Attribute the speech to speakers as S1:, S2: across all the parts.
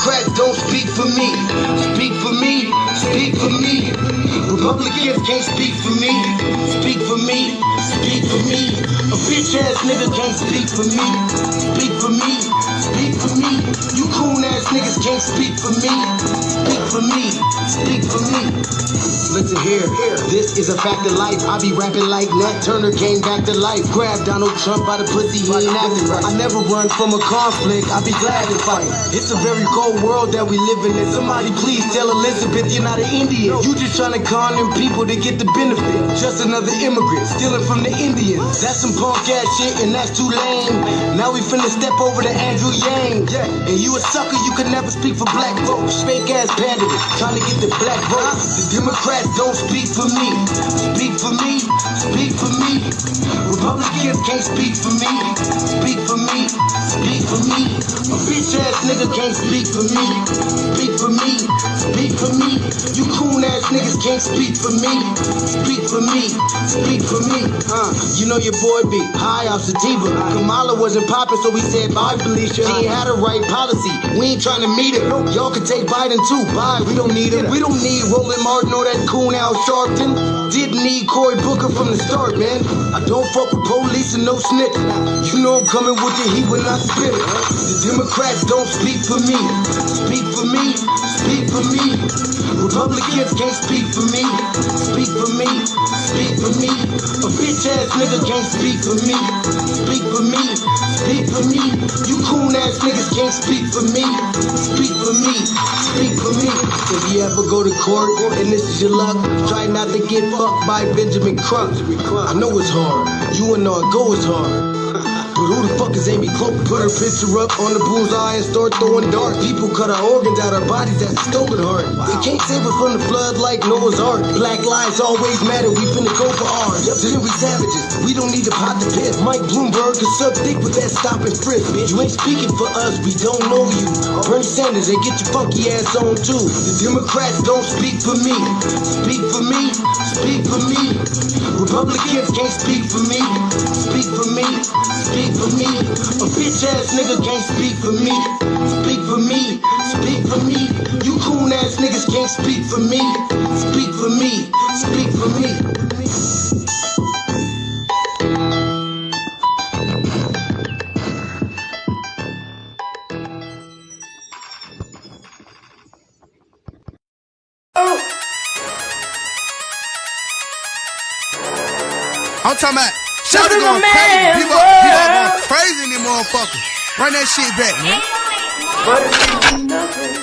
S1: Democrats don't speak for me. Speak for me, speak for me. Republicans can't speak for me. Speak for me, speak for me. A bitch ass nigga can't speak for me. Speak for me, speak for me. You coon ass niggas can't speak for me. Speak for me, speak for me. Listen here, this is a fact of life. I be rapping like Nat Turner came back to life. Grab Donald Trump by the pussy, he ain't acting right. I never run from a conflict, I be glad to fight. It's a very cold world that we live in. And somebody please tell Elizabeth you're not an Indian. You just trying to con them people to get the benefit. Just another immigrant stealing from the Indians. That's some punk ass shit and that's too lame. Now we finna step over to Andrew Yang. And you a sucker, you could never speak for black folks. Fake ass pandering, trying to get the black votes. The Democrats don't speak for me. Speak for me, speak for me. Republicans can't speak for me. Speak for me, speak for me. A bitch ass nigga can't speak for me. Speak for me, speak for me. You coon ass niggas can't speak for me. Speak for me, speak for me. You know your boy be high off sativa. Kamala wasn't popping, so we said bye, Felicia. She ain't had a right policy. We ain't trying to meet her. Y'all can take Biden too. Bye, we don't need him. We don't need Roland Martin or that coon Al Sharpton. Didn't need Cory Booker from the start, man. I don't fuck with police and no snitch. You know I'm coming with the heat when I spit it. The Democrats don't speak for me. Speak for me, speak for me. Republicans can't speak for me. Speak for me, speak for me. A bitch ass nigga can't speak for me. Speak for me, speak for me. You coon ass niggas can't speak for me. Speak for me, speak for me. If you ever go to court and this is your luck, try not to get fucked by Benjamin Crump. I know it's hard. You and all go is hard. But who the fuck is Amy Cloak? Put her picture up on the bullseye and start throwing darts. People cut our organs out our bodies, that's a stolen heart. They can't save us from the flood like Noah's Ark. Black lives always matter, we finna go for ours. So then we savages, we don't need to pot the piss. Mike Bloomberg can suck dick with that stop and frisk. You ain't speaking for us, we don't know you. Bernie Sanders, they get your funky ass on too. The Democrats don't speak for me. Speak for me, speak for me. Republicans can't speak for me. Speak for me, speak for me. A bitch ass nigga can't speak for me. Speak for me, speak for me. You coon ass niggas can't speak for me. Speak for me, speak for me.
S2: I'm talking about shout out going crazy. People going crazy in these motherfuckers. Run that shit back, man.
S3: But it's nothing.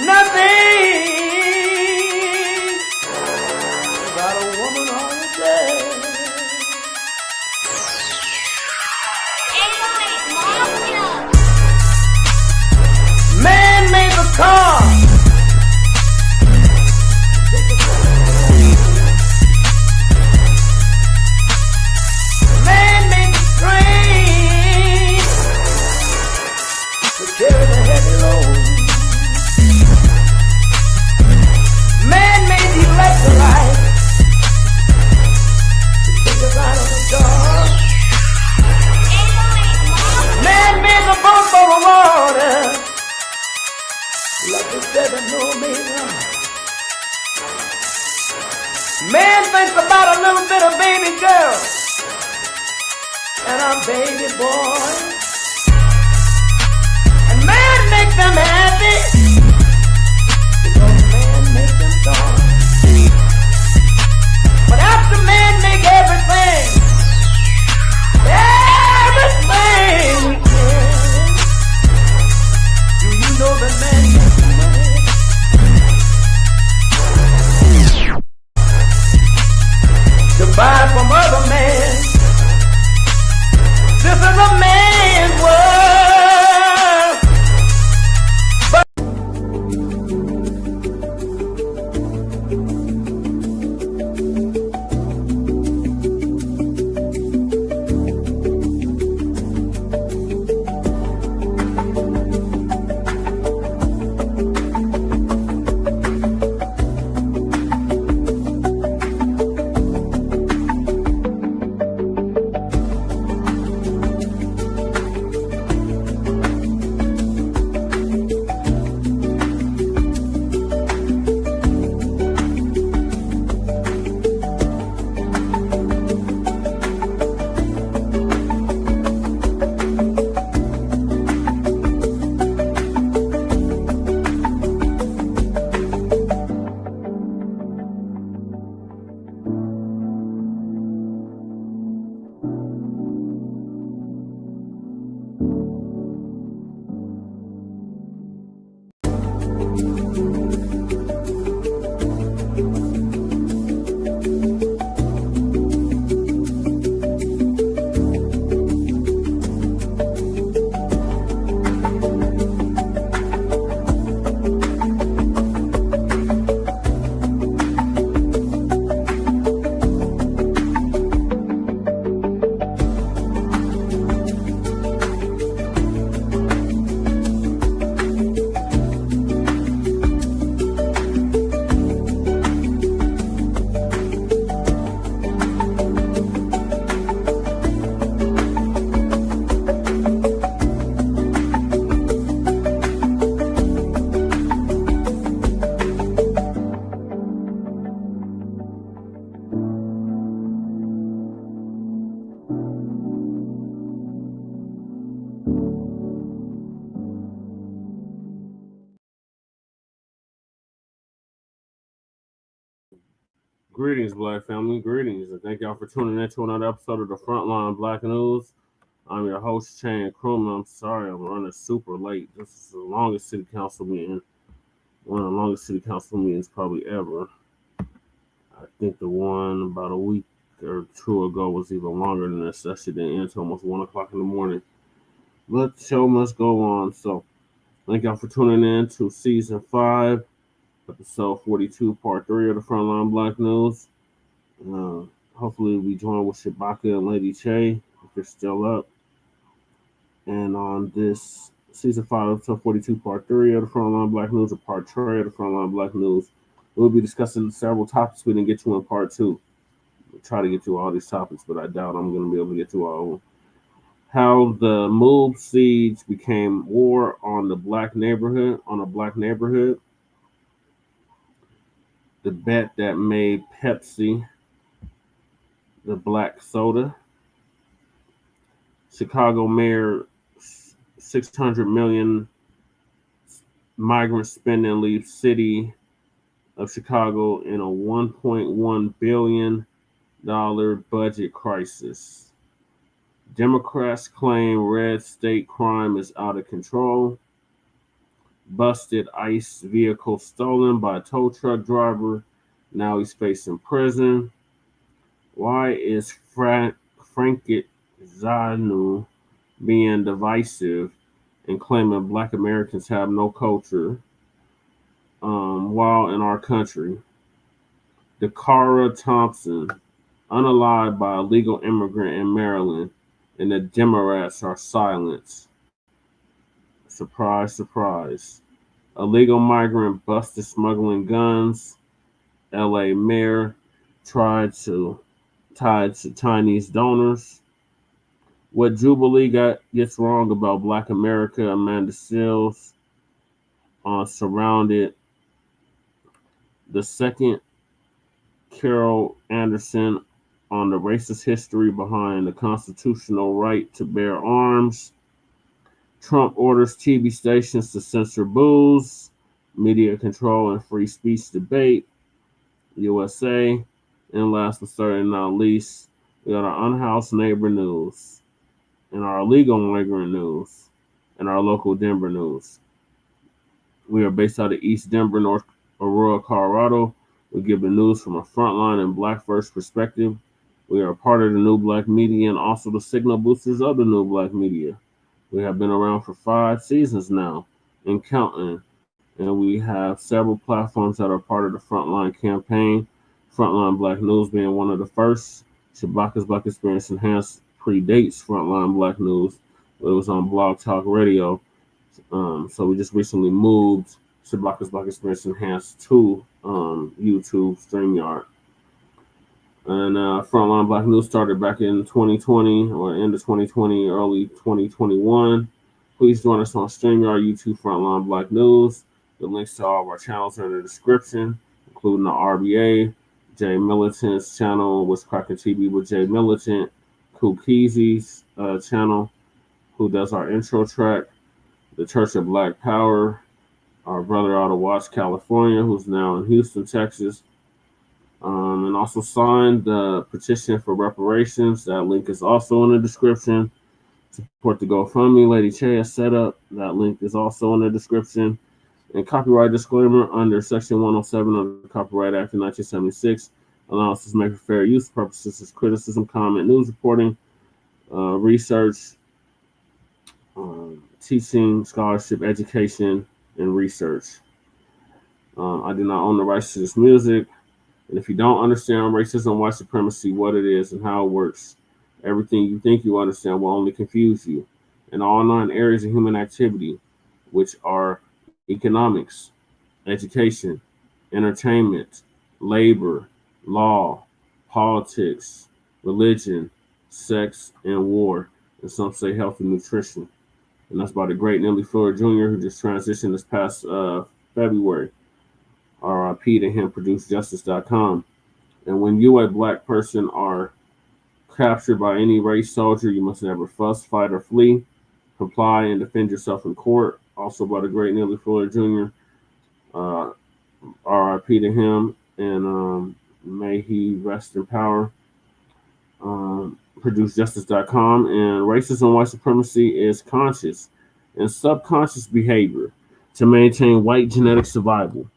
S3: Nothing. Got a woman on the bed. Man made the car. Carry the heavy load. Man made the electrolyte to take us out of the dark. Man made the boat for the water like the 7 Omega. Man thinks about a little bit of baby girl and a baby boy. Make them happy because man make them dark. But after man make everything we can, do you know that man makes money? To buy from other men. This is a man's world.
S4: Greetings, Black family. Greetings, and thank y'all for tuning in to another episode of the Frontline Black News. I'm your host, Chan Crewman. I'm sorry I'm running super late. This is the longest city council meeting, one of the longest city council meetings probably ever. I think the one about a week or two ago was even longer than this. That shit didn't end until almost 1 o'clock in the morning. But the show must go on. So, thank y'all for tuning in to Season 5, Episode 42, Part 3 of the Frontline Black News. Hopefully we join with Shabaka and Lady Che if they're still up. And on this Season 5, Episode 42, Part 3 of the Frontline Black News, or Part 3 of the Frontline Black News, we'll be discussing several topics we didn't get to in Part 2. We'll try to get to all these topics, but I doubt I'm going to be able to get to all of them. How the MOOB siege became war on a black neighborhood. The bet that made Pepsi the black soda. Chicago mayor $600 million migrant spending leaves city of Chicago in a $1.1 billion budget crisis. Democrats claim red state crime is out of control. Busted ICE vehicle stolen by a tow truck driver. Now he's facing prison. Why is Franck Zanu being divisive and claiming Black Americans have no culture while in our country? DACARA Thompson, unalived by a legal immigrant in Maryland, and the Democrats are silenced. Surprise, surprise. A legal migrant busted smuggling guns. LA mayor tied to Chinese donors. What Jubilee gets wrong about Black America. Amanda Seals surrounded the second Carol Anderson on the racist history behind the constitutional right to bear arms. Trump orders TV stations to censor booze, media control and free speech debate, USA. And last but certainly not least, we got our Unhoused neighbor news, and our illegal migrant news, and our local Denver news. We are based out of East Denver, North Aurora, Colorado. We give the news from a frontline and Black first perspective. We are part of the New Black Media and also the signal boosters of the New Black Media. We have been around for 5 seasons now and counting, and we have several platforms that are part of the Frontline campaign. Frontline Black News being one of the first. Shabaka's Black Experience Enhanced predates Frontline Black News, but it was on Blog Talk Radio. So we just recently moved Shabaka's Black Experience Enhanced to YouTube StreamYard. And Frontline Black News started back in 2020 or end of 2020, early 2021. Please join us on StreamYard, YouTube, Frontline Black News. The links to all of our channels are in the description, including the RBA, Jay Militant's channel, What's Cracking TV with Jay Militant, Kukizi's channel, who does our intro track, the Church of Black Power, our brother out of Watts, California, who's now in Houston, Texas. And also signed the petition for reparations. That link is also in the description. Support the GoFundMe Lady Che has set up. That link is also in the description. And copyright disclaimer under Section 107 of the Copyright Act of 1976. Allowances made for fair use purposes as criticism, comment, news reporting, research, teaching, scholarship, education, and research. I do not own the rights to this music. And if you don't understand racism, white supremacy, what it is and how it works, everything you think you understand will only confuse you. In all 9 areas of human activity, which are economics, education, entertainment, labor, law, politics, religion, sex, and war, and some say health and nutrition. And that's by the great Nelly Fuller Jr., who just transitioned this past February. RIP to him, producejustice.com. And when you, a Black person, are captured by any race soldier, you must never fuss, fight, or flee. Comply and defend yourself in court. Also by the great Nelly Fuller Jr. RIP to him. And may he rest in power. Produced justice.com. And racism and white supremacy is conscious and subconscious behavior to maintain white genetic survival,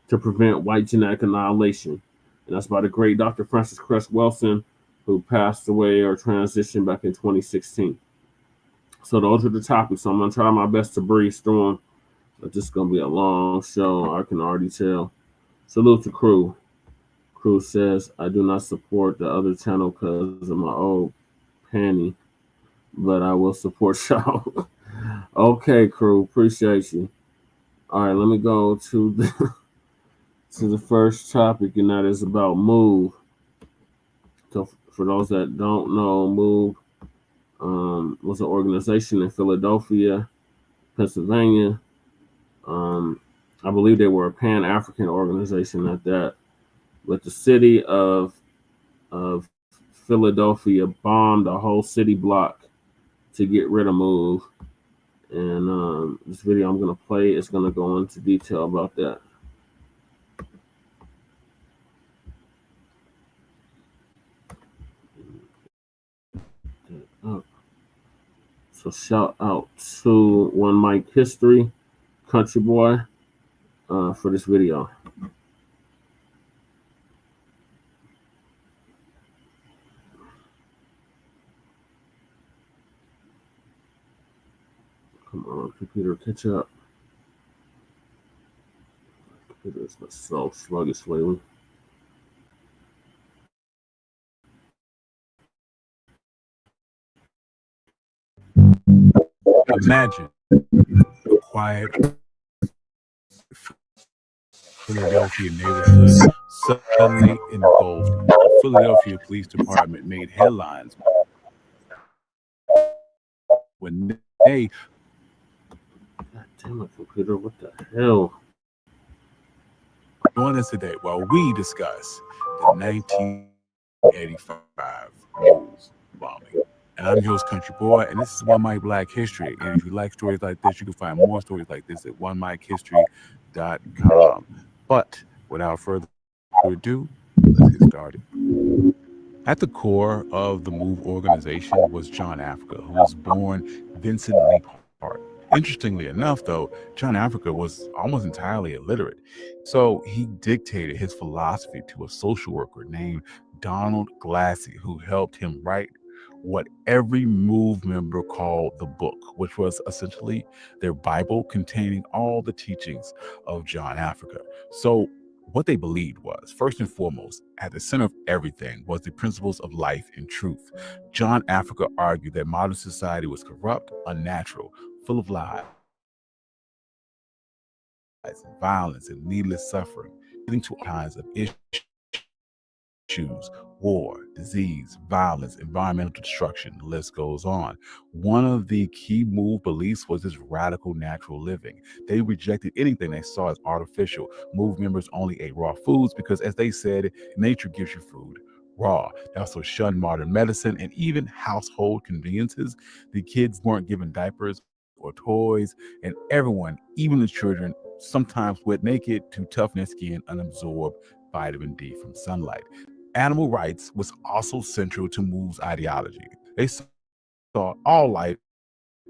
S4: to prevent white genetic annihilation. And that's by the great Dr. Francis Cress Wilson, who passed away or transitioned back in 2016. So those are the topics. So I'm going to try my best to breeze through them. But this is going to be a long show, I can already tell. Salute to Crew. Crew says, I do not support the other channel because of my old panty, but I will support y'all. Okay, Crew. Appreciate you. All right, let me go to the first topic, and that is about Move. So for those that don't know, Move was an organization in Philadelphia, Pennsylvania. I believe they were a Pan-African organization at that. But the city of Philadelphia bombed a whole city block to get rid of Move. And this video I'm going to play is going to go into detail about that. So shout out to One Mic History, Country Boy, for this video. Come on, computer, catch up. Computer is so sluggish lately.
S5: Imagine quiet Philadelphia neighborhood suddenly engulfed. The Philadelphia Police Department made headlines when they...
S4: God damn it, computer, what the hell?
S5: Join us today while we discuss the 1985 News bombing. And I'm your host, Country Boy, and this is One Mic Black History. And if you like stories like this, you can find more stories like this at OneMicHistory.com. But without further ado, let's get started. At the core of the MOVE organization was John Africa, who was born Vincent Lee Hart. Interestingly enough, though, John Africa was almost entirely illiterate. So he dictated his philosophy to a social worker named Donald Glassy, who helped him write what every MOVE member called the book, which was essentially their Bible containing all the teachings of John Africa. So what they believed was, first and foremost, at the center of everything was the principles of life and truth. John Africa argued that modern society was corrupt, unnatural, full of lies, and violence, and needless suffering, leading to all kinds of issues: war, disease, violence, environmental destruction, the list goes on. One of the key MOVE beliefs was this radical natural living. They rejected anything they saw as artificial. MOVE members only ate raw foods because, as they said, nature gives you food raw. They also shunned modern medicine and even household conveniences. The kids weren't given diapers or toys, and everyone, even the children, sometimes wet naked to toughen their skin and absorb vitamin D from sunlight. Animal rights was also central to MOVE's ideology. They saw all life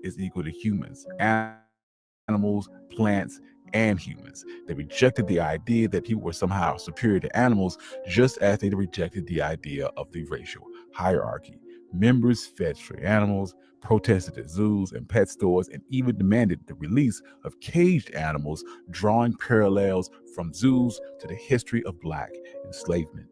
S5: is equal to humans, animals, plants, and humans. They rejected the idea that people were somehow superior to animals, just as they rejected the idea of the racial hierarchy. Members fed stray animals, protested at zoos and pet stores, and even demanded the release of caged animals, drawing parallels from zoos to the history of Black enslavement.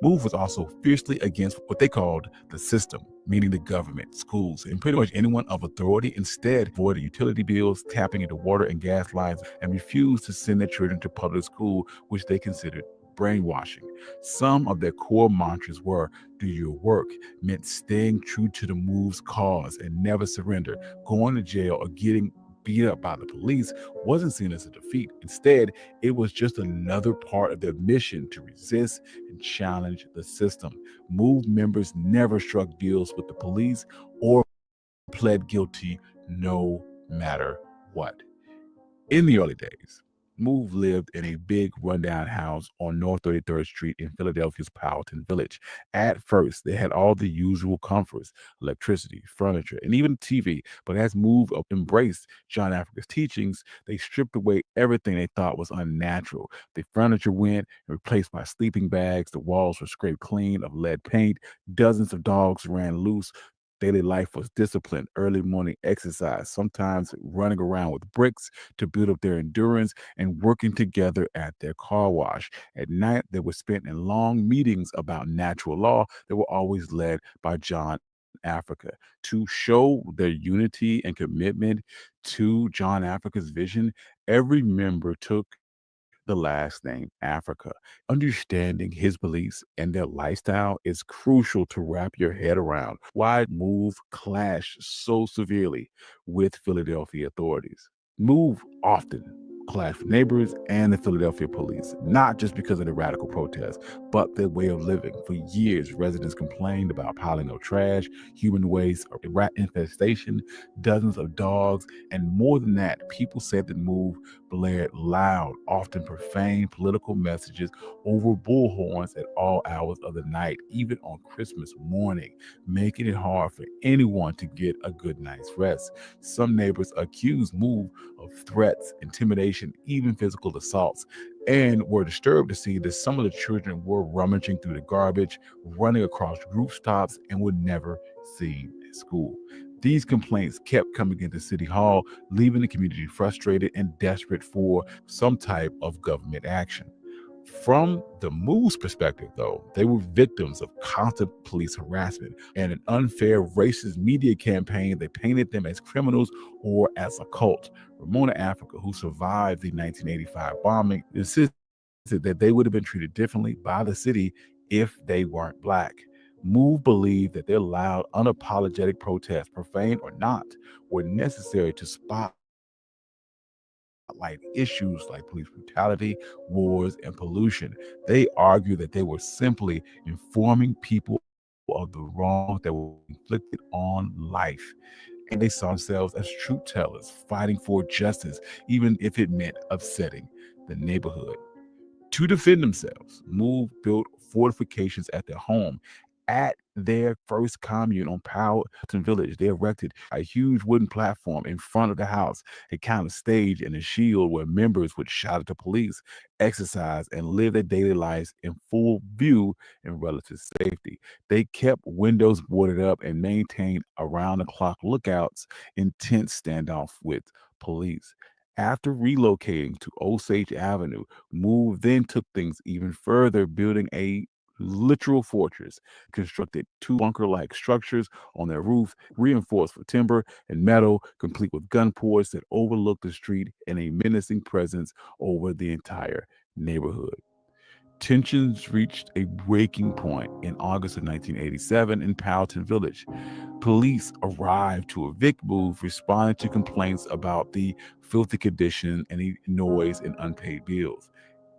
S5: MOVE was also fiercely against what they called the system, meaning the government, schools, and pretty much anyone of authority. Instead, avoided utility bills, tapping into water and gas lines, and refused to send their children to public school, which they considered brainwashing. Some of their core mantras were, do your work, meant staying true to the MOVE's cause and never surrender. Going to jail or getting beat up by the police wasn't seen as a defeat. Instead, it was just another part of their mission to resist and challenge the system. MOVE members never struck deals with the police or pled guilty no matter what. In the early days, Move lived in a big rundown house on North 33rd Street in Philadelphia's Powelton Village. At first, they had all the usual comforts, electricity, furniture, and even TV. But as Move embraced John Africa's teachings, they stripped away everything they thought was unnatural. The furniture went and replaced by sleeping bags. The walls were scraped clean of lead paint. Dozens of dogs ran loose. Daily life was disciplined, early morning exercise, sometimes running around with bricks to build up their endurance, and working together at their car wash. At night, they were spent in long meetings about natural law that were always led by John Africa. To show their unity and commitment to John Africa's vision, every member took the last name Africa. Understanding his beliefs and their lifestyle is crucial to wrap your head around why Move clashed so severely with Philadelphia authorities. Move often clashed with neighbors and the Philadelphia police, not just because of the radical protests, but their way of living. For years, residents complained about piling up trash, human waste, a rat infestation, dozens of dogs, and more than that, people said that Move blared loud, often profane political messages over bullhorns at all hours of the night, even on Christmas morning, making it hard for anyone to get a good night's rest. Some neighbors accused Move of threats, intimidation, even physical assaults, and were disturbed to see that some of the children were rummaging through the garbage, running across rooftops, and were never seen at school. These complaints kept coming into City Hall, leaving the community frustrated and desperate for some type of government action. From the Move's perspective, though, they were victims of constant police harassment and an unfair racist media campaign that painted them as criminals or as a cult. Ramona Africa, who survived the 1985 bombing, insisted that they would have been treated differently by the city if they weren't Black. Move believed that their loud, unapologetic protests, profane or not, were necessary to spotlight issues like police brutality, wars, and pollution. They argued that they were simply informing people of the wrongs that were inflicted on life. And they saw themselves as truth tellers, fighting for justice, even if it meant upsetting the neighborhood. To defend themselves, Move built fortifications at their home. At their first commune on Powelton Village, they erected a huge wooden platform in front of the house, a kind of stage and a shield where members would shout at the police, exercise, and live their daily lives in full view and relative safety. They kept windows boarded up and maintained around-the-clock lookouts, intense standoff with police. After relocating to Osage Avenue, Move then took things even further, building a literal fortress, constructed two bunker-like structures on their roof, reinforced with timber and metal, complete with gun ports that overlooked the street and a menacing presence over the entire neighborhood. Tensions reached a breaking point in August of 1987 in Powelton Village. Police arrived to evict Move, responding to complaints about the filthy condition and the noise and unpaid bills.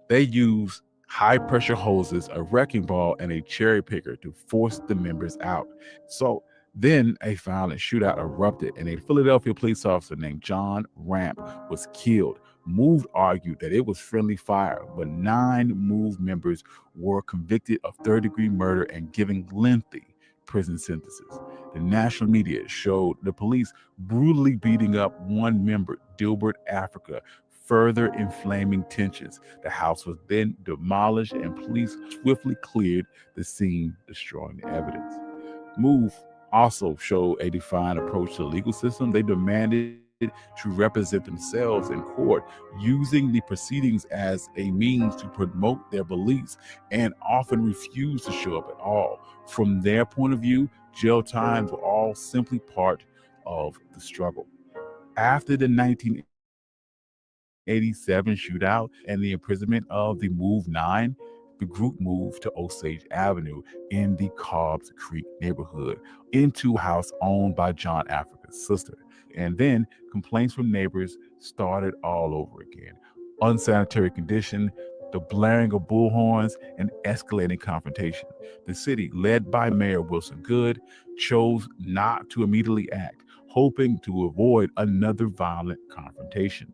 S5: They used high pressure hoses, a wrecking ball, and a cherry picker to force the members out. So then a violent shootout erupted, and a Philadelphia police officer named John Ramp was killed. Move argued that it was friendly fire, but 9 Move members were convicted of third-degree murder and given lengthy prison sentences. The national media showed the police brutally beating up one member, Dilbert Africa, further inflaming tensions. The house was then demolished and police swiftly cleared the scene, destroying the evidence. Move also showed a defiant approach to the legal system. They demanded to represent themselves in court, using the proceedings as a means to promote their beliefs, and often refused to show up at all. From their point of view, jail times were all simply part of the struggle. After the 1987 shootout and the imprisonment of the Move 9, the group moved to Osage Avenue in the Cobbs Creek neighborhood into a house owned by John Africa's sister. And then complaints from neighbors started all over again. Unsanitary condition, the blaring of bullhorns, and escalating confrontation. The city, led by Mayor Wilson Goode, chose not to immediately act, hoping to avoid another violent confrontation.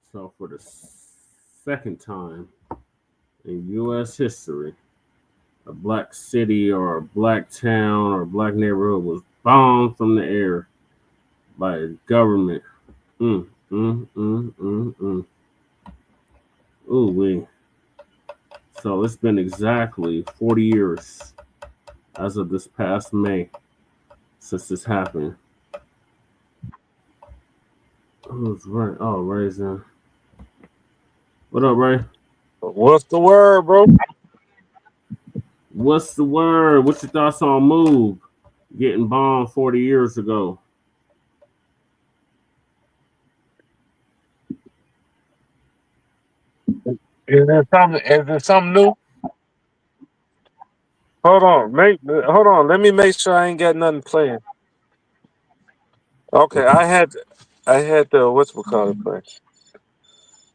S4: So for the second time in U.S. history, a black city or a black town or a black neighborhood was bombed from the air by the government. Mm, mm, mm, mm, mm. Ooh, wee. So it's been exactly 40 years as of this past May since this happened. Who's right? Oh, Ray's in. What up, Ray?
S6: What's the word, bro?
S4: What's the word? What's your thoughts on Move getting bombed 40 years ago?
S6: Is there something? Is there something new? Hold on. Let me make sure I ain't got nothing playing. Okay,
S4: Okay.
S6: I had the what's we call it play.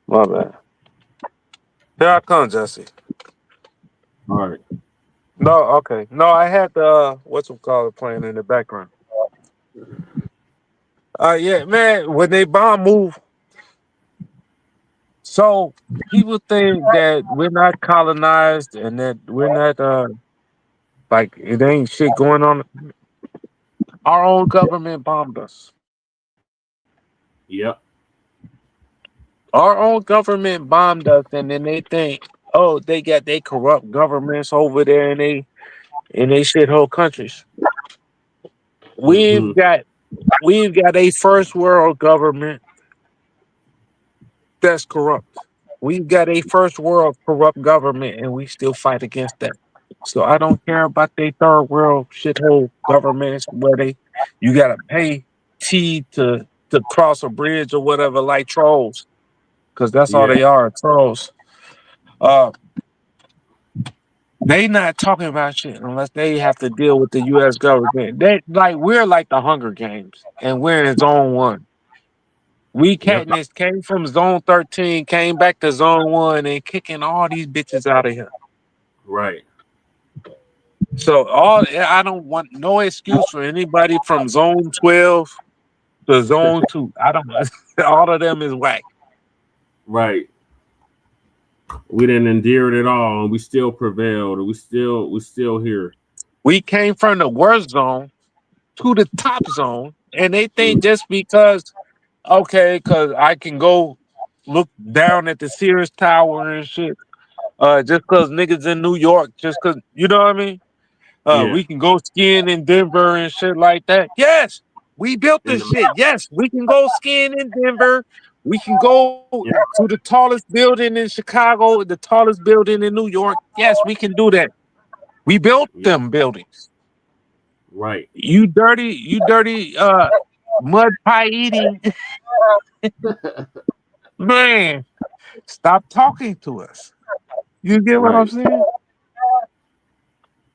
S6: My bad. Here I come, Jesse.
S4: All right.
S6: No, okay. No, I had the what's we call it playing in the background. Yeah, man. When they bomb Move, so people think that we're not colonized and that we're not like it ain't shit going on. Our own government bombed us.
S4: Yep.
S6: Our own government bombed us, and then they think, oh, they got they corrupt governments over there in they shithole countries.
S4: Mm-hmm.
S6: We've got a first world government that's corrupt. We've got a first world corrupt government, and we still fight against that. So I don't care about they third world shithole governments where you gotta pay to cross a bridge or whatever, like trolls, because that's all
S4: Yeah.
S6: they are, trolls. Uh, They not talking about shit unless they have to deal with the U.S. government. They like we're like the Hunger Games, and we're in Zone 1. We
S4: Yep.
S6: Katniss came from Zone 13, came back to Zone 1, and kicking all these bitches out of here.
S4: Right.
S6: So I don't want no excuse for anybody from Zone 12 to Zone 2. I don't. All of them is whack.
S4: Right. We didn't endure it at all, and we still prevailed. And we still here.
S6: We came from the worst zone to the top zone, and they
S4: Mm,
S6: think just because because I can go look down at the Sears Tower and shit. Just because niggas in New York, just because you know what I mean.
S4: yeah.
S6: We can go skiing in Denver and shit like that. Yes, we built
S4: In
S6: this
S4: the
S6: shit. Yes, we can go skiing in Denver. We can go
S4: yeah.
S6: to the tallest building in Chicago, the tallest building in New York. Yes, we can do that. We built
S4: Yep.
S6: them buildings.
S4: Right.
S6: You dirty mud pie eating man. Stop talking to us. You get what I'm
S4: Right.
S6: saying?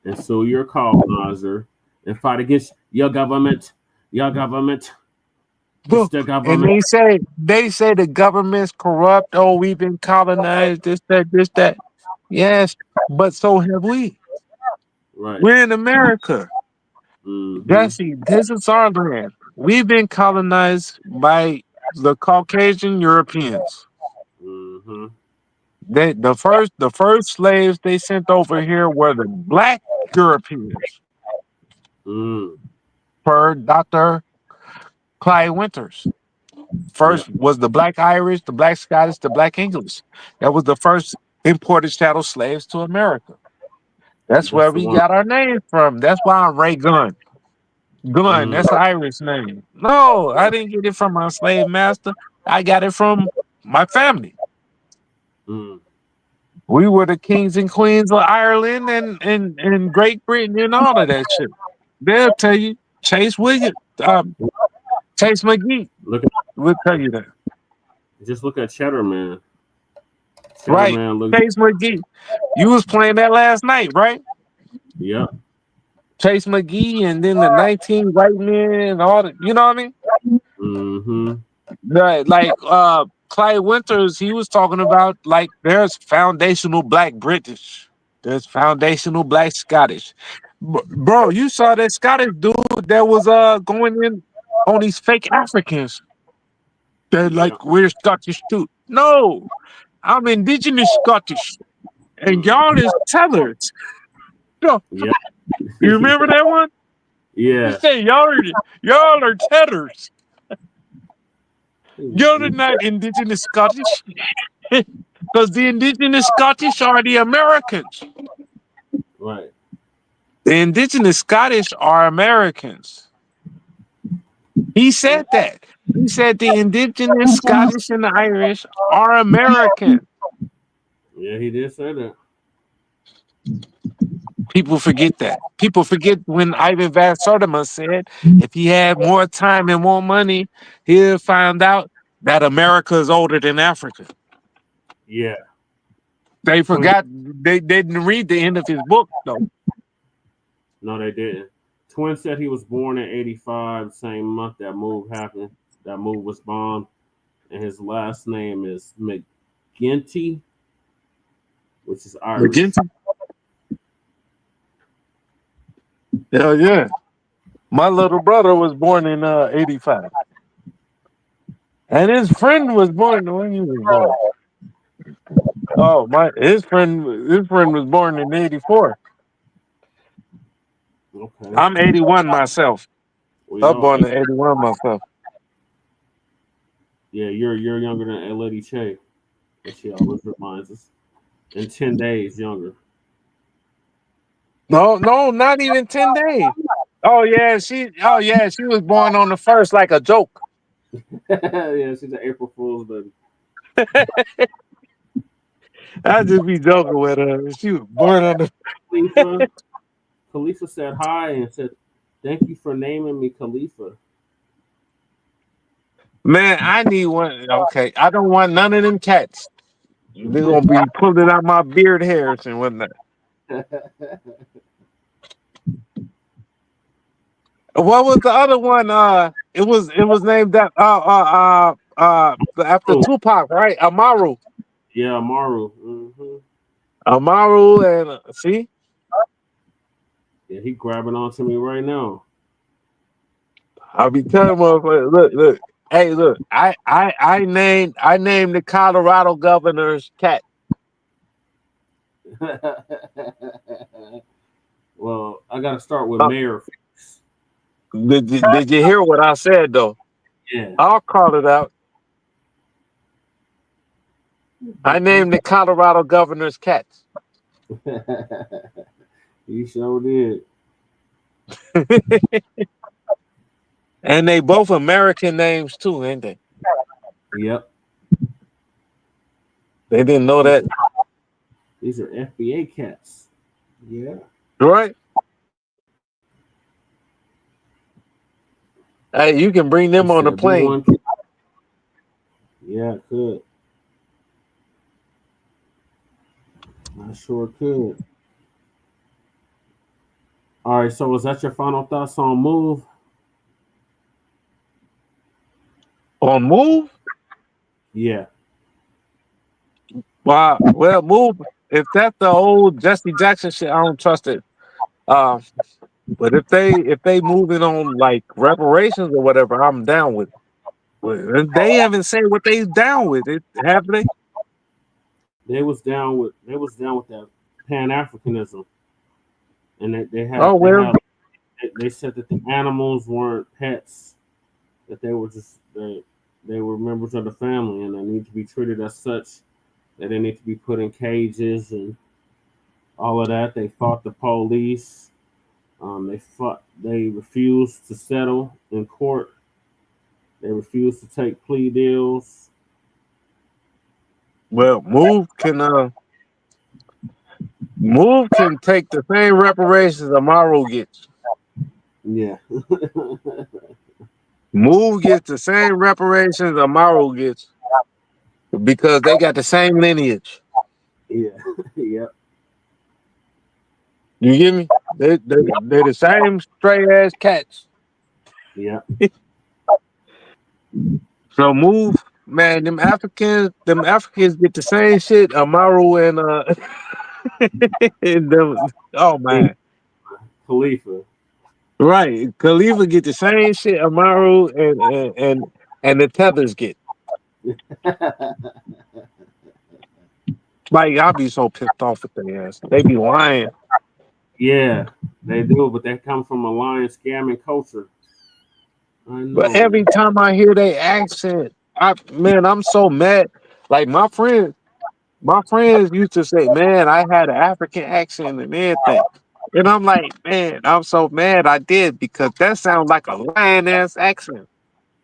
S4: And so you're a colonizer and fight against your government. Your government. It's
S6: Look,
S4: the
S6: and
S4: government.
S6: they say the government's corrupt. Oh, we've been colonized. This, that. Yes, but so have we.
S4: Right.
S6: We're in America.
S4: Mm-hmm.
S6: Jesse, this is our land. We've been colonized by the Caucasian Europeans.
S4: Mm-hmm.
S6: The first slaves they sent over here were the black Europeans,
S4: Mm.
S6: per Dr. Clyde Winters.
S4: Yeah.
S6: First was the black Irish, the black Scottish, the black English. That was the first imported chattel slaves to America. That's
S4: That's
S6: where
S4: the
S6: we
S4: one.
S6: got our name from. That's why I'm Ray Gun. Gun,
S4: Mm.
S6: that's an Irish name. No, I
S4: Right.
S6: didn't get it from my slave master. I got it from my family.
S4: Mm.
S6: We were the kings and queens of Ireland and Great Britain and all of that shit. They'll tell you. Chase Williams, Chase McGee
S4: Look
S6: will tell you that.
S4: just look at Cheddar Man. Cheddar
S6: Right.
S4: Man looks.
S6: Chase McGee. You was playing that last night, right?
S4: Yep.
S6: Chase McGee and then the 19 white men and all the, you know what I mean?
S4: Mm-hmm.
S6: Like Clyde Winters, he was talking about like there's foundational black British, there's foundational black Scottish. Bro, you saw that Scottish dude that was going in on these fake Africans. They're
S4: Yeah.
S6: like we're Scottish too. No, I'm indigenous Scottish, and y'all is tethers. No,
S4: Yeah.
S6: you remember that one? He
S4: Yeah.
S6: said y'all are tethers. Y'all are not indigenous Scottish, because the indigenous Scottish are the Americans.
S4: Right.
S6: The indigenous Scottish are Americans. He said that. He said the indigenous Scottish and the Irish are American.
S4: Yeah, he did say that.
S6: People forget that. People forget when Ivan Van Sertima said if he had more time and more money, he'll find out that America is older than Africa.
S4: Yeah.
S6: They forgot. They didn't read the end of his book, though.
S4: No, they didn't. Twin said he was born in 85, same month that move happened. That move was bombed. And his last name is McGinty, which is Irish.
S6: McGinty? Hell yeah. My little brother was born in 85. And his friend was born when he was born. Oh, his friend was born in 84.
S4: Okay.
S6: I'm 81 myself.
S4: We
S6: I'm
S4: all
S6: born in 81 myself.
S4: Yeah, you're younger than Lady Che, but she always reminds us. In 10 days younger.
S6: No, not even 10 days. Oh yeah, she was born on the first like a joke.
S4: Yeah, she's an April Fool's baby.
S6: I just be joking with her. She was born on the
S4: Khalifa said hi and said, "Thank you for naming me Khalifa."
S6: Man, I need one. Okay, I don't want none of them cats. They're gonna be pulling out my beard hairs and whatnot. What was the other one? It was named that after Tupac, right? Amaru.
S4: Yeah, Amaru. Mm-hmm.
S6: Amaru and see?
S4: Yeah, he grabbing onto me right now.
S6: I'll be telling motherfuckers, look. Hey, look, I named the Colorado governor's cat.
S4: Well, I gotta start with Mayor.
S6: Did you hear what I said though?
S4: Yeah.
S6: I'll call it out. I named the Colorado governor's cats.
S4: You sure did.
S6: And they both American names too, ain't they?
S4: Yep.
S6: They didn't know that.
S4: These are FBA cats. Yeah.
S6: Right? Hey, you can bring them on the plane.
S4: Yeah, I could. I sure could. All right, so was that your final thoughts on Move?
S6: On Move?
S4: Yeah.
S6: Wow. Well, Move. If that's the old Jesse Jackson shit, I don't trust it. But if they moving on like reparations or whatever, I'm down with it. But they haven't said what they down with it, have they?
S4: They was down with that Pan-Africanism. And they said that the animals weren't pets, that they were just they were members of the family and they need to be treated as such, that they need to be put in cages and all of that. They fought the police. They refused to settle in court. They refused to take plea deals.
S6: Well, Move can take the same reparations Amaru gets.
S4: Yeah.
S6: Move gets the same reparations Amaru gets because they got the same lineage.
S4: Yeah. Yep.
S6: You get me? They're the same stray ass cats.
S4: Yeah.
S6: So Move, man, them Africans get the same shit Amaru and and them, oh man.
S4: Khalifa.
S6: Right. Khalifa get the same shit Amaru and the Tethers get. Like, I'll be so pissed off at their ass. They be lying.
S4: Yeah, they do, but that comes from a lying, scamming culture. I know.
S6: But every time I hear their accent, I'm so mad. Like my friends used to say, "Man, I had an African accent and everything," and I'm like, "Man, I'm so mad I did because that sounds like a lying ass accent."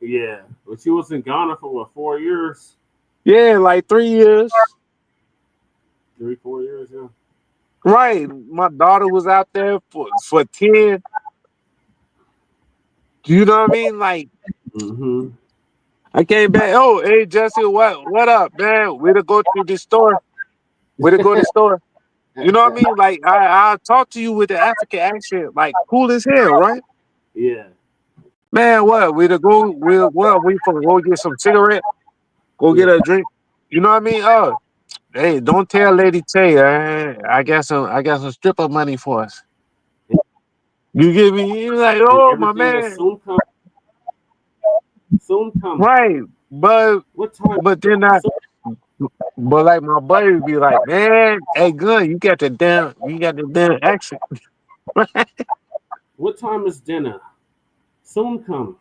S4: Yeah, but she was in Ghana for what, 4 years?
S6: Yeah, like 3 years.
S4: 3, 4 years, yeah.
S6: Right. My daughter was out there for 10. You know what I mean? Like
S4: Mm-hmm.
S6: I came back. Oh, hey Jesse, what up, man? We to go to the store. We to go to the store. You know what I mean? Like I talk to you with the African accent, like cool as hell, right?
S4: Yeah.
S6: Man, what? We to go? We for go get some cigarette? Go get
S4: Yeah.
S6: a drink? You know what I mean? Oh, hey, don't tell Lady Tay. I got some stripper money for us. You get me? You're like,
S4: And
S6: oh my
S4: everything is
S6: man,
S4: soon come. Soon come.
S6: right? But
S4: What time?
S6: but then I. But like my buddy would be like, man, hey, good, you got the damn accent.
S4: What time is dinner? Soon come.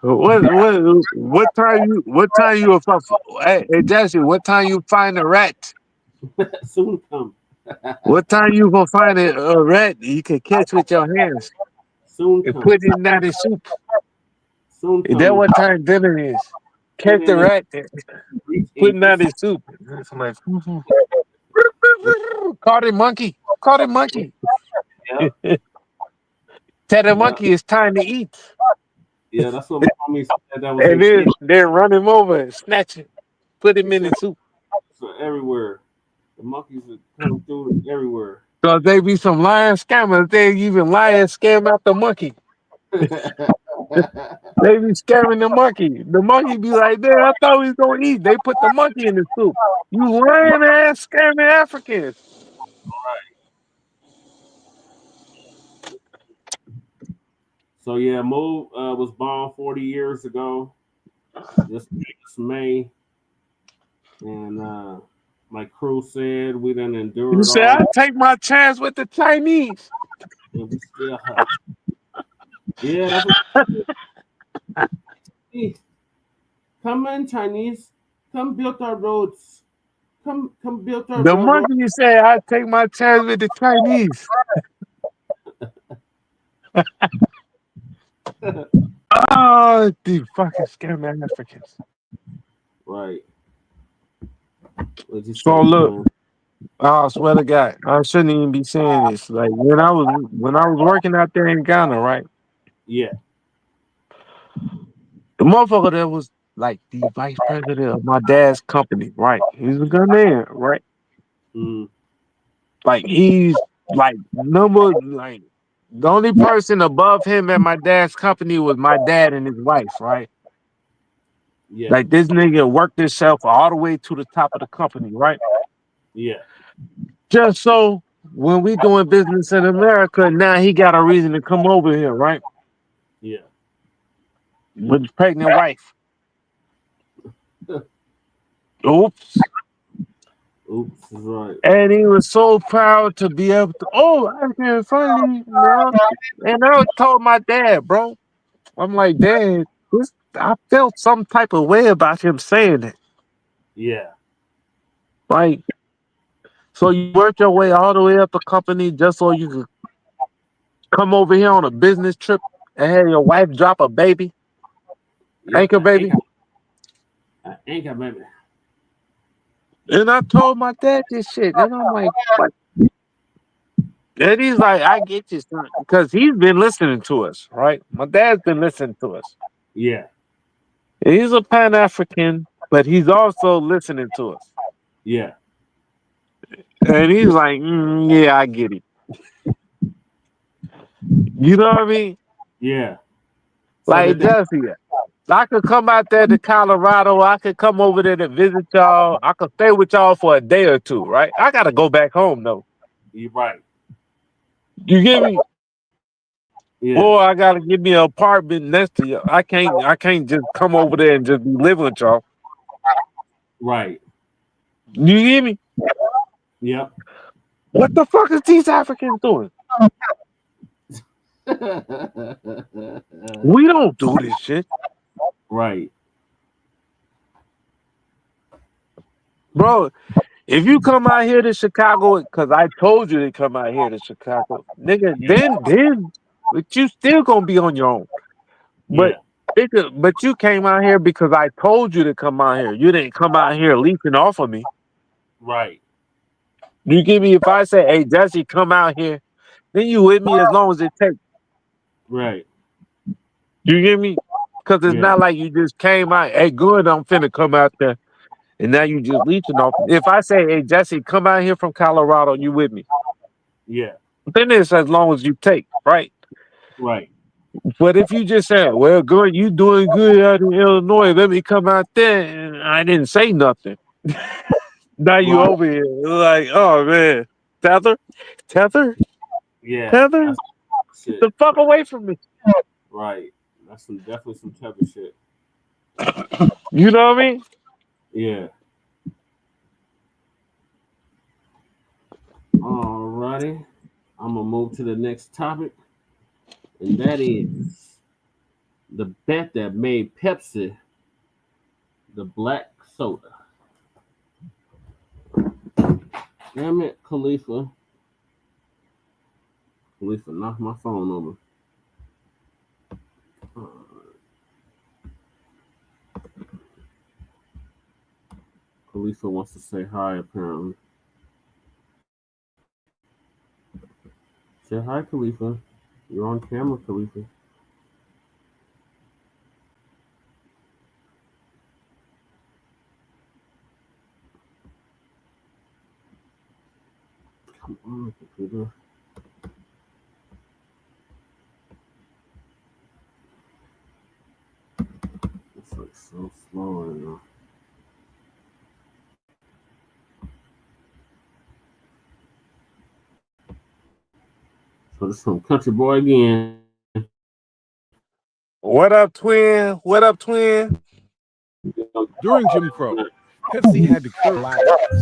S6: What time you hey Jesse, what time you find a rat?
S4: Soon come.
S6: What time you gonna find a rat you can catch with your hands
S4: Soon
S6: and
S4: come.
S6: put it in that soup?
S4: Soon
S6: Is that
S4: come.
S6: what time dinner is?
S4: Put
S6: Catch
S4: it
S6: the
S4: in
S6: rat,
S4: reach
S6: put
S4: in
S6: it out
S4: this.
S6: his soup. Somebody, caught it monkey. Caught it monkey.
S4: Yeah.
S6: Tell the
S4: Yeah.
S6: monkey it's time to eat.
S4: Yeah. That's what my homie said. That was
S6: And
S4: their
S6: then run him over and snatch it. Put him in
S4: kid.
S6: the soup.
S4: So everywhere. The monkeys are coming through everywhere.
S6: So they be some lying scammers. They even lie and scam out the monkey. They be scamming the monkey. The monkey be like, "Man, I thought we was gonna eat." They put the monkey in the soup. You lying ass scamming Africans.
S4: So yeah, Mo was born 40 years ago. This May, and like Crew said, we done
S6: You
S4: endured
S6: say
S4: all
S6: I
S4: that,
S6: take my chance with the Chinese.
S4: and we still have. Yeah, that's what. Hey, come in, Chinese. Come build our roads. Come build our
S6: The
S4: railroad.
S6: monkey say I take my chance with the Chinese. Oh, the fucking scamming Africans.
S4: Right. What'd you
S6: So
S4: say,
S6: look,
S4: man?
S6: I swear to God, I shouldn't even be saying this. Like when I was working out there in Ghana, right?
S4: Yeah.
S6: The motherfucker that was like the vice president of my dad's company, right? He's a Ghanaian, right?
S4: Mm,
S6: Like he's like the only person above him at my dad's company was my dad and his wife, right?
S4: yeah.
S6: Like this nigga worked himself all the way to the top of the company, right?
S4: Yeah.
S6: Just so when we doing business in America, now he got a reason to come over here, right?
S4: Yeah.
S6: With his pregnant wife. Oops.
S4: Oops. That's right.
S6: And he was so proud to be able to, oh, I can finally now. And I told my dad, bro, I'm like, Dad, I felt some type of way about him saying it.
S4: Yeah.
S6: Like, so you worked your way all the way up the company just so you could come over here on a business trip and have your wife drop a baby,
S4: Yep.
S6: anchor baby.
S4: Anchor baby.
S6: And I told my dad this shit, and I'm like, what? And he's like, I get you, son, because he's been listening to us, right? My dad's been listening to us.
S4: Yeah.
S6: He's a Pan African, but he's also listening to us.
S4: Yeah.
S6: And he's like, yeah, I get it. You know what I mean?
S4: Yeah. So
S6: Like, Jesse, I could come out there to Colorado. I could come over there to visit y'all. I could stay with y'all for a day or two, right? I got to go back home, though.
S4: You're right.
S6: You get me?
S4: Yeah.
S6: Or I got to give me an apartment next to you. I can't just come over there and just be living with y'all.
S4: Right.
S6: You hear me?
S4: Yep.
S6: What the fuck is these Africans doing? We don't do this shit.
S4: Right.
S6: Bro, if you come out here to Chicago, because I told you to come out here to Chicago, nigga, then, but you still gonna be on your own. But but you came out here because I told you to come out here. You didn't come out here leeching off of me.
S4: Right.
S6: You give me if I say, hey Jesse, come out here, then you with me as long as it takes.
S4: Right.
S6: You get me? Because it's not like you just came out, hey, good, I'm finna come out there. And now you just leeching off. If I say, hey, Jesse, come out here from Colorado, you with me?
S4: Yeah.
S6: Then it's as long as you take, right?
S4: Right.
S6: But if you just say, well, good, you doing good out in Illinois, let me come out there, and I didn't say nothing. Now you over here like, oh man, tether,
S4: Yeah.
S6: tether, get the fuck away from me.
S4: Right. That's definitely some tether shit.
S6: You know what I mean?
S4: Yeah. Alrighty. I'm gonna move to the next topic, and that is the bet that made Pepsi the black soda. Damn it, Khalifa. Khalifa knocked my phone over. Khalifa wants to say hi, apparently. Say hi, Khalifa. You're on camera, Khalifa. Come on, computer. It's like so slow right now. So this from Country Boy again.
S6: What up, twin? What up, twin?
S5: During Jim Crow, Pepsi had to curb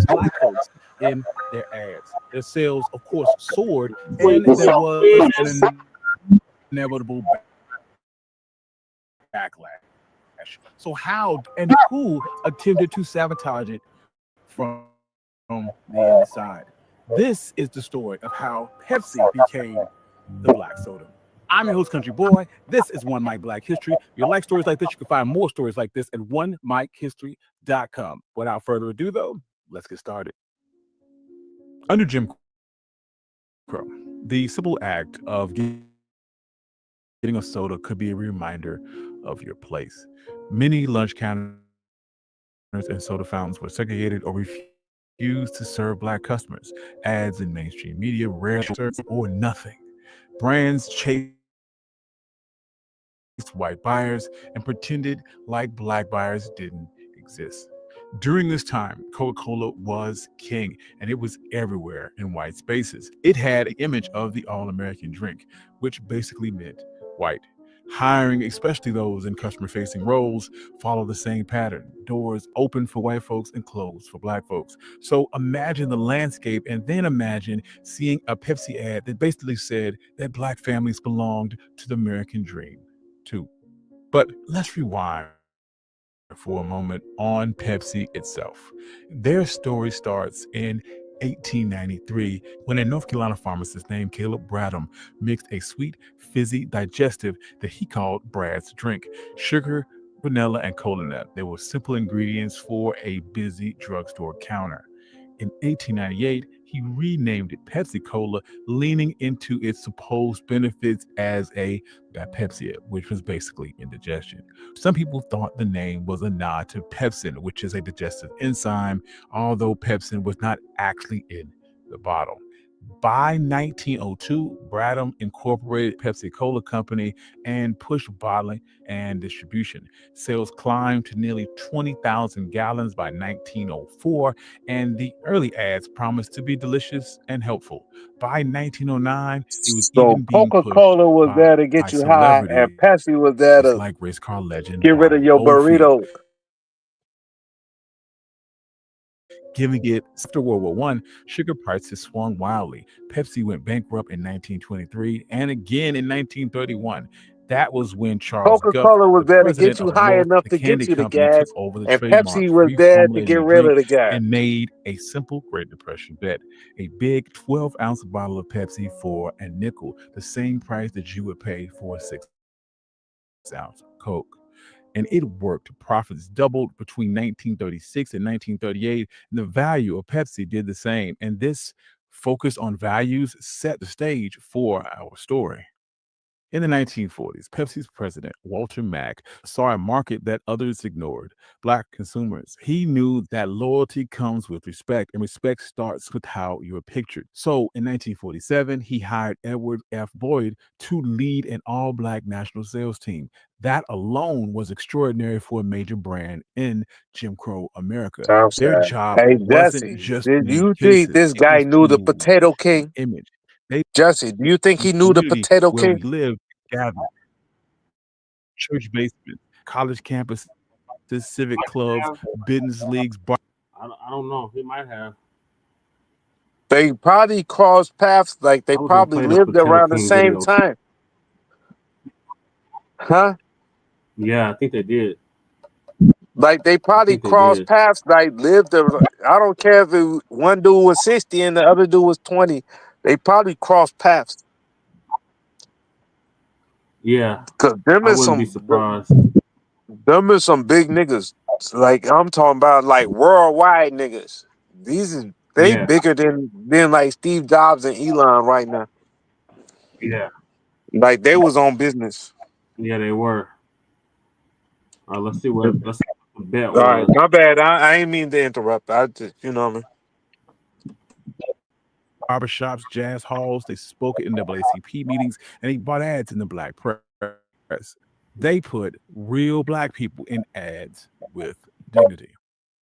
S5: black folks in their ads. Their sales, of course, soared, and there was an inevitable backlash. So how and who attempted to sabotage it from the inside? This is the story of how Pepsi became the black soda. I'm your host, Country Boy. This is One Mic Black History. If you like stories like this, you can find more stories like this at onemichistory.com. Without further ado, though, let's get started. Under Jim Crow, the simple act of getting a soda could be a reminder of your place. Many lunch counters and soda fountains were segregated or refused to serve black customers. Ads in mainstream media rarely served or nothing. Brands chased white buyers and pretended like black buyers didn't exist. During this time, Coca-Cola was king, and it was everywhere in white spaces. It had an image of the all-American drink, which basically meant white. Hiring, especially those in customer-facing roles, followed the same pattern. Doors open for white folks and closed for black folks. So imagine the landscape, and then imagine seeing a Pepsi ad that basically said that black families belonged to the American dream too. But let's rewind for a moment on Pepsi itself. Their story starts in 1893 when a North Carolina pharmacist named Caleb Bradham mixed a sweet, fizzy digestive that he called Brad's drink. Sugar, vanilla, and cola nut. They were simple ingredients for a busy drugstore counter. In 1898, he renamed it Pepsi Cola, leaning into its supposed benefits as a Pepsi, which was basically indigestion. Some people thought the name was a nod to pepsin, which is a digestive enzyme, although pepsin was not actually in the bottle. By 1902, Bradham incorporated Pepsi Cola Company and pushed bottling and distribution. Sales climbed to nearly 20,000 gallons by 1904, and the early ads promised to be delicious and helpful. By 1909, it was even being
S6: Coca-Cola was there to get you high, and Pepsi was there to
S5: like race car legend
S6: get rid of your burrito.
S5: giving it after World War I, sugar prices swung wildly. Pepsi went bankrupt in 1923 and again in 1931. That was when Charles Guth,
S6: Coca-Cola was
S5: the
S6: there to get
S5: president
S6: you
S5: of
S6: high
S5: Lowe's,
S6: enough
S5: the
S6: to
S5: candy
S6: get you the
S5: company, took
S6: gas,
S5: over the
S6: and
S5: trademark,
S6: Pepsi was there to
S5: reformulated
S6: get
S5: the
S6: rid
S5: drink,
S6: of the gas.
S5: and made a simple Great Depression bet. A big 12-ounce bottle of Pepsi for a nickel, the same price that you would pay for a 6-ounce Coke. And it worked. Profits doubled between 1936 and 1938, and the value of Pepsi did the same. And this focus on values set the stage for our story. In the 1940s, Pepsi's president, Walter Mack, saw a market that others ignored: Black consumers. He knew that loyalty comes with respect, and respect starts with how you're pictured. So in 1947, he hired Edward F. Boyd to lead an all Black national sales team. That alone was extraordinary for a major brand in Jim Crow America. Their
S6: Thompson.
S5: job
S6: Hey,
S5: wasn't
S6: Jesse,
S5: just to
S6: did
S5: make
S6: you think
S5: cases,
S6: this
S5: it
S6: guy
S5: was
S6: knew
S5: to
S6: the
S5: move
S6: Potato
S5: an
S6: King?
S5: image. They
S6: Jesse, do you think he knew the
S5: community
S6: Potato
S5: where
S6: King?
S5: we live, gathered, church basements, college campuses, civic clubs, business leagues,
S4: I don't know. He might have.
S6: They probably crossed paths, like they
S4: I was gonna
S6: probably
S4: play the
S6: lived
S4: Potato
S6: around the
S4: King
S6: same
S4: video.
S6: time. Huh?
S4: Yeah, I think they did.
S6: Like they
S4: I
S6: probably
S4: think they
S6: crossed
S4: did.
S6: paths, like lived. I don't care if one dude was 60 and the other dude was 20. They probably crossed paths.
S4: Yeah,
S6: Cause them
S4: I
S6: is
S4: wouldn't be
S6: some
S4: surprised.
S6: big niggas. Like I'm talking about, like worldwide niggas. They
S4: Yeah,
S6: bigger than like Steve Jobs and Elon right now.
S4: yeah,
S6: Like they was on business.
S4: yeah. They were. Let's see
S6: All
S4: what the bet
S6: right,
S4: was.
S6: my bad. I ain't mean to interrupt. I just, what I mean.
S5: barbershops, jazz halls. They spoke at NAACP meetings, and they bought ads in the Black press. They put real Black people in ads with dignity.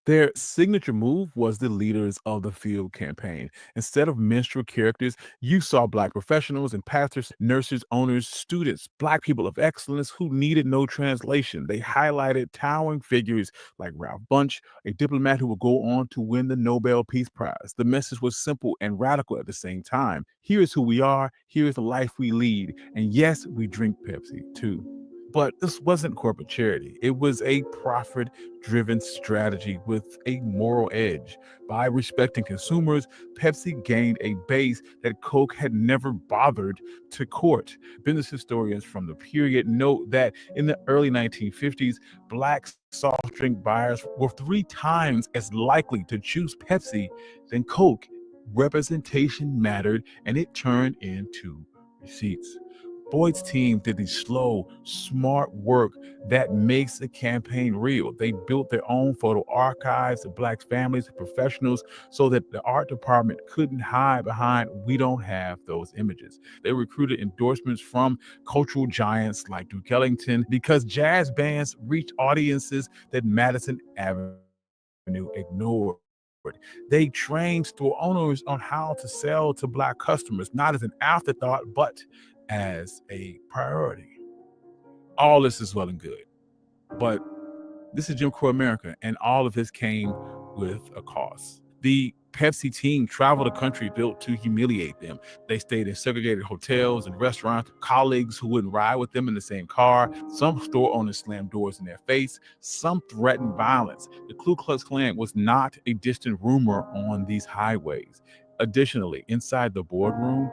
S5: Their signature move was the Leaders of the Field campaign. Instead of minstrel characters, you saw Black professionals and pastors, nurses, owners, students, Black people of excellence who needed no translation. They highlighted towering figures like Ralph Bunche, a diplomat who would go on to win the Nobel Peace Prize. The message was simple and radical at the same time. Here is who we are, here is the life we lead, and yes, we drink Pepsi too. But this wasn't corporate charity. It was a profit driven strategy with a moral edge. By respecting consumers, Pepsi gained a base that Coke had never bothered to court. Business historians from the period note that in the early 1950s, Black soft drink buyers were 3 times as likely to choose Pepsi than Coke. Representation mattered, and it turned into receipts. Boyd's team did the slow, smart work that makes the campaign real. They built their own photo archives of Black families and professionals so that the art department couldn't hide behind "we don't have those images." They recruited endorsements from cultural giants like Duke Ellington because jazz bands reached audiences that Madison Avenue ignored. They trained store owners on how to sell to Black customers, not as an afterthought, but as a priority. All this is well and good, but this is Jim Crow America, and all of this came with a cost. The Pepsi team traveled the country built to humiliate them. They stayed in segregated hotels and restaurants, colleagues who wouldn't ride with them in the same car. Some store owners slammed doors in their face. Some threatened violence. The Ku Klux Klan was not a distant rumor on these highways. Additionally, inside the boardroom,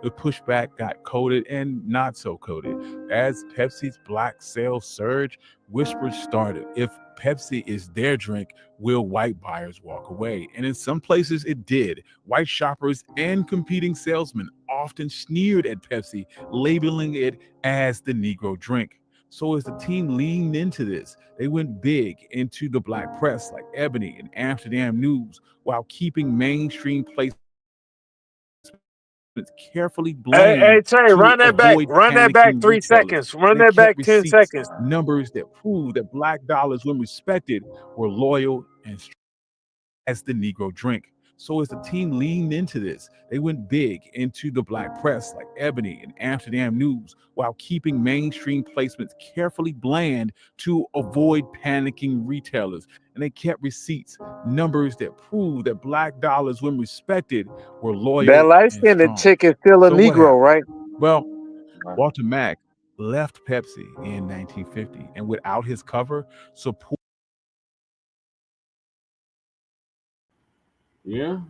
S5: the pushback got coded and not so coded. As Pepsi's Black sales surged, whispers started. If Pepsi is their drink, will white buyers walk away? And in some places it did. White shoppers and competing salesmen often sneered at Pepsi, labeling it as the Negro drink. So as the team leaned into this, they went big into the Black press like Ebony and Amsterdam News, while keeping mainstream placements carefully
S6: Hey,
S5: blamed
S6: Terry,
S5: to
S6: run that back.
S5: avoid
S6: Run that back
S5: panicking
S6: 3
S5: retailers.
S6: seconds. Run
S5: They
S6: that
S5: kept
S6: back 10
S5: receipts,
S6: seconds.
S5: numbers that proved that Black dollars, when respected, were loyal and strong as the Negro drink. So as the team leaned into this, they went big into the black press like Ebony and Amsterdam News, while keeping mainstream placements carefully bland to avoid panicking retailers. And they kept receipts, numbers that proved that black dollars, when respected, were
S6: That
S5: loyal
S6: light
S5: and
S6: skinned
S5: strong.
S6: chick is still a
S5: So what
S6: Negro,
S5: happened?
S6: right?
S5: Well, Walter Mack left Pepsi in 1950, and without his cover, support.
S4: Yeah.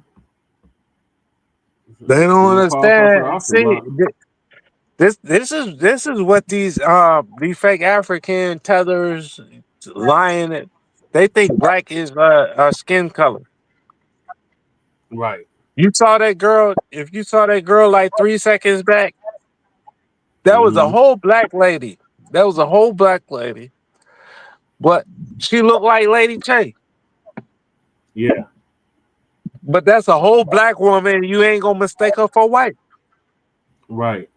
S6: They don't
S4: Didn't qualify for the
S6: understand.
S4: auction
S6: See,
S4: block.
S6: this is what these fake African tethers lying. They think black is a skin color.
S4: Right.
S6: You saw that girl. If you saw that girl like 3 seconds back, that was a
S4: Mm-hmm.
S6: whole black lady. That was a whole black lady, but she looked like Lady Che.
S4: Yeah.
S6: But that's a whole black woman. You ain't gonna mistake her for white.
S4: Right.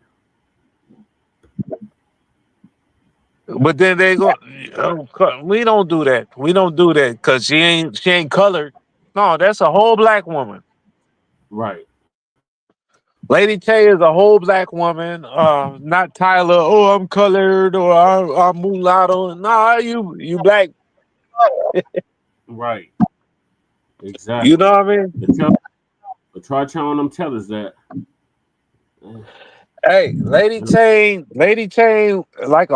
S6: But then they go, we don't do that. We don't do that because she ain't colored. No, that's a whole black woman.
S4: Right.
S6: Lady K is a whole black woman. Not Tyler. Oh, I'm colored or I'm mulatto. Nah, you black.
S4: Right.
S6: You
S4: Exactly.
S6: know what I mean?
S4: But try telling them tellers that.
S6: Hey, Lady Chain, like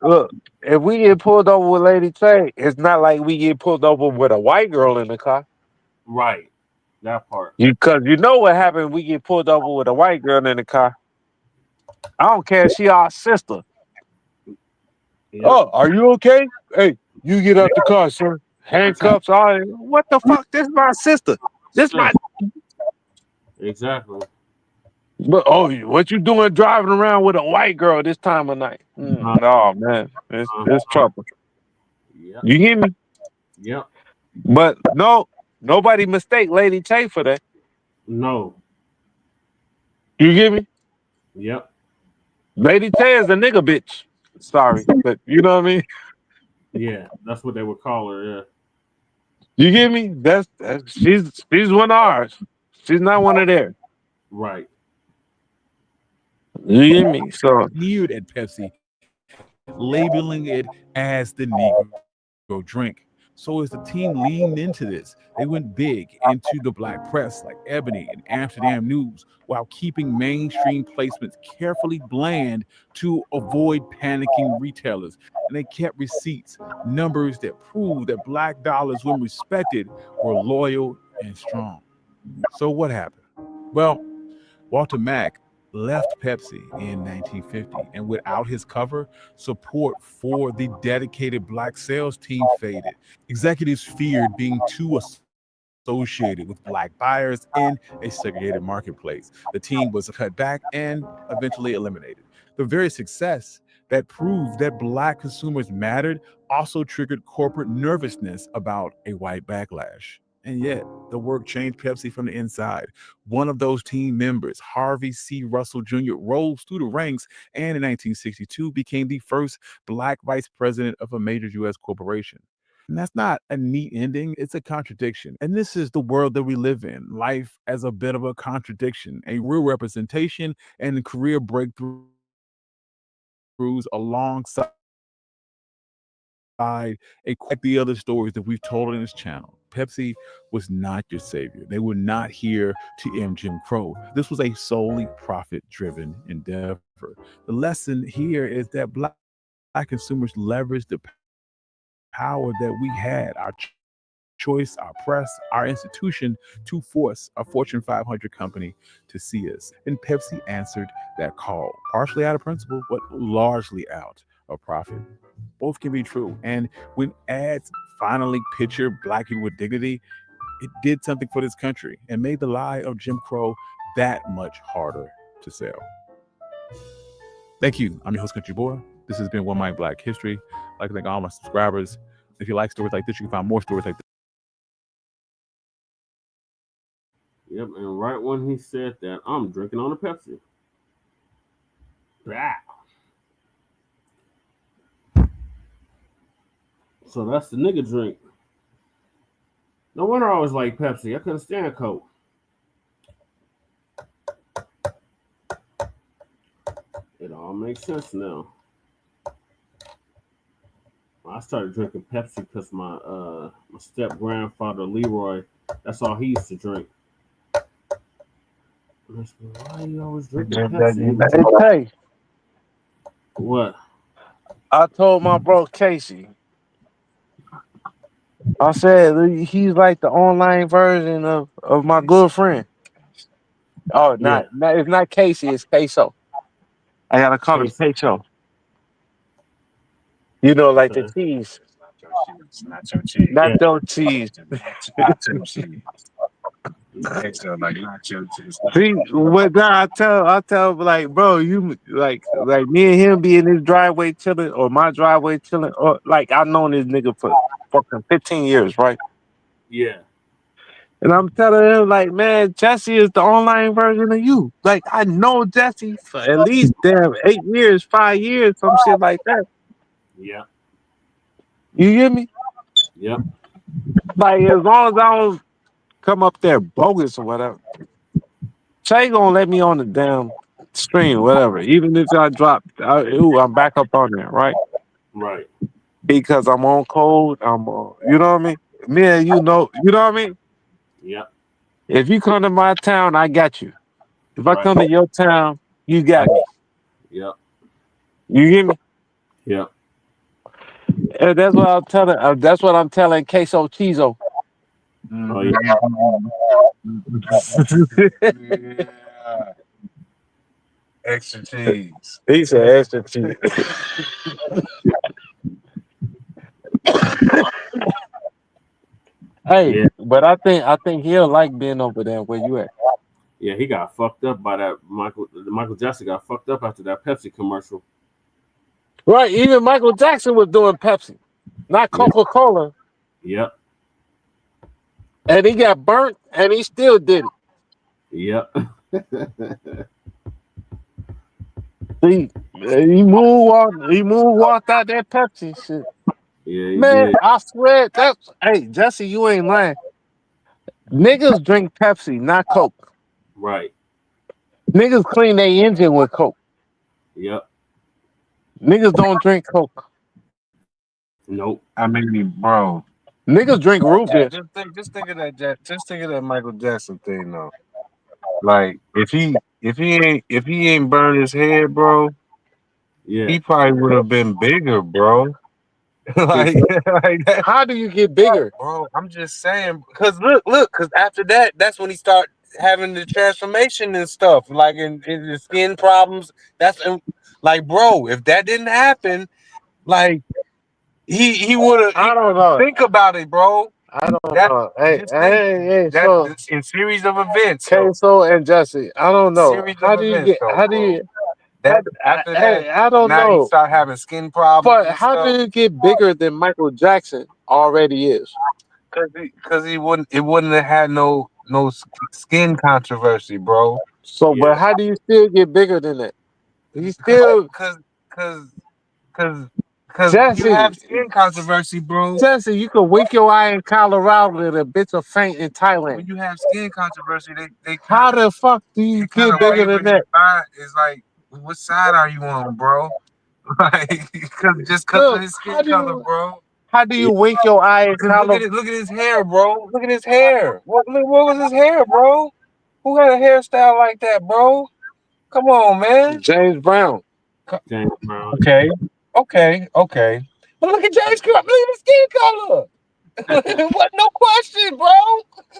S6: look. If we get pulled over with Lady Chain, it's not like we get pulled over with a white girl in the car.
S4: Right. That part.
S6: Because you know what happened? We get pulled over with a white girl in the car. I don't care if she our sister.
S4: Yep.
S6: Oh, are you okay? Hey, you get out the car, sir. Handcuffs, all that. What the fuck? This is my sister. This my.
S4: Exactly.
S6: But what you doing driving around with a white girl this time of night? Oh man, it's trouble.
S4: Yep.
S6: You hear me?
S4: Yep.
S6: But no, nobody mistake Lady Tay for that.
S4: No.
S6: You get me?
S4: Yep.
S6: Lady Tay is a nigga bitch. Sorry, but you know what I mean.
S4: Yeah. That's what they would call her. Yeah.
S6: You get me? She's one of ours. She's not one of theirs.
S4: Right.
S6: You get me? So
S5: Sneered at Pepsi, labeling it as the Negro drink. So as the team leaned into this, they went big into the black press like Ebony and Amsterdam News, while keeping mainstream placements carefully bland to avoid panicking retailers. And they kept receipts, numbers that proved that black dollars, when respected, were loyal and strong. So what happened? Well, Walter Mack left Pepsi in 1950, and without his cover, support for the dedicated black sales team faded. Executives feared being too associated with black buyers in a segregated marketplace. The team was cut back and eventually eliminated. The very success that proved that black consumers mattered also triggered corporate nervousness about a white backlash. And yet, the work changed Pepsi from the inside. One of those team members, Harvey C. Russell Jr., rose through the ranks and in 1962 became the first black vice president of a major U.S. corporation. And that's not a neat ending, it's a contradiction. And this is the world that we live in. Life as a bit of a contradiction, a real representation and career breakthroughs alongside quite the other stories that we've told in this channel. Pepsi was not your savior. They were not here to end Jim Crow. This was a solely profit-driven endeavor. The lesson here is that black consumers leveraged the power that we had, our choice, our press, our institution, to force a Fortune 500 company to see us. And Pepsi answered that call, partially out of principle, but largely out of profit. Both can be true. And when ads finally picture black people with dignity, it did something for this country and made the lie of Jim Crow that much harder to sell. Thank you. I'm your host, Country Boy. This has been One Mic Black History. I'd like to thank all my subscribers. If you like stories like this, you can find more stories like this.
S4: Yep. And right when he said that, I'm drinking on a Pepsi. Blah. So that's the nigga drink. No wonder I always like Pepsi. I couldn't stand Coke. It all makes sense now. I started drinking Pepsi because my step grandfather Leroy, that's all he used to drink. And I said, why are you always drinking Pepsi?
S6: Hey,
S4: What?
S6: I told my bro Casey. I said he's like the online version of my good friend. Oh,
S4: Yeah,
S6: it's not Casey, it's Queso. I gotta call him
S4: Casey.
S6: Queso. You know, like the
S4: Okay.
S6: cheese.
S7: Nacho cheese.
S6: Not
S4: Yeah.
S6: no cheese.
S7: Nacho cheese. Queso like nacho cheese.
S6: See, what I tell like, bro, you like me and him be in his driveway chilling or my driveway chilling, or like I've known this nigga for fucking 15 years, right?
S4: Yeah.
S6: And I'm telling him, like, man, Jesse is the online version of you. Like, I know Jesse for at least damn 8 years, 5 years, some shit like that.
S4: Yeah.
S6: You hear me?
S4: Yep.
S6: Like, as long as I don't come up there bogus or whatever, Shay gonna let me on the damn stream, whatever. Even if I drop, I'm back up on there, right?
S4: Right.
S6: Because I'm on code. I'm on, you know what I mean? Me and you know what I mean?
S4: Yep.
S6: If you come to my town, I got you. If I
S4: Right.
S6: come to your town, you got me.
S4: Yep.
S6: You hear me?
S4: Yep.
S6: And that's what I'm telling. That's what I'm telling Queso Chizo.
S4: Oh yeah.
S7: Yeah. Extra cheese.
S6: He said extra cheese. Hey,
S4: Yeah.
S6: but I think he'll like being over there where you at.
S4: Yeah. He got fucked up by that Michael Jackson got fucked up after that Pepsi commercial.
S6: Right, even Michael Jackson was doing Pepsi, not Coca-Cola.
S4: Yep.
S6: And he got burnt and he still did it.
S4: Yep.
S6: He moonwalked out that Pepsi shit.
S4: Yeah, he
S6: Man,
S4: did.
S6: I swear hey, Jesse, you ain't lying. Niggas drink Pepsi, not Coke.
S4: Right.
S6: Niggas clean their engine with Coke.
S4: Yep.
S6: Niggas don't drink Coke.
S4: Nope.
S7: I mean, bro.
S6: Niggas drink root beer.
S7: Just think of that. Just think of that Michael Jackson thing, though. Like if he ain't burned his head, bro,
S4: Yeah.
S7: he probably would have been bigger, bro. like that.
S6: How do you get bigger?
S7: Bro, I'm just saying, because look, because after that, that's when he started having the transformation and stuff, like in the skin problems. That's like, bro, if that didn't happen, like he would have.
S6: I don't know.
S7: Think about it, bro.
S6: I don't
S7: That
S6: know. Hey,
S7: just think that
S6: so
S7: in series of events, though.
S6: Queso and Jesse, I don't know.
S7: Series
S6: How
S7: of
S6: do you
S7: events,
S6: get?
S7: though,
S6: How do
S7: bro.
S6: you?
S7: That after that,
S6: I don't
S7: now he
S6: know.
S7: start having skin problems.
S6: But
S7: and
S6: how
S7: stuff.
S6: do you get bigger than Michael Jackson already is?
S7: Because he wouldn't. It wouldn't have had no skin controversy, bro.
S6: So,
S4: Yeah.
S6: but how do you still get bigger than that? You still
S7: Because
S6: Jesse,
S7: you have skin controversy, bro.
S6: Jesse, you can wink your eye in Colorado and a bitch of faint in Thailand.
S7: When you have skin controversy, they
S6: How the fuck do you get bigger than that?
S7: It's like, what side are you on, bro? Like, just because
S6: Look,
S7: of his skin color, bro.
S6: How do you wink your eye in Colorado?
S7: Look at his hair, bro. Look at his hair. What was his hair, bro? Who had a hairstyle like that, bro? Come on, man.
S6: James Brown.
S4: James Brown.
S7: Okay. But look at James. Look at his skin color. What? No question, bro.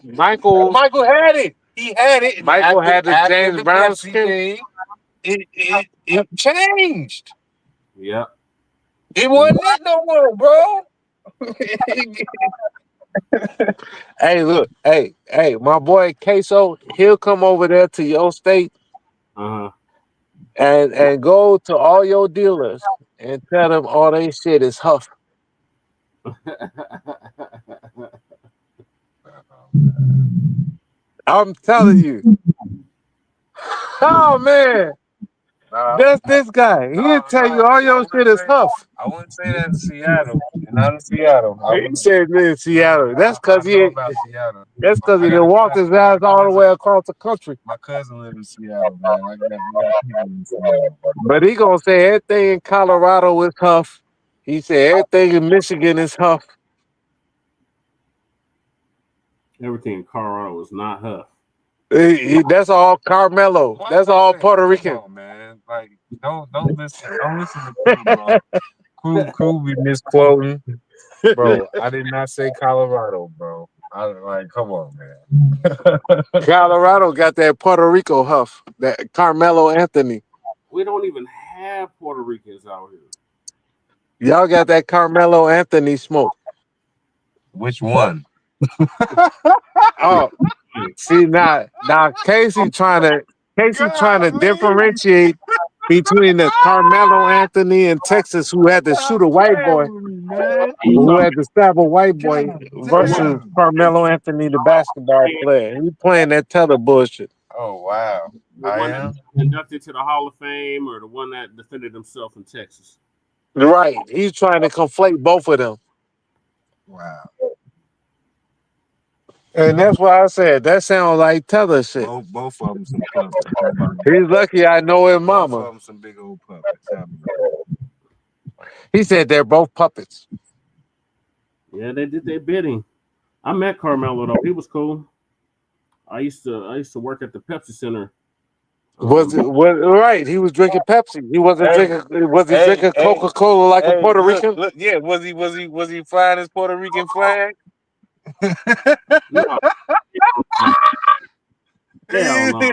S6: Michael
S7: had it. He had it.
S6: Michael had the
S7: after
S6: James
S7: the
S6: Brown
S7: Pepsi
S6: skin.
S7: thing, it changed.
S4: Yep.
S7: It wasn't it no more, bro.
S6: Hey, look, hey, my boy Queso, he'll come over there to your state
S4: Uh-huh.
S6: and go to all your dealers and tell them all they shit is huff. I'm telling you. Oh man. That's this guy. He'll tell you all your shit is Huff.
S7: I wouldn't say that in Seattle. Not in Seattle.
S6: He said in Seattle. That's because
S7: I know
S6: he.
S7: about Seattle.
S6: That's because he done walked his ass all the way across the country.
S7: My cousin lives in Seattle, man. We got people in Seattle.
S6: But he gonna say everything in Colorado is Huff. He said everything in Michigan is Huff.
S4: Everything in Colorado is not Huff.
S6: That's all Carmelo. That's all Puerto Rican.
S7: Come on, man. Like, don't listen to Crew, bro. Crew be misquoting. Bro, I did not say Colorado, bro. Come on, man.
S6: Colorado got that Puerto Rico Huff. That Carmelo Anthony.
S4: We don't even have Puerto Ricans out here.
S6: Y'all got that Carmelo Anthony smoke.
S7: Which one?
S6: Oh, see now Casey trying to differentiate between the Carmelo Anthony in Texas who had to shoot a white boy, who had to stab a white boy, versus Carmelo Anthony, the basketball player. He playing that tether bullshit.
S7: Oh wow!
S4: The one that inducted to the Hall of Fame, or the one that defended himself in Texas.
S6: Right, he's trying to conflate both of them.
S7: Wow.
S6: And that's why I said that sounds like tether shit.
S7: Both of them some puppets.
S6: He's lucky I know his mama.
S7: Both of them some big old puppets.
S6: He said they're both puppets.
S4: Yeah, they did their bidding. I met Carmelo though. He was cool. I used to work at the Pepsi Center.
S6: Right? He was drinking Pepsi. He wasn't drinking. Was he drinking Coca-Cola like a Puerto Rican?
S7: Look, yeah, was he flying his Puerto Rican flag?
S4: No. Hell no.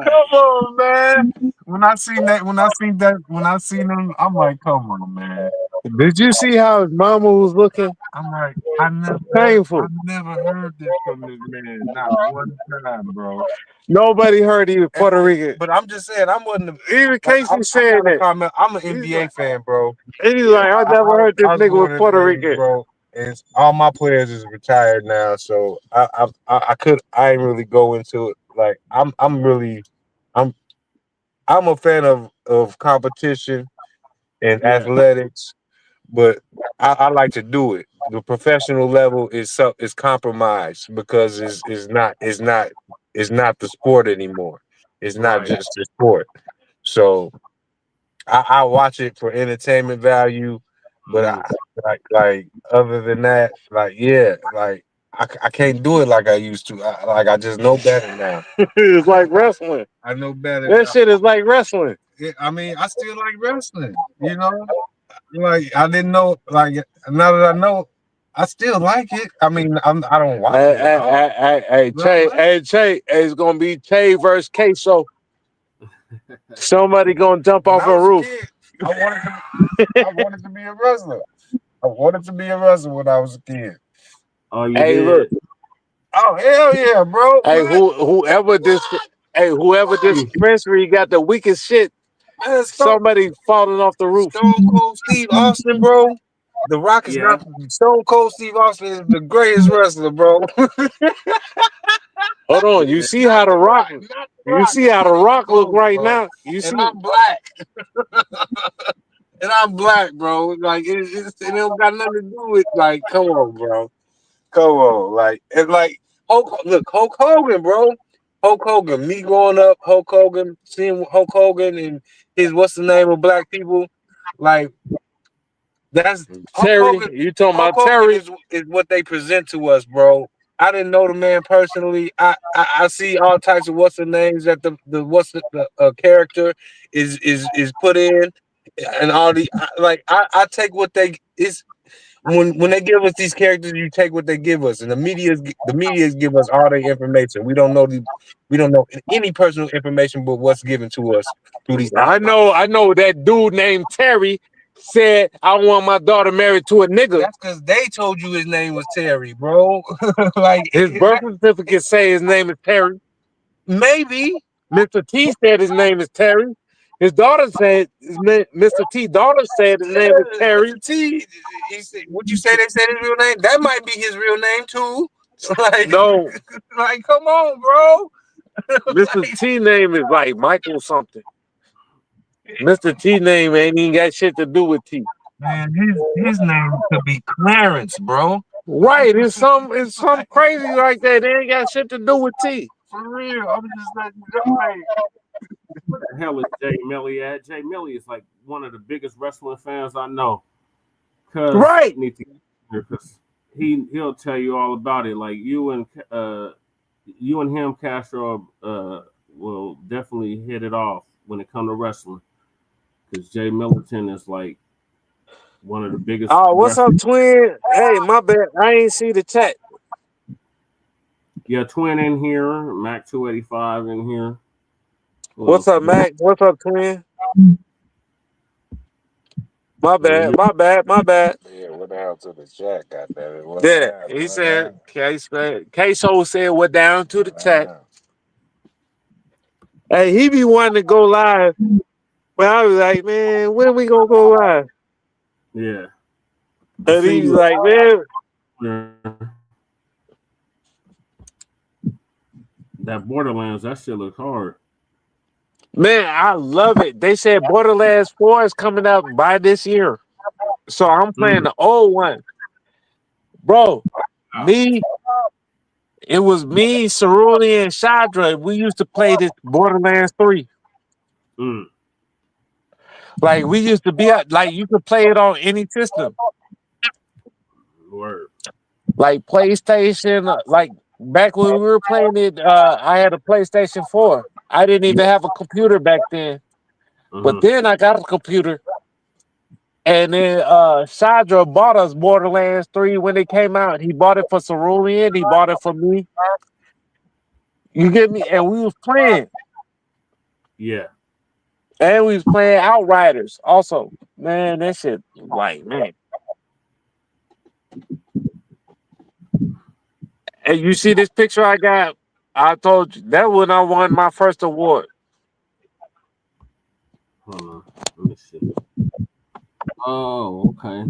S7: Come on, man. When I seen them, I'm like, come on, man.
S6: Did you see how his mama was looking?
S7: I'm like, I never heard this from this man. Not one time, bro.
S6: Nobody heard he was Puerto Rican.
S7: But I'm just saying,
S6: Even Casey saying that.
S7: I'm an NBA fan, bro.
S6: He's like, I never heard this nigga was Puerto Rican,
S7: bro. And all my players is retired now, so I ain't really go into it. Like I'm a fan of competition and athletics, but I like to do it. The professional level is compromised because it's not the sport anymore. It's not just the sport. So I watch it for entertainment value, but I other than that, I can't do it like I used to. I just know better now.
S6: It's like wrestling.
S7: I know better.
S6: That shit is like wrestling.
S7: I mean, I still like wrestling. You know, like I didn't know. Like now that I know, I still like it. I mean, I don't watch it.
S6: Che, it's gonna be Che versus Queso. Somebody gonna jump off a roof.
S7: I wanted to be a wrestler. I wanted to be a wrestler when I was a kid.
S4: Oh, you did?
S6: Look.
S7: Oh, hell yeah, bro.
S6: Hey, whoever this dispensary got the weakest shit. Somebody falling off the roof.
S7: Stone Cold Steve Austin, bro. The Rock is not Stone Cold Steve Austin is the greatest wrestler, bro.
S6: Hold on, you see how the Rock? You see how the Rock look right now? You see?
S7: And I'm black. And I'm black, bro. Like it don't got nothing to do with like. Come on, bro. Come on, like it's like Hulk Hogan, bro. Hulk Hogan. Me growing up, Hulk Hogan, seeing Hulk Hogan and his what's the name of black people, like that's
S6: Terry.
S7: Hogan,
S6: you talking
S7: Hulk
S6: about Terry?
S7: is what they present to us, bro. I didn't know the man personally. I see all types of what's the names that the character is put in, and all the I take what they is. When they give us these characters, you take what they give us, and the media give us all their information. We don't know any personal information but what's given to us through these.
S6: I know that dude named Terry said I want my daughter married to a nigga.
S7: That's because they told you his name was Terry, bro. Like
S6: his birth certificate say his name is Terry.
S7: Maybe
S6: Mr. T said his name is Terry. His daughter said Mr. T. Daughter said his name is Terry.
S7: T. Would you say they said his real name? That might be his real name too. Like
S6: no,
S7: like come on, bro.
S6: Mr. T name is like Michael something. Mr. T name ain't even got shit to do with T.
S7: Man, his name could be Clarence, bro.
S6: Right, it's some crazy like that. They ain't got shit to do with T.
S7: For real. I'm just letting you know, like,
S4: Where the hell is Jay Millie at? Jay Millie is like one of the biggest wrestling fans I know.
S6: Right.
S4: Because he'll tell you all about it. Like you and him, Castro, will definitely hit it off when it comes to wrestling. Because Jay Militant is like one of the biggest.
S6: Oh, what's up, twin? Hey, my bad. I ain't see the chat.
S4: Yeah, twin in here. Mac 285 in here.
S6: What's up, Mac? What's up, twin? My bad.
S7: yeah, what the hell to the chat, goddammit?
S6: Yeah, he said, K-So said, what down to the chat. Hey, he be wanting to go live. But I was like, man, when we gonna go live?
S4: Yeah.
S6: And he's like, man.
S4: That Borderlands, that shit look hard.
S6: Man, I love it. They said Borderlands 4 is coming out by this year. So I'm playing the old one. Bro, it was me, Cerulli, and Shadra. We used to play this Borderlands 3. Like, we used to be like, you could play it on any system.
S4: Word.
S6: Like PlayStation, like back when we were playing it, I had a PlayStation 4. I didn't even have a computer back then. But then I got a computer. And then Shadra bought us Borderlands 3 when it came out. He bought it for Cerulean. He bought it for me. You get me? And we was playing.
S4: Yeah.
S6: And we was playing Outriders also. Man, that shit, like, man. And you see this picture I got? I told you, that when I won my first award.
S4: Hold on. Let me see. Oh, okay.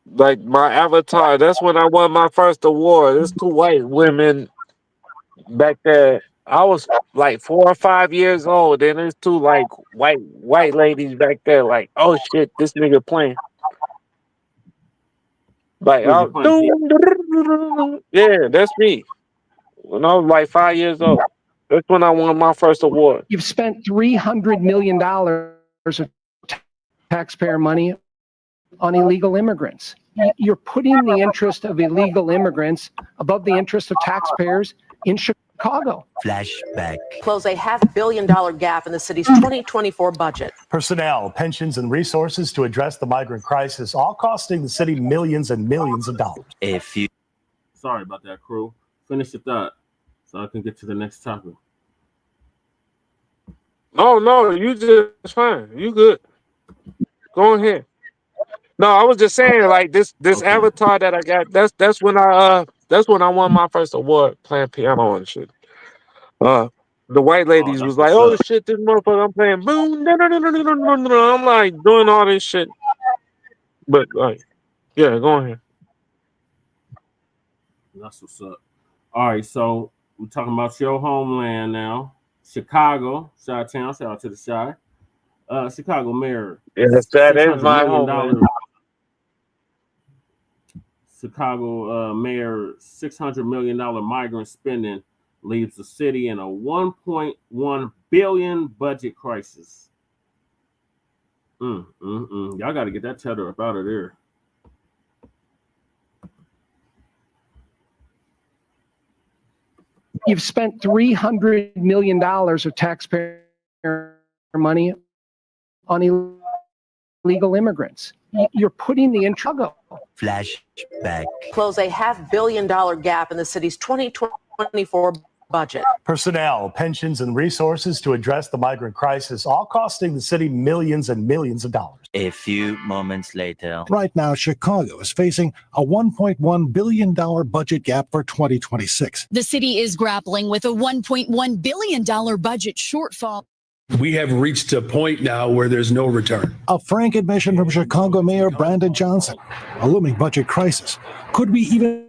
S6: Like my avatar, that's when I won my first award. There's two white women back there. I was like 4 or 5 years old, and there's two like white ladies back there. Like, oh shit, this nigga playing. Like, yeah, that's me. When I was like 5 years old, that's when I won my first award.
S8: You've spent $300 million of taxpayer money on illegal immigrants. You're putting the interest of illegal immigrants above the interest of taxpayers in Chicago.
S9: Flashback. Close a $500 million gap in the city's 2024 budget.
S10: Personnel, pensions, and resources to address the migrant crisis, all costing the city millions and millions of dollars.
S4: Sorry about that, crew. Finish your thought so I can get to the next topic.
S6: Oh no, you just fine. You good. Go ahead. No, I was just saying, like this avatar that I got. That's when I won my first award playing piano and shit. The white ladies was like, "Oh shit, this motherfucker, I'm playing boom." I'm like doing all this shit. But like, yeah, go ahead.
S4: That's what's up. All right, so we're talking about your homeland now, Chicago, Chi-Town. Shout out to the Chi. Chicago mayor.
S6: Yes, that is my homeland.
S4: Chicago mayor, $600 million migrant spending leaves the city in a $1.1 billion budget crisis. Y'all got to get that tether up out of there.
S8: You've spent $300 million of taxpayer money on illegal immigrants. You're putting the interest.
S9: Flashback. Close a $500 million gap in the city's 2024 budget.
S10: Personnel, pensions, and resources to address the migrant crisis, all costing the city millions and millions of dollars.
S11: A few moments later.
S12: Right now, Chicago is facing a $1.1 billion budget gap for 2026.
S13: The city is grappling with a $1.1 billion budget shortfall.
S14: We have reached a point now where there's no return.
S12: A frank admission from Chicago Mayor Brandon Johnson. A looming budget crisis. Could we even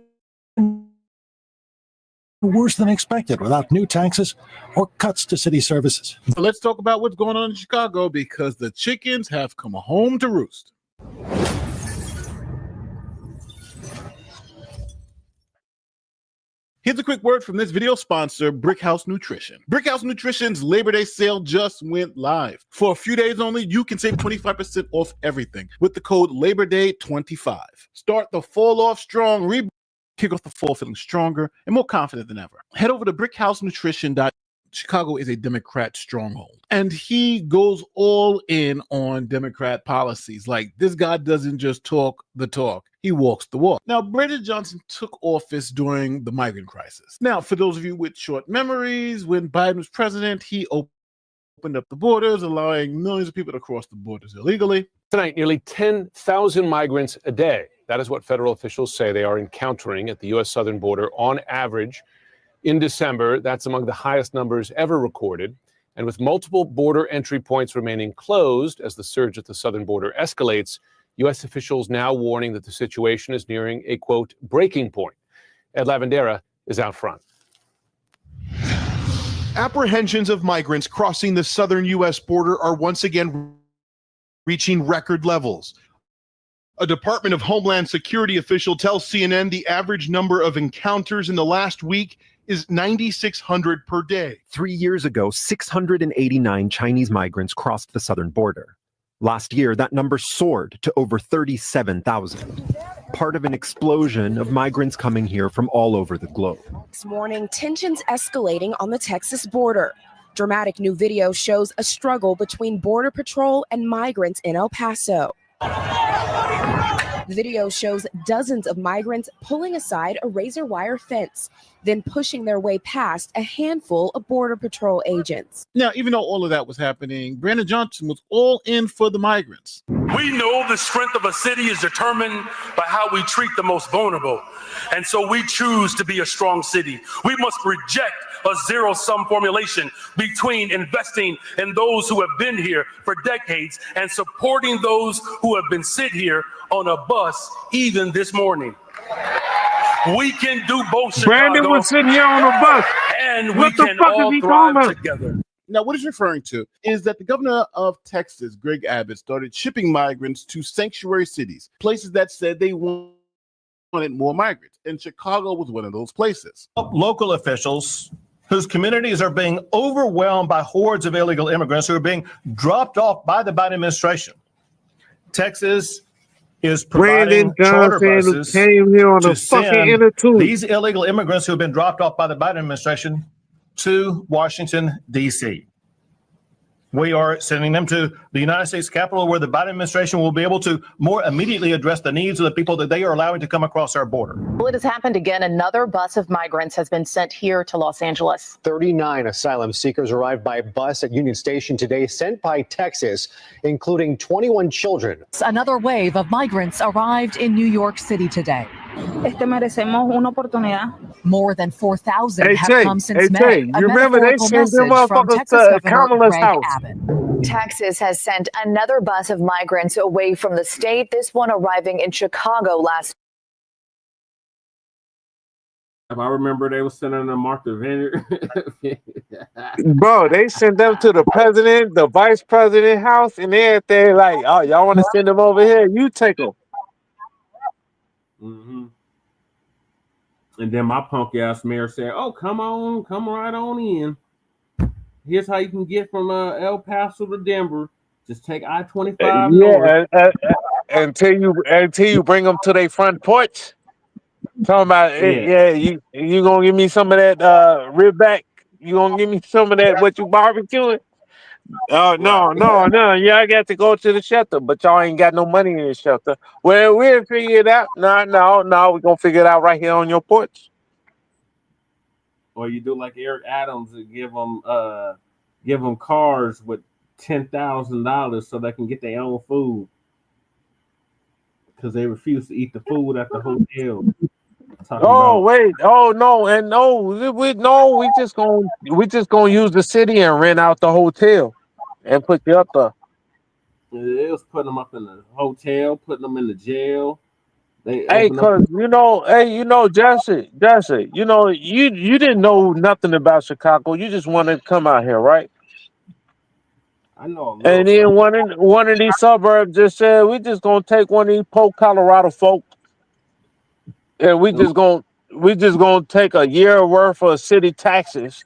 S12: worse than expected without new taxes or cuts to city services.
S15: So let's talk about what's going on in Chicago, because the chickens have come home to roost. Here's a quick word from this video sponsor, Brick House Nutrition. Brick House Nutrition's Labor Day sale just went live. For a few days only, you can save 25% off everything with the code LABOR-DAY25. Start the fall off strong, kick off the fall feeling stronger and more confident than ever. Head over to brickhousenutrition.com. Chicago is a Democrat stronghold, and he goes all in on Democrat policies. Like, this guy doesn't just talk the talk, he walks the walk. Now, Brandon Johnson took office during the migrant crisis. Now, for those of you with short memories, when Biden was president, he opened up the borders, allowing millions of people to cross the borders illegally.
S16: Tonight, nearly 10,000 migrants a day. That is what federal officials say they are encountering at the U.S. southern border on average. In December, that's among the highest numbers ever recorded. And with multiple border entry points remaining closed as the surge at the southern border escalates, U.S. officials now warning that the situation is nearing a, quote, breaking point. Ed Lavandera is out front.
S17: Apprehensions of migrants crossing the southern U.S. border are once again reaching record levels. A Department of Homeland Security official tells CNN the average number of encounters in the last week is 9,600 per day.
S18: 3 years ago, 689 Chinese migrants crossed the southern border. Last year, that number soared to over 37,000. Part of an explosion of migrants coming here from all over the globe.
S19: This morning, tensions escalating on the Texas border. Dramatic new video shows a struggle between Border Patrol and migrants in El Paso. The video shows dozens of migrants pulling aside a razor wire fence, then pushing their way past a handful of Border Patrol agents.
S15: Now, even though all of that was happening, Brandon Johnson was all in for the migrants.
S20: We know the strength of a city is determined by how we treat the most vulnerable. And so we choose to be a strong city. We must reject a zero-sum formulation between investing in those who have been here for decades and supporting those who have been sit here on a bus even this morning. We can do both.
S6: Brandon
S20: Chicago,
S6: was sitting here on a bus.
S20: and
S6: What
S20: we
S6: the
S20: can
S6: fuck
S20: all
S6: is he
S20: thrive
S6: talking about?
S20: together.
S15: Now, what he's referring to is that the governor of Texas, Greg Abbott, started shipping migrants to sanctuary cities, places that said they wanted more migrants, and Chicago was one of those places.
S21: Local officials whose communities are being overwhelmed by hordes of illegal immigrants who are being dropped off by the Biden administration. Texas is providing charter buses
S6: came here on
S21: to
S6: a fucking
S21: send
S6: inner tube.
S21: these illegal immigrants who have been dropped off by the Biden administration to Washington, D.C. We are sending them to the United States Capitol, where the Biden administration will be able to more immediately address the needs of the people that they are allowing to come across our border.
S22: Well, it has happened again. Another bus of migrants has been sent here to Los Angeles.
S23: 39 asylum seekers arrived by bus at Union Station today, sent by Texas, including 21 children.
S24: Another wave of migrants arrived in New York City today.
S25: Merecemos una oportunidad.
S24: More than 4,000
S6: Hey,
S24: have
S6: Jay,
S24: come since
S6: hey,
S24: May.
S6: Jay,
S24: A
S6: you remember they
S24: metaphorical
S6: sent them
S24: message from
S6: motherfuckers
S24: Texas
S6: to
S24: Governor
S6: Kamala's
S24: Greg
S6: house.
S24: Abbott.
S22: Texas has sent another bus of migrants away from the state, this one arriving in Chicago last.
S4: If I remember, they were sending them Martha Vineyard.
S6: Bro, they sent them to the president, the vice president house, and everything. Like, oh, y'all want to send them over here? You take them.
S4: Mm-hmm. And then my punk ass mayor said, "Oh, come right on in. Here's how you can get from El Paso to Denver. Just take I-25 north."
S6: Until you bring them to their front porch. Talking about you gonna give me some of that rib back? You gonna give me some of that what you barbecuing? Oh no, yeah, I got to go to the shelter, but y'all ain't got no money in the shelter. Well, we'll figure it out. No, we're gonna figure it out right here on your porch.
S4: Or you do like Eric Adams and give them cars with $10,000 so they can get their own food because they refuse to eat the food at the hotel.
S6: Wait, we just gonna use the city and rent out the hotel and put you up there.
S4: It was putting them up in the hotel, putting them in the jail,
S6: Hey, cause Jesse, you didn't know nothing about Chicago. You just wanted to come out here, right?
S4: I know a little
S6: And then
S4: something.
S6: one of these suburbs just said, we just gonna take one of these poor Colorado folk, and we just gonna take a year worth of city taxes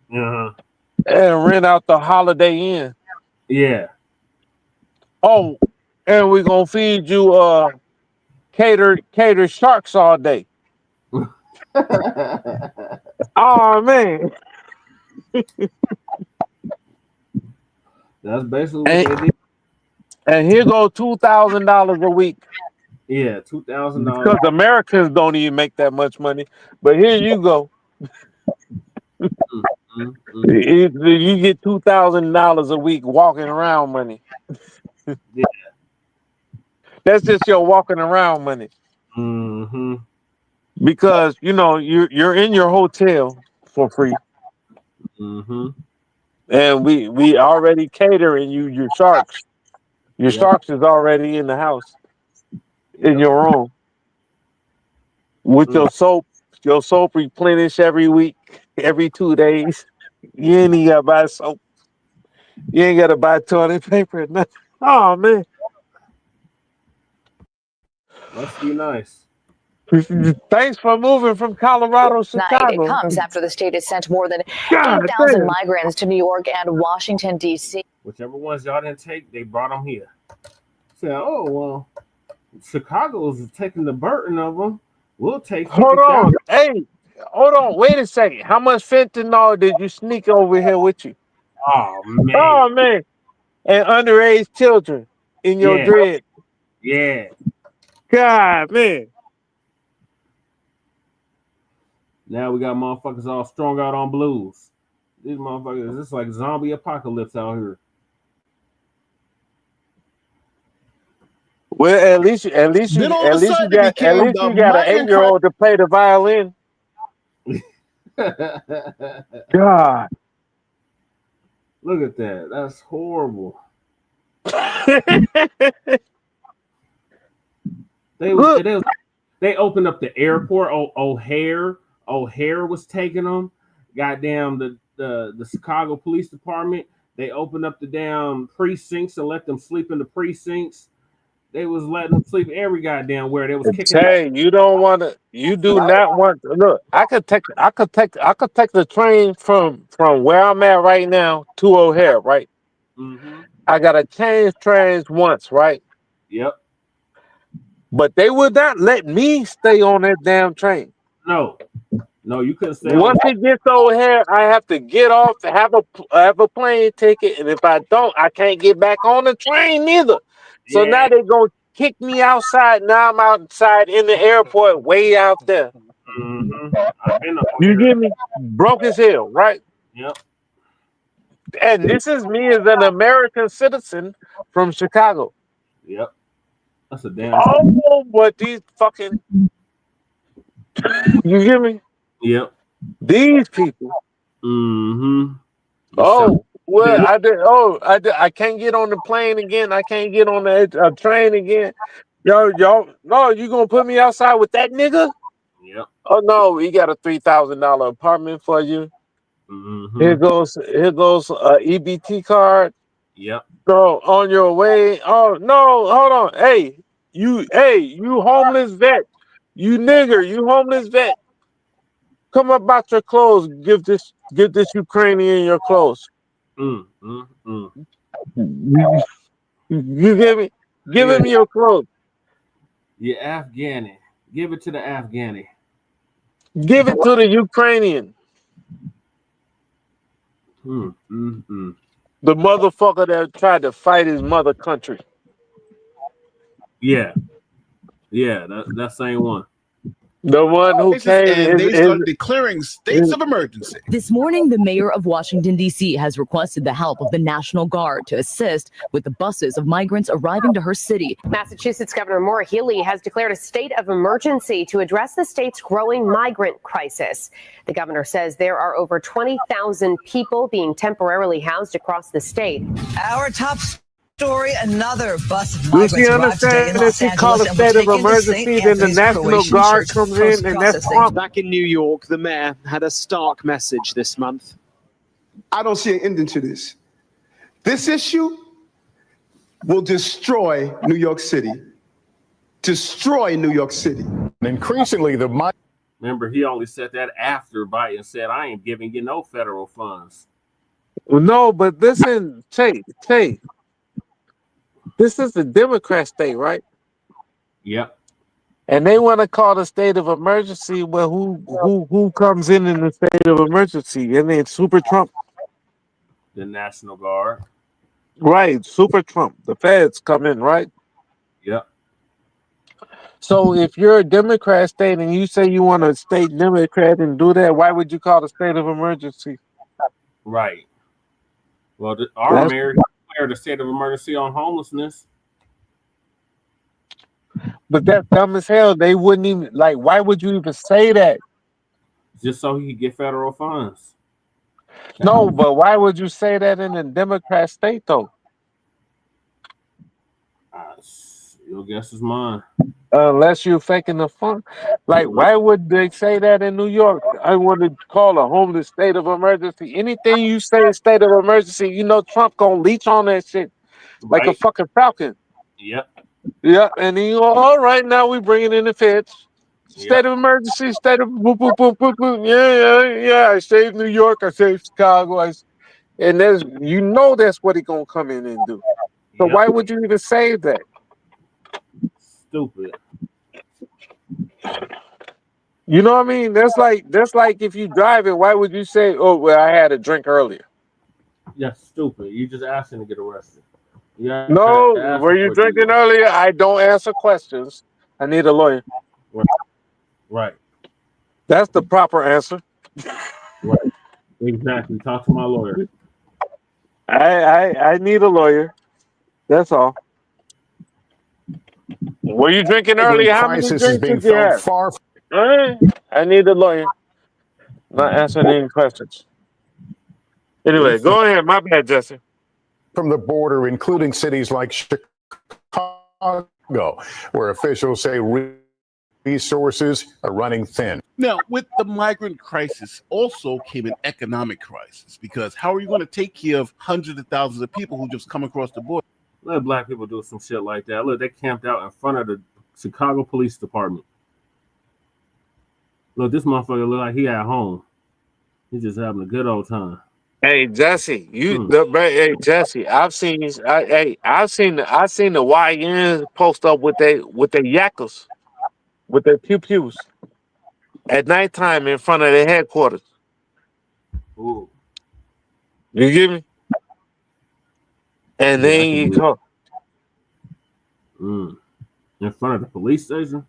S4: Uh-huh.
S6: and rent out the Holiday Inn.
S4: Yeah.
S6: Oh, and we gonna feed you catered sharks all day. Oh man.
S4: That's basically what they did.
S6: And here go $2,000 a week.
S4: Yeah, $2,000.
S6: Because Americans don't even make that much money. But here you go. You get $2,000 a week walking around money.
S4: Yeah.
S6: That's just your walking around money.
S4: Mm-hmm.
S6: Because you're in your hotel for free.
S4: Mm-hmm.
S6: And we already catering you your sharks. Your sharks is already in the house. In your room. With your soap replenished every week, every 2 days. You ain't even gotta buy soap. You ain't gotta buy toilet paper or nothing. Oh man.
S4: Must be nice.
S6: Thanks for moving from Colorado to
S22: Night.
S6: Chicago.
S22: It comes after the state has sent more than
S6: God
S22: 8,000
S6: damn.
S22: migrants to New York and Washington, D.C.
S4: Whichever ones y'all didn't take, they brought them here. Said, oh, well, Chicago's taking the burden of them. We'll take 50,000.
S6: Hold on. Hey, hold on. Wait a second. How much fentanyl did you sneak over here with you?
S4: Oh, man.
S6: Oh, man. And underage children in your dread.
S4: Yeah.
S6: God, man.
S4: Now we got motherfuckers all strung out on blues. These motherfuckers, it's like zombie apocalypse out here.
S6: Well, at least you got an 8-year-old to play the violin. God.
S4: Look at that. That's horrible. They opened up the airport. O'Hare was taking them. Goddamn the Chicago Police Department. They opened up the damn precincts and let them sleep in the precincts. They was letting them sleep every goddamn where. They was kicking.
S6: Hey, you do not want to look. I could take the train from where I'm at right now to O'Hare, right?
S4: Mm-hmm.
S6: I gotta change trains once, right?
S4: Yep.
S6: But they would not let me stay on that damn train.
S4: No, you couldn't stay.
S6: Once it gets to O'Hare, I have to get off, have a plane ticket, and if I don't, I can't get back on the train neither. So now they're gonna kick me outside. Now I'm outside in the airport, way out there.
S4: Mm-hmm.
S6: You get me? Broke as hell, right?
S4: Yep.
S6: And this is me as an American citizen from Chicago.
S4: Yep. That's a damn.
S6: Oh, but these fucking. You hear me?
S4: Yep.
S6: These people.
S4: Mm-hmm.
S6: Oh, well, I can't get on the plane again. I can't get on the train again. Y'all, no, you gonna put me outside with that nigga?
S4: Yep.
S6: Oh no, we got a $3,000 apartment for you.
S4: Mm-hmm.
S6: Here goes EBT card.
S4: Yep.
S6: So on your way. Oh no, hold on. Hey, you homeless vet. You nigger, you homeless vet. Come up out your clothes. Give this Ukrainian your clothes. You get me? Give him your clothes.
S4: You Afghani. Give it to the Afghani.
S6: Give it to the Ukrainian. The motherfucker that tried to fight his mother country.
S4: Yeah, that same one.
S6: The one who came
S15: and they started declaring states of emergency.
S24: This morning, the mayor of Washington, D.C. has requested the help of the National Guard to assist with the buses of migrants arriving to her city.
S1: Massachusetts Governor Maura Healey has declared a state of emergency to address the state's growing migrant crisis. The governor says there are over 20,000 people being temporarily housed across the state.
S2: Our top Story, another bus of
S6: Do
S2: migrants
S6: she
S2: arrived today in
S6: understand that
S2: Los
S6: she called
S2: Angeles
S6: a
S2: and will
S6: state of
S2: take into St.
S6: emergency, then the
S2: Anthony's
S6: National
S2: Croatian
S6: Guard
S2: church
S6: comes
S2: for
S6: in, and that's
S2: processing.
S6: Trump?
S3: Back in New York, the mayor had a stark message this month.
S5: I don't see an ending to this. This issue will destroy New York City. Destroy New York City.
S7: Increasingly,
S4: Remember, he only said that after Biden said, I ain't giving you no federal funds.
S6: Well, no, but listen, Tate, this is the Democrat state, right?
S4: Yep.
S6: And they want to call the state of emergency. Well, who comes in the state of emergency? And then Super Trump.
S4: The National Guard.
S6: Right, Super Trump. The feds come in, right?
S4: Yep.
S6: So if you're a Democrat state and you say you want a state Democrat and do that, why would you call the state of emergency?
S4: Right. Well, our mayor declared a state of emergency on homelessness.
S6: But that's dumb as hell. They wouldn't even, like, why would you even say that?
S4: Just so he could get federal funds.
S6: No, but why would you say that in a Democrat state, though?
S4: Your guess is mine.
S6: Unless you're faking the fun. Like, why would they say that in New York? I want to call a homeless state of emergency. Anything you say is state of emergency, you know Trump gonna leech on that shit like a fucking falcon.
S4: Yep.
S6: Yeah, and then you go, all right, now we bringing in the feds. State of emergency, state of boop, boop, boop, boop, boop. Yeah. I saved New York, I saved Chicago. And there's, you know, that's what he gonna come in and do. So why would you even say that?
S4: Stupid.
S6: You know what I mean? That's like if you driving, why would you say, oh, well, I had a drink earlier?
S4: Yeah, stupid. You just asking to get arrested. Yeah.
S6: No, were you drinking earlier? I don't answer questions. I need a lawyer.
S4: Right.
S6: That's the proper answer.
S4: Right. Exactly. Talk to my lawyer.
S6: I need a lawyer. That's all. Were you drinking earlier? How many drinks did you have? I need a lawyer. Not answering any questions. Anyway, go ahead. My bad, Jesse.
S7: From the border, including cities like Chicago, where officials say resources are running thin.
S15: Now, with the migrant crisis also came an economic crisis, because how are you going to take care of hundreds of thousands of people who just come across the border?
S4: Let black people do some shit like that. Look, they camped out in front of the Chicago Police Department. Look, this motherfucker look like he at home. He's just having a good old time.
S6: Hey Jesse, hey Jesse, I've seen the YNs post up with their yakkers, with their pew-pews at nighttime in front of their headquarters.
S4: Ooh.
S6: You get me? And then you come
S4: in front of the police station?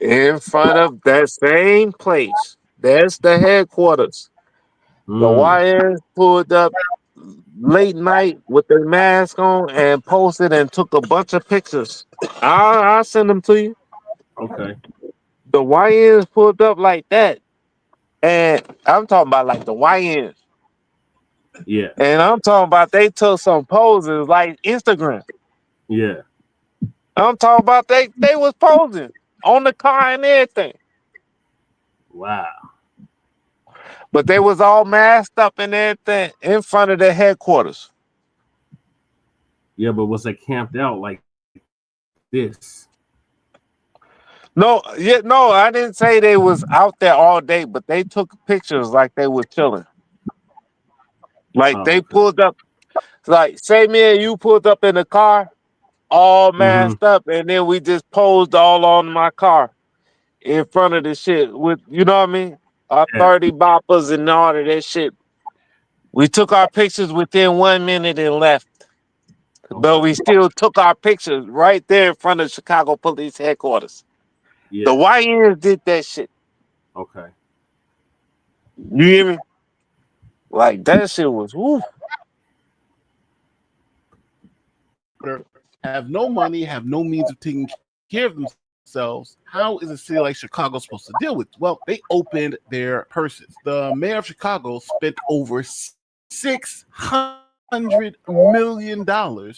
S6: In front of that same place. That's the headquarters. The YNs pulled up late night with their mask on and posted and took a bunch of pictures. I'll send them to you.
S4: Okay.
S6: The YNs pulled up like that. And I'm talking about like the YNs.
S4: Yeah.
S6: And I'm talking about they took some poses like Instagram.
S4: Yeah.
S6: I'm talking about they was posing on the car and everything.
S4: Wow.
S6: But they was all masked up and everything in front of their headquarters.
S4: Yeah, but was they camped out like this?
S6: No, I didn't say they was out there all day, but they took pictures like they were chilling. Like they pulled up, like say me and you pulled up in the car, all masked up, and then we just posed all on my car in front of the shit with, you know what I mean? Our 30 boppers and all of that shit. We took our pictures within 1 minute and left. But we still took our pictures right there in front of Chicago Police Headquarters.
S4: Yeah.
S6: The YNs did that shit.
S4: Okay.
S6: You hear me? Like that shit was woo.
S15: Have no money, have no means of taking care of themselves. How is a city like Chicago supposed to deal with it? Well, they opened their purses. The mayor of Chicago spent over $600 $600 million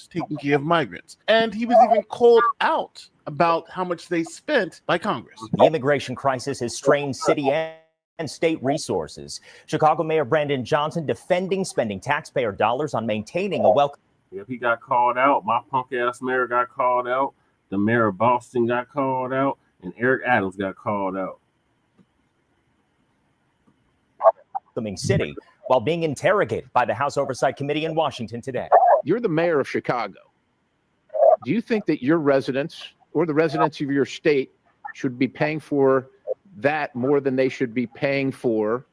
S15: taking care of migrants. And he was even called out about how much they spent by Congress.
S8: The immigration crisis has strained city and state resources. Chicago Mayor Brandon Johnson defending spending taxpayer dollars on maintaining a welcome.
S4: Yep, he got called out. My punk ass mayor got called out. The mayor of Boston got called out. And Eric Adams got called out.
S8: Welcoming city while being interrogated by the House Oversight Committee in Washington today.
S9: You're the mayor of Chicago. Do you think that your residents or the residents of your state should be paying for that more than they should be paying for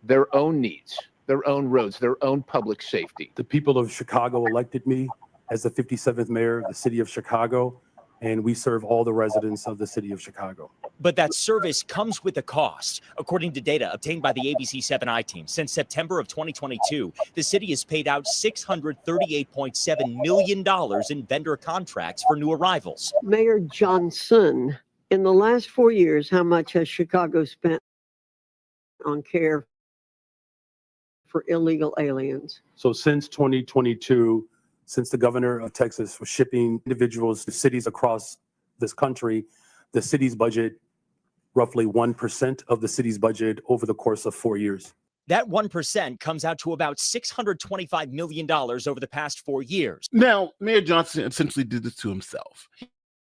S9: their own needs, their own roads, their own public safety?
S14: The people of Chicago elected me as the 57th mayor of the city of Chicago, and we serve all the residents of the city of Chicago.
S8: But that service comes with a cost. According to data obtained by the ABC 7i team, since September of 2022, the city has paid out $638.7 million in vendor contracts for new arrivals.
S10: Mayor Johnson, in the last 4 years, how much has Chicago spent on care for illegal aliens?
S14: So since 2022, since the governor of Texas was shipping individuals to cities across this country, the city's budget, roughly 1% of the city's budget over the course of 4 years.
S8: That 1% comes out to about $625 million over the past 4 years.
S15: Now, Mayor Johnson essentially did this to himself.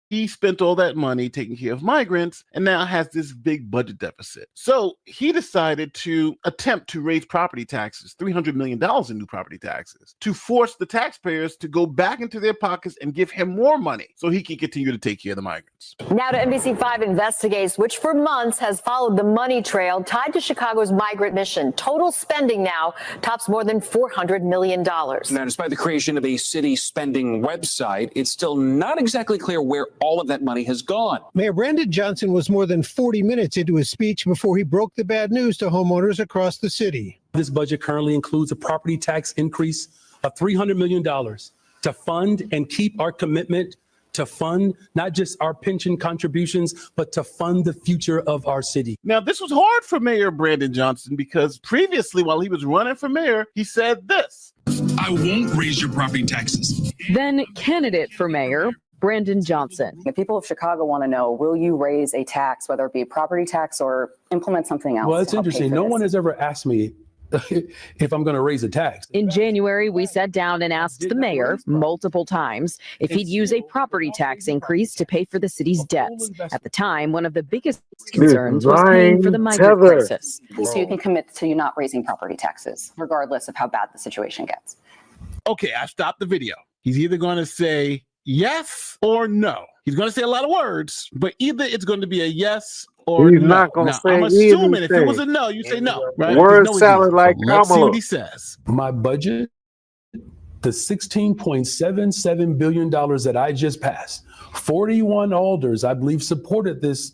S15: He spent all that money taking care of migrants and now has this big budget deficit. So he decided to attempt to raise property taxes, $300 million in new property taxes, to force the taxpayers to go back into their pockets and give him more money so he can continue to take care of the migrants.
S11: Now to NBC5 investigates, which for months has followed the money trail tied to Chicago's migrant mission. Total spending now tops more than $400 million.
S13: Now, despite the creation of a city spending website, it's still not exactly clear where all of that money has gone.
S26: Mayor Brandon Johnson was more than 40 minutes into his speech before he broke the bad news to homeowners across the city.
S14: This budget currently includes a property tax increase of $300 million to fund and keep our commitment to fund not just our pension contributions, but to fund the future of our city.
S15: Now, this was hard for Mayor Brandon Johnson because previously, while he was running for mayor, he said this.
S27: I won't raise your property taxes.
S24: Then candidate for mayor, Brandon Johnson.
S28: The people of Chicago want to know, will you raise a tax, whether it be a property tax or implement something else?
S14: Well, it's interesting. No one has ever asked me if I'm going to raise a tax.
S24: In January, we sat down and asked the mayor multiple times if he'd use a property tax increase to pay for the city's debts. At the time, one of the biggest concerns was paying for the migrant crisis.
S28: So you can commit to you not raising property taxes, regardless of how bad the situation gets.
S15: Okay, I stopped the video. He's either going to say yes or no. He's going to say a lot of words, but either it's going to be a yes or
S6: He's
S15: no.
S6: not going to
S15: Now,
S6: say
S15: I'm assuming if it was a no, you say no. Right?
S6: Word
S15: No,
S6: salad like
S15: let's see
S6: Kamala.
S15: what he says.
S14: My budget, the $16.77 billion that I just passed, 41 alders, I believe, supported this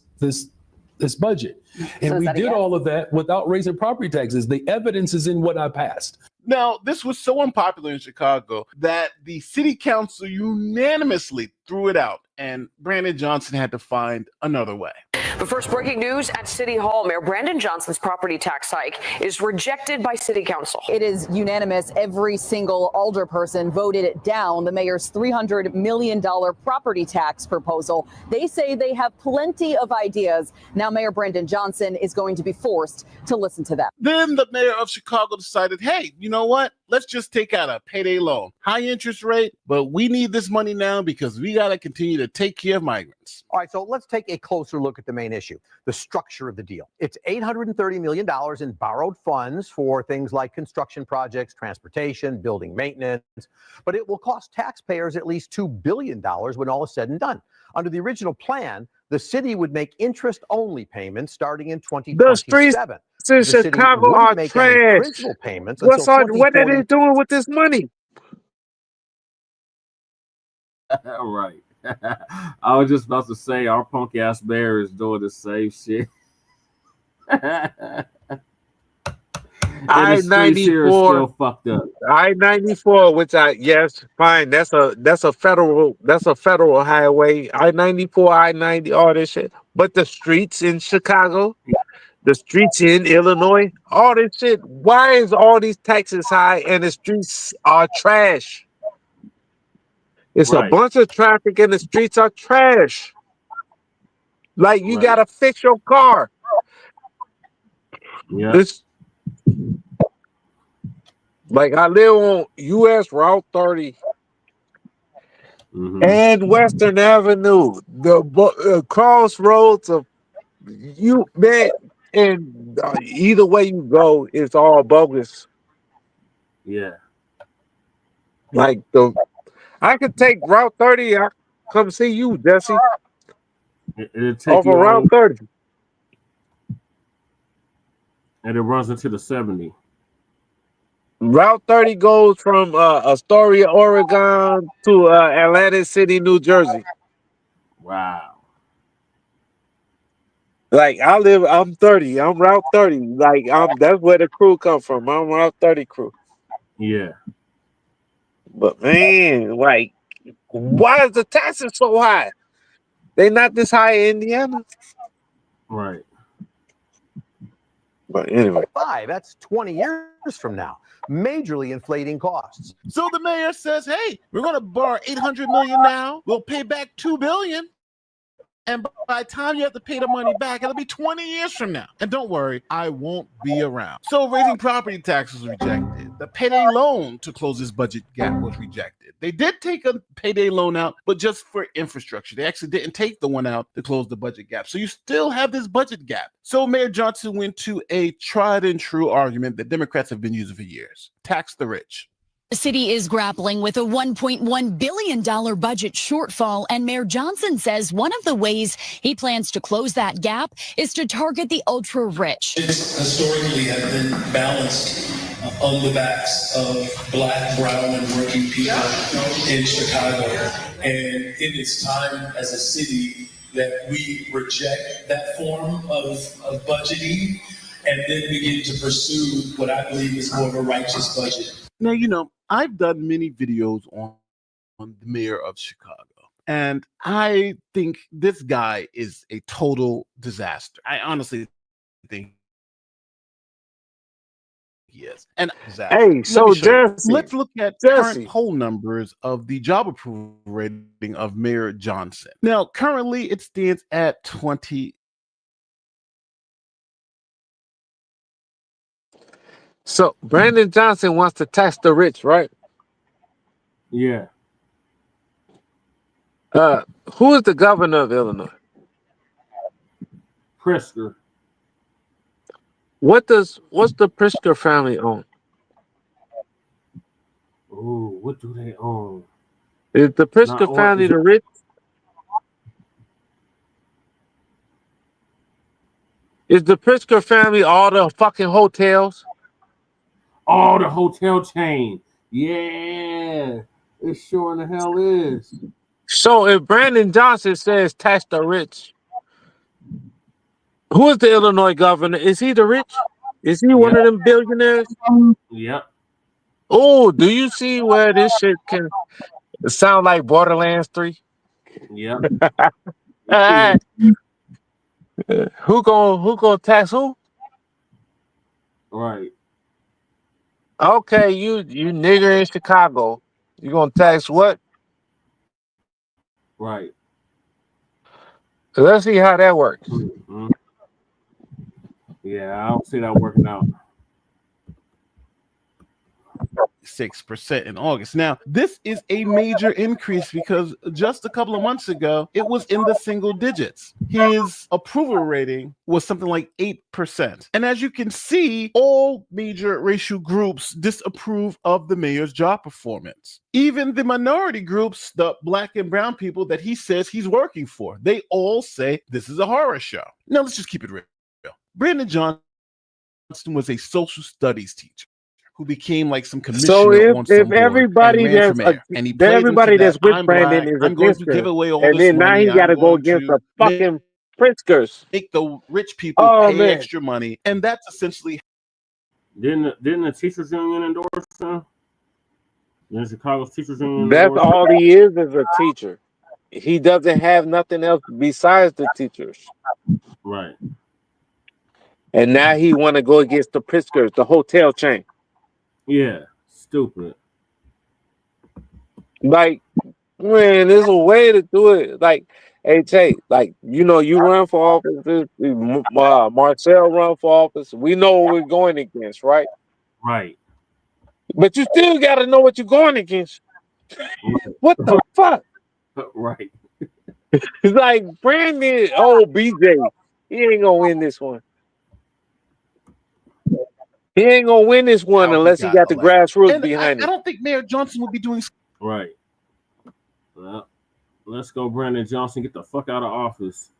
S14: budget. And
S28: So
S14: we
S28: is that a
S14: did
S28: yes?
S14: all of that without raising property taxes. The evidence is in what I passed.
S15: Now, this was so unpopular in Chicago that the city council unanimously threw it out, and Brandon Johnson had to find another way.
S29: But first, breaking news at City Hall. Mayor Brandon Johnson's property tax hike is rejected by City Council.
S24: It is unanimous. Every single alderperson voted it down, the mayor's $300 million property tax proposal. They say they have plenty of ideas. Now, Mayor Brandon Johnson is going to be forced to listen to them.
S15: Then the mayor of Chicago decided, hey, you know what? Let's just take out a payday loan. High interest rate, but we need this money now because we got to continue to take care of migrants.
S30: All right, so let's take a closer look at the main issue, the structure of the deal. It's $830 million in borrowed funds for things like construction projects, transportation, building maintenance, but it will cost taxpayers at least $2 billion when all is said and done. Under the original plan, the city would make interest-only payments starting in 2027.
S6: The streets in Chicago are trash. What are they doing with this money?
S4: All right. I was just about to say our punk ass mayor is doing the same shit.
S6: I-94
S4: fucked up.
S6: I-94, which fine. That's a federal highway. I-94, I-90, all this shit. But the streets in Chicago, the streets in Illinois, all this shit. Why is all these taxes high and the streets are trash? It's a
S4: Right.
S6: bunch of traffic and the streets are trash. Like you
S4: Right.
S6: gotta fix your car.
S4: Yeah.
S6: It's like I live on US Route 30 and Western Avenue, the crossroads of you, man. And either way you go, it's all bogus.
S4: Yeah.
S6: Like I could take Route 30. I come see you, Jesse.
S4: It'll take
S6: Off
S4: you
S6: of
S4: all,
S6: Route 30.
S4: and it runs into the 70.
S6: Route 30 goes from Astoria, Oregon to Atlantic City, New Jersey.
S4: Wow.
S6: Like I'm 30. I'm Route 30. Like that's where the crew come from. I'm Route 30 crew.
S4: Yeah.
S6: But man, like, why is the taxes so high? They not this high in Indiana.
S4: Right.
S6: But anyway.
S30: That's 20 years from now. Majorly inflating costs.
S15: So the mayor says, hey, we're going to borrow $800 million now. We'll pay back $2 billion. And by the time you have to pay the money back, it'll be 20 years from now. And don't worry, I won't be around. So raising property taxes was rejected. The payday loan to close this budget gap was rejected. They did take a payday loan out, but just for infrastructure. They actually didn't take the one out to close the budget gap. So you still have this budget gap. So Mayor Johnson went to a tried and true argument that Democrats have been using for years. Tax the rich.
S12: The city is grappling with a $1.1 billion budget shortfall, and Mayor Johnson says one of the ways he plans to close that gap is to target the ultra-rich.
S27: Historically have been balanced on the backs of Black, brown, and working people in Chicago. And it is time as a city that we reject that form of budgeting and then begin to pursue what I believe is more of a righteous budget.
S15: Now, you know, I've done many videos on the mayor of Chicago, and I think this guy is a total disaster. I honestly think he is. And
S6: hey, so Jesse,
S15: let's look at current poll numbers of the job approval rating of Mayor Johnson. Now, currently it stands at 20.
S6: So Brandon Johnson wants to tax the rich, right?
S4: Yeah.
S6: Who is the governor of Illinois?
S4: Pritzker.
S6: What's the Pritzker family own?
S4: Ooh, what do they own?
S6: Is the Pritzker family the rich? Is the Pritzker family all the fucking hotels?
S4: Oh, the hotel chain. Yeah. It sure in the hell is.
S6: So if Brandon Johnson says tax the rich, who is the Illinois governor? Is he the rich? Is he one of them billionaires?
S4: Yep.
S6: Oh, do you see where this shit can sound like Borderlands 3?
S4: Yep.
S6: Who gonna tax who?
S4: Right.
S6: Okay, you nigger in Chicago. You gonna tax what?
S4: Right.
S6: So let's see how that works.
S4: Mm-hmm. Yeah, I don't see that working out.
S15: 6% in August. Now, this is a major increase because just a couple of months ago, it was in the single digits. His approval rating was something like 8%. And as you can see, all major racial groups disapprove of the mayor's job performance. Even the minority groups, the Black and brown people that he says he's working for, they all say this is a horror show. Now, let's just keep it real. Brandon Johnson was a social studies teacher who became like some commissioner on some board
S6: everybody
S15: and ran for mayor. And he played
S6: everybody
S15: into
S6: that's
S15: that,
S6: with
S15: I'm
S6: Brandon
S15: black,
S6: is
S15: I'm going to
S6: against
S15: give
S6: him.
S15: away all
S6: And
S15: this
S6: then now
S15: money.
S6: he got to
S15: I'm
S6: go
S15: going
S6: against
S15: to
S6: the fucking Pritzkers.
S15: make the rich people pay
S6: man.
S15: extra money, and that's essentially.
S4: Didn't the teachers union endorse him? The Chicago's teachers union.
S6: That's all he is a teacher. He doesn't have nothing else besides the teachers.
S4: Right.
S6: And now he want to go against the Pritzkers, the hotel chain.
S4: Yeah, stupid.
S6: Like, man, there's a way to do it. Like, hey, Tate, like, you know, you run for office, Marcel run for office. We know what we're going against, right?
S4: Right.
S6: But you still got to know what you're going against. What the fuck?
S4: Right.
S6: It's like Brandon, BJ, he ain't gonna win this one. He ain't gonna win this one unless he got the grassroots behind
S15: I
S6: it.
S15: don't think Mayor Johnson would be doing.
S4: Right. Well, let's go, Brandon Johnson. Get the fuck out of office.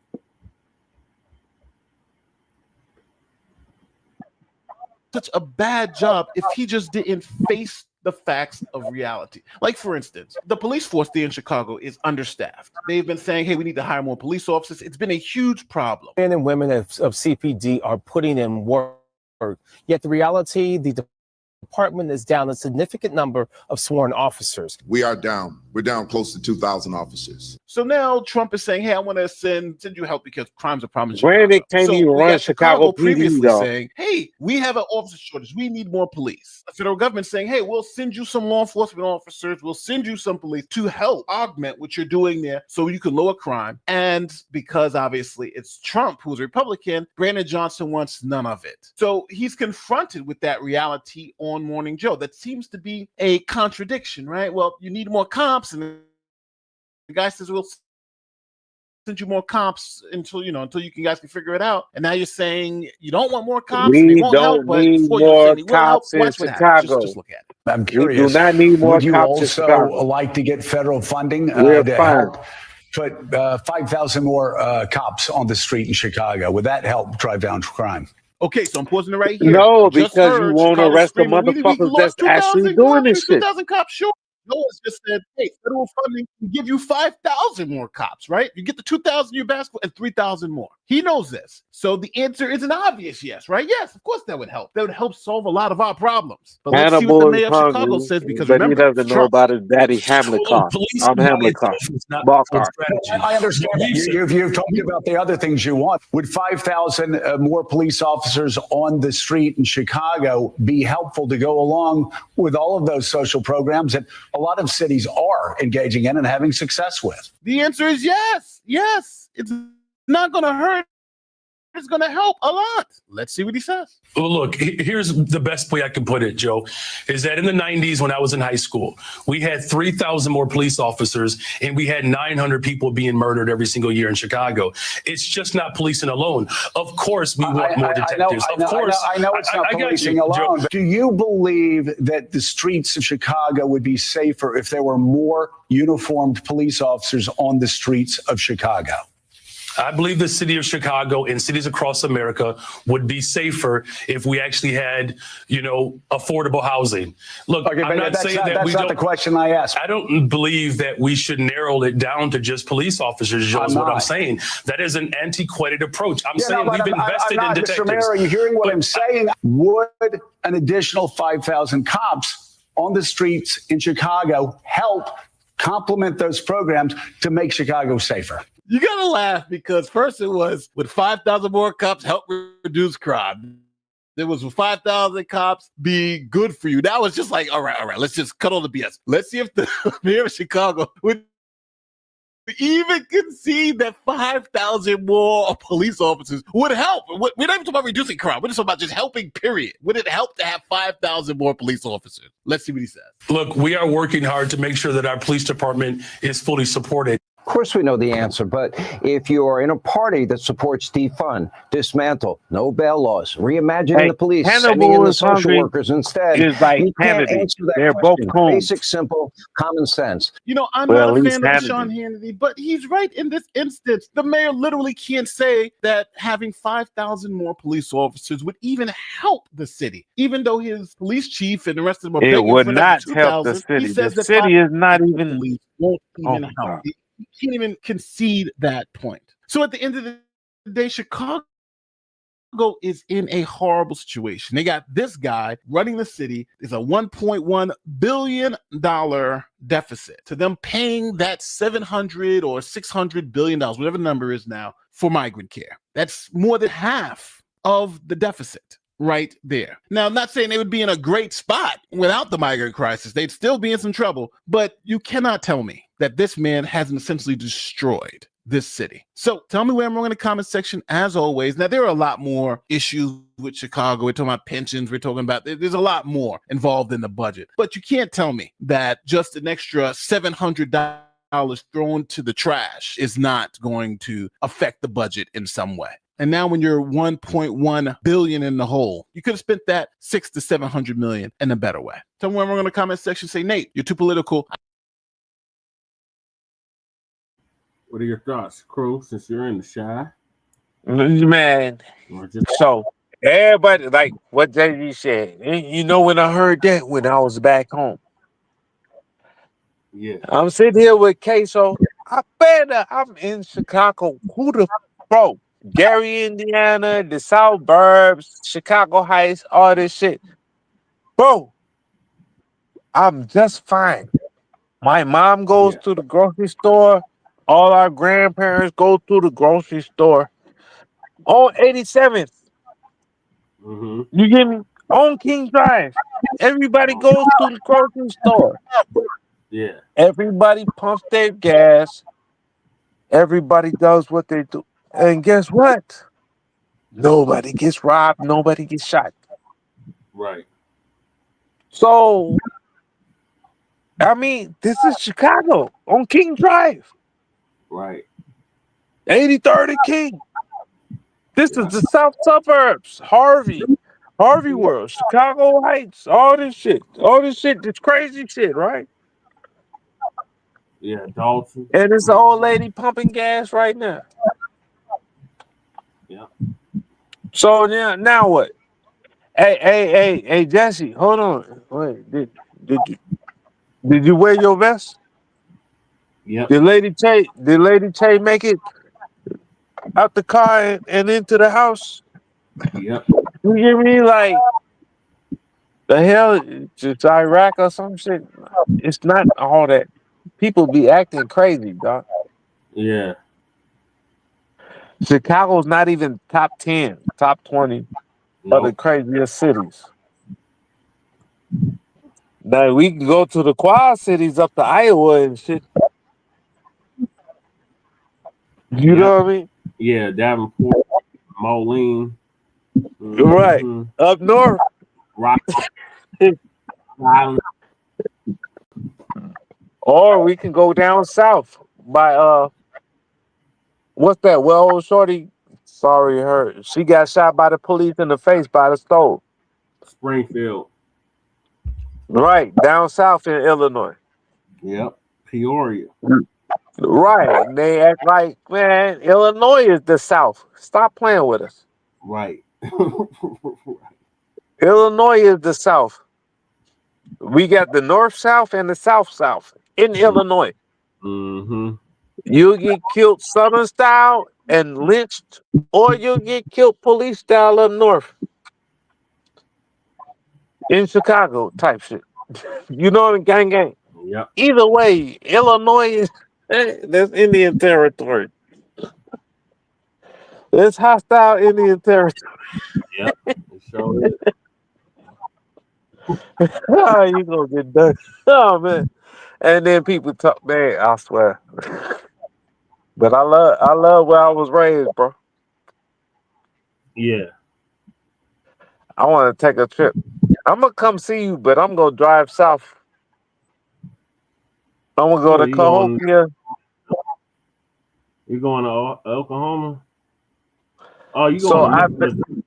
S15: Such a bad job if he just didn't face the facts of reality. Like, for instance, the police force there in Chicago is understaffed. They've been saying, hey, we need to hire more police officers. It's been a huge problem.
S1: Men and women of CPD are putting in work. Yet the reality, the department is down a significant number of sworn officers.
S16: We are down. We're down close to 2,000 officers.
S15: So now Trump is saying, hey, I want to send you help because crime's a problem in
S6: Brandon
S15: Chicago.
S6: can't even run Chicago
S15: previously
S6: PD, though.
S15: saying, hey, we have an officer shortage. We need more police. The federal government saying, hey, we'll send you some law enforcement officers. We'll send you some police to help augment what you're doing there so you can lower crime. And because obviously it's Trump who's a Republican, Brandon Johnson wants none of it. So he's confronted with that reality on Morning Joe. That seems to be a contradiction, right? Well, you need more cops. And the guy says, we'll send you more cops until you guys can figure it out. And now you're saying you don't want more cops. And they won't help, but
S6: need more cops in Chicago.
S15: Just look at it.
S17: I'm curious.
S6: We do not need more
S17: Would you
S6: cops in
S17: also
S6: Chicago.
S17: like to get federal funding
S6: We're
S17: to
S6: fine.
S17: help put 5,000 more cops on the street in Chicago? Would that help drive down crime?
S15: Okay, so I'm pausing it right here.
S6: No,
S15: Just
S6: because you
S15: heard
S6: won't
S15: Chicago
S6: arrest the
S15: screaming, we
S6: motherfuckers
S15: lost
S6: that's actually
S15: 2,000
S6: doing this shit.
S15: 2,000 cops, sure. No one's just said, hey, federal funding can give you 5,000 more cops, right? You get the 2,000 you asked for and 3,000 more. He knows this. So the answer is an obvious yes, right? Yes, of course that would help. That would help solve a lot of our problems. But let's see what the mayor of Chicago says, because
S6: but
S15: remember,
S6: he doesn't know
S15: Trump.
S6: about his daddy Hamlet car. I'm Hamlet car. Ball car.
S17: I understand that. You've talked about the other things you want. Would 5,000 more police officers on the street in Chicago be helpful to go along with all of those social programs that a lot of cities are engaging in and having success with?
S15: The answer is yes. Yes. It's not going to hurt. It's going to help a lot. Let's see what he says.
S18: Well, look, here's the best way I can put it, Joe, is that in the 90s when I was in high school, we had 3,000 more police officers and we had 900 people being murdered every single year in Chicago. It's just not policing alone. Of course, we want more detectives.
S17: I know it's not policing alone. But do you believe that the streets of Chicago would be safer if there were more uniformed police officers on the streets of Chicago?
S18: I believe the city of Chicago and cities across America would be safer if we actually had, affordable housing. Look,
S17: okay,
S18: I'm not saying that we don't.
S17: That's not the question I asked.
S18: I don't believe that we should narrow it down to just police officers, Joe, is what I'm saying. That is an antiquated approach. I'm saying we've invested in detectives.
S17: Mr. Mayor, are you hearing what I'm saying? Would an additional 5,000 cops on the streets in Chicago help complement those programs to make Chicago safer?
S15: You gotta laugh because first it was, would 5,000 more cops help reduce crime? There was 5,000 cops be good for you. That was just like, all right, let's just cut all the BS. Let's see if the mayor of Chicago would even concede that 5,000 more police officers would help. We're not even talking about reducing crime. We're just talking about just helping, period. Would it help to have 5,000 more police officers? Let's see what he says.
S18: Look, we are working hard to make sure that our police department is fully supported.
S19: Of course we know the answer, but if you are in a party that supports defund, dismantle, no bail laws, reimagining the police, sending in the social workers instead, you can't answer that question. Basic, simple, common sense.
S15: I'm not a fan of Sean Hannity, but he's right in this instance. The mayor literally can't say that having 5,000 more police officers would even help the city, even though his police chief and the rest of them are
S6: it
S15: begging
S6: would
S15: for
S6: not
S15: another
S6: help the
S15: 2,000.
S6: city.
S15: He says
S6: The
S15: that
S6: city is not even
S15: police won't even help. You can't even concede that point. So at the end of the day, Chicago is in a horrible situation. They got this guy running the city. Is a $1.1 billion deficit to them paying that $700 or $600 billion, whatever the number is now, for migrant care. That's more than half of the deficit right there. Now, I'm not saying they would be in a great spot without the migrant crisis. They'd still be in some trouble, but you cannot tell me that this man hasn't essentially destroyed this city. So tell me where I'm wrong in the comment section, as always. Now, there are a lot more issues with Chicago. We're talking about pensions. We're talking about, there's a lot more involved in the budget. But you can't tell me that just an extra $700 thrown to the trash is not going to affect the budget in some way. And now when you're 1.1 billion in the hole, you could have spent that 600 to 700 million in a better way. Tell me where I'm wrong in the comment section. Say, Nate, you're too political.
S4: What are your thoughts, Crew, since you're in the shy?
S2: Man, so everybody, like what Jay-Z said, you know, when I heard that when I was back home.
S4: Yeah.
S2: I'm sitting here with Queso. I bet I'm in Chicago. Who the bro? Gary, Indiana, the South Burbs, Chicago Heights, all this shit. Bro, I'm just fine. My mom goes to the grocery store. All our grandparents go to the grocery store. On 87th.
S4: Mm-hmm.
S2: You get me? On King Drive. Everybody goes to the grocery store.
S4: Yeah.
S2: Everybody pumps their gas. Everybody does what they do. And guess what? Nobody gets robbed. Nobody gets shot.
S4: Right.
S2: So, I mean, this is Chicago on King Drive.
S4: Right.
S2: 83rd and King. This is the South Suburbs. Harvey World, Chicago Heights, all this shit. This crazy shit, right?
S4: Yeah, Dalton.
S2: And it's an old lady pumping gas right now.
S4: Yeah.
S2: So now what? Hey, Jesse, hold on. Wait, did you wear your vest?
S4: Yep.
S2: Did Lady Tay make it out the car and into the house?
S4: Yep.
S2: You hear me? Like the hell, it's Iraq or some shit. It's not all that. People be acting crazy, dog.
S4: Yeah.
S2: Chicago's not even top 10, top 20 of the craziest cities. Now we can go to the Quad Cities up to Iowa and shit. You know what I mean?
S4: Yeah, Davenport, Moline.
S2: Right. Up north.
S4: Rock.
S2: Or we can go down south by what's that? Well, shorty, sorry, she got shot by the police in the face by the stove.
S4: Springfield.
S2: Right, down south in Illinois.
S4: Yep. Peoria.
S2: Right. And they act like, man, Illinois is the South. Stop playing with us.
S4: Right.
S2: Illinois is the South. We got the North South and the South South in Illinois.
S4: Mm-hmm.
S2: You get killed Southern style and lynched, or you get killed police style up north. In Chicago type shit. You know, gang.
S4: Yep.
S2: Either way, Illinois is that's Indian territory. It's hostile Indian territory.
S4: Yep. It sure is.
S2: Oh, you gonna get done. Oh man. And then people talk, man, I swear. But I love where I was raised, bro.
S4: Yeah.
S2: I want to take a trip. I'm gonna come see you, but I'm gonna drive south. I'm gonna go to Cahokia.
S4: You going to Oklahoma? Oh, you
S2: So
S4: going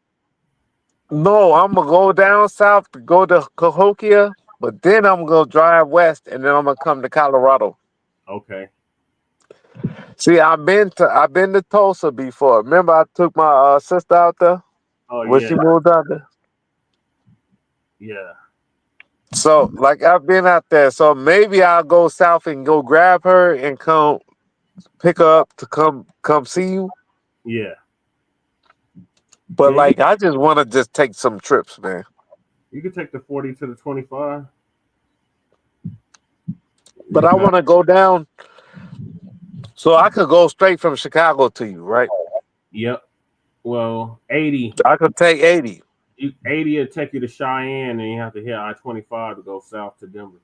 S2: no, I'm gonna go down south to go to Cahokia, but then I'm gonna drive west, and then I'm gonna come to Colorado.
S4: Okay.
S2: See, I've been to Tulsa before. Remember, I took my sister out there when she moved out there.
S4: Yeah.
S2: So, like, I've been out there. So maybe I'll go south and go grab her and come pick her up to come see you.
S4: Yeah.
S2: But like, I just want to just take some trips, man.
S4: You can take the 40 to the 25.
S2: But I want to go down, so I could go straight from Chicago to you, right?
S4: Yep. Well, 80.
S2: I could take 80.
S4: 80 will take you to Cheyenne, and you have to hit I-25 to go south to Denver.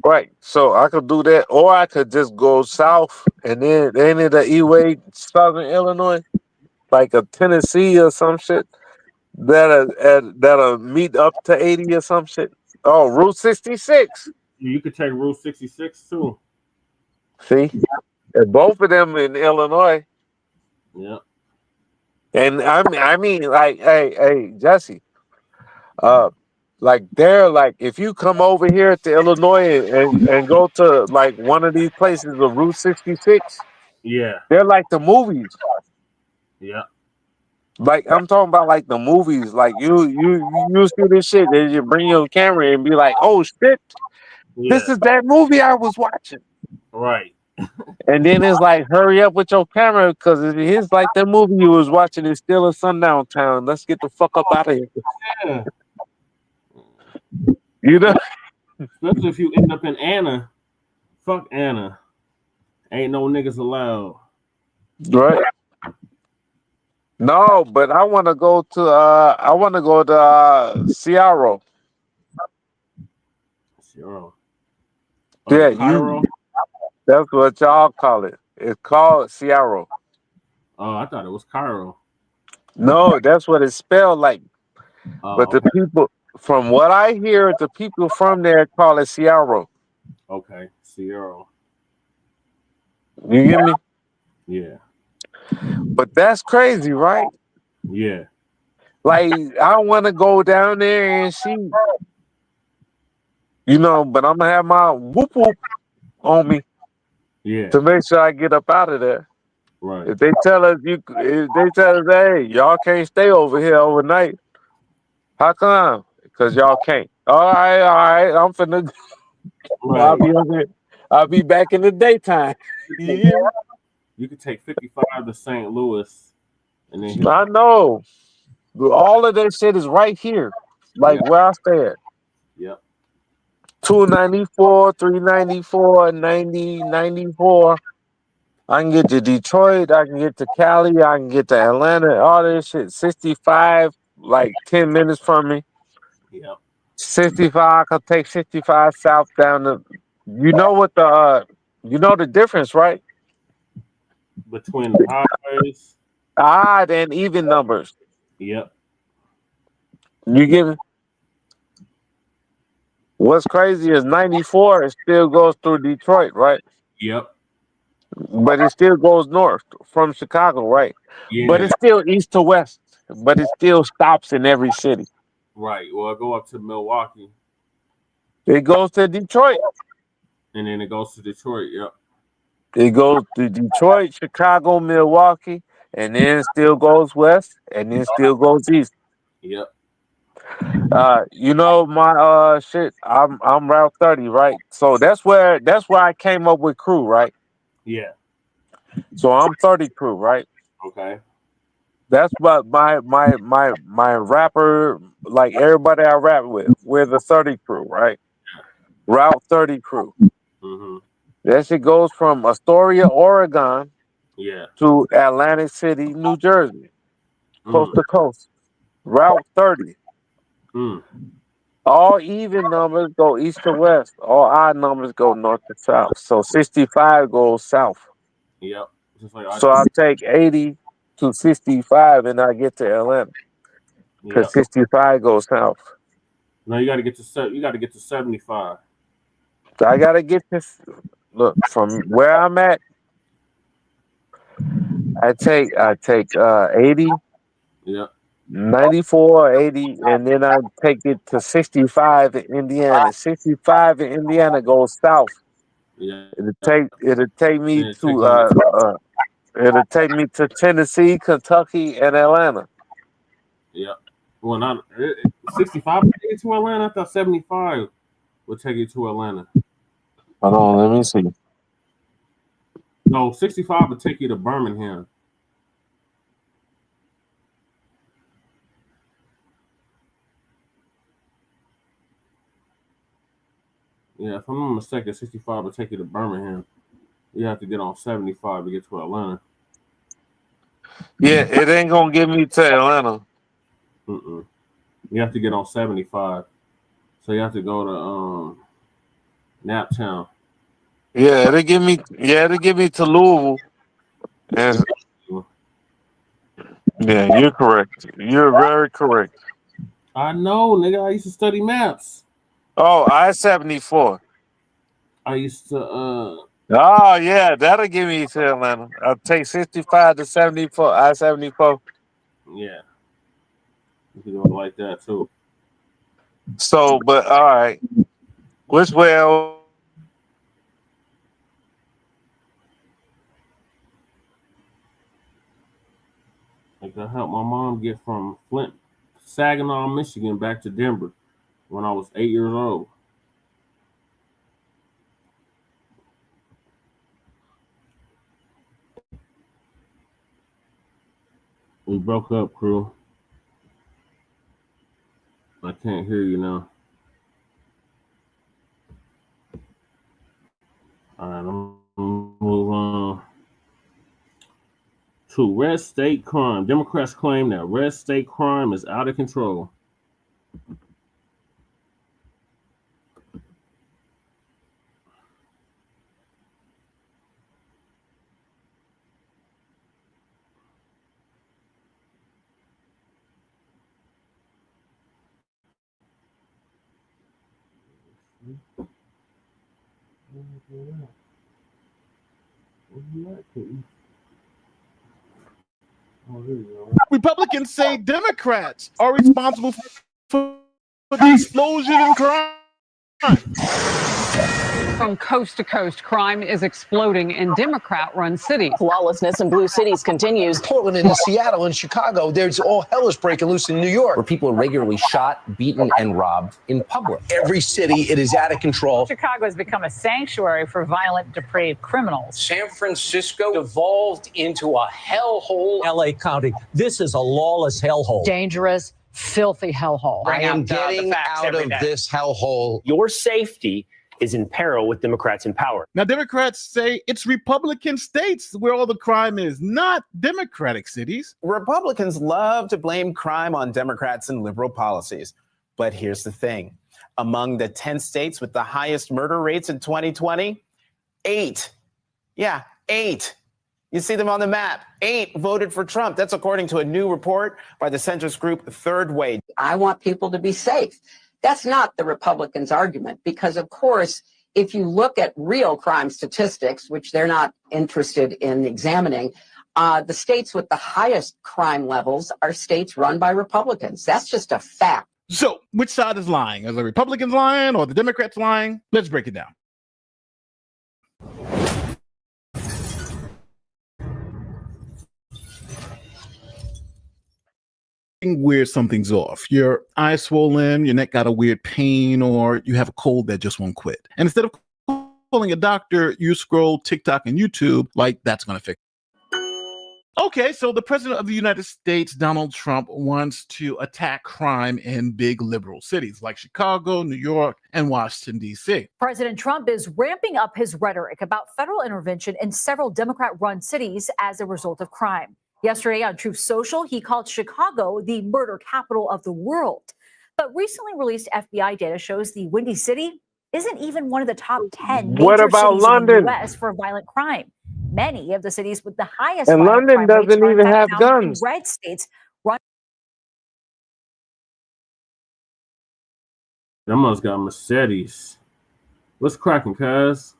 S2: Right. So I could do that, or I could just go south and then into the E-way, Southern Illinois, like a Tennessee or some shit. That'll meet up to 80 or some shit. Oh, Route 66.
S4: You could take Route 66 too.
S2: See, and both of them in Illinois.
S4: Yeah.
S2: And I mean, like, hey, Jesse, like they're like, if you come over here to Illinois and go to like one of these places of Route 66,
S4: Yeah.
S2: they're like the movies.
S4: Yeah.
S2: Like I'm talking about like the movies. Like you see this shit, and you bring your camera and be like, oh shit, this is that movie I was watching.
S4: Right.
S2: And then it's like, hurry up with your camera, because it's like the movie you was watching is still in sundown town. Let's get the fuck up out of here.
S4: Yeah.
S2: You know?
S4: Especially if you end up in Anna. Fuck Anna. Ain't no niggas allowed.
S2: Right. No, but I want to go to Seattle.
S4: Seattle.
S2: Yeah,
S4: Cairo?
S2: that's what y'all call it. It's called Seattle.
S4: Oh, I thought it was Cairo.
S2: No, that's what it's spelled like. But the
S4: Okay.
S2: people, from what I hear, the people from there call it Seattle.
S4: Okay. Seattle.
S2: You get me?
S4: Yeah.
S2: But that's crazy, right?
S4: Yeah.
S2: Like, I want to go down there and see, but I'm going to have my whoop whoop on me.
S4: Yeah.
S2: To make sure I get up out of there.
S4: Right.
S2: If they tell us, hey, y'all can't stay over here overnight. How come? Because y'all can't. All right. I'm finna.
S4: Right.
S2: I'll be back in the daytime.
S4: You could take 55 to St. Louis, and then
S2: I know. All of that shit is right here, like where I stay at.
S4: Yep.
S2: 294, 394, 90, 94. I can get to Detroit. I can get to Cali. I can get to Atlanta. All this shit. 65, like 10 minutes from me.
S4: Yep.
S2: 65. I can take 65 south down to. You know what the difference, right?
S4: Between the highways.
S2: Odd and even numbers.
S4: Yep.
S2: You get it? What's crazy is 94. It still goes through Detroit, right?
S4: Yep.
S2: But it still goes north from Chicago, right?
S4: Yeah.
S2: But it's still east to west. But it still stops in every city.
S4: Right. Well, I go up to Milwaukee.
S2: It goes to Detroit.
S4: And then it goes to Detroit. Yep.
S2: It goes to Detroit, Chicago, Milwaukee, and then still goes west, and then still goes east.
S4: Yep.
S2: My shit. I'm Route 30, right? So that's where I came up with crew, right?
S4: Yeah.
S2: So I'm 30 crew, right?
S4: Okay.
S2: That's what my rapper, like everybody I rap with, we're the 30 crew, right? Route 30 crew.
S4: Mm-hmm.
S2: That shit goes from Astoria, Oregon, to Atlantic City, New Jersey, coast to coast. Route 30. All even numbers go east to west. All odd numbers go north to south. So 65 goes south.
S4: Yep. Just like
S2: So I'll take 80 to 65 and I get to Atlanta. Because 65 goes south.
S4: No, you got to get to 75.
S2: So I gotta get this. Look, from where I'm at, I take 80,
S4: Yep.
S2: 94, 80, and then I take it to 65 in Indiana. 65 in Indiana goes south.
S4: Yeah.
S2: It'll take me to Tennessee, Kentucky, and Atlanta.
S4: Yeah. Well, not 65 would take you to Atlanta. I thought 75 would take you to Atlanta.
S2: Hold on, let me see.
S4: No, 65 would take you to Birmingham. Yeah, if I'm not mistaken, 65 would take you to Birmingham. You have to get on 75 to get to Atlanta.
S2: Yeah, it ain't gonna get me to Atlanta.
S4: You have to get on 75. So you have to go to Naptown.
S2: Yeah, it'll get me. Yeah, it'll get me to Louisville. And yeah, you're correct. You're very correct.
S4: I know, nigga. I used to study maps.
S2: Oh, I-74.
S4: I used to.
S2: Oh yeah, that'll get me to Atlanta. I'll take 65 to 74. I-74.
S4: Yeah, you can go like that too.
S2: So, but all right, which way?
S4: Like I helped my mom get from Saginaw, Michigan, back to Denver when I was 8 years old. We broke up, crew. I can't hear you now. All right, I'm gonna move on to red state crime. Democrats claim that red state crime is out of control.
S15: Republicans say Democrats are responsible for the explosion in crime.
S3: From coast to coast, crime is exploding in Democrat-run cities.
S5: Lawlessness in blue cities continues. Portland and Seattle and Chicago, there's all hell is breaking loose in New York, where people are regularly shot, beaten, and robbed in public. Every city, it is out of control.
S3: Chicago has become a sanctuary for violent, depraved criminals.
S5: San Francisco devolved into a hellhole. LA County, this is a lawless hellhole.
S3: Dangerous, filthy hellhole.
S5: I am getting out of this hellhole.
S7: Your safety is in peril with Democrats in power.
S15: Now, Democrats say it's Republican states where all the crime is, not Democratic cities.
S9: Republicans love to blame crime on Democrats and liberal policies. But here's the thing. Among the 10 states with the highest murder rates in 2020, 8. Yeah, 8. You see them on the map. 8 voted for Trump. That's according to a new report by the centrist group Third Way.
S10: I want people to be safe. That's not the Republicans' argument, because, of course, if you look at real crime statistics, which they're not interested in examining, the states with the highest crime levels are states run by Republicans. That's just a fact.
S15: So which side is lying? Are the Republicans lying or the Democrats lying? Let's break it down. Where something's off. Your eye's swollen, your neck got a weird pain, or you have a cold that just won't quit. And instead of calling a doctor, you scroll TikTok and YouTube like that's going to fix it. Okay, so the president of the United States, Donald Trump, wants to attack crime in big liberal cities like Chicago, New York, and Washington, D.C.
S20: President Trump is ramping up his rhetoric about federal intervention in several Democrat-run cities as a result of crime. Yesterday on Truth Social, he called Chicago the murder capital of the world. But recently released FBI data shows the Windy City isn't even one of the top 10 major cities in the U.S. for violent crime. Many of the cities with the highest
S2: and
S20: violent
S2: London
S20: crime rates
S2: doesn't
S20: are in
S2: even
S20: fact
S2: have
S20: found in
S2: guns.
S20: red states. Run
S4: Them must got Mercedes. What's cracking, cuz?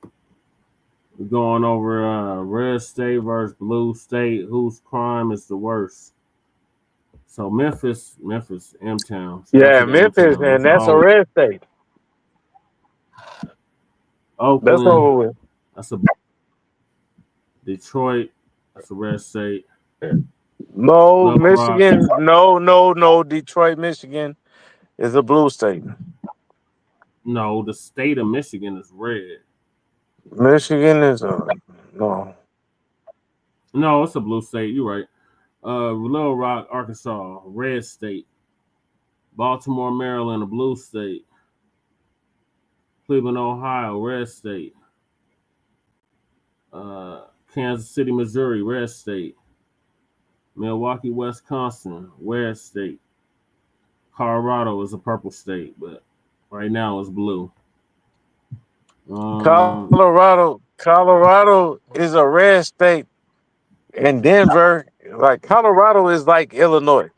S4: We're going over red state versus blue state. Whose crime is the worst? So Memphis, M-Town.
S2: Yeah, Memphis, and that's a red state.
S4: Oakland,
S2: That's over with.
S4: That's a Detroit. That's a red state.
S2: No, Michigan. No. Detroit, Michigan is a blue state.
S4: No, the state of Michigan is red.
S2: Michigan is no.
S4: No, it's a blue state. You're right. Little Rock, Arkansas, red state. Baltimore, Maryland, a blue state. Cleveland, Ohio, red state. Kansas City, Missouri, red state. Milwaukee, Wisconsin, red state. Colorado is a purple state, but right now it's blue.
S2: Colorado is a red state, and Denver, like Colorado is like Illinois.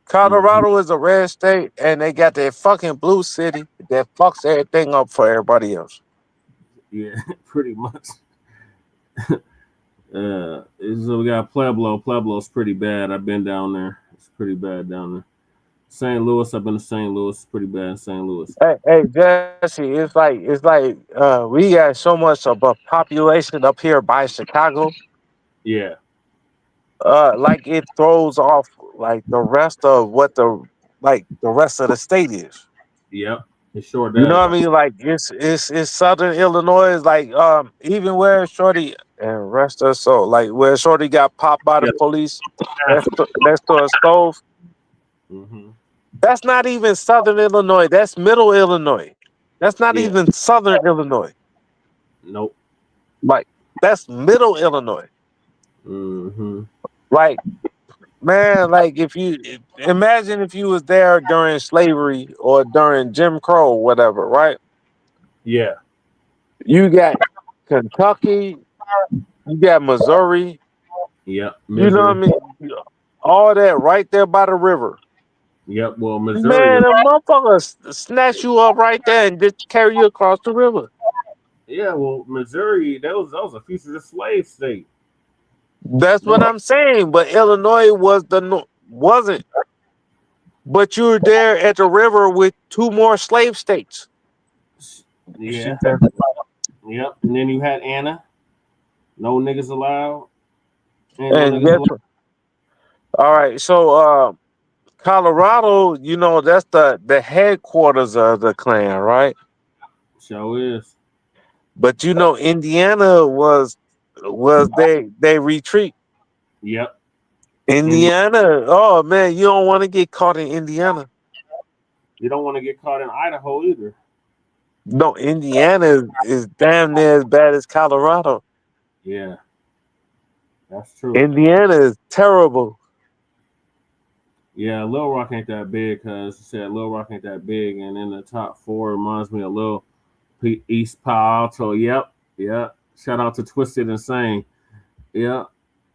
S2: Colorado is a red state, and they got that fucking blue city that fucks everything up for everybody else.
S4: Yeah, pretty much. So we got Pueblo. Pueblo's pretty bad. I've been down there. It's pretty bad down there. St. Louis, I've been to St. Louis. It's pretty bad in St. Louis.
S2: Hey, Jesse, it's like we got so much of a population up here by Chicago.
S4: Yeah.
S2: Like it throws off like the rest of what the rest of the state is.
S4: Yep, it sure does.
S2: You know what I mean? Like it's Southern Illinois, like even where Shorty and rest of so like where Shorty got popped by the police next to a stove.
S4: Mm-hmm.
S2: That's not even Southern Illinois. That's Middle Illinois. That's not even Southern Illinois.
S4: Nope.
S2: Like that's Middle Illinois.
S4: Mm-hmm.
S2: Like, man, like if you imagine if you was there during slavery or during Jim Crow, whatever, right?
S4: Yeah.
S2: You got Kentucky, you got Missouri.
S4: Yep.
S2: You know what I mean? All that right there by the river.
S4: Yep. Well, Missouri.
S2: Man, a motherfucker snatch you up right there and just carry you across the river.
S4: Yeah. Well, Missouri, that was a fugitive slave state.
S2: That's what I'm saying. But Illinois wasn't. But you were there at the river with two more slave states.
S4: Yeah. Yep. And then you had Anna. No niggas allowed.
S2: And guess what? All right. So Colorado, you know, that's the headquarters of the Klan, right?
S4: Sure is.
S2: But you know, Indiana was they retreat.
S4: Yep.
S2: Indiana. Oh man, you don't want to get caught in Indiana.
S4: You don't want to get caught in Idaho either.
S2: No, Indiana is damn near as bad as Colorado.
S4: Yeah. That's true.
S2: Indiana is terrible.
S4: Yeah, Little Rock ain't that big because you said Little Rock ain't that big, and in the top 4 reminds me of Little East Palo Alto. Yep. Shout out to Twisted Insane. Yep.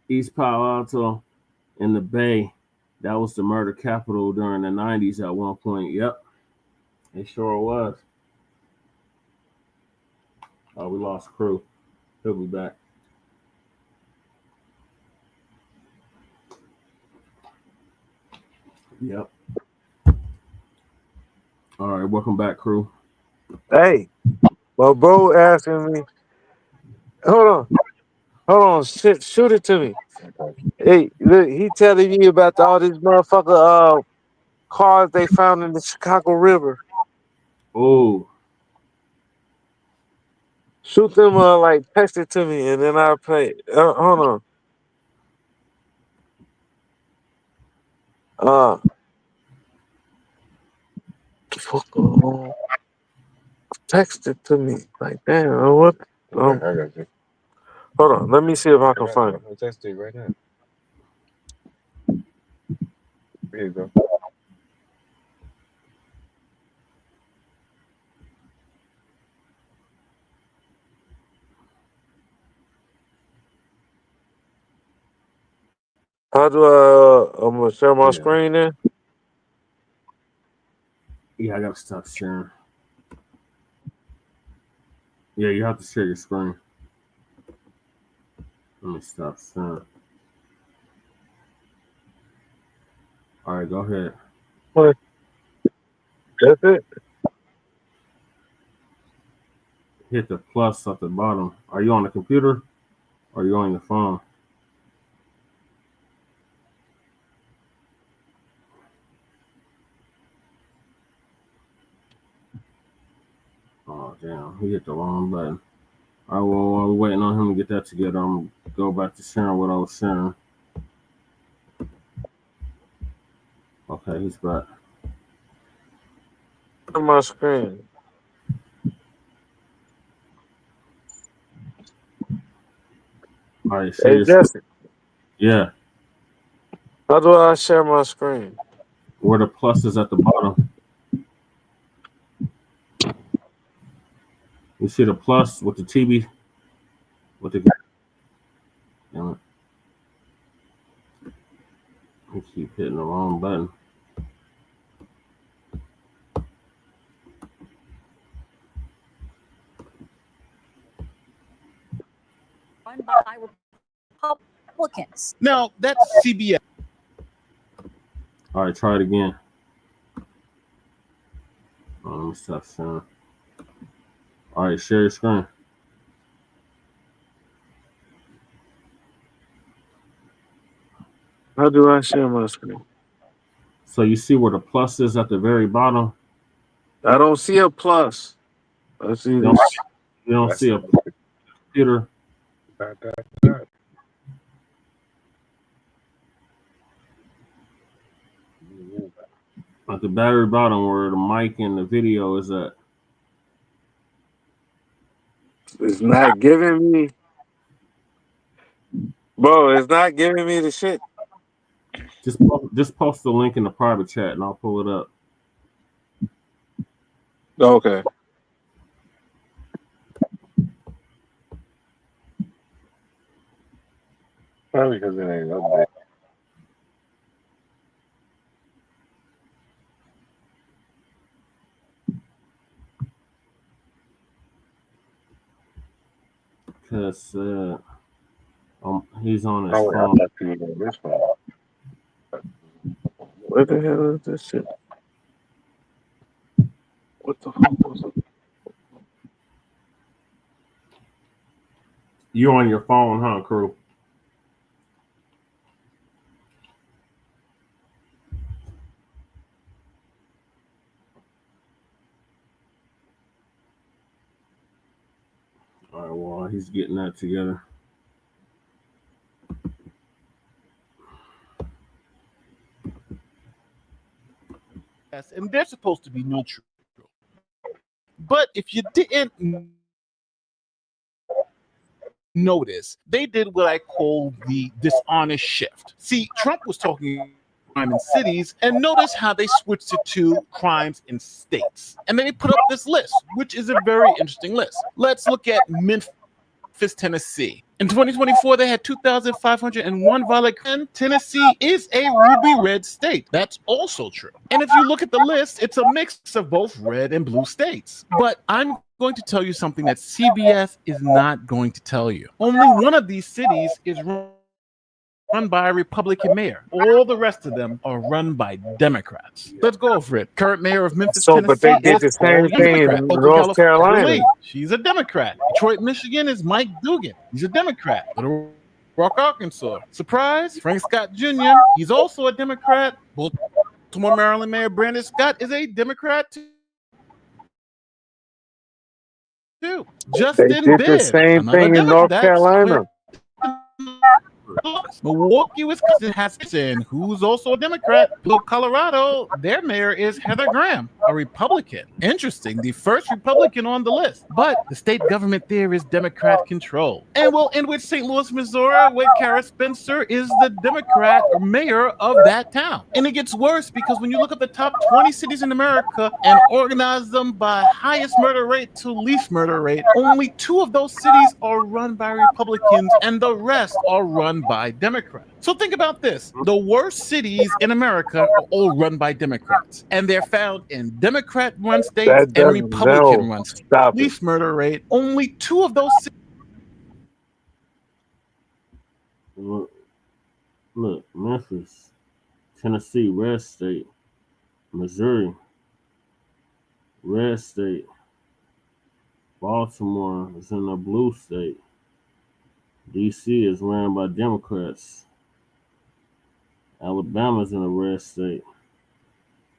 S4: East Palo Alto in the Bay. That was the murder capital during the 90s at one point. Yep. It sure was. Oh, we lost crew. He'll be back. Yep. All right, welcome back, crew.
S2: Hey, my bro asking me. Hold on, shoot it to me. Hey, look, he telling me about all these motherfucker cars they found in the Chicago River.
S4: Oh.
S2: Shoot them like text it to me and then I'll play it. Hold on. Text it to me. Like, damn, what?
S6: I got you.
S2: Hold on, let me see if I can find it.
S6: I'll text you right now. Here you go.
S2: How do I'm gonna share my screen then?
S4: Yeah, I gotta stop sharing. Yeah, you have to share your screen. Let me stop sharing. All right, go ahead.
S2: What? That's it?
S4: Hit the plus at the bottom. Are you on the computer or are you on your phone? Oh, damn. He hit the wrong button. All right, well, while we're waiting on him to get that together, I'm going to go back to sharing what I was sharing. Okay, he's back.
S2: On my screen.
S4: All right,
S2: Hey, Jesse.
S4: yeah.
S2: How do I share my screen?
S4: Where the plus is at the bottom. You see the plus with the TV? With the... Damn it. I keep hitting the wrong button.
S20: Run by Republicans.
S15: Now, that's CBS.
S4: All right, try it again. Let me stop sharing. All right, share your screen.
S2: How do I share my screen?
S4: So you see where the plus is at the very bottom?
S2: I don't see a plus. I see
S4: You don't see a computer. At the very bottom where the mic and the video is at.
S2: It's not giving me, bro. It's not giving me the shit.
S4: Just post the link in the private chat and I'll pull it up.
S2: Okay. Probably because it ain't updated.
S4: Cause he's on his
S2: Oh,
S4: phone.
S2: I thought you was on this phone. What the hell is this shit? What the fuck was it?
S4: You're on your phone, huh, crew? All right, well, he's getting that together.
S15: Yes, and they're supposed to be neutral. But if you didn't notice, they did what I call the dishonest shift. See, Trump was talking crime in cities, and notice how they switched it to crimes in states. And then they put up this list, which is a very interesting list. Let's look at Memphis, Tennessee. In 2024, they had 2,501 violent crimes. Tennessee is a ruby red state. That's also true. And if you look at the list, it's a mix of both red and blue states. But I'm going to tell you something that CBS is not going to tell you. Only one of these cities is run by a Republican mayor. All the rest of them are run by Democrats. Let's go over it. Current mayor of Memphis,
S2: So,
S15: Tennessee,
S2: but they did the same thing in North Carolina.
S15: She's a Democrat. Detroit, Michigan is Mike Dugan. He's a Democrat. Little Rock, Arkansas. Surprise, Frank Scott Jr. He's also a Democrat. Baltimore, Maryland Mayor Brandon Scott is a Democrat too. Justin
S2: They did the
S15: Bibb,
S2: same thing in North Carolina.
S15: Milwaukee, Wisconsin has Censor, who's also a Democrat. Colorado, their mayor is Heather Graham, a Republican. Interesting, the first Republican on the list. But the state government there is Democrat control. And we'll end with St. Louis, Missouri, where Kara Spencer is the Democrat mayor of that town. And it gets worse because when you look at the top 20 cities in America and organize them by highest murder rate to least murder rate, only 2 of those cities are run by Republicans and the rest are run by Democrats. So think about this. The worst cities in America are all run by Democrats. And they're found in Democrat-run states and Republican-run states. Least murder rate, only 2 of those cities.
S4: Look, Memphis, Tennessee, red state. Missouri, red state. Baltimore is in a blue state. DC is ran by Democrats. Alabama's in a red state.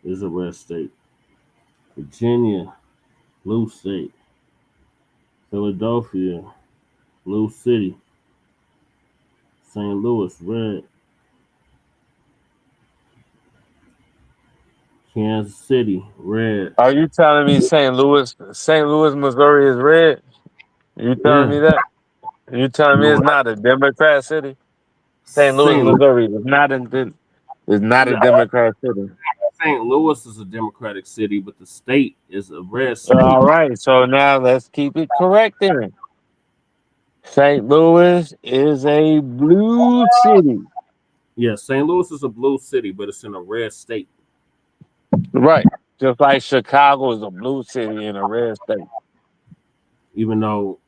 S4: Is a red state. Virginia, blue state. Philadelphia, blue city. St. Louis, red. Kansas City, red.
S2: Are you telling me St. Louis, Missouri is red? You telling me that? You telling me it's not a Democrat city? St. Louis, Missouri is not in. It's not a Democrat city.
S4: St. Louis is a Democratic city, but the state is a red state.
S2: All right, so now let's keep it correct then. St. Louis is a blue city.
S4: Yeah, St. Louis is a blue city, but it's in a red state.
S2: Right. Just like Chicago is a blue city in a red state.
S4: Even though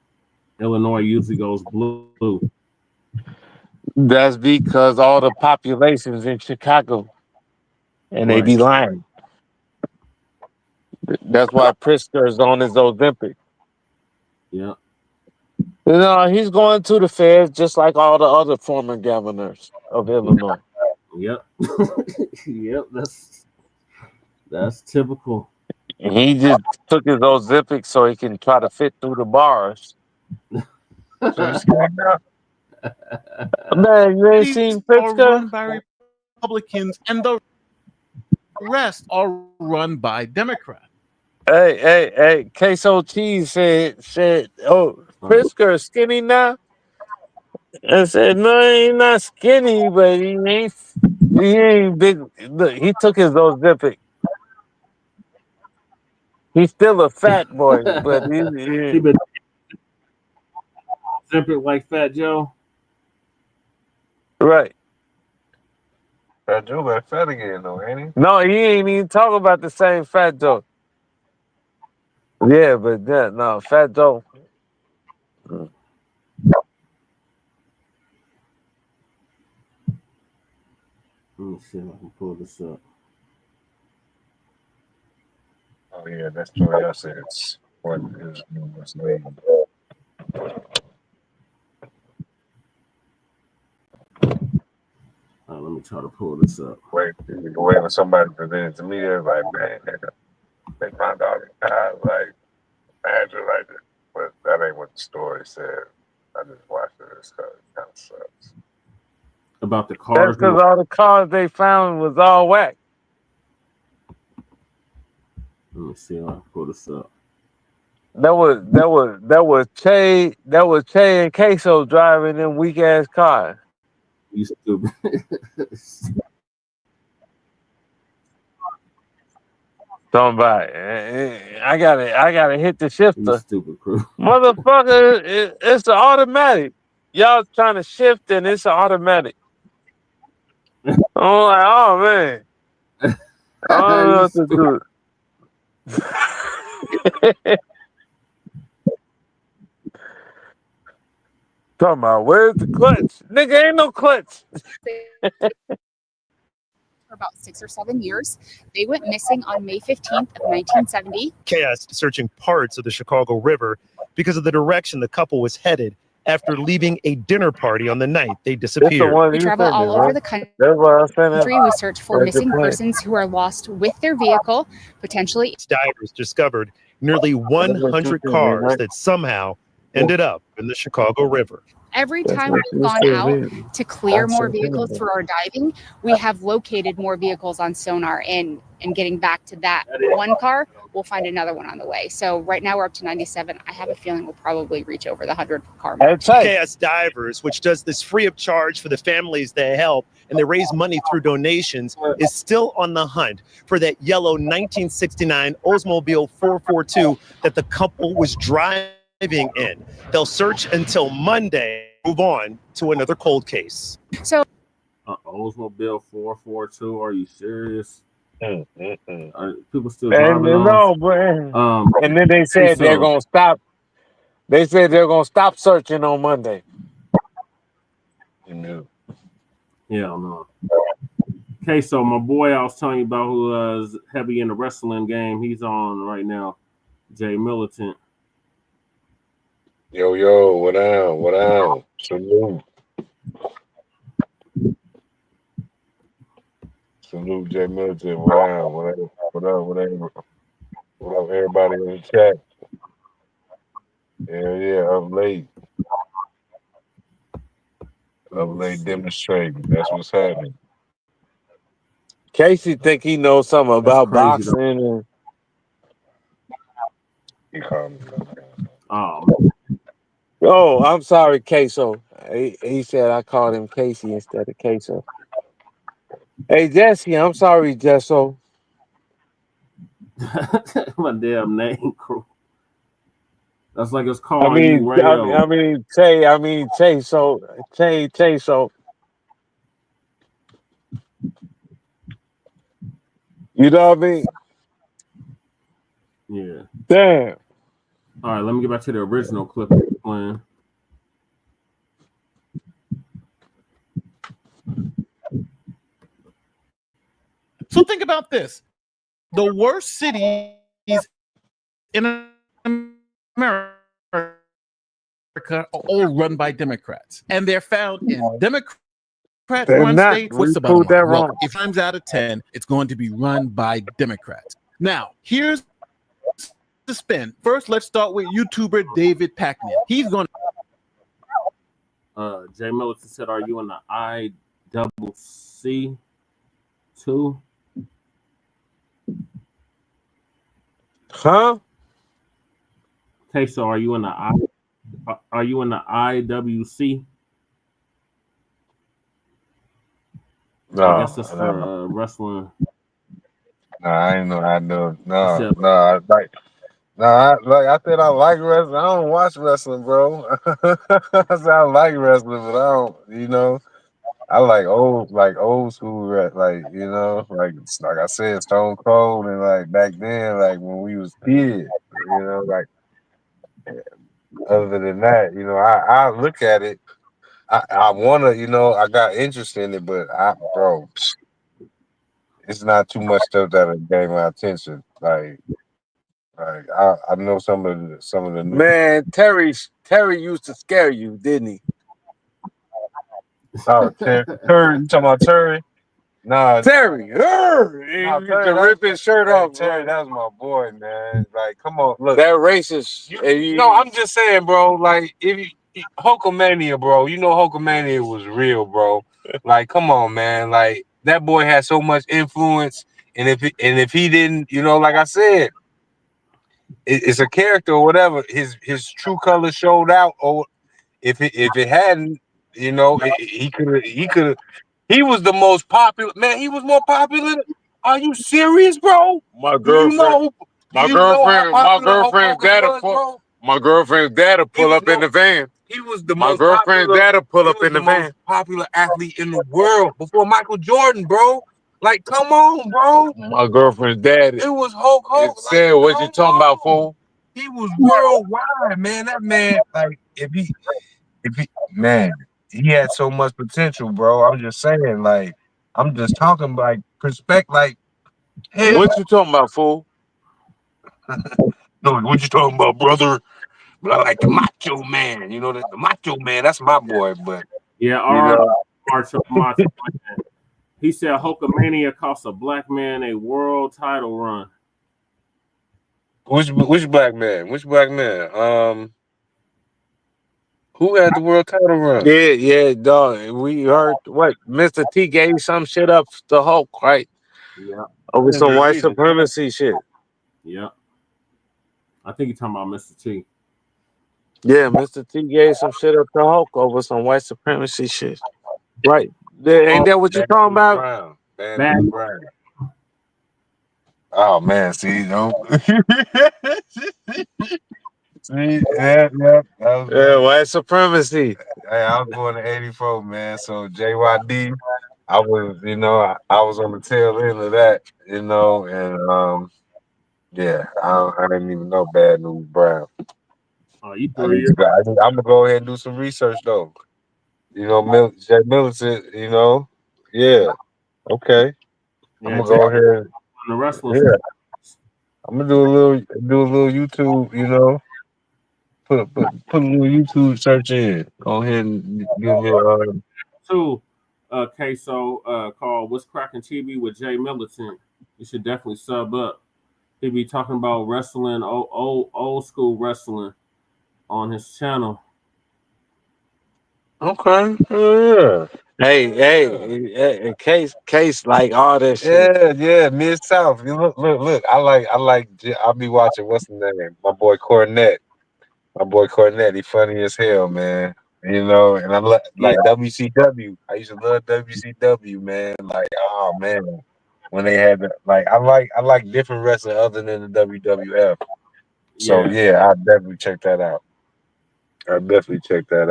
S4: Illinois usually goes blue.
S2: That's because all the population's in Chicago. And they be lying. That's why Pritzker is on his Ozempic.
S4: Yeah.
S2: You know, he's going to the feds just like all the other former governors of Illinois.
S4: Yep. Yep, that's typical.
S2: And he just took his Ozempic so he can try to fit through the bars. Man, you ain't seen Pritzker?
S15: Are run by Republicans, and the rest are run by Democrats.
S2: Hey, Queso Cheese said, oh, Pritzker is skinny now? I said, no, he's not skinny, but he ain't big. Look, he took his Ozempic. He's still a fat boy, but he
S4: been Ozempic like Fat Joe.
S2: Right. Fat Joe got fat again, though, ain't he? No, he ain't even talking about the same Fat Joe. Yeah, but no, Fat Joe.
S4: Let me see if I can pull this up.
S2: Oh yeah, that's Joey. I said it's what his numerous name.
S4: Let me try to pull this up.
S2: Wait for somebody to present it to me. Everybody, man, they found out I was like, imagine like this, but that ain't what the story said. I just watched it. It's kind of sucks.
S4: About the cars.
S2: That's because all the cars they found was all whack.
S4: Let me see if I can pull this up.
S2: That was Che and Queso driving them weak ass cars.
S4: You stupid.
S2: Talking about I gotta hit the shifter.
S4: You stupid crew.
S2: Motherfucker, it's an automatic. Y'all trying to shift and it's an automatic. I'm like, oh man. I don't know what to do. Talking about where's the clutch? Nigga, ain't no clutch.
S8: For about 6 or 7 years. They went missing on May 15th of 1970.
S11: Chaos searching parts of the Chicago River because of the direction the couple was headed after leaving a dinner party on the night they disappeared.
S8: We travel all over the country. We search for missing persons who are lost with their vehicle, potentially.
S11: Divers discovered nearly 100 cars that somehow ended up in the Chicago River.
S8: Every time we've gone out to clear more vehicles through our diving, we have located more vehicles on sonar and getting back to that one car, we'll find another one on the way. So right now we're up to 97. I have a feeling we'll probably reach over the 100 car mark.
S11: Chaos Divers, which does this free of charge for the families they help, and they raise money through donations, is still on the hunt for that yellow 1969 Oldsmobile 442 that the couple was driving in. They'll search until Monday, move on to another cold case.
S8: So
S4: Oldsmobile 442, are you serious? Are people still
S2: And
S4: driving
S2: no,
S4: on?
S2: and then they said they're gonna stop. They said they're gonna stop searching on Monday.
S4: Yeah, no. Okay, so my boy I was telling you about who is heavy in the wrestling game, he's on right now. Jay Militant.
S2: Yo, what down? Salute. Salute Jay Militant. What up, everybody in the chat? Yeah, up late. Demonstrating. That's what's happening. Casey think he knows something about boxing. And... He called me. Oh, I'm sorry, Queso. He said I called him Casey instead of Queso. Hey Jesse, I'm sorry, Jesso.
S4: My damn name crew. That's like it's calling you Rayo.
S2: Tay. So Tay. So you know what I mean?
S4: Yeah.
S2: Damn.
S4: All right, let me get back to the original clip playing.
S15: So think about this. The worst cities in America are all run by Democrats. And they're found in Democrat-run states. What's the bottom line? Well, if times out of 10, it's going to be run by Democrats. Now, here's the spin. First, let's start with YouTuber David Pacman. He's going
S4: to... Jay Millicent said, are you in the ICC 2?
S2: Huh?
S4: Okay, so are you in the IWC?
S2: No,
S4: I guess that's for wrestling.
S2: No, I ain't know I do. No, like I said, I like wrestling. I don't watch wrestling, bro. I said I like wrestling, but I don't. You know, I like old school, like you know, like I said, Stone Cold, and like back then, like when we was kids, you know, like. Other than that, you know, I look at it. I wanna, you know, I got interest in it, but bro, it's not too much stuff that'll gain my attention. Like I know some of the man. Terry used to scare you, didn't he? Oh, Terry, you talking about Terry? Nah, Terry. He used to rip his shirt off. Terry, that was my boy, man. Like, come on, look. That racist. No, I'm just saying, bro. Like, if you Hulkamania, bro, you know Hulkamania was real, bro. Like, come on, man. Like, that boy had so much influence, and if he didn't, you know, like I said, it's a character or whatever. His true color showed out, or if it hadn't, you know, he could. He was the most popular man. He was more popular. Are you serious, bro? My girlfriend. My girlfriend's dad pull up in the van. He was the most popular athlete in the world before Michael Jordan, bro. Like, come on, bro. My girlfriend's dad. It was Hulk Hogan. Said, like, what you talking about, fool? He was worldwide, man. That man, like, if he, man. He had so much potential, bro. I'm just saying, like, I'm just talking like perspective, like, hey, what you talking about, fool? No, what you talking about, brother? But I like the Macho Man, you know, the Macho Man. That's my boy, but
S4: yeah, Macho Man. He said Hulkamania cost a black man a world title run.
S2: Which black man? Which black man? Who had the world title run? Yeah, dog. We heard what Mr. T gave some shit up to Hulk, right?
S4: Yeah.
S2: Over some white supremacy shit.
S4: Yeah. I think you're talking about Mr. T.
S2: Yeah, Mr. T gave some shit up to Hulk over some white supremacy shit. Right. Ain't that what you're talking about? Brown. Oh man, see, no. See, yeah. White supremacy. Hey, I was born in '84, man. So JYD, I was, you know, I was on the tail end of that, you know, and yeah, I didn't even know Bad News Brown.
S4: Oh, you
S2: I'm gonna go ahead and do some research though. You know, Jay Millicent, you know, yeah, okay.
S4: Yeah,
S2: I'm gonna go ahead.
S4: On the wrestling.
S2: Yeah, I'm gonna do a little YouTube, you know. Put a little YouTube search in. Go ahead and give me
S4: Two, queso called What's Cracking TV with Jay Militant. You should definitely sub up. He be talking about wrestling, old school wrestling on his channel.
S2: Okay. Yeah. Hey, case like all that shit. Yeah, Mid South. Look. I'll be watching. What's the name? My boy Cornette. He funny as hell, man. You know, and I like WCW. I used to love WCW, man. Like, oh man, when they had I like different wrestling other than the WWF. So yeah, I definitely check that out. I definitely check it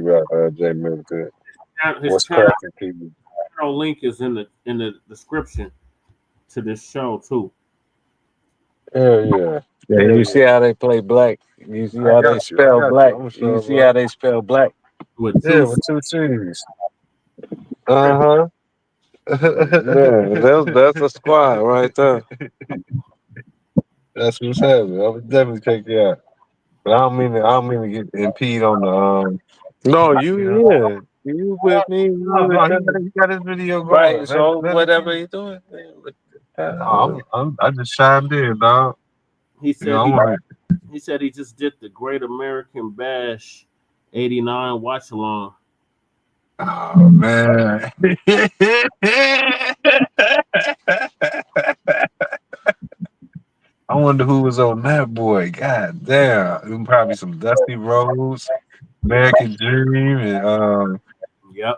S2: out, Jay Milton. What's cracking, people?
S4: Link is in the description to this show too.
S2: Yeah. You see how they play Black. You see how they spell Black. You see how they spell Black.
S4: With
S2: two C's. Yeah, that's a squad right there. That's what's happening. I would definitely check you out. But I don't mean to get impede on the No, you with me. He got his video going. Right, so whatever he's doing. I just chimed in, dog.
S4: He said he said he just did the Great American Bash 89 watch along.
S2: Oh man. I wonder who was on that boy. God damn. Probably some Dusty Rhodes, American Dream, and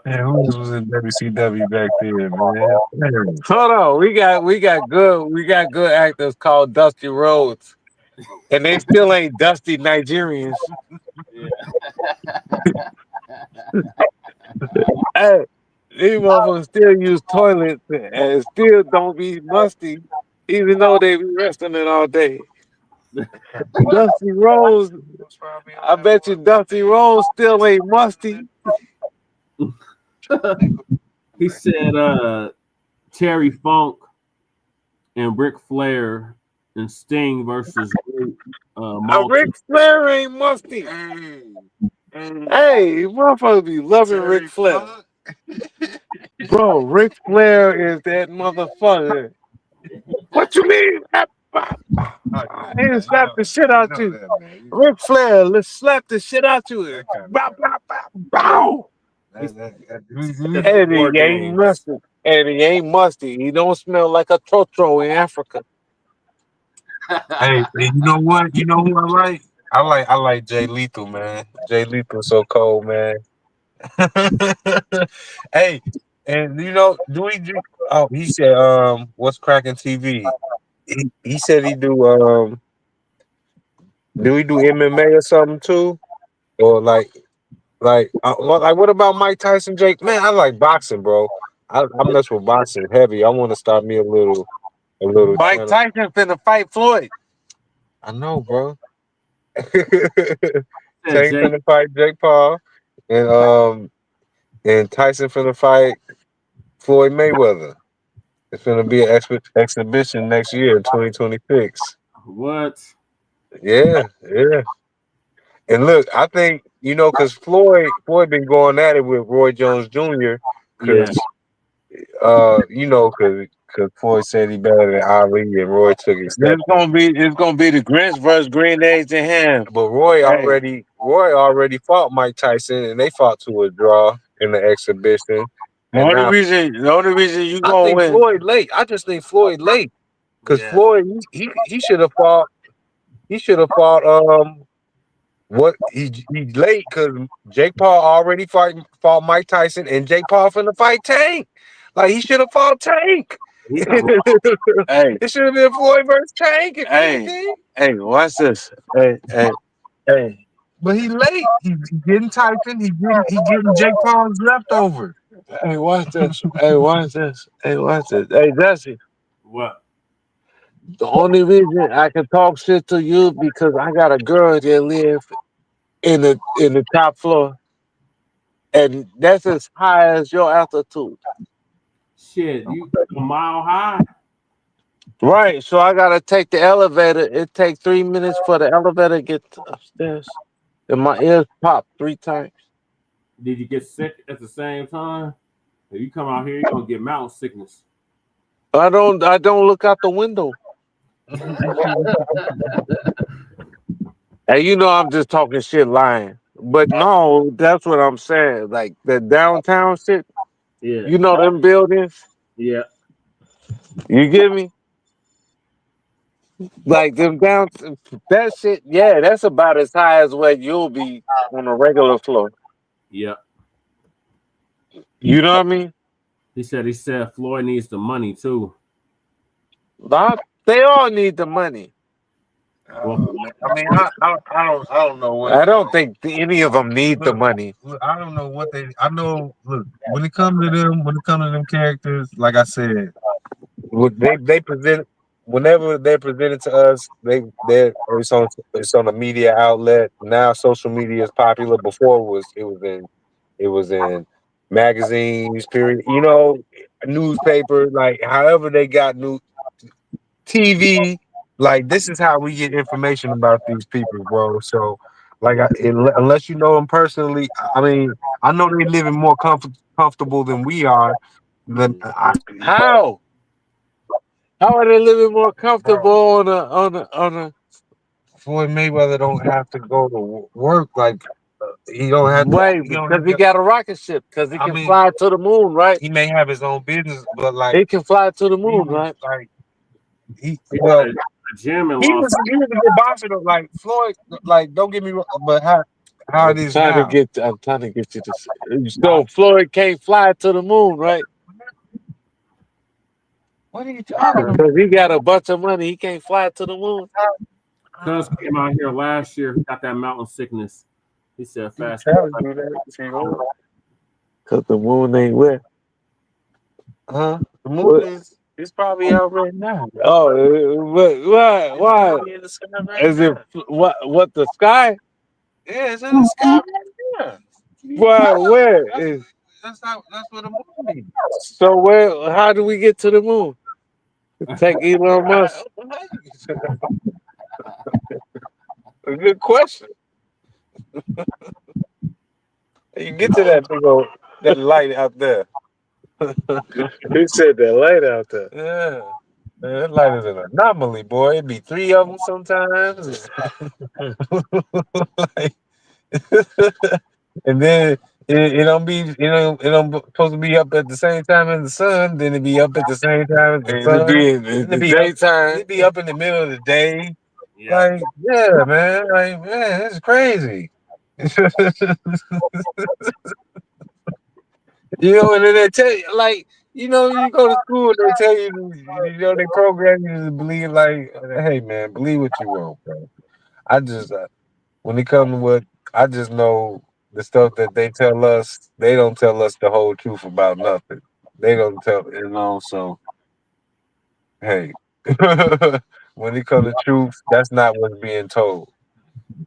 S2: man, who was in WCW back then, man? Hold on. We got good actors called Dusty Rhodes. And they still ain't dusty Nigerians. Hey, these motherfuckers still use toilets and still don't be musty, even though they be resting it all day. Dusty Rose, I bet you Dusty Rose still ain't musty.
S4: He said Terry Funk and Ric Flair and Sting versus
S2: Ric Flair ain't musty. Hey, motherfuckers be loving Ric Flair. Bro, Ric Flair is that motherfucker. What you mean? He done slap the shit out you. Ric Flair, let's slap the shit out you. Bow, bow, bow, bow. Eddie ain't musty. Eddie ain't musty. He don't smell like a trotro in Africa. Hey, you know what? You know who I like? I like Jay Lethal, man. Jay Lethal so cold, man. Hey, and you know, he said, what's cracking TV? He said he do he do MMA or something too? Or like what about Mike Tyson, Jake? Man, I like boxing, bro. I mess with boxing heavy. I want to start me a little Mike Tyson finna fight Floyd. I know, bro. Tank finna fight Jake Paul, and Tyson finna fight Floyd Mayweather. It's finna be an exhibition next year in 2026.
S4: What?
S2: Yeah. And look, I think because Floyd been going at it with Roy Jones Jr. because because Floyd said he better than Ali, and Roy took it. It's gonna be the Grinch versus Green Eggs and Ham. But Roy already fought Mike Tyson, and they fought to a draw in the exhibition. The only reason you gonna win. Floyd late. I just think Floyd late because Floyd he should have fought. He should have fought. What he's late because Jake Paul already fought Mike Tyson, and Jake Paul finna fight Tank. Like he should have fought Tank. Hey, it should have been Floyd versus Tank. Hey, watch this. Hey. But he late. He's getting Tyson. He getting Jake Paul's leftover. Hey, watch this. Hey, Jesse.
S4: What?
S2: The only reason I can talk shit to you because I got a girl that live in the top floor, and that's as high as your altitude.
S4: Shit, you a mile high.
S2: Right, so I gotta take the elevator. It takes 3 minutes for the elevator to get upstairs, and my ears pop 3 times.
S4: Did you get sick at the same time? If you come out here, you're gonna get mountain sickness.
S2: I don't look out the window. Hey, I'm just talking shit, lying. But no, that's what I'm saying. Like the downtown shit.
S4: Yeah.
S2: Them buildings.
S4: Yeah.
S2: You get me? Like them down that shit, yeah, that's about as high as what you'll be on a regular floor.
S4: Yep.
S2: You know what I mean?
S4: He said Floyd needs the money too.
S2: They all need the money.
S4: Well,
S6: I mean, I don't know what.
S2: I don't think any of them need the money.
S6: Look, I don't know what they. I know. Look, when it comes to them characters, like I said, they present whenever they're presented to us. It's on a media outlet now. Social media is popular. Before it was in magazines. Period. You know, newspaper. Like however they got new TV. Like this is how we get information about these people, bro. So. Like, unless you know them personally, I mean, I know they living more comfortable than we are.
S2: How are they living more comfortable on a?
S6: Floyd Mayweather don't have to go to work. Like he don't have to.
S2: Wait, because he got a rocket ship. Because he can fly to the moon, right?
S6: He may have his own business, but like
S2: he can fly to the moon, right?
S6: Like he was a good boxer though. Like Floyd, like don't get me wrong, but how it is now.
S2: I'm trying to get you to. So Floyd can't fly to the moon, right?
S6: What are you talking about?
S2: Because he got a bunch of money, he can't fly to the moon.
S4: Cuz came out here last year, got that mountain sickness. He said fast.
S2: Because the moon ain't where.
S6: Huh? The moon is probably out right now.
S2: Oh, but why? Is it what the sky?
S6: Yeah, it's in the sky right there.
S2: Why? Where?
S6: That's where the moon is.
S2: So where? How do we get to the moon? Take Elon Musk. A good question. You get to that light out there. He said that light out there.
S6: Yeah. Man, that light is an anomaly, boy. It'd be 3 of them sometimes. And then it don't be, it don't supposed to be up at the same time as the sun. Then it be up at the same time as the sun. It'd be up in the middle of the day. Yeah. Like, yeah, man. Like, man, it's crazy.
S2: You know, and then they tell you, like, you know, you go to school and they tell you, you know, they program you to believe, like, hey, man, believe what you want, bro. I just, when it comes to what, I just know the stuff that they tell us, they don't tell us the whole truth about nothing. They don't tell, you know, so, hey, when it comes to truth, that's not what's being told.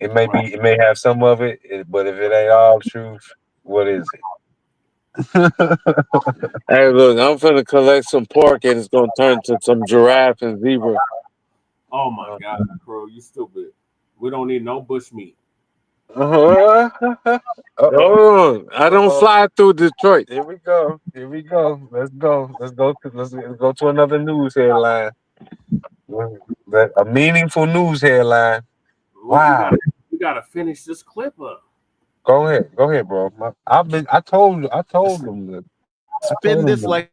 S2: It may have some of it, but if it ain't all truth, what is it? Hey, look, I'm finna collect some pork and it's gonna turn to some giraffe and zebra.
S4: Oh my God, bro, you stupid. We don't need no bush meat.
S2: Oh, I don't fly through Detroit.
S6: Here we go. Let's go to another news headline. A meaningful news headline. Wow.
S4: We gotta finish this clip up.
S6: Go ahead, bro. I told them to
S15: spin this like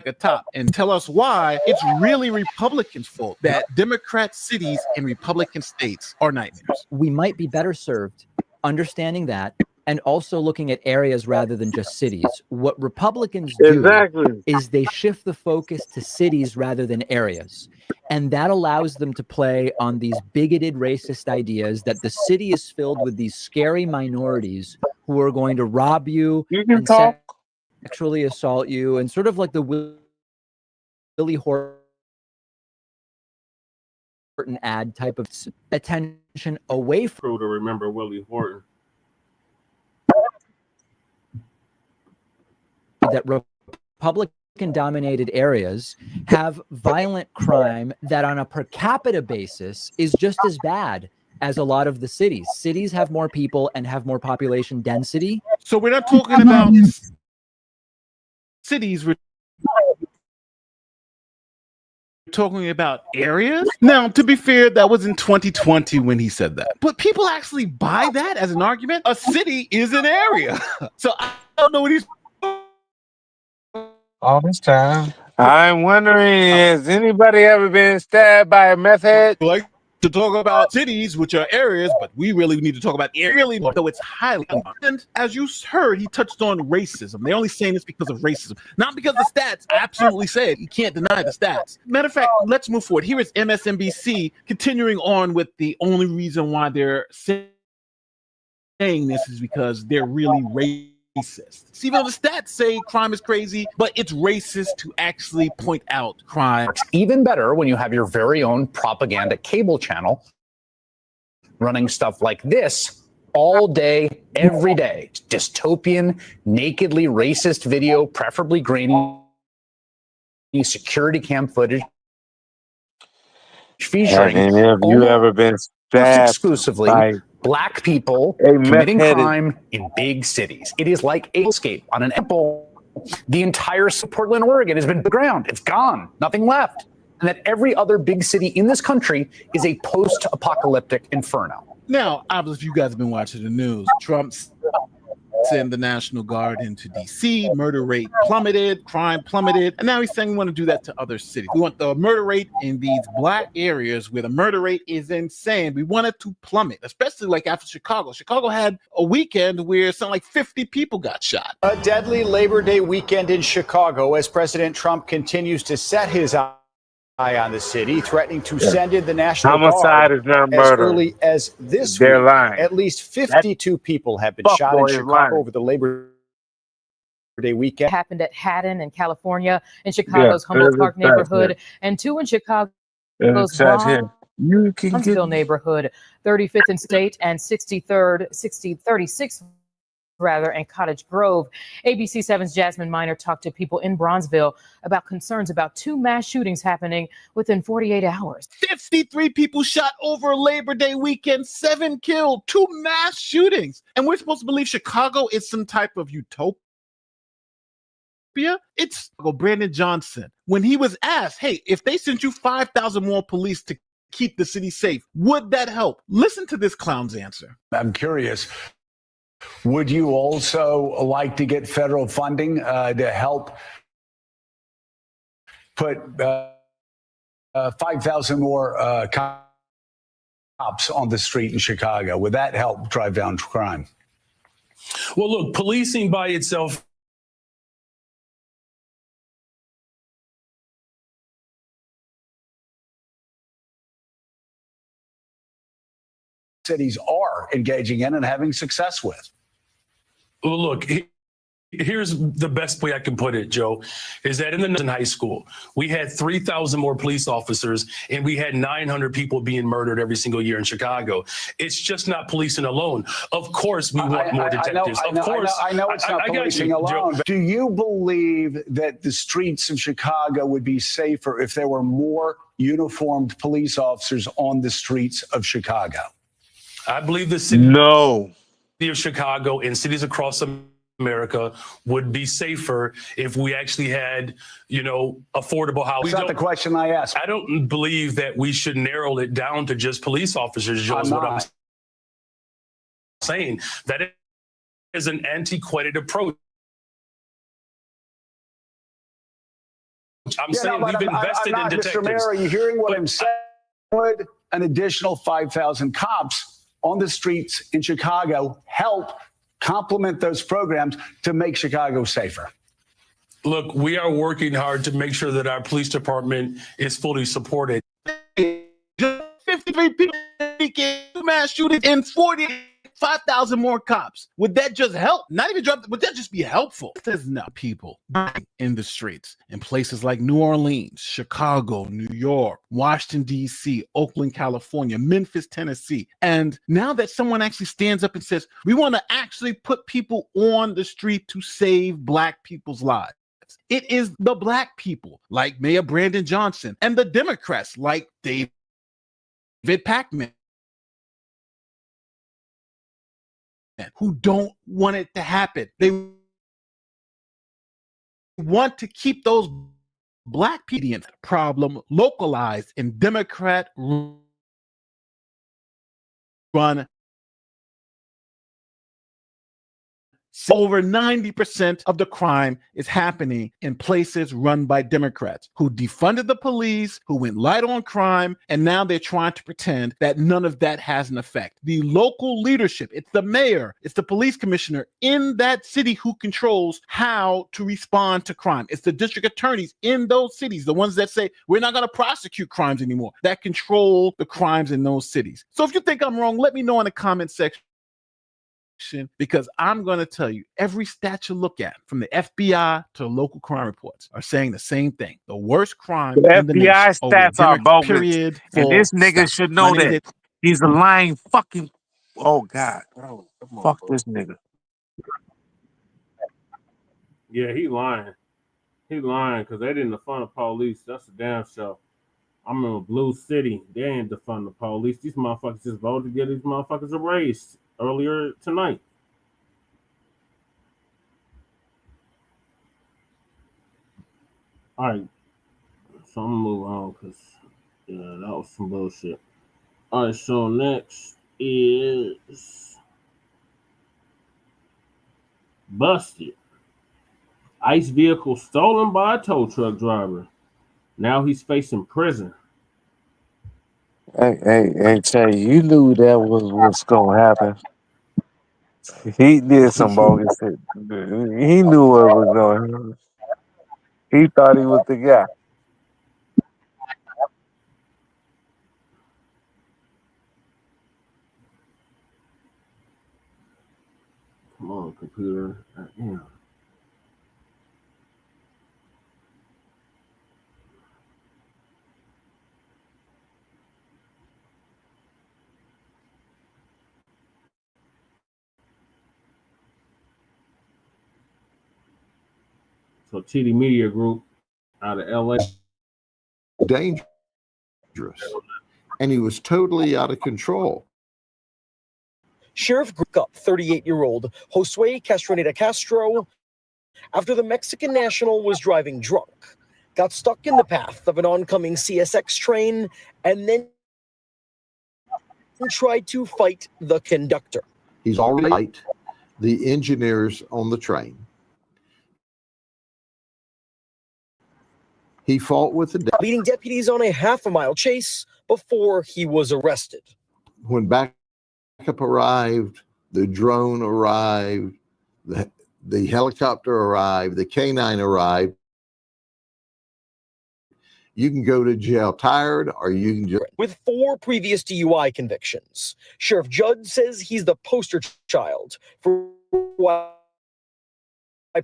S15: a top and tell us why it's really Republicans' fault that Democrat cities and Republican states are nightmares.
S13: We might be better served understanding that and also looking at areas rather than just cities. What Republicans do is they shift the focus to cities rather than areas. And that allows them to play on these bigoted racist ideas that the city is filled with these scary minorities who are going to rob you and sexually assault you, and sort of like the Willie Horton ad type of attention away from
S4: to remember Willie Horton.
S13: That Republican-dominated areas have violent crime that on a per capita basis is just as bad as a lot of the cities. Cities have more people and have more population density.
S15: So we're not talking about cities, we're talking about areas. Now, to be fair, that was in 2020 when he said that. But people actually buy that as an argument. A city is an area. So I don't know what he's
S6: all this time.
S2: I'm wondering, has anybody ever been stabbed by a meth head?
S15: Like to talk about cities, which are areas, but we really need to talk about really, though it's highly important. As you heard, he touched on racism. They're only saying this because of racism, not because of stats. I absolutely say it. You can't deny the stats. Matter of fact, let's move forward. Here is MSNBC continuing on with the only reason why they're saying this is because they're really racist. See, even though the stats say crime is crazy, but it's racist to actually point out crime.
S14: It's even better when you have your very own propaganda cable channel running stuff like this all day, every day. Dystopian, nakedly racist video, preferably grainy, security cam footage featuring
S2: Have you ever been stabbed
S14: exclusively
S2: by
S14: Black people
S2: a
S14: committing
S2: meth-headed
S14: crime in big cities? It is like a escape on an apple. The entire Portland, Oregon has been to the ground. It's gone. Nothing left. And that every other big city in this country is a post-apocalyptic inferno.
S15: Now, obviously, you guys have been watching the news. Trump's send the National Guard into D.C. Murder rate plummeted, crime plummeted, and now he's saying we want to do that to other cities. We want the murder rate in these Black areas where the murder rate is insane. We want it to plummet, especially like after Chicago. Chicago had a weekend where something like 50 people got shot.
S17: A deadly Labor Day weekend in Chicago as President Trump continues to set his eye on the city, threatening to send in the National
S2: homicide
S17: Guard
S2: is not
S17: as
S2: murder.
S17: early as this
S2: They're
S17: week.
S2: lying.
S17: At least 52 people have been shot in
S2: fuckboy is
S17: Chicago
S2: lying.
S17: over the Labor Day weekend.
S20: Happened at Haddon in California, in Chicago's Humboldt Park neighborhood, and two in Chicago's Bronzeville neighborhood, 35th and State and 36th rather, and Cottage Grove. ABC 7's Jasmine Miner talked to people in Bronzeville about concerns about two mass shootings happening within 48 hours.
S15: 53 people shot over Labor Day weekend, 7 killed, 2 mass shootings. And we're supposed to believe Chicago is some type of utopia? It's Brandon Johnson. When he was asked, hey, if they sent you 5,000 more police to keep the city safe, would that help? Listen to this clown's answer.
S17: I'm curious. Would you also like to get federal funding to help put 5,000 more cops on the street in Chicago? Would that help drive down crime?
S18: Well, look, policing by itself
S17: cities are engaging in and having success with.
S18: Well, look, here's the best way I can put it, Joe, is that in high school, we had 3,000 more police officers and we had 900 people being murdered every single year in Chicago. It's just not policing alone. Of course, we want more detectives.
S17: I know it's not policing alone, but do you believe that the streets of Chicago would be safer if there were more uniformed police officers on the streets of Chicago?
S18: I believe the city of Chicago and cities across America would be safer if we actually had, affordable housing.
S17: That's not the question I asked.
S18: I don't believe that we should narrow it down to just police officers, Joe, is what I'm saying. That is an antiquated approach. I'm saying we've invested in detectives.
S17: Mr. Mayor, are you hearing what I'm saying? Would an additional 5,000 cops on the streets in Chicago help complement those programs to make Chicago safer?
S18: Look, we are working hard to make sure that our police department is fully supported.
S15: 53 people, 2 mass shootings, and 5,000 more cops. Would that just help? Not even drop. Would that just be helpful? There's not people in the streets in places like New Orleans, Chicago, New York, Washington, D.C., Oakland, California, Memphis, Tennessee. And now that someone actually stands up and says, we want to actually put people on the street to save Black people's lives. It is the Black people like Mayor Brandon Johnson and the Democrats like David Packman, who don't want it to happen. They want to keep those Black people problem localized in Democrat-run Over 90% of the crime is happening in places run by Democrats who defunded the police, who went light on crime, and now they're trying to pretend that none of that has an effect. The local leadership, it's the mayor, it's the police commissioner in that city who controls how to respond to crime. It's the district attorneys in those cities, the ones that say, we're not going to prosecute crimes anymore, that control the crimes in those cities. So if you think I'm wrong, let me know in the comment section, because I'm going to tell you, every stat you look at, from the FBI to the local crime reports, are saying the same thing. The worst crime
S2: The
S15: in the nation.
S2: FBI stats are bogus.
S15: Period.
S2: And this nigga should know
S15: My name
S2: that. He's a lying fucking. Oh, God. Oh, fuck this nigga.
S4: Yeah, he lying. He lying because they didn't defund the police. That's a damn show. I'm in Blue City. They ain't defund the police. These motherfuckers just voted to get these motherfuckers erased earlier tonight. All right. So I'm going to move on because, yeah, that was some bullshit. All right, so next is busted. ICE vehicle stolen by a tow truck driver. Now he's facing prison.
S2: Hey, Jay, you knew that was going to happen. He did some bogus shit. He knew what was going to happen. He thought he was the guy.
S4: Come on, computer. Yeah. So TD Media Group out of LA.
S12: Dangerous. And he was totally out of control.
S21: Sheriff Gruk up 38-year-old Josue Castroneda Castro after the Mexican national was driving drunk, got stuck in the path of an oncoming CSX train, and then tried to fight the conductor.
S12: He's already right. The engineers on the train. He fought with the
S21: leading deputies on a half-a-mile chase before he was arrested.
S12: When backup arrived, the drone arrived, the helicopter arrived, the canine arrived. You can go to jail tired, or you can just...
S21: With 4 previous DUI convictions, Sheriff Judd says he's the poster child for why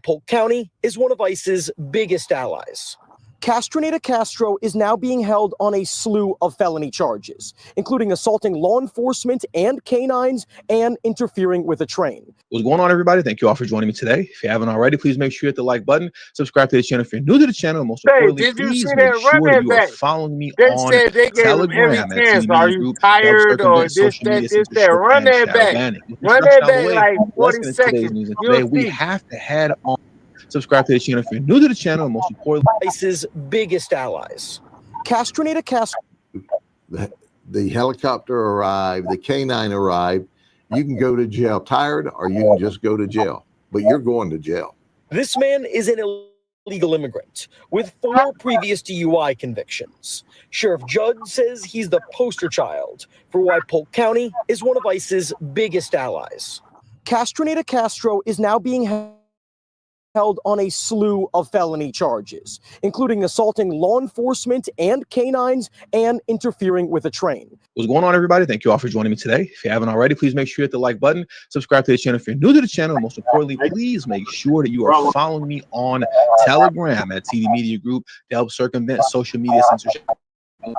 S21: Polk County is one of ICE's biggest allies. Castroneda Castro is now being held on a slew of felony charges, including assaulting law enforcement and canines and interfering with a train.
S22: What's going on, everybody? Thank you all for joining me today. If you haven't already, please make sure you hit the like button, subscribe to the channel if you're new to the channel, and most importantly, please make sure that you are following me on Telegram at TD Media Group.
S2: Tired or this, that, run that back. Run that back like 40 seconds.
S22: Today, we have to head on. Subscribe to the channel if you're new to the channel, and most importantly,
S21: ICE's biggest allies. Castroneda Castro.
S12: The helicopter arrived, the canine arrived. You can go to jail tired, or you can just go to jail, but you're going to jail.
S21: This man is an illegal immigrant with 4 previous DUI convictions. Sheriff Judd says he's the poster child for why Polk County is one of ICE's biggest allies. Castroneda Castro is now being held on a slew of felony charges, including assaulting law enforcement and canines and interfering with a train.
S22: What's going on, everybody? Thank you all for joining me today. If you haven't already, please make sure you hit the like button, subscribe to the channel if you're new to the channel, and most importantly, please make sure that you are following me on Telegram at TD Media Group to help circumvent social media censorship.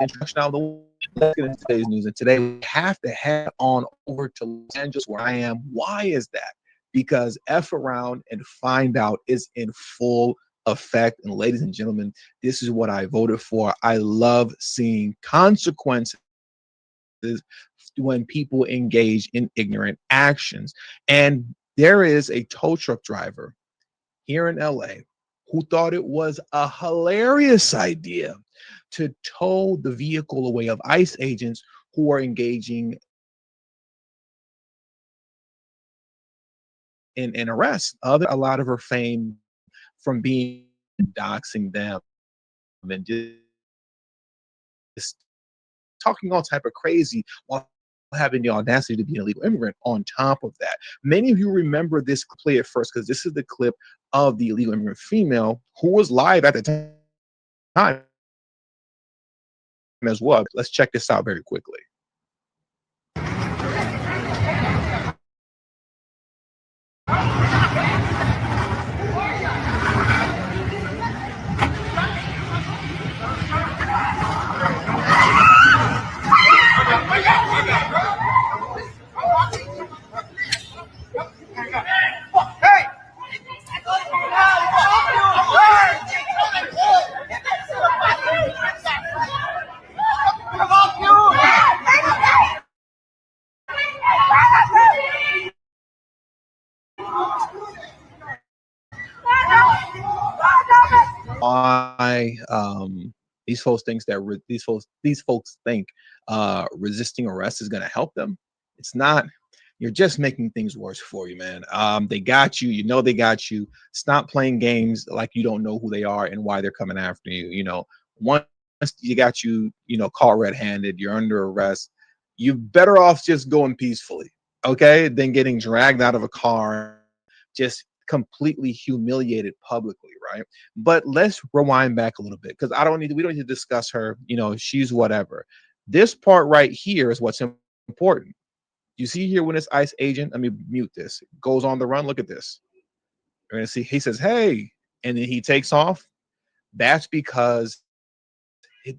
S22: Introduction out of the way. Let's get into today's news. And today we have to head on over to Los Angeles, where I am. Why is that? Because F around and find out is in full effect. And ladies and gentlemen, this is what I voted for. I love seeing consequences when people engage in ignorant actions. And there is a tow truck driver here in LA who thought it was a hilarious idea to tow the vehicle away of ICE agents who are engaging in arrests. A lot of her fame from being doxing them and just talking all type of crazy while having the audacity to be an illegal immigrant on top of that. Many of you remember this clip at first because this is the clip of the illegal immigrant female who was live at the time as well. Let's check this out very quickly. Why these folks think that these folks think resisting arrest is going to help them? It's not. You're just making things worse for you, man. They got you. You know they got you. Stop playing games like you don't know who they are and why they're coming after you. You know, once you got you, caught red-handed, you're under arrest. You're better off just going peacefully, okay, than getting dragged out of a car, just completely humiliated publicly, right? But let's rewind back a little bit because we don't need to discuss her. She's whatever. This part right here is what's important. You see here when this ICE agent, let me mute this, goes on the run. Look at this. You're gonna see he says, "Hey," and then he takes off. That's because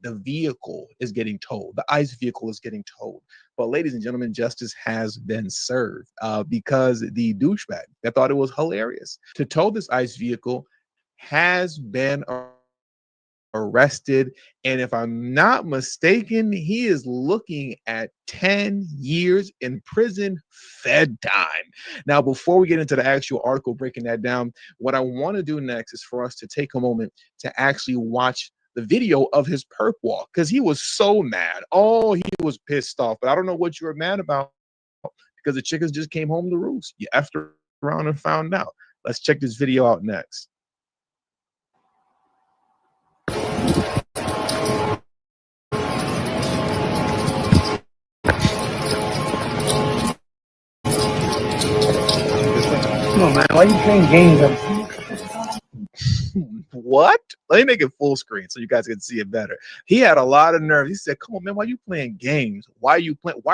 S22: the vehicle is getting towed. The ICE vehicle is getting towed. But ladies and gentlemen, justice has been served because the douchebag that thought it was hilarious to tow this ICE vehicle has been arrested. And if I'm not mistaken, he is looking at 10 years in prison, fed time. Now, before we get into the actual article breaking that down, what I want to do next is for us to take a moment to actually watch the video of his perp walk because he was so mad. Oh, he was pissed off. But I don't know what you were mad about because the chickens just came home to roost. You effed around and found out. Let's check this video out next.
S6: Come on, man. Why are you playing games?
S22: What? Let me make it full screen so you guys can see it better. He had a lot of nerve. He said, "Come on, man. Why are you playing games? Why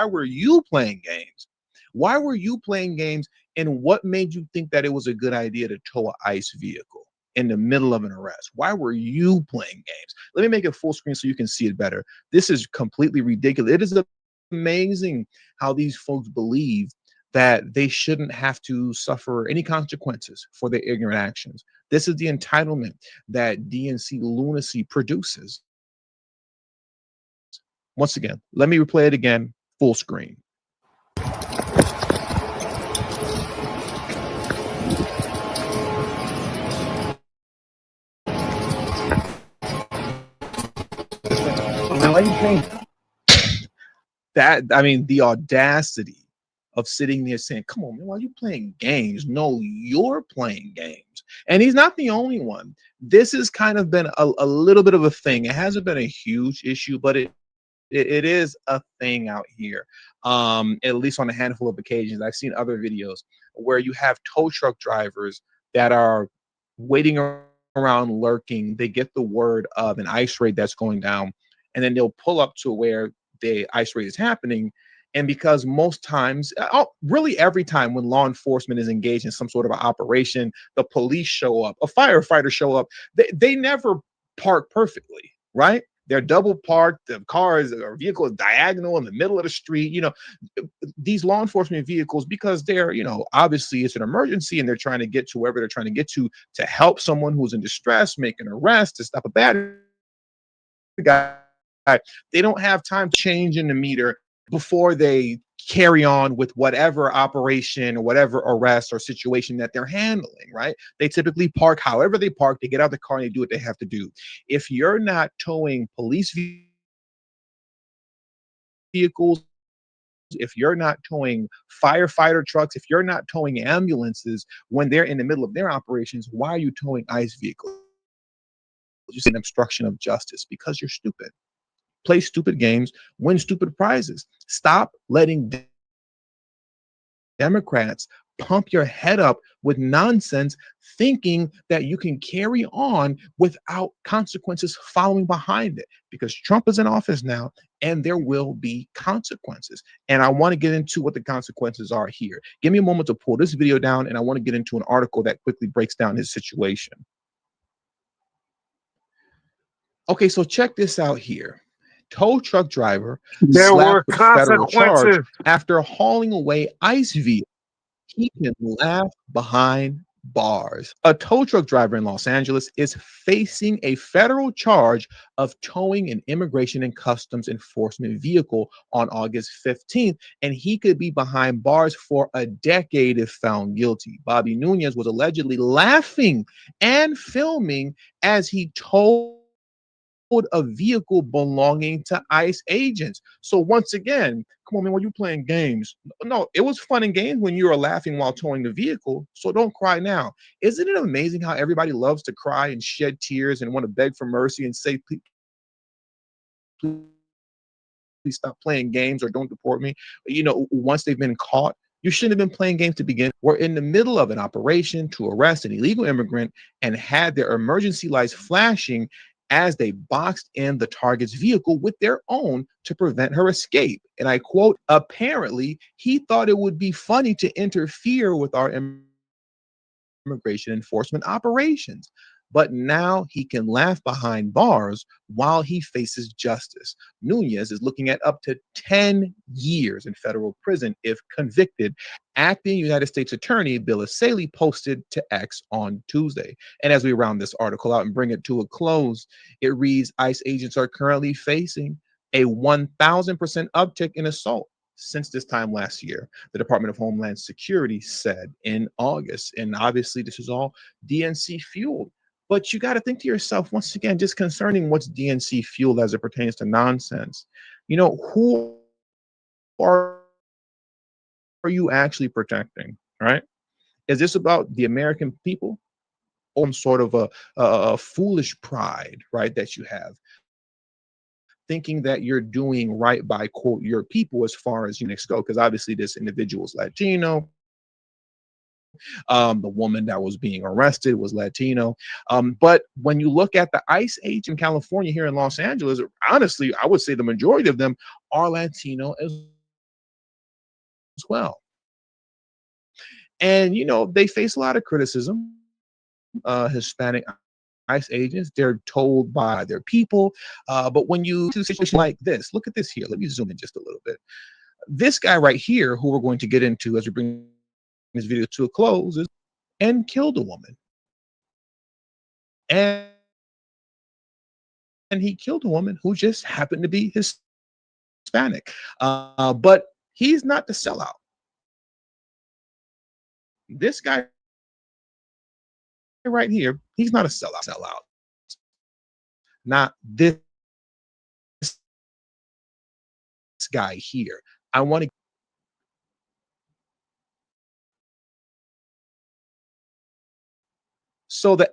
S22: were you playing games? Why were you playing games? And what made you think that it was a good idea to tow an ICE vehicle in the middle of an arrest? Why were you playing games?" Let me make it full screen so you can see it better. This is completely ridiculous. It is amazing how these folks believe that they shouldn't have to suffer any consequences for their ignorant actions. This is the entitlement that DNC lunacy produces. Once again, let me replay it again, full screen. The audacity of sitting there saying, "Come on, man, why are you playing games?" No, you're playing games. And he's not the only one. This has kind of been a little bit of a thing. It hasn't been a huge issue, but it is a thing out here. At least on a handful of occasions. I've seen other videos where you have tow truck drivers that are waiting around lurking. They get the word of an ICE raid that's going down, and then they'll pull up to where the ICE raid is happening. And because most times, really every time when law enforcement is engaged in some sort of an operation, the police show up, a firefighter show up, they never park perfectly, right? They're double parked, the cars or vehicle is diagonal in the middle of the street. These law enforcement vehicles, because they're, obviously it's an emergency and they're trying to get to wherever they're trying to get to help someone who's in distress, make an arrest, to stop a bad guy. They don't have time to change in the meter before they carry on with whatever operation or whatever arrest or situation that they're handling, right? They typically park however they park, they get out of the car and they do what they have to do. If you're not towing police vehicles if you're not towing firefighter trucks, if you're not towing ambulances when they're in the middle of their operations, why are you towing ICE vehicles? Just an obstruction of justice because you're stupid. Play stupid games, win stupid prizes. Stop letting Democrats pump your head up with nonsense, thinking that you can carry on without consequences following behind it, because Trump is in office now and there will be consequences. And I want to get into what the consequences are here. Give me a moment to pull this video down, and I want to get into an article that quickly breaks down his situation. Okay, so check this out here. Tow truck driver slapped with federal charge after hauling away ICE vehicle. He can laugh behind bars. A tow truck driver in Los Angeles is facing a federal charge of towing an immigration and customs enforcement vehicle on August 15th, and he could be behind bars for a decade if found guilty. Bobby Nunez was allegedly laughing and filming as he towed a vehicle belonging to ICE agents. So once again, come on, man, were you playing games? No, it was fun and games when you were laughing while towing the vehicle. So don't cry now. Isn't it amazing how everybody loves to cry and shed tears and want to beg for mercy and say, please stop playing games or don't deport me? You know, once they've been caught, you shouldn't have been playing games to begin. We're in the middle of an operation to arrest an illegal immigrant and had their emergency lights flashing as they boxed in the target's vehicle with their own to prevent her escape. And I quote, apparently, he thought it would be funny to interfere with our immigration enforcement operations. But now he can laugh behind bars while he faces justice. Nunez is looking at up to 10 years in federal prison if convicted. Acting United States Attorney Bill Asaley posted to X on Tuesday. And as we round this article out and bring it to a close, it reads, ICE agents are currently facing a 1,000% uptick in assault since this time last year, the Department of Homeland Security said in August. And obviously this is all DNC fueled. But you got to think to yourself, once again, just concerning what's DNC fueled as it pertains to nonsense. You know, who are you actually protecting, right? Is this about the American people or some sort of a foolish pride, right, that you have? Thinking that you're doing right by, quote, your people as far as units go, because obviously this individual is Latino. The woman that was being arrested was Latino. But when you look at the ICE agents in California here in Los Angeles, honestly, I would say the majority of them are Latino as well. And, you know, they face a lot of criticism. Hispanic ICE agents, they're told by their people. But when you do a situation like this, look at this here. Let me zoom in just a little bit. This guy right here, who we're going to get into as we bring this video to a close, and killed a woman. And he killed a woman who just happened to be Hispanic. But he's not the sellout. This guy right here, he's not a sellout. Not this guy here. I want to. So the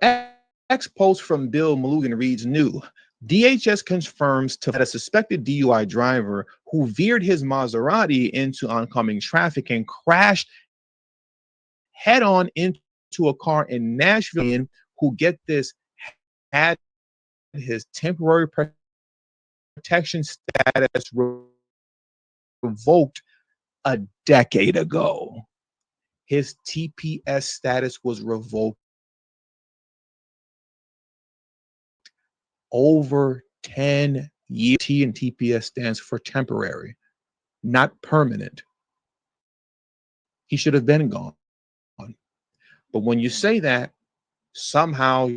S22: X post from Bill Mulligan reads, new. DHS confirms that a suspected DUI driver who veered his Maserati into oncoming traffic and crashed head-on into a car in Nashville, who, get this, had his temporary protection status revoked a decade ago. His TPS status was revoked over 10 years. T and TPS stands for temporary, not permanent. He should have been gone. But when you say that, somehow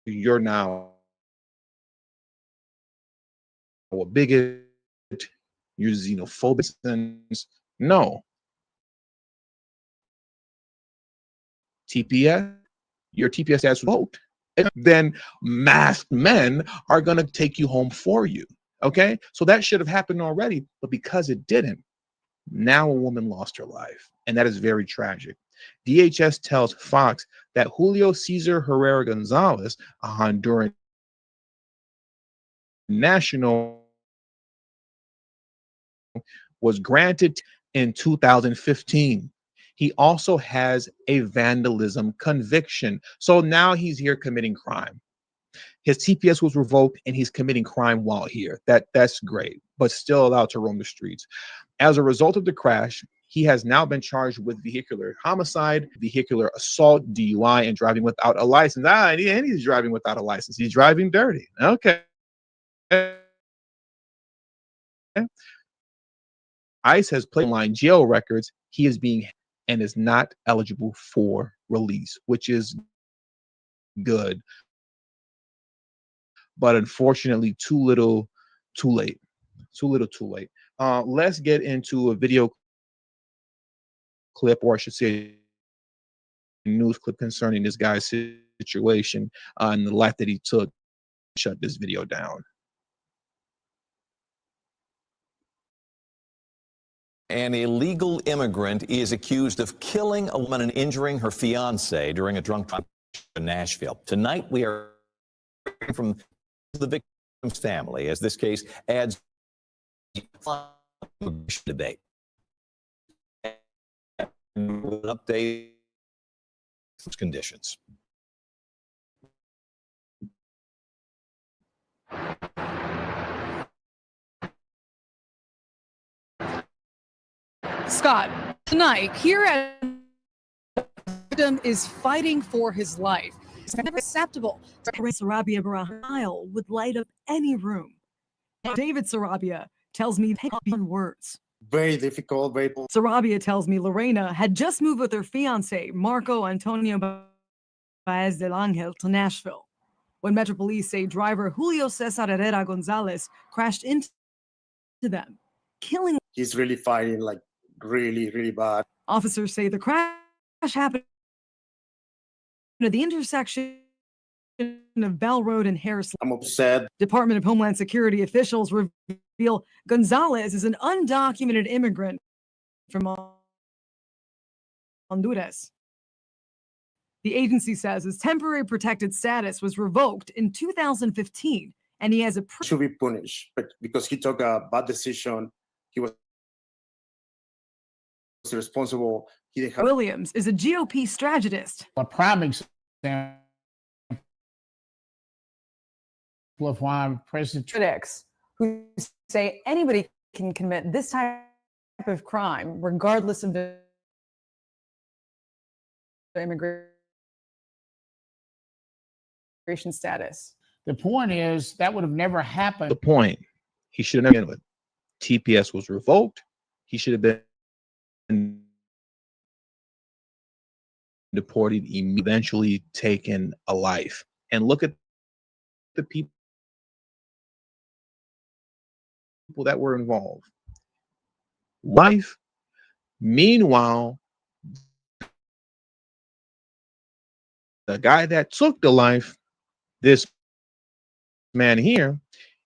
S22: you're now a bigot, you're xenophobic. No. TPS, your TPS status revoked. Then masked men are going to take you home for you. Okay, so that should have happened already, but because it didn't, Now a woman lost her life, and that is very tragic. DHS tells Fox that Julio Cesar Herrera Gonzalez, a Honduran national, was granted in 2015. He also has a vandalism conviction. So now he's here committing crime. His TPS was revoked and he's committing crime while here. That's great, but still allowed to roam the streets. As a result of the crash, he has now been charged with vehicular homicide, vehicular assault, DUI, and driving without a license. And he's driving without a license. He's driving dirty. Okay. ICE has played online jail records. He is being and is not eligible for release, which is good. But unfortunately, too little, too late. Too little, too late. Let's get into a video clip, or I should say a news clip concerning this guy's situation and the life that he took. Shut this video down.
S1: An illegal immigrant is accused of killing a woman and injuring her fiance during a drunk drive in Nashville. Tonight, we are hearing from the victim's family as this case adds debate. An update conditions.
S16: Scott, tonight here at victim is fighting for his life. It's never acceptable. Sarabia Barahile would light up any room. David Sarabia tells me pick up on words.
S23: Very difficult.
S16: Sarabia tells me Lorena had just moved with her fiance, Marco Antonio Baez del Angel, to Nashville when Metro Police say driver Julio Cesar Herrera Gonzalez crashed into them, killing.
S23: He's really fighting like really, really bad.
S16: Officers say the crash happened at the intersection of Bell Road and Harris.
S23: I'm upset.
S16: Department of Homeland Security officials reveal Gonzalez is an undocumented immigrant from Honduras. The agency says his temporary protected status was revoked in 2015, and he has a
S23: should be punished, but because he took a bad decision, he was responsible.
S16: Williams is a GOP strategist.
S24: A prime example of why President
S3: critics who say anybody can commit this type of crime regardless of the immigration status.
S24: The point is that would have never happened.
S22: The point, he should have never been with. TPS was revoked. He should have been deported, eventually taken a life. And look at the people that were involved. Life. Meanwhile, the guy that took the life, this man here,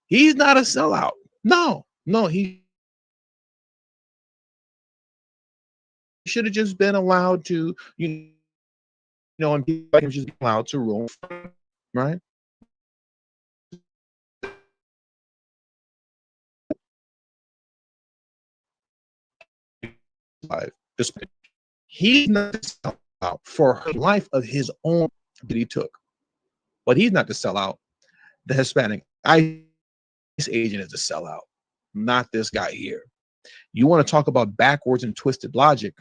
S22: he's not a sellout. No, he should have just been allowed to, and people like him just be allowed to roam, right? He's not to sell out for a life of his own that he took, but he's not to sell out. The Hispanic ICE agent is a sellout, not this guy here. You want to talk about backwards and twisted logic?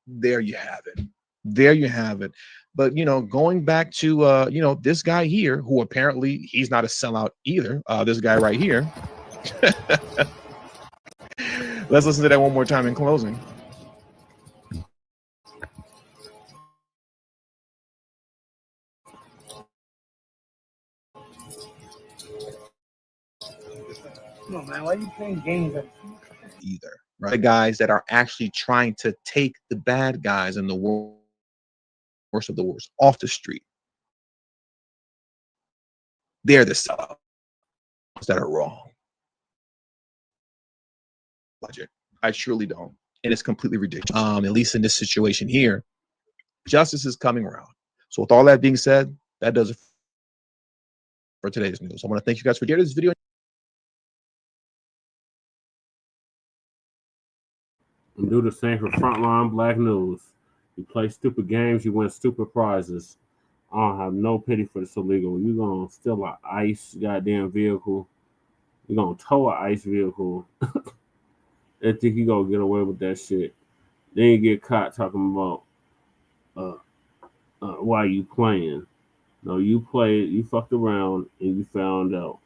S22: There you have it. There you have it. But going back to this guy here, who apparently he's not a sellout either. This guy right here. Let's listen to that one more time in closing.
S23: No, man, why are you playing games?
S22: Either, right? The guys that are actually trying to take the bad guys and the worst of the worst off the street. They're the sellouts that are wrong. Logic. I surely don't. and it's completely ridiculous. At least in this situation here, justice is coming around. So with all that being said, that does it for today's news. I want to thank you guys for sharing this video.
S4: And do the same for Frontline Black News. You play stupid games, you win stupid prizes. I don't have no pity for this illegal. You gonna steal an ICE goddamn vehicle. You gonna tow an ICE vehicle. And think you gonna get away with that shit. Then you get caught talking about why you playing. No, you played, you fucked around, and you found out.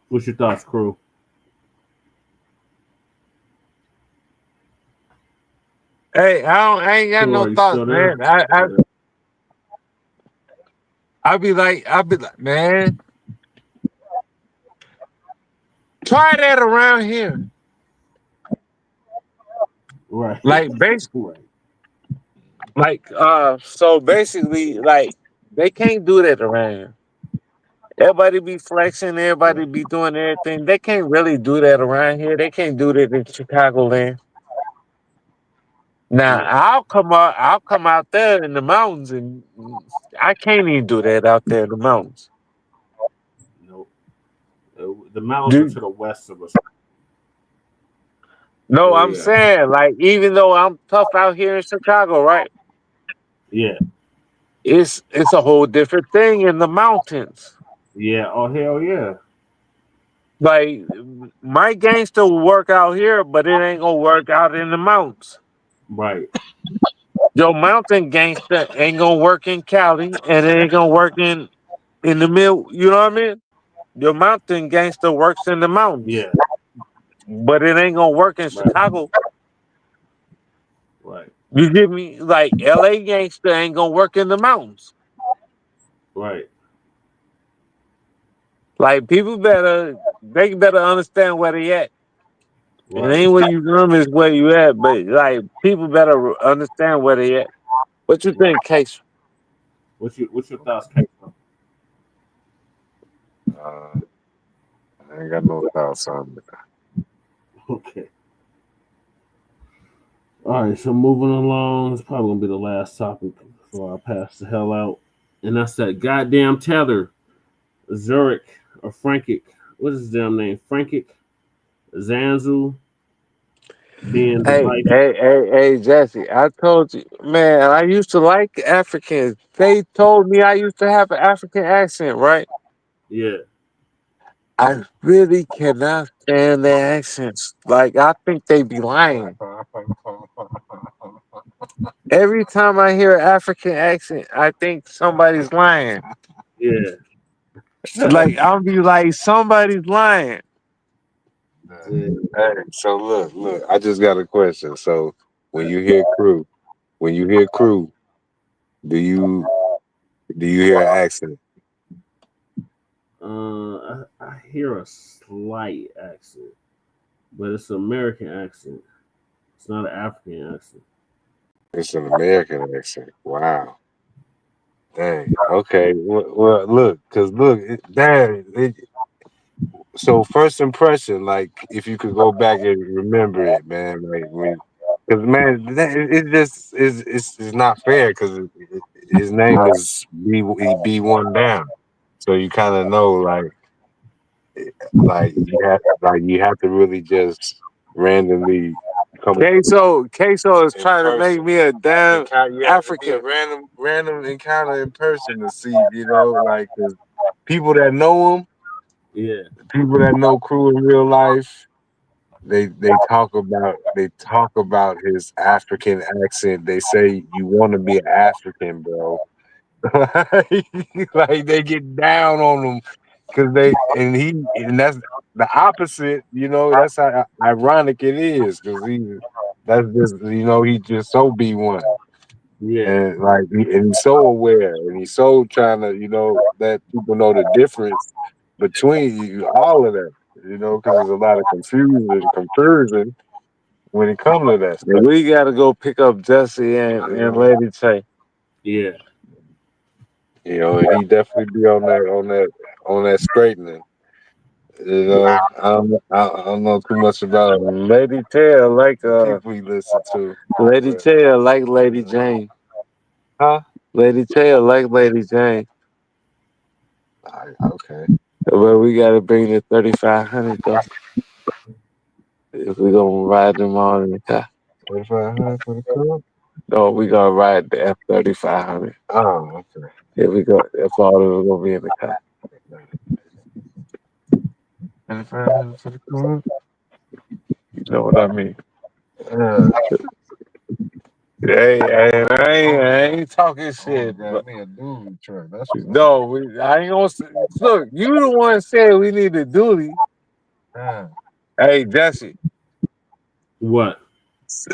S4: What's your thoughts, crew?
S2: Hey, I ain't got
S4: Crew,
S2: no
S4: are you
S2: thoughts,
S4: still there?
S2: man. I be like, man, try that around here.
S4: Right.
S2: Like basically, so basically, like they can't do that around here. Everybody be flexing, everybody be doing everything. They can't really do that around here. They can't do that in Chicagoland. Now I'll come out there in the mountains, and I can't even do that out there in the mountains.
S4: Nope. The mountains are to the west of us.
S2: No, I'm saying, like, even though I'm tough out here in Chicago, right?
S4: Yeah.
S2: It's a whole different thing in the mountains.
S4: Yeah. Oh, hell yeah.
S2: Like, my gangster will work out here, but it ain't gonna work out in the mountains.
S4: Right.
S2: Your mountain gangster ain't gonna work in Cali, and it ain't gonna work in the middle. You know what I mean? Your mountain gangster works in the mountains.
S4: Yeah.
S2: But it ain't gonna work in Chicago.
S4: Right.
S2: You get me? Like, LA gangster ain't gonna work in the mountains.
S4: Right.
S2: Like, people better understand where they at. It
S4: Right.
S2: ain't where you from, it's where you at. But like, people better understand where they at. What you think, Case?
S4: What's your thoughts, Case?
S2: I ain't got no thoughts on it.
S4: Okay. All right, so moving along, it's probably gonna be the last topic before I pass the hell out, and that's that goddamn tether, Zurich or Frankic. What is his damn name? Frankic, Zanu, being
S2: Hey, Jesse, I told you, man, I used to like Africans. They told me I used to have an African accent, right?
S4: Yeah.
S2: I really cannot stand their accents. Like, I think they be lying. Every time I hear an African accent, I think somebody's lying.
S4: Yeah.
S2: Like, I'll be like, somebody's lying.
S5: Hey, so look, I just got a question. So when you hear crew, do you hear an accent?
S4: I hear a slight accent, but it's an American accent. It's not an African accent.
S5: It's an American accent. Wow. Dang. Okay. Well, look, so first impression, like if you could go back and remember it, man, like because man, it just it's not fair because his name is B1 down, so you kind of know like you have to really just randomly come.
S2: Queso is trying to make me a damn African.
S5: Random encounter in person to see, like 'cause people that know him.
S4: Yeah.
S5: People that know Crew in real life, they talk about his African accent. They say you want to be an African, bro. Like they get down on him because and that's the opposite. That's how ironic it is because that's just he just so B1.
S4: Yeah.
S5: And and he's so aware and he's so trying to let people know the difference between all of that, because there's a lot of confusion when it comes to that stuff.
S2: We gotta go pick up Jesse and Lady Tay.
S4: Yeah.
S5: And he definitely be on that straightening. You know, I don't know too much about
S2: Lady Tail like
S5: people we listen to.
S2: Lady Tail like Lady Jane.
S5: Huh?
S2: Lady Tail like Lady Jane.
S5: Okay.
S2: But we gotta bring the 3500 though. If we gonna ride them all in the car.
S5: 3500 for the club?
S2: No, we gonna ride the F-3500.
S5: Oh, okay.
S2: If we go, if all of them gonna be in the car.
S5: 3500 for the club?
S2: You know what I mean?
S5: Hey,
S2: I ain't talking shit.
S5: Got me a dually truck. That's what
S2: No, I ain't gonna look. You the one said we need a dually. Hey, Jesse.
S4: What?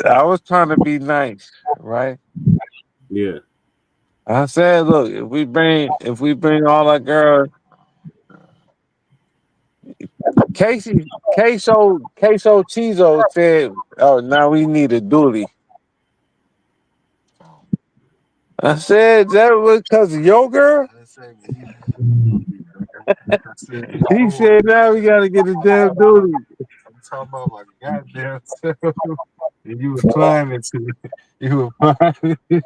S2: I was trying to be nice, right?
S4: Yeah.
S2: I said, look, if we bring all our girls, Queso Chizo said, oh, now we need a dually. I said, that was because of your girl? He said, now we got to get a damn dually.
S5: I'm talking about my goddamn self. And you applying it to it. You applying it.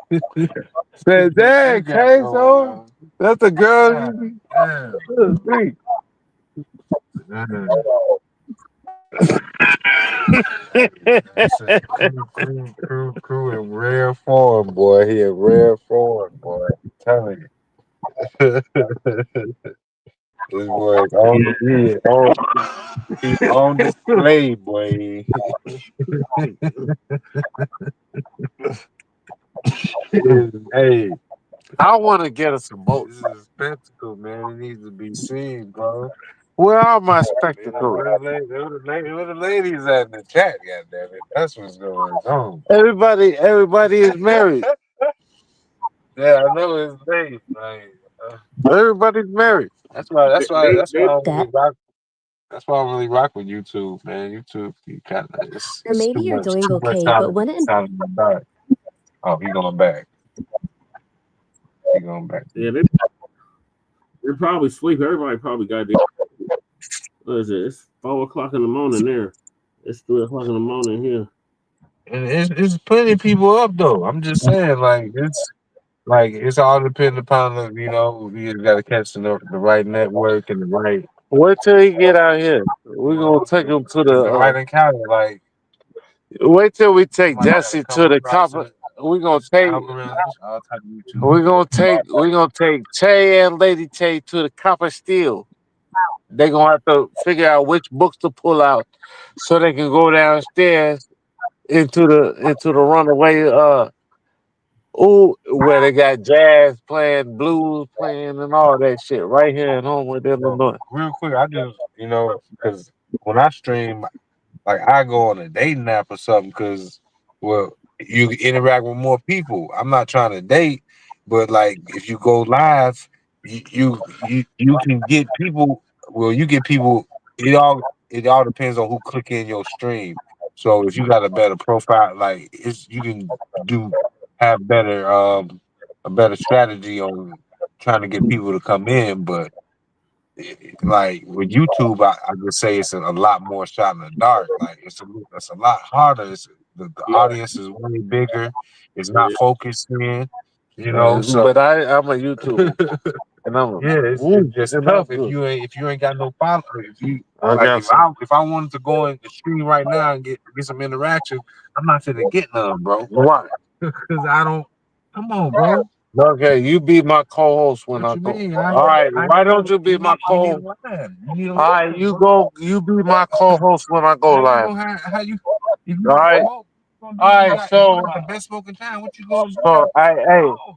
S2: Said, dang, Queso, that's a girl.
S5: Crew in rare form, boy. He in rare form, boy. I'm telling you. This boy is he on display, boy. Hey,
S2: I want to get us a boat.
S5: This is a spectacle, man. It needs to be seen, bro.
S2: Where are my spectacles?
S5: Where the ladies at in the chat, goddammit. That's what's going on.
S2: Everybody is married.
S5: Yeah, I know his name. Like,
S2: everybody's married.
S5: That's why I really rock. That's why I really rock with YouTube, man. YouTube, you kind of it's
S7: maybe you're doing okay, but when it
S5: oh, he going back. He going back.
S4: Yeah, they're probably sleep. Everybody probably got their. What is it? It's 4 o'clock in the morning there. It's 3 o'clock in the morning here.
S5: And it's plenty of people up though. I'm just saying, it's all dependent upon the, you got to catch the right network and the right.
S2: Wait till he get out here. We're gonna take him to the
S5: right encounter. Like,
S2: wait till we take Jesse to the copper. We're gonna take. We're gonna take Tay and Lady Tay to the copper steel. They're gonna have to figure out which books to pull out so they can go downstairs into the runaway where they got jazz playing, blues playing, and all that shit right here in Homewood, Illinois.
S5: Real quick, I just because when I stream, like I go on a dating app or something because you interact with more people. I'm not trying to date, but like if you go live, you can get people. Well, you get people. It all depends on who click in your stream. So if you got a better profile, like you can have a better strategy on trying to get people to come in. But like with YouTube, I would say it's a lot more shot in the dark. Like it's a lot harder. The audience is way bigger. It's not focused in, So,
S2: but I'm a YouTuber, and
S5: it's just tough if you ain't got no followers. If I wanted to go in the stream right now and get some interaction, I'm not gonna get none, bro.
S2: Why?
S5: Because I don't. Come on, bro.
S2: Okay, you be my co-host when I go. All right, why don't you be my co-host? All right, you be my co-host when I go live. All right. All right, so
S5: the best smoking time. What you going?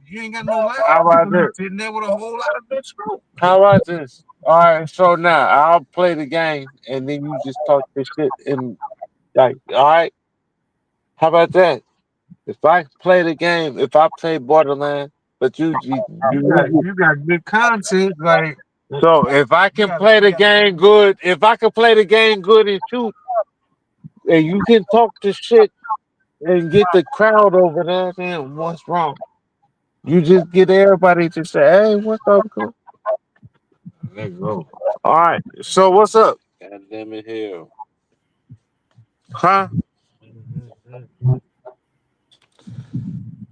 S2: You
S5: ain't got no life.
S2: How about this?
S5: Sitting there with a whole lot of good smoke.
S2: How about this? All right, so now I'll play the game, and then you just talk this shit and all right. How about that? If I play the game, if I play Borderlands, but you
S5: got good content, like.
S2: So if I can play the game good, and shoot, and you can talk to shit and get the crowd over there, then what's wrong? You just get everybody to say, "Hey, what's up, girl?"
S5: Let's go.
S2: All right. So what's up?
S5: God damn it, hell.
S2: Huh?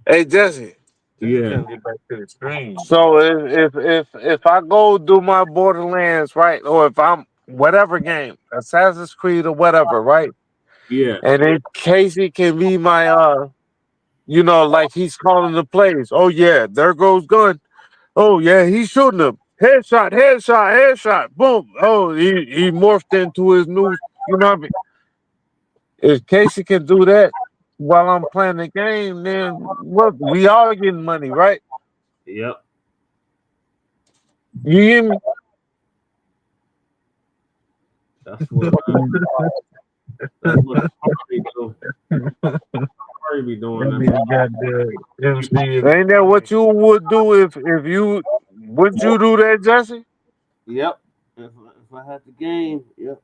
S2: Hey Jesse.
S4: Yeah.
S5: Get back to the screen.
S2: So if I go do my Borderlands, right, or if I'm whatever game, Assassin's Creed or whatever, right?
S4: Yeah.
S2: And then Casey can be my like he's calling the plays. Oh yeah, there goes gun. Oh yeah, he's shooting him. Headshot, headshot, headshot. Boom. Oh, he morphed into his new, you know what I mean? If Casey can do that while I'm playing the game, then what? We all getting money, right?
S4: Yep.
S2: You hear me?
S4: That's what Ari do. Ari be doing that.
S2: Ain't that what you would do if you would you do that, Jesse?
S4: Yep. If I had the game, yep.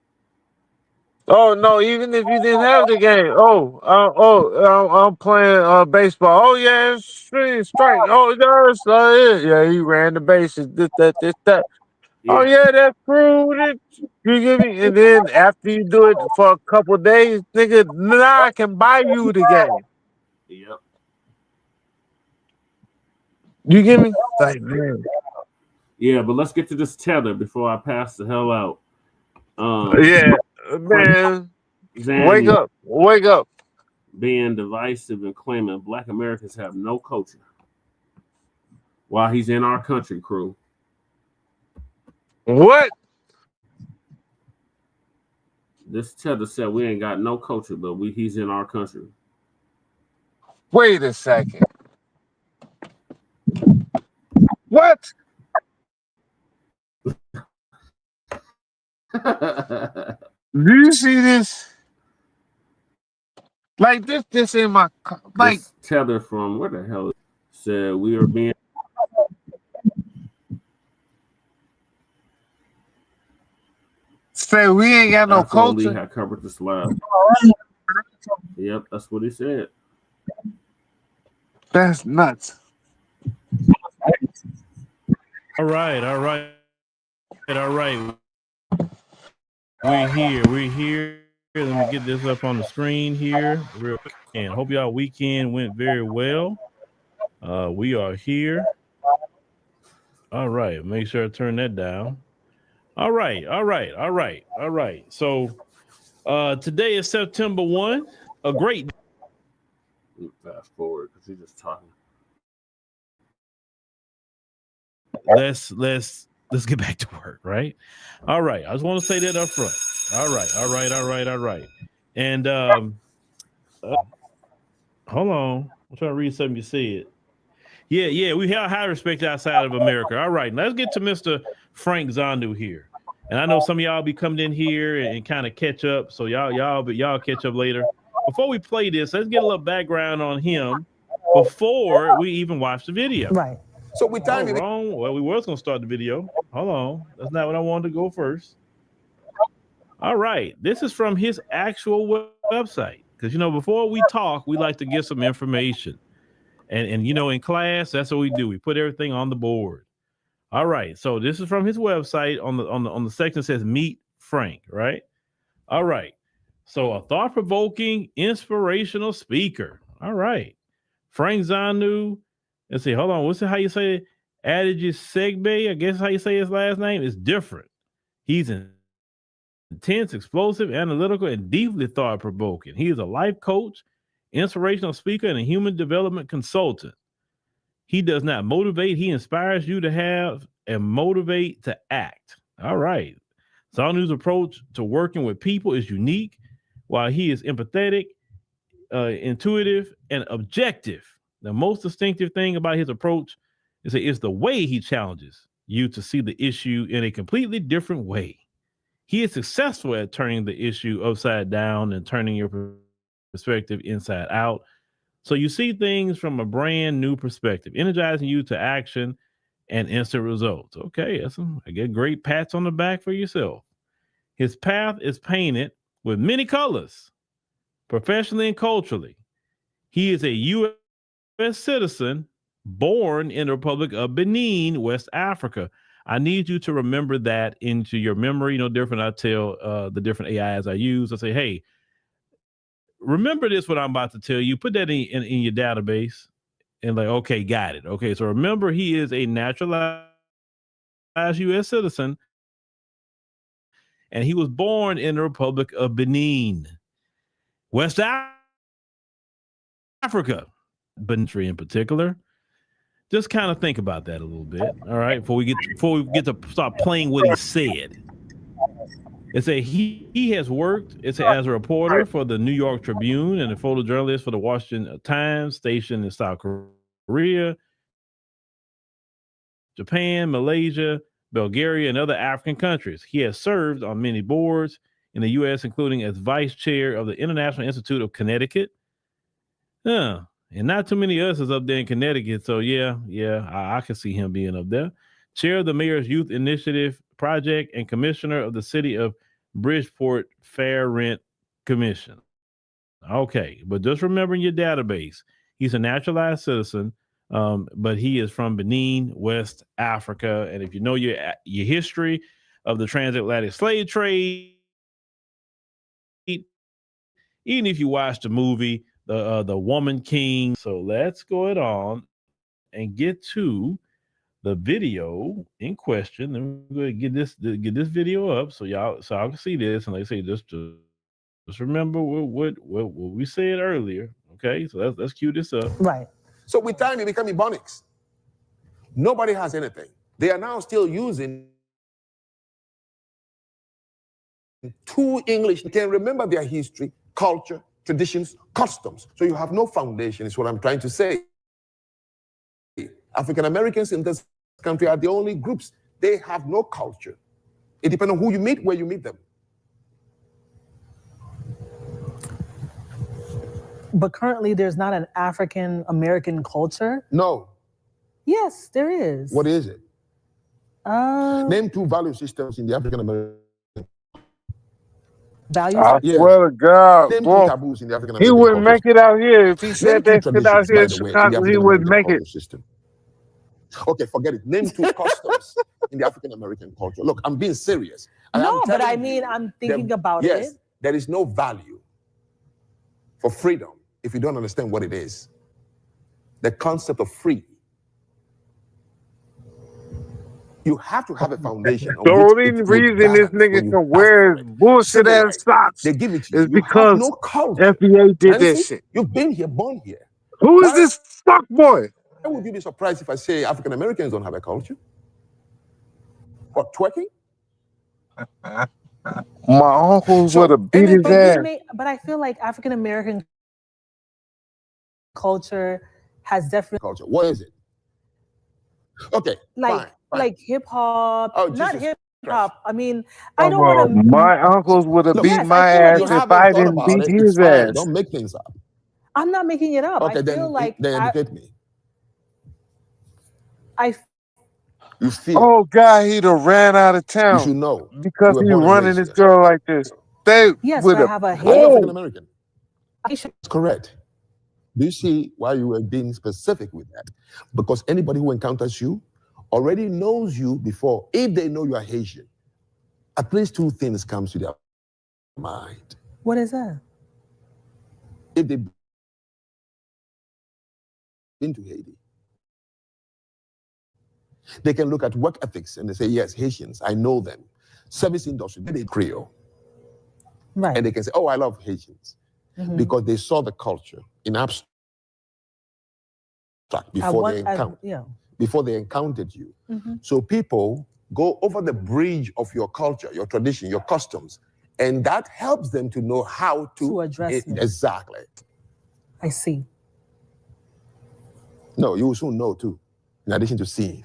S2: Oh no! Even if you didn't have the game, I'm playing baseball. Oh yeah, it's strike. Oh yeah, he ran the bases. This that. Oh yeah, that's true. You get me? And then after you do it for a couple days, nigga, now I can buy you the game.
S4: Yep.
S2: You get me? Like, man.
S4: Yeah, but let's get to this tether before I pass the hell out.
S2: Yeah, man.
S4: Zanu
S2: Wake up.
S4: Being divisive and claiming Black Americans have no culture while he's in our country, crew.
S2: What?
S4: This tether said we ain't got no culture, but he's in our country.
S2: Wait a second. What? Do you see this? Like this in my like
S4: this tether from where the hell said we are being
S2: say we ain't got no culture.
S4: Had covered the slab. Yep, that's what he said.
S2: That's nuts.
S9: All right. We're here. Let me get this up on the screen here real quick. And hope y'all weekend went very well. We are here. All right. Make sure I turn that down. All right. So today is September 1. A great
S4: fast forward because he's just talking.
S9: Let's get back to work, right? All right. I just want to say that up front. All right. And hold on. I'm trying to read something you said. Yeah, we have high respect outside of America. All right, let's get to Mr. Franck Zanu here. And I know some of y'all be coming in here and kind of catch up. So y'all catch up later. Before we play this, let's get a little background on him before we even watch the video.
S3: Right.
S22: So we time
S9: wrong. Well, we was gonna start the video. Hold on. That's not what I wanted to go first. All right. This is from his actual website. Because before we talk, we like to get some information. And in class, that's what we do. We put everything on the board. All right. So this is from his website on the section that says Meet Franck, right? All right. So a thought-provoking, inspirational speaker. All right. Franck Zanu. Let's see. Hold on. What's how you say it? Adjusegbe, I guess how you say his last name is different. He's intense, explosive, analytical, and deeply thought-provoking. He is a life coach, inspirational speaker, and a human development consultant. He does not motivate. He inspires you to have and motivate to act. All right. Zanu's approach to working with people is unique, while he is empathetic, intuitive, and objective. The most distinctive thing about his approach is the way he challenges you to see the issue in a completely different way. He is successful at turning the issue upside down and turning your perspective inside out. So you see things from a brand new perspective, energizing you to action and instant results. Okay, I get great pats on the back for yourself. His path is painted with many colors, professionally and culturally. He is a U.S. citizen born in the Republic of Benin, West Africa. I need you to remember that into your memory. You know, different. I tell the different AIs I use. I say, hey, remember this, what I'm about to tell you. Put that in your database. And like, okay, got it. Okay, so remember, he is a naturalized U.S. citizen, and he was born in the Republic of Benin, West Africa, Benin in particular. Just kind of think about that a little bit, all right? Before we get to start playing what he said. It's he has worked as a reporter for the New York Tribune and a photojournalist for the Washington Times, stationed in South Korea, Japan, Malaysia, Bulgaria, and other African countries. He has served on many boards in the U.S., including as vice chair of the International Institute of Connecticut. And not too many of us is up there in Connecticut, so yeah, I can see him being up there. Chair of the Mayor's Youth Initiative Project and commissioner of the City of Bridgeport Fair Rent Commission. Okay, but just remember in your database, he's a naturalized citizen, but he is from Benin, West Africa. And if you know your history of the transatlantic slave trade, even if you watch the movie, the Woman King. So let's go it on and get to the video in question. And we're going to get this video up so y'all can see this. And like I say, just remember what we said earlier. Okay, so let's cue this up.
S8: Right. So with time, it became Ebonics. Nobody has anything. They are now still using two English. They can remember their history, culture, traditions, customs. So you have no foundation, is what I'm trying to say. African Americans in this country are the only groups. They have no culture. It depends on who you meet, where you meet them.
S10: But currently, there's not an African American culture?
S8: No.
S10: Yes, there is.
S8: What is it? Name two value systems in the African American.
S10: Values?
S2: I swear to God,
S8: Name
S2: boy,
S8: two taboos in the African
S2: he
S8: American
S2: wouldn't make it out here. If he said that shit out here in Chicago, he wouldn't make it.
S8: System. Okay, forget it. Name two customs in the African American culture. Look, I'm being serious.
S10: No, but I mean, I'm thinking about it.
S8: Yes, there is no value for freedom if you don't understand what it is. The concept of free. You have to have a foundation.
S2: The only reason this nigga can wear his bullshit ass socks
S8: they give it to you.
S2: is because
S8: no culture.
S2: FBA did that shit.
S8: You've been here, born here.
S2: Who is this fuck boy?
S8: Why would you be surprised if I say African Americans don't have a culture? Or twerking?
S2: My uncles would have beat his ass.
S10: But I feel like African American culture has definitely
S8: culture. What is it? Okay, fine.
S10: Like hip hop, not hip hop. I mean,
S2: I don't want to. My uncles would have beat my ass if I didn't beat his ass.
S8: Don't make things up.
S10: I'm not making it up.
S8: Okay,
S10: I feel like
S8: then educate me. You feel?
S2: Oh God, he'd have ran out of town.
S8: You should know
S2: because he's running this girl like this. They would have.
S8: African American. That's correct. Do you see why you were being specific with that? Because anybody who encounters you already knows you before. If they know you are Haitian, at least two things come to their mind.
S10: What is that?
S8: If they've been to Haiti, they can look at work ethics and they say, yes, Haitians, I know them. Service industry, they Creole.
S10: Right.
S8: And they can say, oh, I love Haitians. Mm-hmm. Because they saw the culture in abstract before they encountered you. Mm-hmm. So people go over the bridge of your culture, your tradition, your customs, and that helps them to know how to
S10: address it.
S8: Exactly.
S10: I see.
S8: No, you will soon know too, in addition to seeing.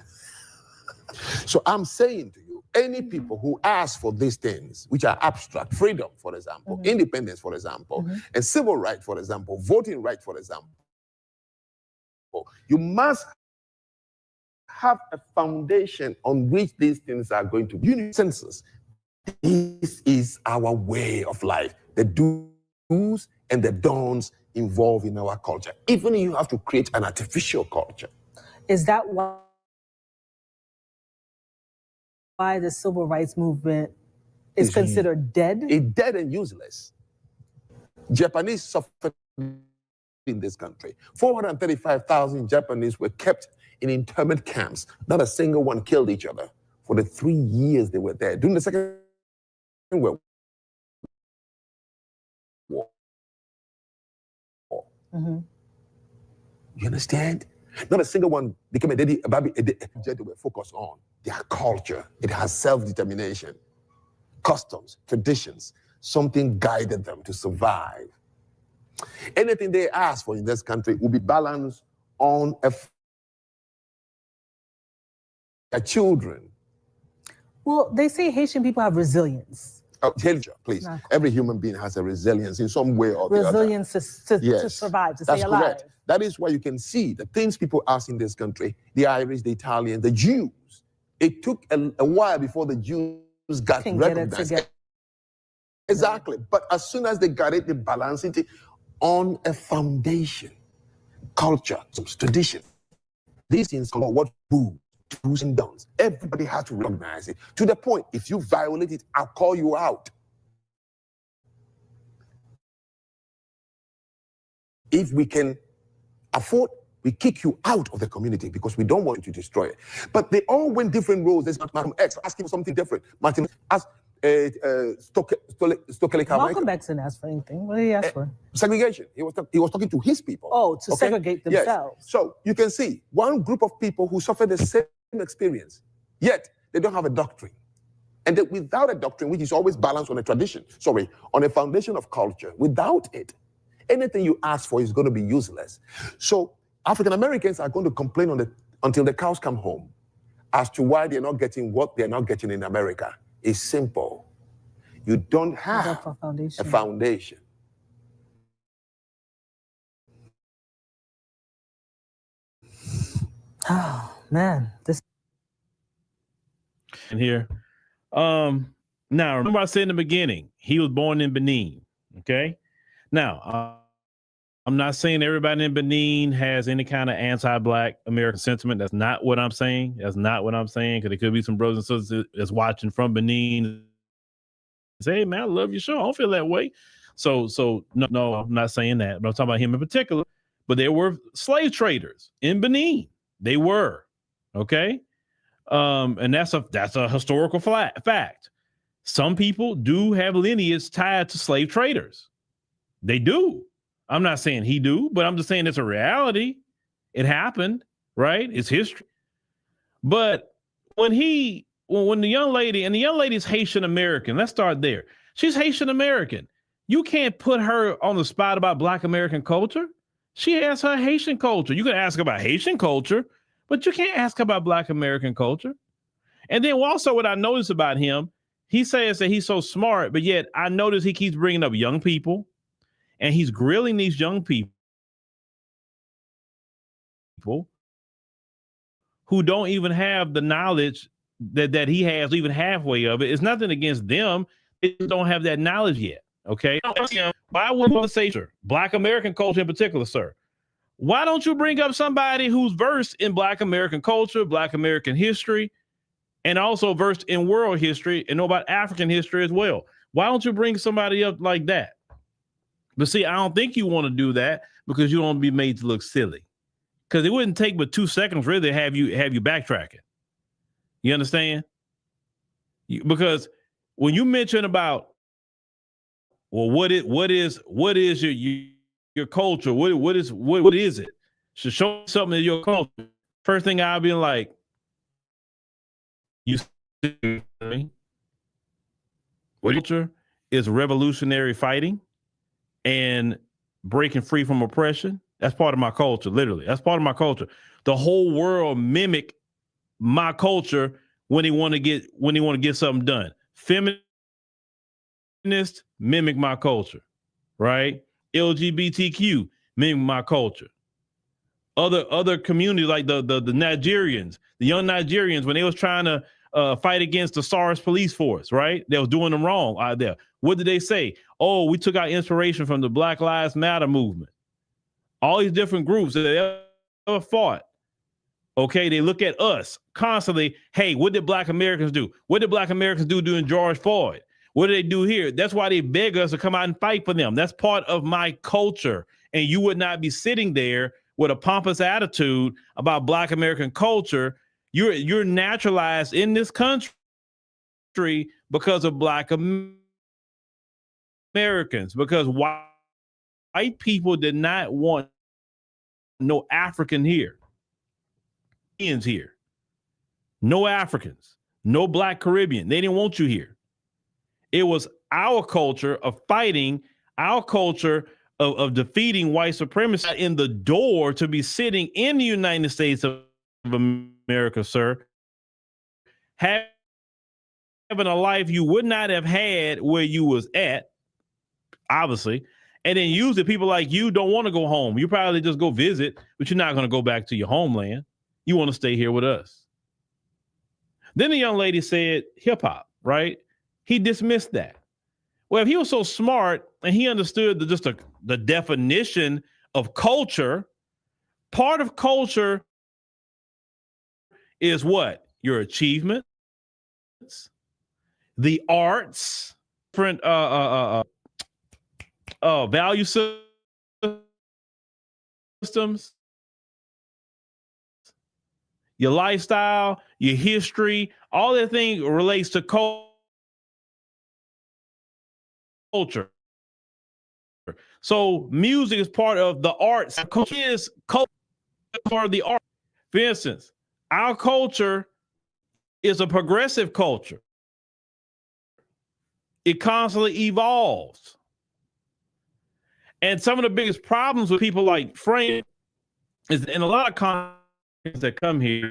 S8: So I'm saying to you, any people who ask for these things, which are abstract, freedom, for example, independence, for example, and civil right, for example, voting right, for example, you must have a foundation on which these things are going to be. Census. This is our way of life. The do's and the don'ts involved in our culture. Even if you have to create an artificial culture.
S10: Is that why why the civil rights movement is considered dead?
S8: It's dead and useless. Japanese suffered in this country. 435,000 Japanese were kept in internment camps. Not a single one killed each other for the 3 years they were there. During the Second World War. You understand? Not a single one became a daddy. They were focused on their culture. It has self-determination, customs, traditions. Something guided them to survive. Anything they ask for in this country will be balanced on a children.
S10: Well, they say Haitian people have resilience.
S8: Oh, please. Every human being has a resilience in some way or the other.
S10: Resilience to survive, to stay
S8: That's
S10: alive.
S8: correct. That is why you can see the things people ask in this country, the Irish, the Italians, the Jews. It took a while before the Jews got recognized. Exactly. But as soon as they got it, they balanced it on a foundation, culture, some tradition. These things are what do's and don'ts. Everybody has to recognize it. To the point, if you violate it, I'll call you out. If we can afford, we kick you out of the community because we don't want you to destroy it. But they all went different roles. There's Malcolm X asking for something different. Martin asked
S10: Malcolm X didn't ask for anything. What did he ask for?
S8: Segregation. He was talking to his people.
S10: Oh, to segregate themselves.
S8: Yes. So you can see one group of people who suffer the same experience, yet they don't have a doctrine. And that without a doctrine, which is always balanced on a tradition, on a foundation of culture, without it, anything you ask for is going to be useless. So African Americans are going to complain until the cows come home as to why they're not getting what they're not getting in America. It's simple. You don't have a foundation.
S10: Oh man, this.
S9: In here. Now remember I said in the beginning, he was born in Benin. Okay. Now, I'm not saying everybody in Benin has any kind of anti-Black American sentiment. That's not what I'm saying. That's not what I'm saying. Because there could be some brothers and sisters that's watching from Benin. Say, hey, man, I love your show. I don't feel that way. So no, I'm not saying that. But I'm talking about him in particular. But there were slave traders in Benin. They were. Okay. And that's a historical fact. Some people do have lineage tied to slave traders. They do. I'm not saying he do, but I'm just saying it's a reality. It happened, right? It's history. But when the young lady, and the young lady's Haitian American, let's start there. She's Haitian American. You can't put her on the spot about Black American culture. She has her Haitian culture. You can ask about Haitian culture, but you can't ask about Black American culture. And then also what I noticed about him, he says that he's so smart, but yet I notice he keeps bringing up young people. And he's grilling these young people who don't even have the knowledge that he has, even halfway of it. It's nothing against them. They don't have that knowledge yet. Okay. Why would you say, sir, Black American culture in particular, sir? Why don't you bring up somebody who's versed in Black American culture, Black American history, and also versed in world history and know about African history as well? Why don't you bring somebody up like that? But see, I don't think you want to do that because you don't want to be made to look silly. Because it wouldn't take but 2 seconds really to have you backtracking. You understand? Because when you mention about, well, what is your culture? What is it? Should show something in your culture. First thing I'll be like, you see me? What culture is revolutionary fighting and breaking free from oppression. That's part of my culture, literally. That's part of my culture. The whole world mimic my culture when they want to get something done. Feminists mimic my culture, right? LGBTQ mimic my culture. Other communities like the Nigerians, the young Nigerians, when they was trying to fight against the SARS police force, right? They was doing them wrong out there. What did they say? Oh, we took our inspiration from the Black Lives Matter movement. All these different groups that ever fought Okay, they look at us constantly. Hey, what did Black Americans do? What did Black Americans do during George Floyd? What do they do here? That's why they beg us to come out and fight for them. That's part of my culture. And you would not be sitting there with a pompous attitude about Black American culture. You're naturalized in this country because of Black Americans, because white people did not want no African here. Here, no Africans, no Black Caribbean. They didn't want you here. It was our culture of fighting, our culture of defeating white supremacy in the door to be sitting in the United States of America, sir, having a life you would not have had where you was at, obviously. And then usually people like you don't want to go home. You probably just go visit, but you're not going to go back to your homeland. You want to stay here with us. Then the young lady said hip hop, right? He dismissed that. Well, if he was so smart and he understood the definition of culture, part of culture is what? Your achievements, the arts, different value systems, your lifestyle, your history, all that thing relates to culture. So music is part of the arts. Culture is part of the art. For instance, our culture is a progressive culture. It constantly evolves. And some of the biggest problems with people like Franck is in a lot of countries that come here,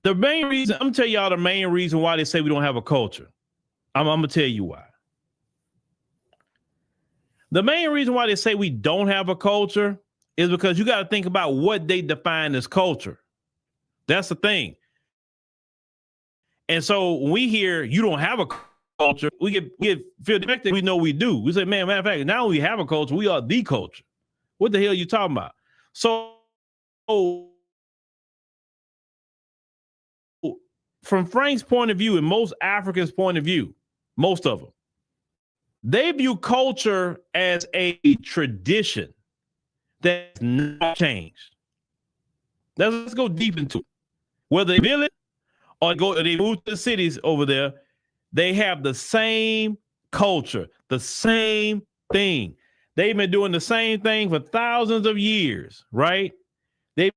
S9: the main reason, I'm gonna tell y'all the main reason why they say we don't have a culture. I'm gonna tell you why. The main reason why they say we don't have a culture is because you got to think about what they define as culture. That's the thing. And so when we hear you don't have a culture, we feel defective. We know we do. We say, man, matter of fact, now we have a culture. We are the culture. What the hell are you talking about? So from Frank's point of view and most Africans' point of view, most of them, they view culture as a tradition that's not changed. Let's go deep into it. Whether they feel it or they move to the cities over there, they have the same culture, the same thing. They've been doing the same thing for thousands of years, right? They've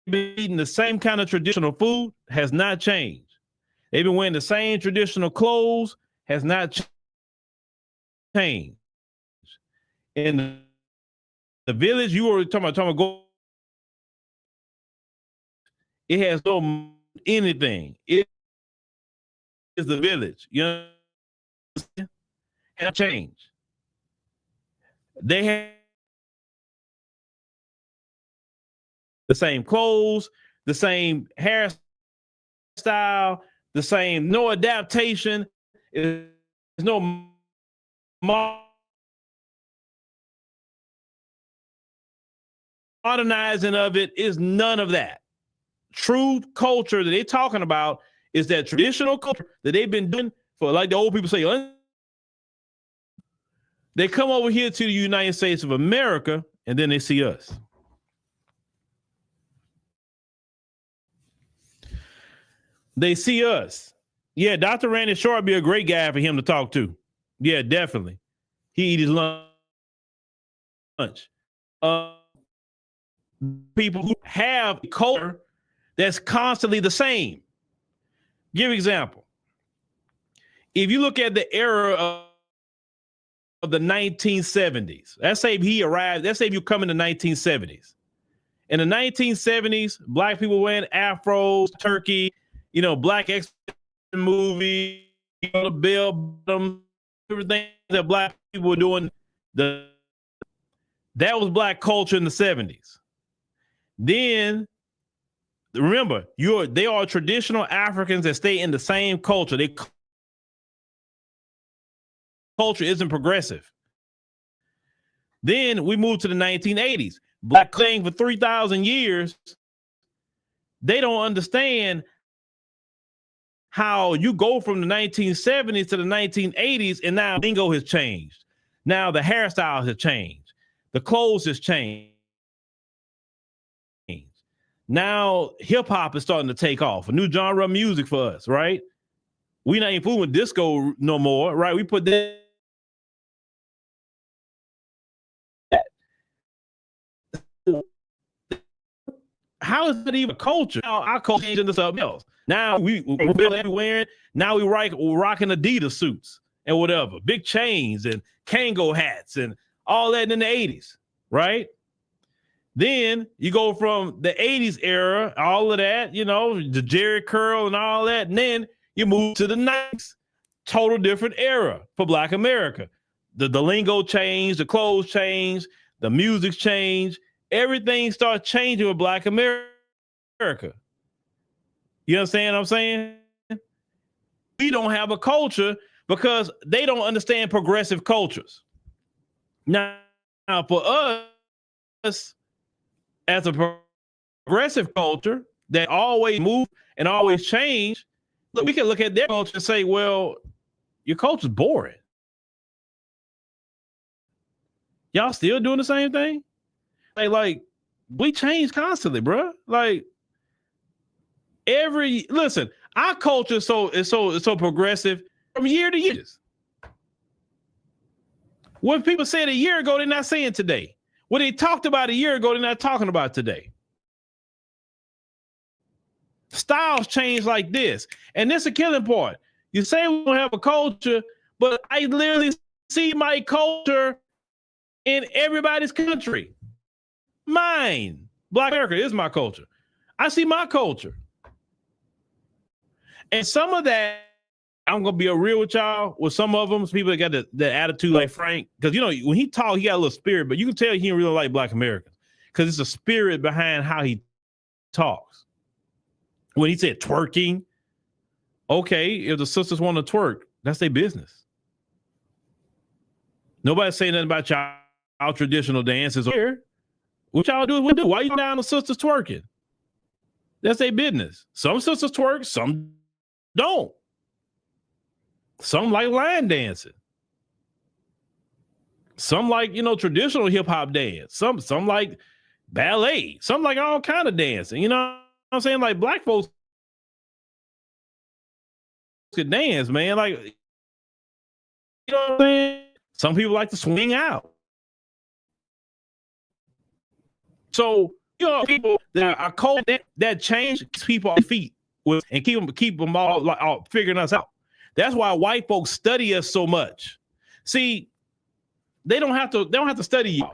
S9: been eating the same kind of traditional food, has not changed. They've been wearing the same traditional clothes, has not changed. In the village, you were talking about go. It has no anything. It is the village. You know, have changed. They have the same clothes, the same hairstyle, the same, no adaptation. There's no modernizing of it. Is none of that. True culture that they're talking about is that traditional culture that they've been doing for, like the old people say, they come over here to the United States of America and then they see us. They see us. Yeah, Dr. Randy Short would be a great guy for him to talk to. Yeah, definitely. He eat his lunch. People who have a culture that's constantly the same. Give example. If you look at the era of the 1970s, let's say he arrived, let's say you come in the 1970s. In the 1970s, black people wearing afros, turkey, you know, black X movie, you know, the bell bottom, everything that black people were doing, that was black culture in the 70s. Then remember, they are traditional Africans that stay in the same culture. Their culture isn't progressive. Then we mmoved to the 1980s. Black thing for 3,000 years. they don't understand how you go from the 1970s to the 1980s, and now lingo has changed. Now the hairstyles have changed. The clothes has changed. Now hip hop is starting to take off, a new genre of music for us, right? We not even fooling with disco no more, right? We put that. How is it even a culture? Now our culture is into something else. Now we're wearing. Now we're rocking Adidas suits and whatever, big chains and Kango hats and all that in the 80s, right? Then you go from the 80s era, all of that, you know, the Jerry curl and all that, and then you move to the 90s, total different era for Black America. The lingo changed, the clothes changed, the music changed, everything starts changing with Black America. You understand what I'm saying? We don't have a culture because they don't understand progressive cultures. Now for us, as a progressive culture that always move and always change, look, we can look at their culture and say, well, your culture's boring. Y'all still doing the same thing? Like we change constantly, bro. Like listen, our culture is so progressive from year to year. What people said a year ago, they're not saying today. What they talked about a year ago, they're not talking about today. Styles change like this. And this is a killing part. You say we don't have a culture, but I literally see my culture in everybody's country. Mine. Black America is my culture. I see my culture. And some of that, I'm going to be real with y'all. With some of them, people that got the attitude like Frank. Because, you know, when he talks, he got a little spirit, but you can tell he didn't really like Black Americans. Because it's a spirit behind how he talks. When he said twerking, okay, if the sisters want to twerk, that's their business. Nobody's saying nothing about y'all traditional dances here. What y'all do is we do. Why you down the sisters twerking? That's their business. Some sisters twerk, some don't. Some like line dancing. Some like, you know, traditional hip hop dance. Some like ballet. Some like all kind of dancing. You know what I'm saying? Like Black folks could dance, man. Like, you know what I'm saying? Some people like to swing out. So, you know, people that are cold that change people on feet with and keep them all figuring us out. That's why white folks study us so much. See, they don't have to study you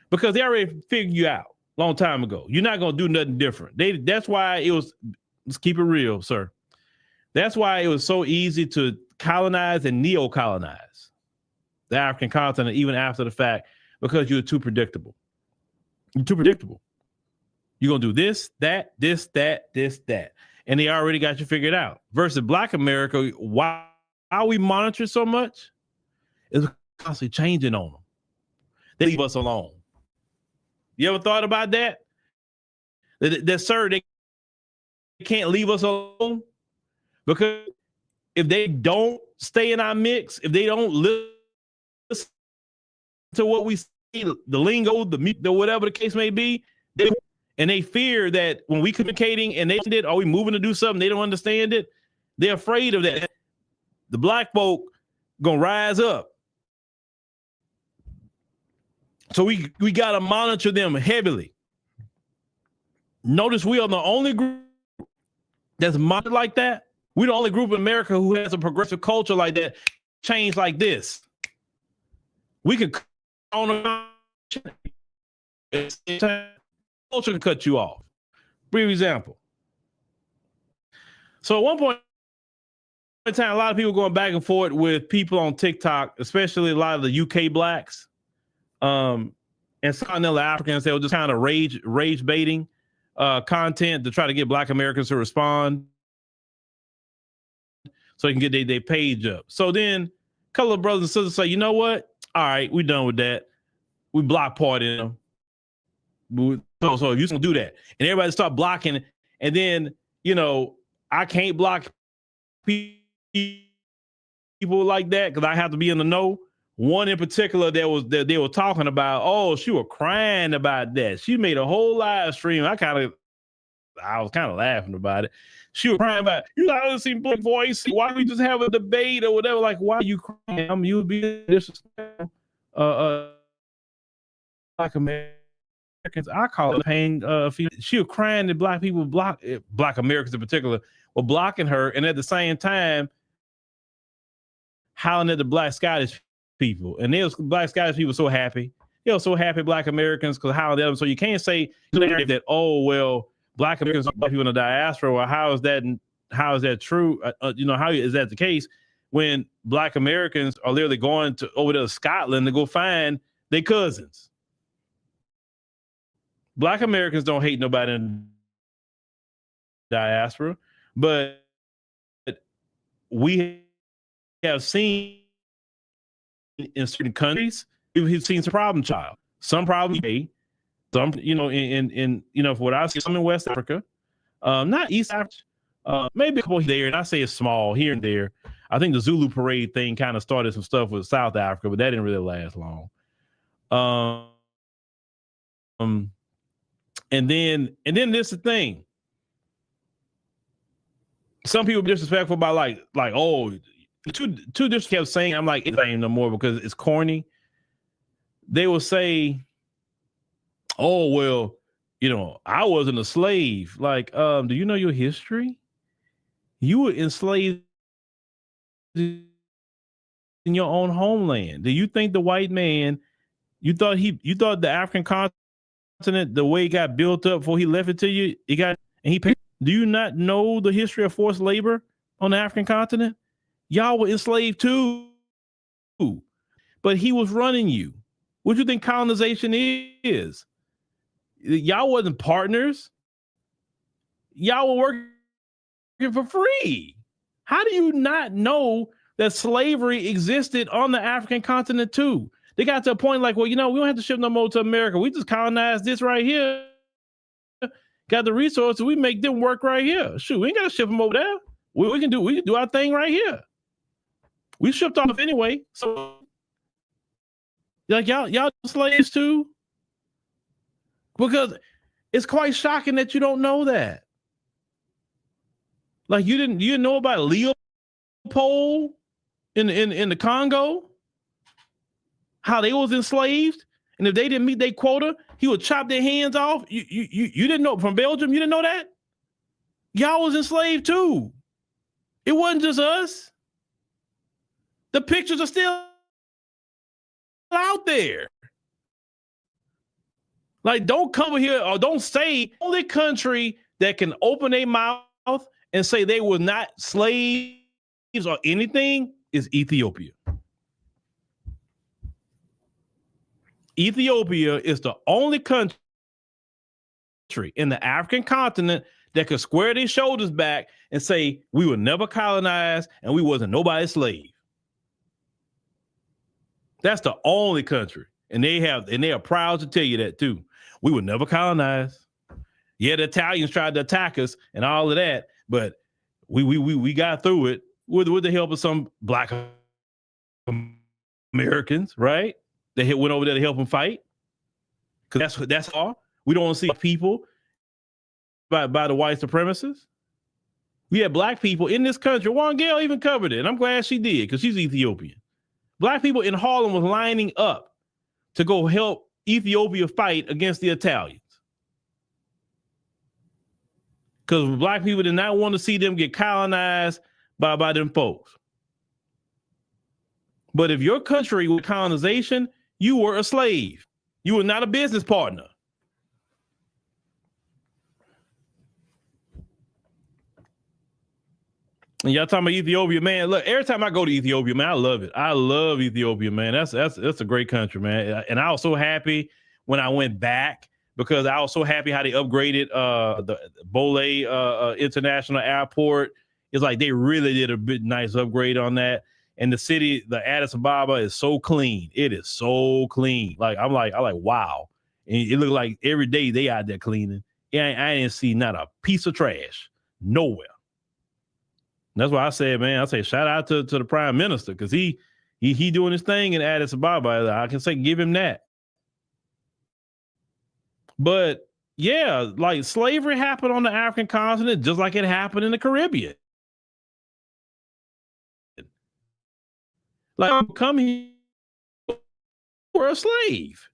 S9: because they already figured you out a long time ago. You're not gonna do nothing different. That's why it was, let's keep it real, sir. That's why it was so easy to colonize and neo-colonize the African continent even after the fact, because you're too predictable. You're too predictable. You're gonna do this, that, this, that, this, that. And they already got you figured out. Versus Black America, why we monitor so much is constantly changing on them. They leave us alone. You ever thought about that? That sir, they can't leave us alone? Because if they don't stay in our mix, if they don't listen to what we see, the lingo, the whatever the case may be, and they fear that when we communicating and they did, are we moving to do something, they don't understand it, they're afraid of that. The Black folk gonna rise up. So we got to monitor them heavily. Notice we are the only group that's monitored like that. We're the only group in America who has a progressive culture like that, change like this. We could on a culture can cut you off. Brief example. So at one point in time, a lot of people going back and forth with people on TikTok, especially a lot of the UK blacks. And some of the Africans, they were just kind of rage baiting content to try to get Black Americans to respond so they can get their page up. So then a couple of brothers and sisters say, you know what? All right, we're done with that. We block partying them. So if you can do that, and everybody start blocking, and then I can't block people like that because I have to be in the know. One in particular that they were talking about. Oh, she was crying about that. She made a whole live stream. I was kind of laughing about it. She was crying about, I don't see Black voice. Why don't we just have a debate or whatever? Like, why are you crying? I mean, you would be disrespectful. Black Americans, I call it paying. She was crying that Black people Black Americans in particular were blocking her, and at the same time howling at the Black Scottish people. And those Black Scottish people so happy. They were so happy, Black Americans, because howling at them. So you can't say that, oh, well, Black Americans are Black people in the diaspora. Well, how is that true? How is that the case when Black Americans are literally going over to Scotland to go find their cousins? Black Americans don't hate nobody in the diaspora, but we have seen in certain countries, we've seen some problem child. Some problem some, in for what I see, some in West Africa, not East Africa, maybe a couple there, and I say it's small here and there. I think the Zulu parade thing kind of started some stuff with South Africa, but that didn't really last long. And then this is the thing. Some people disrespectful about like, oh, two just kept saying, I'm like, it ain't no more because it's corny. They will say, oh, well, I wasn't a slave. Like, do you know your history? You were enslaved in your own homeland. Do you think the white man, you thought the African continent, the way it got built up before he left it to you, do you not know the history of forced labor on the African continent? Y'all were enslaved too. But he was running you. What do you think colonization is? Y'all wasn't partners. Y'all were working for free. How do you not know that slavery existed on the African continent too? They got to a point like, well, we don't have to ship no more to America. We just colonized this right here. Got the resources. We make them work right here. Shoot, we ain't got to ship them over there. We can do our thing right here. We shipped off anyway. So like y'all slaves too? Because it's quite shocking that you don't know that. Like you didn't know about Leopold in the Congo? How they was enslaved? And if they didn't meet their quota, he would chop their hands off. You didn't know from Belgium? You didn't know that? Y'all was enslaved too. It wasn't just us. The pictures are still out there. Like, don't come here or don't say only country that can open their mouth and say they were not slaves or anything is Ethiopia. Ethiopia is the only country in the African continent that could square their shoulders back and say we were never colonized and we wasn't nobody's slave. That's the only country. And they are proud to tell you that too. We were never colonized. Yeah, the Italians tried to attack us and all of that, but we got through it with the help of some Black Americans, right? They went over there to help them fight. Because that's all. We don't see people by the white supremacists. We had Black people in this country. Juan Gale even covered it, and I'm glad she did because she's Ethiopian. Black people in Harlem was lining up to go help Ethiopia fight against the Italians. Because Black people did not want to see them get colonized by them folks. But if your country was colonization, you were a slave. You were not a business partner. And y'all talking about Ethiopia, man. Look, every time I go to Ethiopia, man, I love it. I love Ethiopia, man. That's a great country, man. And I was so happy when I went back because I was so happy how they upgraded the Bole International Airport. It's like they really did a bit nice upgrade on that. And the city, the Addis Ababa, is so clean. It is so clean. Like I'm like, wow. And it looked like every day they out there cleaning. I didn't see not a piece of trash nowhere. And that's why I said, man, I say shout out to the prime minister, because he doing his thing in Addis Ababa. I can say give him that. But yeah, like slavery happened on the African continent just like it happened in the Caribbean. Like, come here, we're a slave.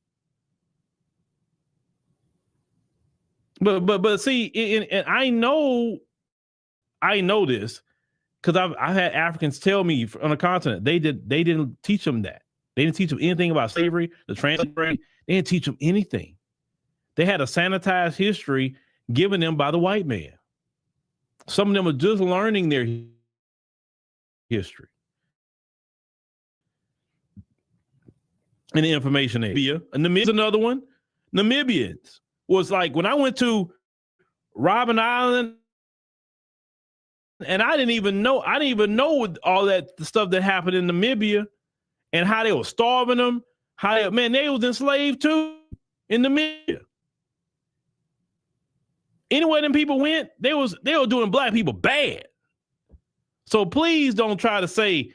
S9: But see, and I know this because I've had Africans tell me on the continent they didn't teach them that. They didn't teach them anything about slavery, the transatlantic. They didn't teach them anything. They had a sanitized history given them by the white man. Some of them are just learning their history and the information there. And Namibia's another one. Namibians was like, when I went to Robben Island, and I didn't even know all that the stuff that happened in Namibia and how they were starving them. They was enslaved too in Namibia. Anywhere them people went, they were doing black people bad. So please don't try to say,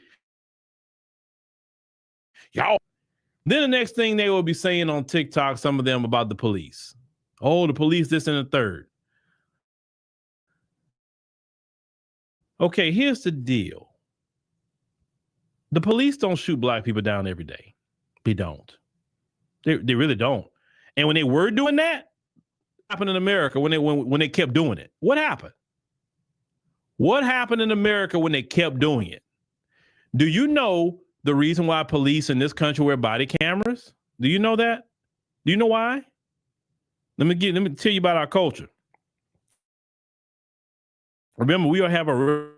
S9: y'all. Then the next thing they will be saying on TikTok, some of them about the police. Oh, the police, this and the third. Okay, here's the deal. The police don't shoot black people down every day. They don't. They really don't. And when they were doing that, what happened in America when they kept doing it? What happened? What happened in America when they kept doing it? Do you know the reason why police in this country wear body cameras? Do you know that? Do you know why? Let me tell you about our culture. Remember, we all have a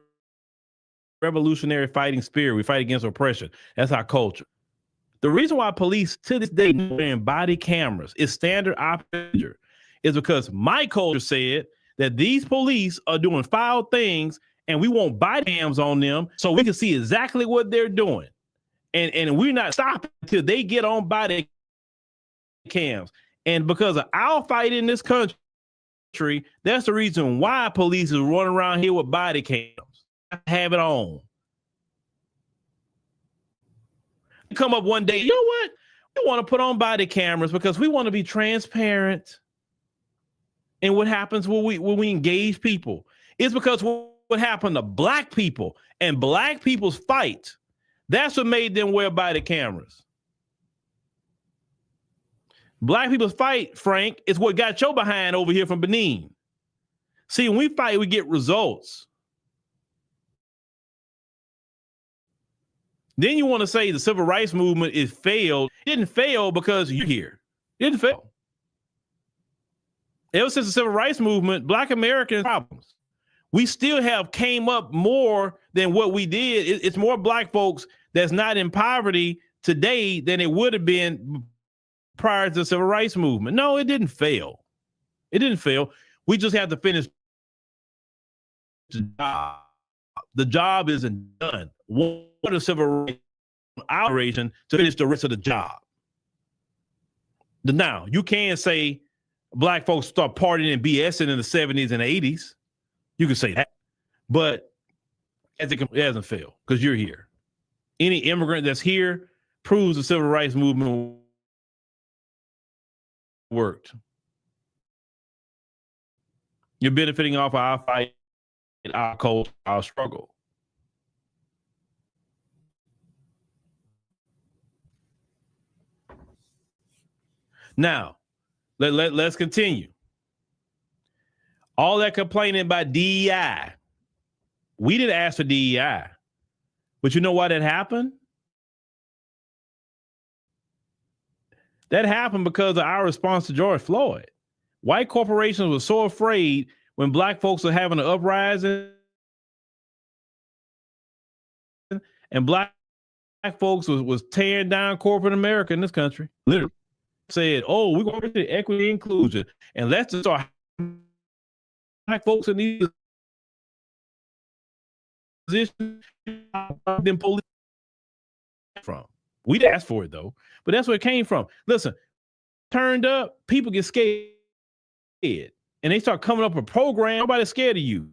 S9: revolutionary fighting spirit. We fight against oppression. That's our culture. The reason why police to this day wearing body cameras is standard operator is because my culture said that these police are doing foul things and we want body cams on them so we can see exactly what they're doing. And we're not stopping until they get on body cams. And because of our fight in this country, that's the reason why police is running around here with body cams. Have it on. Come up one day, you know what? We want to put on body cameras because we want to be transparent. And what happens when we engage people is because what happened to black people and black people's fight. That's what made them wear body cameras. Black people's fight, Frank, is what got your behind over here from Benin. See, when we fight, we get results. Then you want to say the civil rights movement is failed. It didn't fail because you're here. It didn't fail. Ever since the civil rights movement, black Americans problems. We still have came up more than what we did. It's more black folks that's not in poverty today than it would have been prior to the civil rights movement. No, it didn't fail. It didn't fail. We just have to finish the job. The job isn't done. What a civil rights operation to finish the rest of the job. Now, you can say black folks start partying and BSing in the 70s and 80s. You can say that. But it hasn't failed because you're here. Any immigrant that's here proves the civil rights movement worked. You're benefiting off our fight, our culture, our struggle. Now, let's continue. All that complaining about DEI. We didn't ask for DEI. But you know why that happened? That happened because of our response to George Floyd. White corporations were so afraid when black folks were having an uprising and black folks was tearing down corporate America in this country. Literally said, oh, we're going to get equity and inclusion. And let's just start black folks in these positions them police from. We didn't ask for it though, but that's where it came from. Listen, turned up, people get scared. And they start coming up with a program. Nobody's scared of you.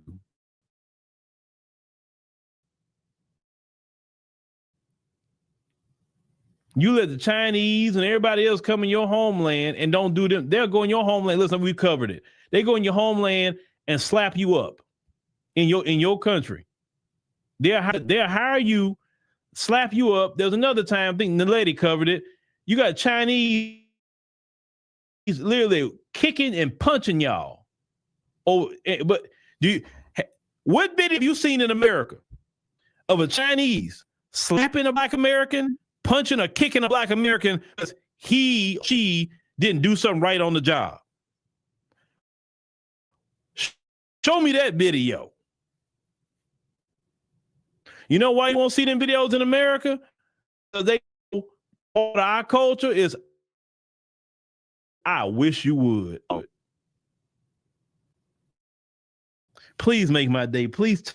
S9: You let the Chinese and everybody else come in your homeland and don't do them. They'll go in your homeland. Listen, we covered it. They go in your homeland and slap you up in your country. They'll hire you, slap you up. There's another time, I think the lady covered it. You got Chinese literally kicking and punching y'all. Oh, but what video have you seen in America of a Chinese slapping a Black American, punching or kicking a Black American because she didn't do something right on the job? Show me that video. You know why you won't see them videos in America? Because our culture is, I wish you would. Please make my day. Please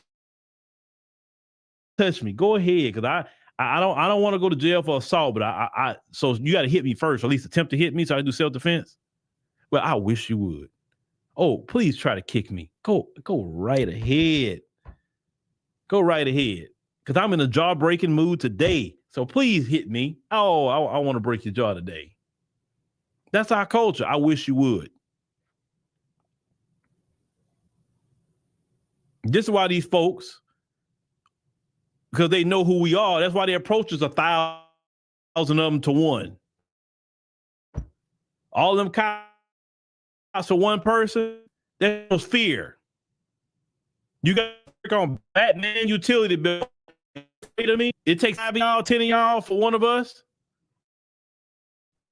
S9: touch me. Go ahead, because I don't want to go to jail for assault, but so you got to hit me first, or at least attempt to hit me so I can do self-defense. Well, I wish you would. Oh, please try to kick me. Go right ahead. Go right ahead. Because I'm in a jaw-breaking mood today. So please hit me. Oh, I want to break your jaw today. That's our culture. I wish you would. This is why these folks, because they know who we are, that's why they approach us 1,000 of them to one. All them cops for one person, there's fear. You got to work on Batman utility bill. To me, it takes 5 of y'all, 10 of y'all for one of us.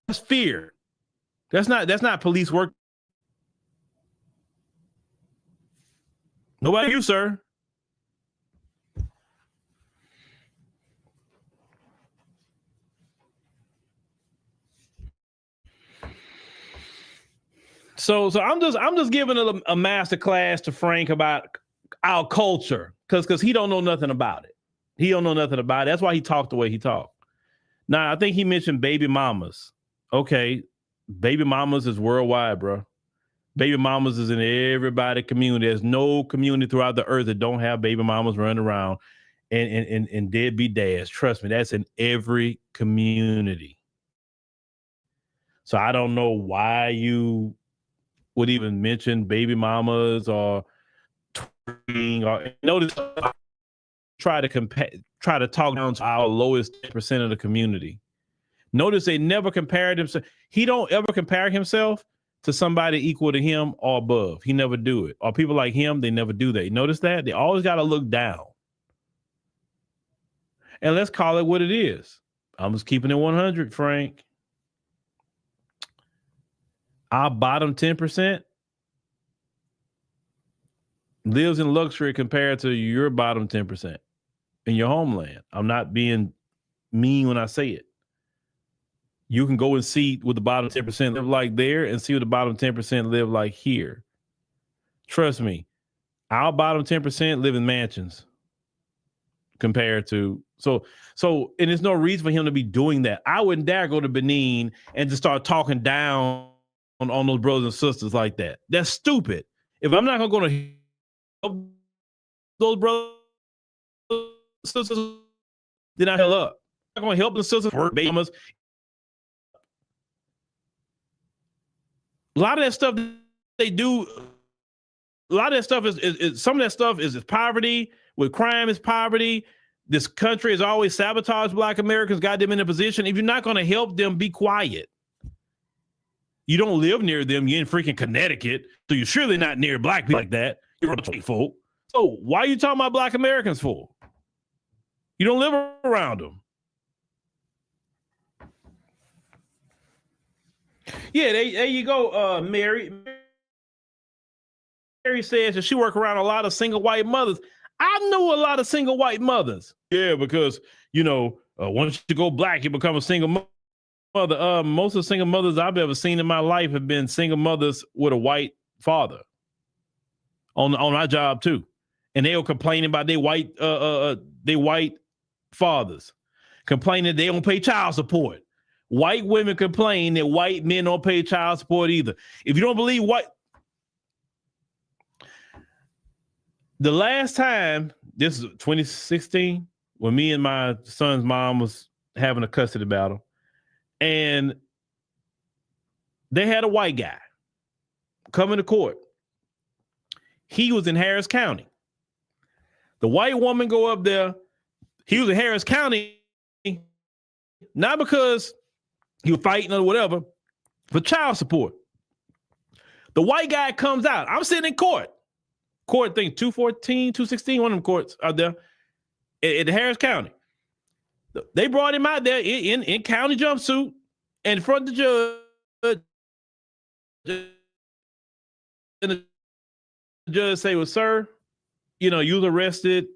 S9: That's fear. That's not police work. Nobody you, sir. So I'm just giving a master class to Frank about our culture because he don't know nothing about it. He don't know nothing about it. That's why he talked the way he talked. Now, I think he mentioned baby mamas. Okay, baby mamas is worldwide, bro. Baby mamas is in everybody's community. There's no community throughout the earth that don't have baby mamas running around and deadbeat dads. Trust me, that's in every community. So I don't know why you would even mention baby mamas or twerking or notice try to talk down to our lowest 10% of the community. Notice they never compared himself. He don't ever compare himself to somebody equal to him or above. He never do it. Or people like him, they never do that. You notice that? They always got to look down. And let's call it what it is. I'm just keeping it 100, Frank. Our bottom 10% lives in luxury compared to your bottom 10% in your homeland. I'm not being mean when I say it. You can go and see what the bottom 10% live like there and see what the bottom 10% live like here. Trust me, our bottom 10% live in mansions compared to, so, and there's no reason for him to be doing that. I wouldn't dare go to Benin and just start talking down on those brothers and sisters like that. That's stupid. If I'm not going to help those brothers and sisters, then I hell up. I'm not going to help the sisters work babies. A lot of that stuff they do, a lot of that stuff is some of that stuff is poverty. With crime is poverty. This country has always sabotaged Black Americans, got them in a position. If you're not going to help them, be quiet. You don't live near them. You're in freaking Connecticut, so you're surely not near Black people like that. You're a folk. So why are you talking about Black Americans for? You don't live around them. Yeah, there you go, Mary. Mary says that she work around a lot of single white mothers. I know a lot of single white mothers. Yeah, because, once you go Black, you become a single mother. Most of the single mothers I've ever seen in my life have been single mothers with a white father on our job too. And they'll complain about their white fathers, complaining they don't pay child support. white women complain that white men don't pay child support either. If you don't believe the last time, this is 2016, when me and my son's mom was having a custody battle, and they had a white guy coming to court. He was in Harris County. The white woman go up there. He was in Harris County, not because he was fighting or whatever, for child support. The white guy comes out. I'm sitting in court. Court thing, 214, 216, one of them courts out there at the Harris County. They brought him out there in county jumpsuit in front of the judge. And the judge say, well, sir, you was arrested,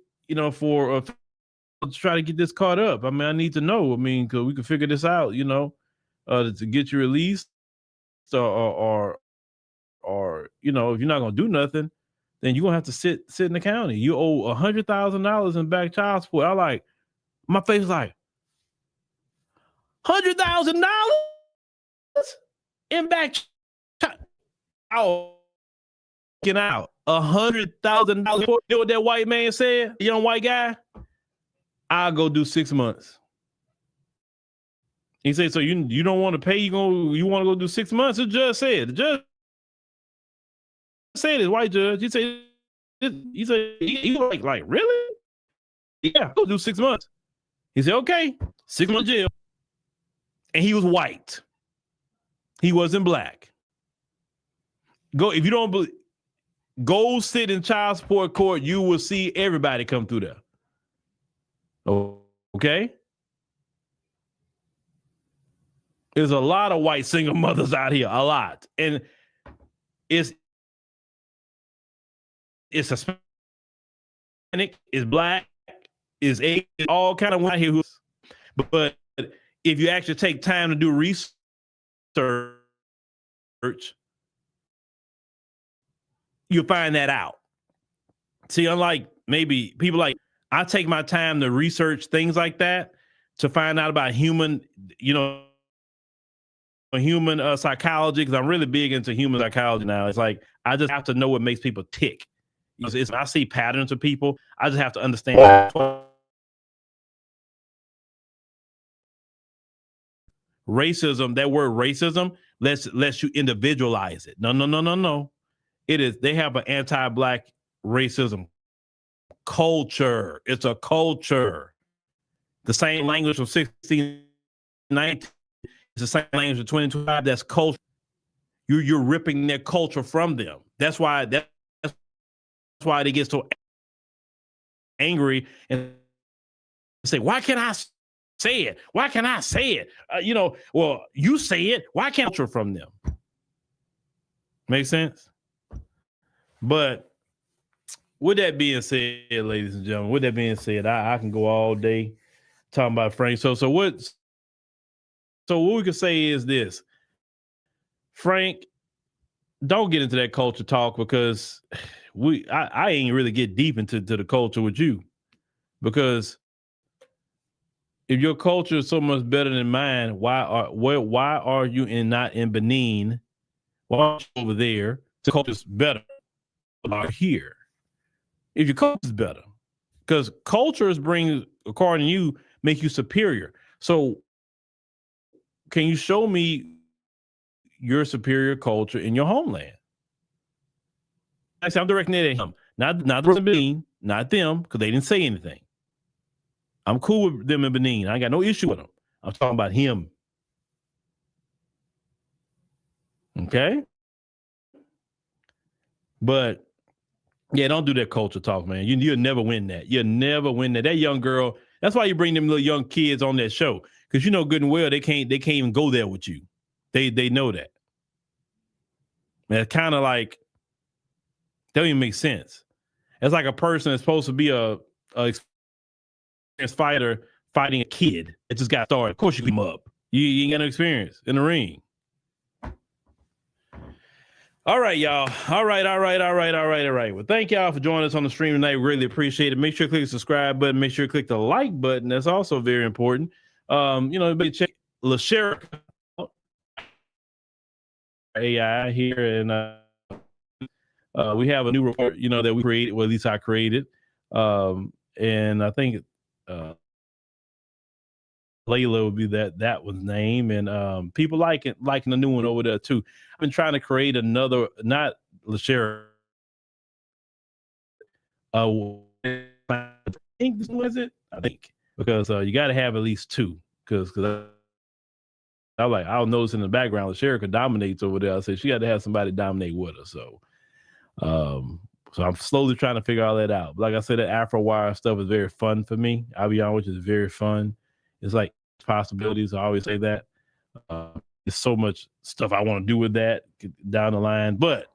S9: for try to get this caught up. I mean, I need to know. I mean, because we can figure this out, to get you released, or if you're not gonna do nothing, then you're gonna have to sit in the county. You owe $100,000 in back child support. My face was like, $100,000 in back child. Get out. $100,000. You know what that white man said? Young white guy. I'll go do 6 months. He said, so you don't want to pay? You want to go do 6 months? The judge said. The judge said, this white judge. He said, he like really? Yeah, go do 6 months. He said, okay, 6 months jail. And he was white. He wasn't black. Go if you don't believe. Go sit in child support court. You will see everybody come through there. Okay? There's a lot of white single mothers out here, a lot. And it's Hispanic, it's black, it's Asian, all kind of white here. But if you actually take time to do research, you'll find that out. See, unlike maybe people I take my time to research things like that to find out about human psychology, because I'm really big into human psychology now. It's like I just have to know what makes people tick. I see patterns of people. I just have to understand. Racism, that word racism lets you individualize it. No. They have an anti-black racism culture. It's a culture. The same language of 1619. It's the same language of 2025. That's culture. You're ripping their culture from them. That's why they get so angry and say, why can't I say it? Why can't I say it? Well, you say it. Why can't I culture from them? Make sense? But with that being said, ladies and gentlemen, I can go all day talking about Frank. So what we can say is this: Frank, don't get into that culture talk, because I ain't really get deep into the culture with you, because if your culture is so much better than mine, why are you not in Benin? Why aren't you over there? The culture's better. Are here. If your culture is better, because cultures according to you, make you superior. So can you show me your superior culture in your homeland? I'm directing it at him, not the Benin, not them, because they didn't say anything. I'm cool with them in Benin. I ain't got no issue with them. I'm talking about him. Okay? But yeah, don't do that culture talk, man. You'll never win that. You'll never win that. That young girl, that's why you bring them little young kids on that show, because you know good and well they can't even go there with you. They know that. Man, it's kind of like, that don't even make sense. It's like a person that's supposed to be a experienced fighter fighting a kid that just got started. Of course you keep him up. You ain't got no experience in the ring. All right, y'all. All right. Well, thank y'all for joining us on the stream tonight. We really appreciate it. Make sure you click the subscribe button. Make sure you click the like button. That's also very important. Check LaSherica AI here, and we have a new report, that we created, well, at least I created, and I think Layla would be that one's name, and people liking the new one over there too. I've been trying to create another, not LaSherica. I think this was it. I think because you got to have at least two, because I was noticing in the background, LaSherica dominates over there. I said she got to have somebody dominate with her. So I'm slowly trying to figure all that out. But like I said, the Afro Wire stuff is very fun for me. I'll be honest, it's very fun. It's like possibilities. I always say that. There's so much stuff I want to do with that down the line. But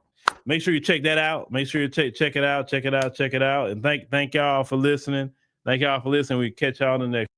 S9: make sure you check that out. Make sure you check it out. And thank y'all for listening. We catch y'all on the next.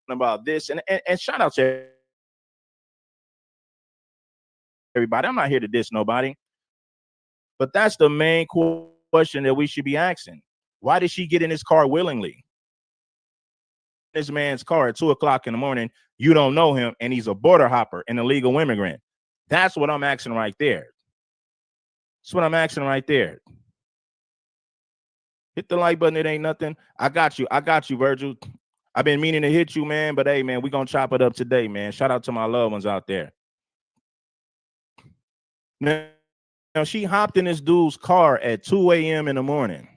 S11: About this and shout out to everybody. I'm not here to diss nobody, but that's the main question that we should be asking. Why did she get in this car willingly? This man's car at 2:00 in the morning. You don't know him, and he's a border hopper, an illegal immigrant. That's what I'm asking right there. Hit the like button. It ain't nothing. I got you, Virgil. I've been meaning to hit you, man, but hey, man, we're going to chop it up today, man. Shout out to my loved ones out there. Now, she hopped in this dude's car at 2 a.m. in the morning,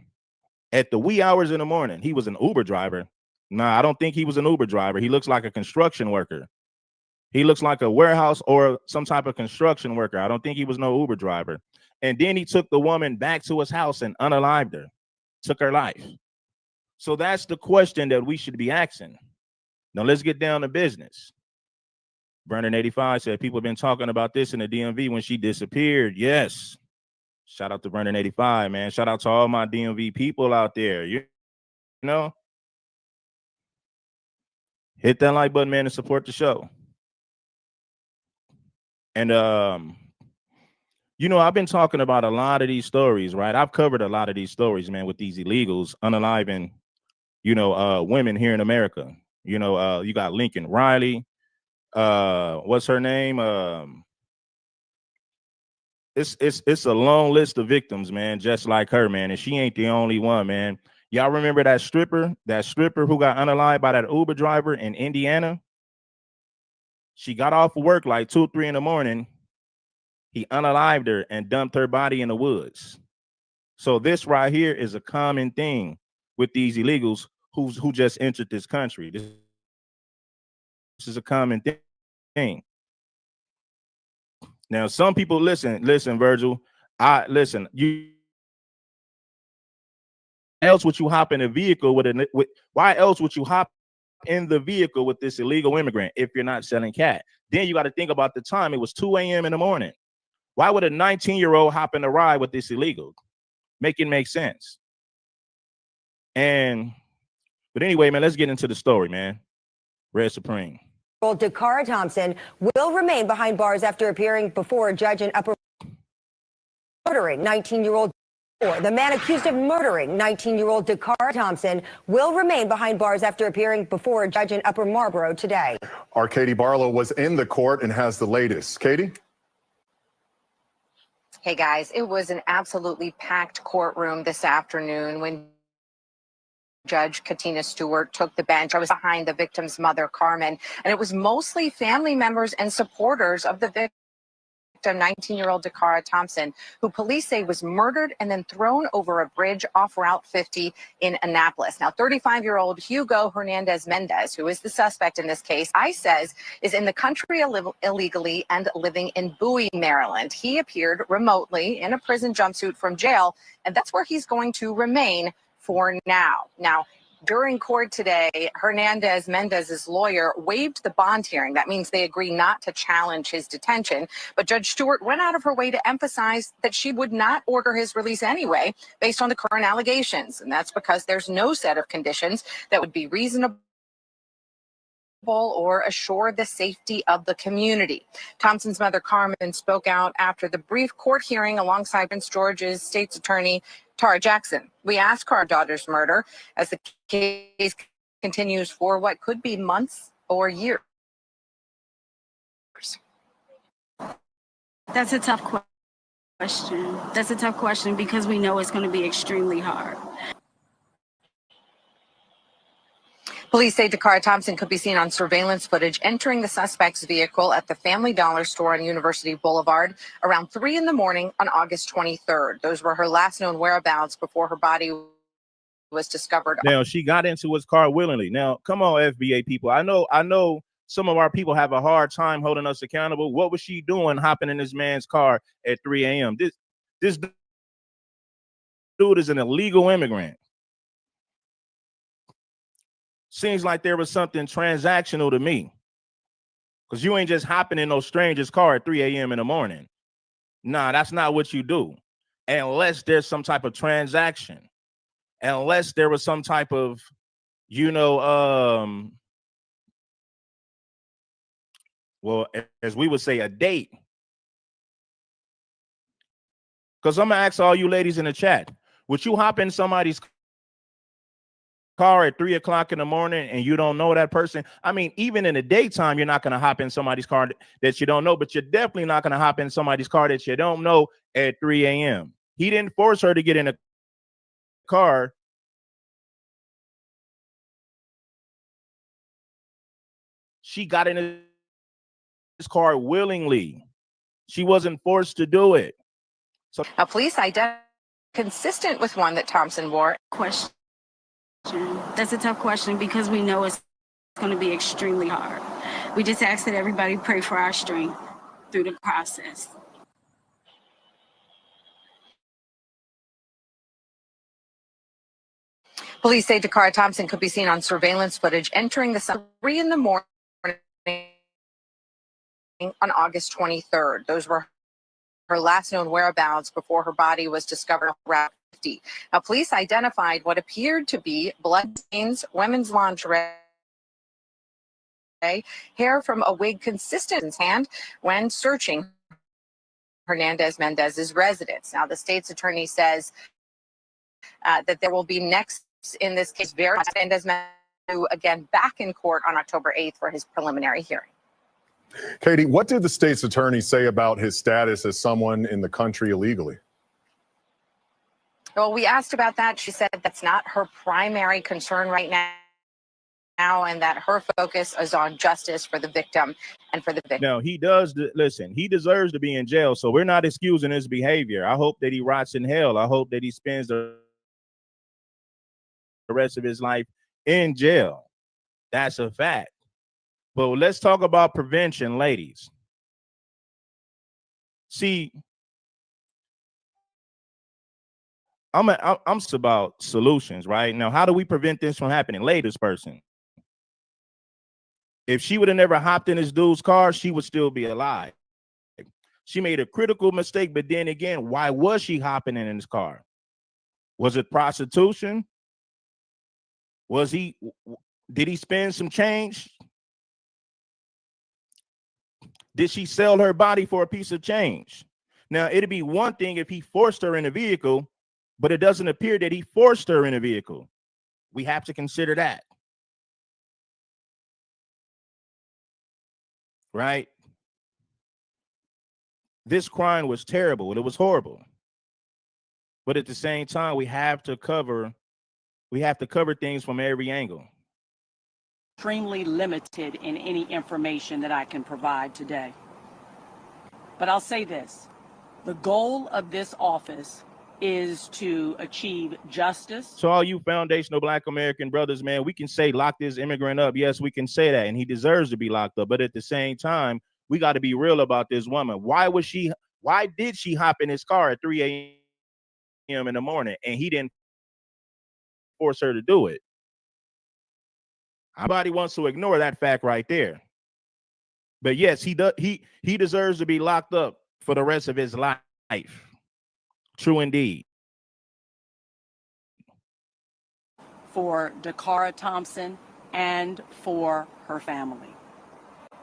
S11: at the wee hours in the morning. He was an Uber driver. Nah, I don't think he was an Uber driver. He looks like a construction worker. He looks like a warehouse or some type of construction worker. I don't think he was no Uber driver. And then he took the woman back to his house and unalived her, took her life. So that's the question that we should be asking. Now let's get down to business. Brandon 85 said people have been talking about this in the DMV when she disappeared. Yes. Shout out to Brandon 85, man. Shout out to all my DMV people out there. You know, hit that like button, man, and support the show. And I've been talking about a lot of these stories, right? I've covered a lot of these stories, man, with these illegals unaliving, women here in America. You got Lincoln Riley. What's her name? It's a long list of victims, man, just like her, man. And she ain't the only one, man. Y'all remember that stripper who got unalived by that Uber driver in Indiana? She got off of work like 2 or 3 in the morning. He unalived her and dumped her body in the woods. So this right here is a common thing with these illegals who just entered this country. This is a common thing. Now, some people listen, Virgil. You else would you hop in a vehicle why else would you hop in the vehicle with this illegal immigrant if you're not selling cat? Then you got to think about the time. It was 2 a.m. in the morning. Why would a 19-year-old hop in a ride with this illegal? Make sense. But anyway, man, let's get into the story, man. Red Supreme.
S13: DACARA Thompson will remain behind bars after appearing before a judge in Upper murdering 19-year-old. The man accused of murdering 19-year-old DACARA Thompson will remain behind bars after appearing before a judge in Upper Marlboro today.
S14: Our Katie Barlow was in the court and has the latest. Katie?
S19: Hey guys, it was an absolutely packed courtroom this afternoon when Judge Katina Stewart took the bench. I was behind the victim's mother, Carmen, and it was mostly family members and supporters of the victim, 19-year-old DACARA Thompson, who police say was murdered and then thrown over a bridge off Route 50 in Annapolis. Now, 35-year-old Hugo Hernandez Mendez, who is the suspect in this case, ICE says is in the country illegally and living in Bowie, Maryland. He appeared remotely in a prison jumpsuit from jail, and that's where he's going to remain for now. Now, During court today, Hernandez Mendez's lawyer waived the bond hearing. That means they agree not to challenge his detention. But Judge Stewart went out of her way to emphasize that she would not order his release anyway, based on the current allegations. And that's because there's no set of conditions that would be reasonable or assure the safety of the community. Thompson's mother, Carmen, spoke out after the brief court hearing alongside Prince George's state's attorney, Tara Jackson. We asked her daughter's murder as the case continues for what could be months or years.
S15: That's a tough question. That's a tough question because we know it's going to be extremely hard.
S19: Police say DACARA Thompson could be seen on surveillance footage entering the suspect's vehicle at the Family Dollar store on University Boulevard around 3 in the morning on August 23rd. Those were her last known whereabouts before her body was discovered.
S11: Now, she got into his car willingly. Now, come on, FBA people. I know some of our people have a hard time holding us accountable. What was she doing hopping in this man's car at 3 a.m.? This dude is an illegal immigrant. Seems like there was something transactional to me, because you ain't just hopping in no stranger's car at 3 a.m. in the morning. Nah, that's not what you do, unless there's some type of transaction, unless there was some type of, well, as we would say, a date. Because I'm gonna ask all you ladies in the chat, would you hop in somebody's car at 3 o'clock in the morning and you don't know that person? I mean, even in the daytime, you're not going to hop in somebody's car that you don't know, but you're definitely not going to hop in somebody's car that you don't know at 3 a.m. He didn't force her to get in a car. She got in his car willingly. She wasn't forced to do it. So
S19: now, police identified consistent with one that Thompson wore.
S15: Question. That's a tough question because we know it's going to be extremely hard. We just ask that everybody pray for our strength through the process.
S19: Police say DACARA Thompson could be seen on surveillance footage entering the 3 in the morning on August 23rd. Those were her last known whereabouts before her body was discovered around 50. Now, police identified what appeared to be blood stains, women's lingerie, hair from a wig consistent in his hand when searching Hernandez Mendez's residence. Now, the state's attorney says that there will be next in this case, Hernandez Mendez again back in court on October 8th for his preliminary hearing.
S14: Katie, what did the state's attorney say about his status as someone in the country illegally?
S19: Well, we asked about that. She said that's not her primary concern right now, and that her focus is on justice for the victim and for the victim.
S11: Now, he does, listen, he deserves to be in jail, so we're not excusing his behavior. I hope that he rots in hell. I hope that he spends the rest of his life in jail. That's a fact. But let's talk about prevention, ladies. See, I'm about solutions, right? Now, how do we prevent this from happening? Ladies person. If she would have never hopped in this dude's car, she would still be alive. She made a critical mistake, but then again, why was she hopping in his car? Was it prostitution? Did he spend some change? Did she sell her body for a piece of change? Now, it'd be one thing if he forced her in a vehicle, but it doesn't appear that he forced her in a vehicle. We have to consider that. Right? This crime was terrible and it was horrible. But at the same time, we have to cover things from every angle.
S17: Extremely limited in any information that I can provide today. But I'll say this, the goal of this office is to achieve justice.
S11: So all you foundational Black American brothers, man, we can say lock this immigrant up. Yes, we can say that, and he deserves to be locked up. But at the same time, we got to be real about this woman. Why did she hop in his car at 3 a.m. in the morning and he didn't force her to do it? Nobody wants to ignore that fact right there. But yes, he deserves to be locked up for the rest of his life. True indeed.
S17: For DACARA Thompson and for her family.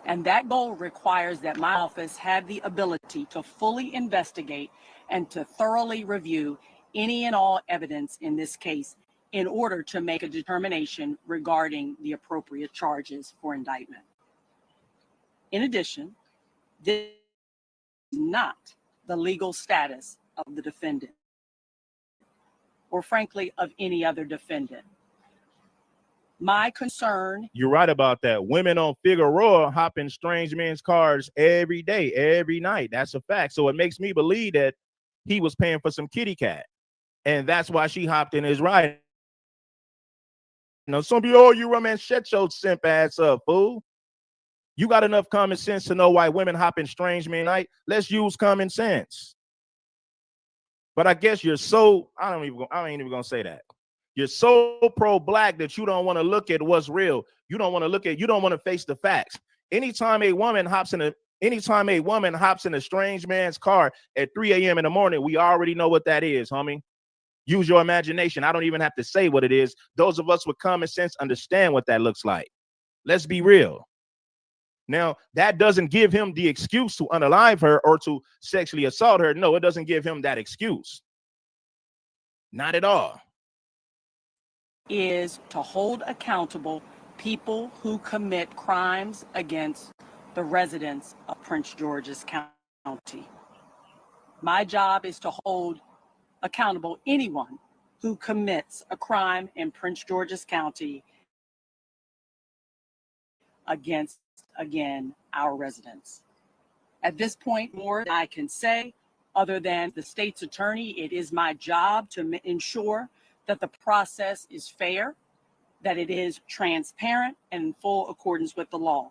S17: And that goal requires that my office have the ability to fully investigate and to thoroughly review any and all evidence in this case in order to make a determination regarding the appropriate charges for indictment. In addition, this is not the legal status of the defendant, or frankly, of any other defendant. My concern.
S11: You're right about that. Women on Figueroa hop in strange men's cars every day, every night. That's a fact. So it makes me believe that he was paying for some kitty cat. And that's why she hopped in his ride. You know, some people, oh, you romance, shut your simp ass up, fool. You got enough common sense to know why women hop in strange men night. Let's use common sense. But I guess you're so, I ain't even gonna say that. You're so pro-black that you don't want to look at what's real. You don't want to face the facts. Anytime a woman hops in a strange man's car at 3 a.m. in the morning, we already know what that is, homie. Use your imagination. I don't even have to say what it is. Those of us with common sense understand what that looks like. Let's be real. Now, that doesn't give him the excuse to unalive her or to sexually assault her. No, it doesn't give him that excuse. Not at all.
S17: Is to hold accountable people who commit crimes against the residents of Prince George's County. My job is to hold accountable anyone who commits a crime in Prince George's County against, again, our residents. At this point, more than I can say, other than the state's attorney, it is my job to ensure that the process is fair, that it is transparent and in full accordance with the law.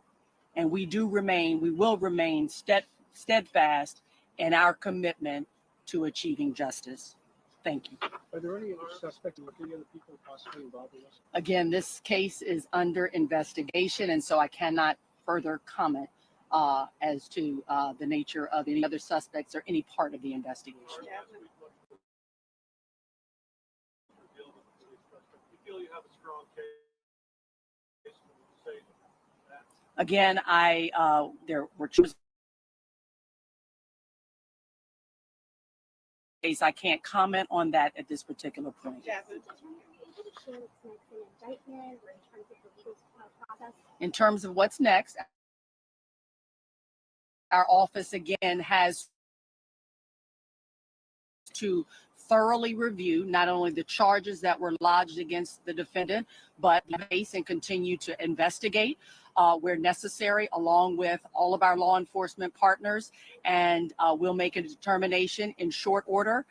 S17: And we will remain steadfast in our commitment to achieving justice. Thank you.
S12: Are there any other suspects or any other people possibly involved in this?
S17: Again, this case is under investigation, and so I cannot further comment as to the nature of any other suspects or any part of the investigation. Again, there were two cases. I can't comment on that at this particular point. In terms of what's next, our office again has to thoroughly review not only the charges that were lodged against the defendant, but the case and continue to investigate where necessary, along with all of our law enforcement partners. And we'll make a determination in short order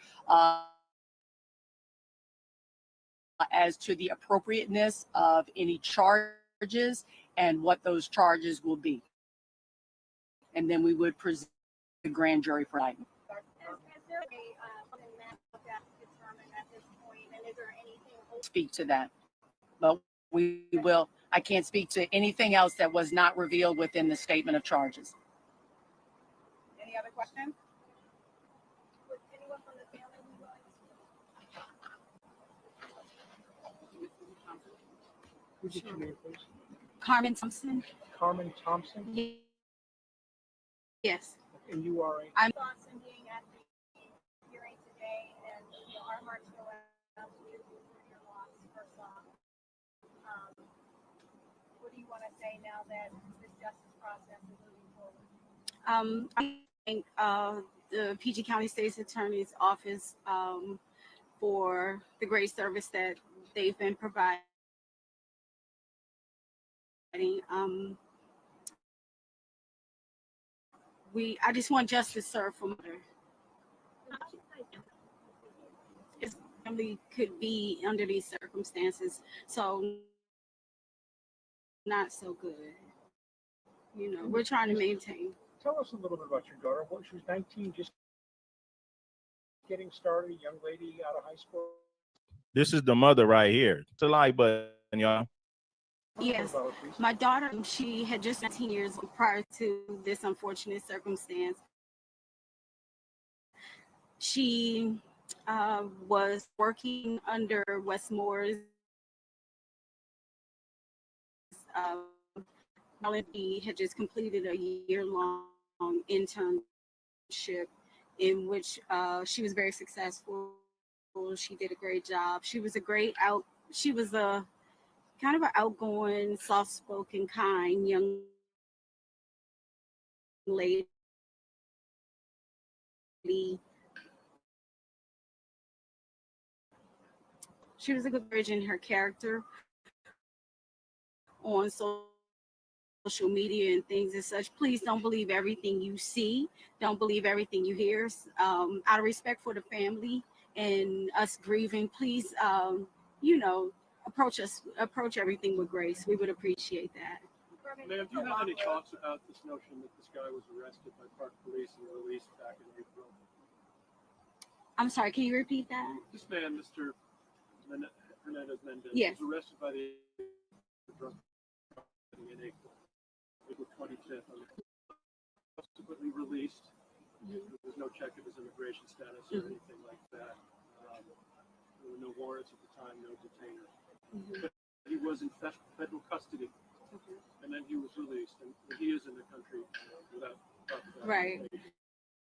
S17: as to the appropriateness of any charges and what those charges will be. And then we would present the grand jury for indictment. Speak to that, but we will. I can't speak to anything else that was not revealed within the statement of charges.
S18: Any other questions?
S12: Who's your name, please?
S15: Carmen Thompson.
S12: Carmen Thompson?
S15: Yes.
S12: And you are a...
S15: I'm
S18: Thompson being at the hearing today, and our hearts go out to you for your loss, first off. What do you want to say now that this justice process is moving forward?
S15: I thank the PG County State's Attorney's Office for the great service that they've been providing. I just want justice served for murder. His family could be under these circumstances, so not so good. You know, we're trying to maintain.
S12: Tell us a little bit about your daughter. What, she was 19, just getting started, a young lady out of high school.
S11: This is the mother right here. It's a like button, y'all.
S15: Yes, my daughter, she had just 19 years prior to this unfortunate circumstance. She was working under Westmore's He had just completed a year-long internship in which she was very successful. She did a great job. She was a kind of an outgoing, soft-spoken, kind young lady. She was a good bridge in her character on social media and things as such. Please don't believe everything you see. Don't believe everything you hear. Out of respect for the family and us grieving, please, approach everything with grace. We would appreciate that.
S12: Ma'am, do you have any thoughts about this notion that this guy was arrested by Park Police and released back in April?
S15: I'm sorry, can you repeat that?
S12: This man, Mr. Hernandez-Mendez,
S15: Yes.
S12: was arrested by the drug in April 25th, subsequently released. There was no check of his immigration status or anything like that. There were no warrants at the time, no detainer. But he was in federal custody, and then he was released, and he is in the country without
S15: right.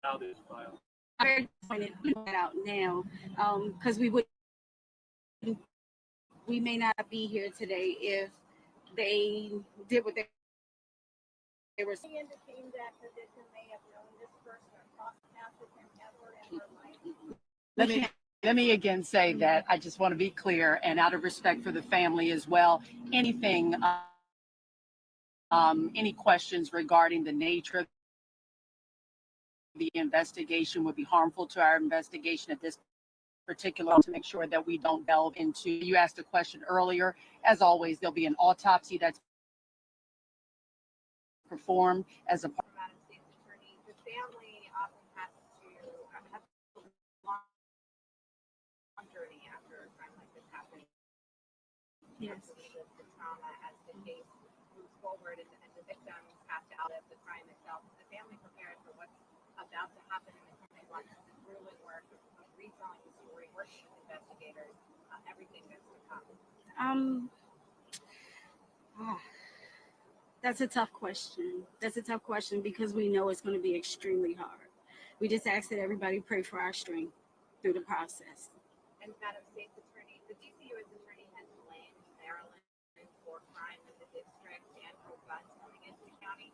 S12: Now there's violence.
S15: I'm very disappointed to put that out now, because we may not be here today if they did what they were saying.
S18: Indicating that position may have known this person or crossed paths with him ever in her life.
S17: Let me again say that I just want to be clear, and out of respect for the family as well, anything, any questions regarding the nature of the investigation would be harmful to our investigation at this particular, to make sure that we don't delve into. You asked a question earlier. As always, there'll be an autopsy that's performed as a part.
S18: Madam State's Attorney, the family often has to have a long journey after a crime like this happens.
S15: Yes.
S18: The trauma as the case moves forward and the victims have to outlive the crime itself. Is the family prepared for what's about to happen in the coming months? The grueling work of retelling the story, working with investigators, everything that's to come.
S15: That's a tough question. That's a tough question because we know it's going to be extremely hard. We just ask that everybody pray for our strength through the process.
S18: And Madam State's Attorney, the DC U.S. Attorney has blamed Maryland for crime in the district and for guns coming into the county.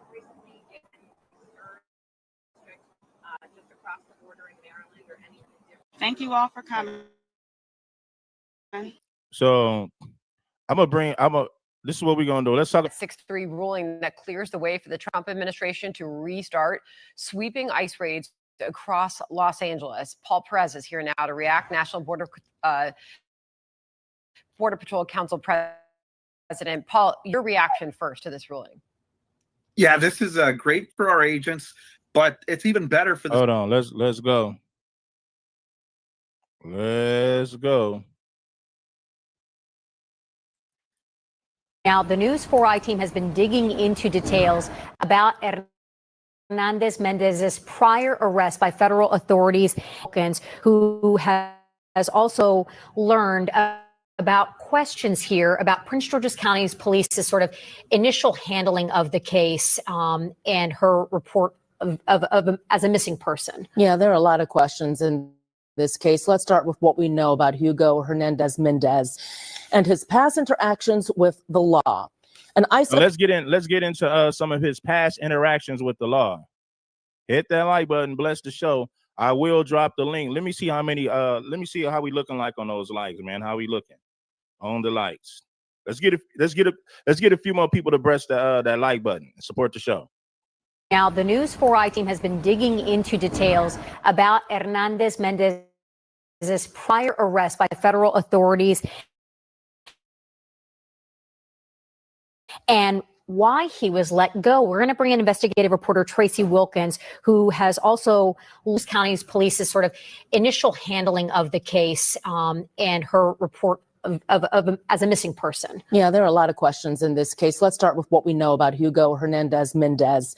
S18: Recently, given just across the border in Maryland or anything different.
S15: Thank you all for coming.
S11: So this is what we're gonna do. Let's talk.
S1: 6-3 ruling that clears the way for the Trump administration to restart sweeping ICE raids across Los Angeles. Paul Perez is here now to react. National Border Patrol Council President Paul, your reaction first to this ruling.
S6: Yeah, this is great for our agents, but it's even better for the.
S11: Hold on, let's go. Let's go.
S20: Now, the News 4i team has been digging into details about Hernandez-Mendez's prior arrest by federal authorities, who has also learned about questions here about Prince George's County's police's sort of initial handling of the case and her report of as a missing person.
S21: Yeah, there are a lot of questions in this case. Let's start with what we know about Hugo Hernandez-Mendez and his past interactions with the law. And
S11: let's get into some of his past interactions with the law. Hit that like button, bless the show. I will drop the link. Let me see how many let me see how we looking like on those likes, man. How we looking on the likes? Let's get a few more people to press that like button and support the show.
S20: Now, the News 4i team has been digging into details about Hernandez-Mendez's prior arrest by federal authorities and why he was let go. We're going to bring in investigative reporter Tracy Wilkins, who has also Lewis County's police's sort of initial handling of the case and her report as a missing person.
S21: Yeah, there are a lot of questions in this case. Let's start with what we know about Hugo Hernandez Mendez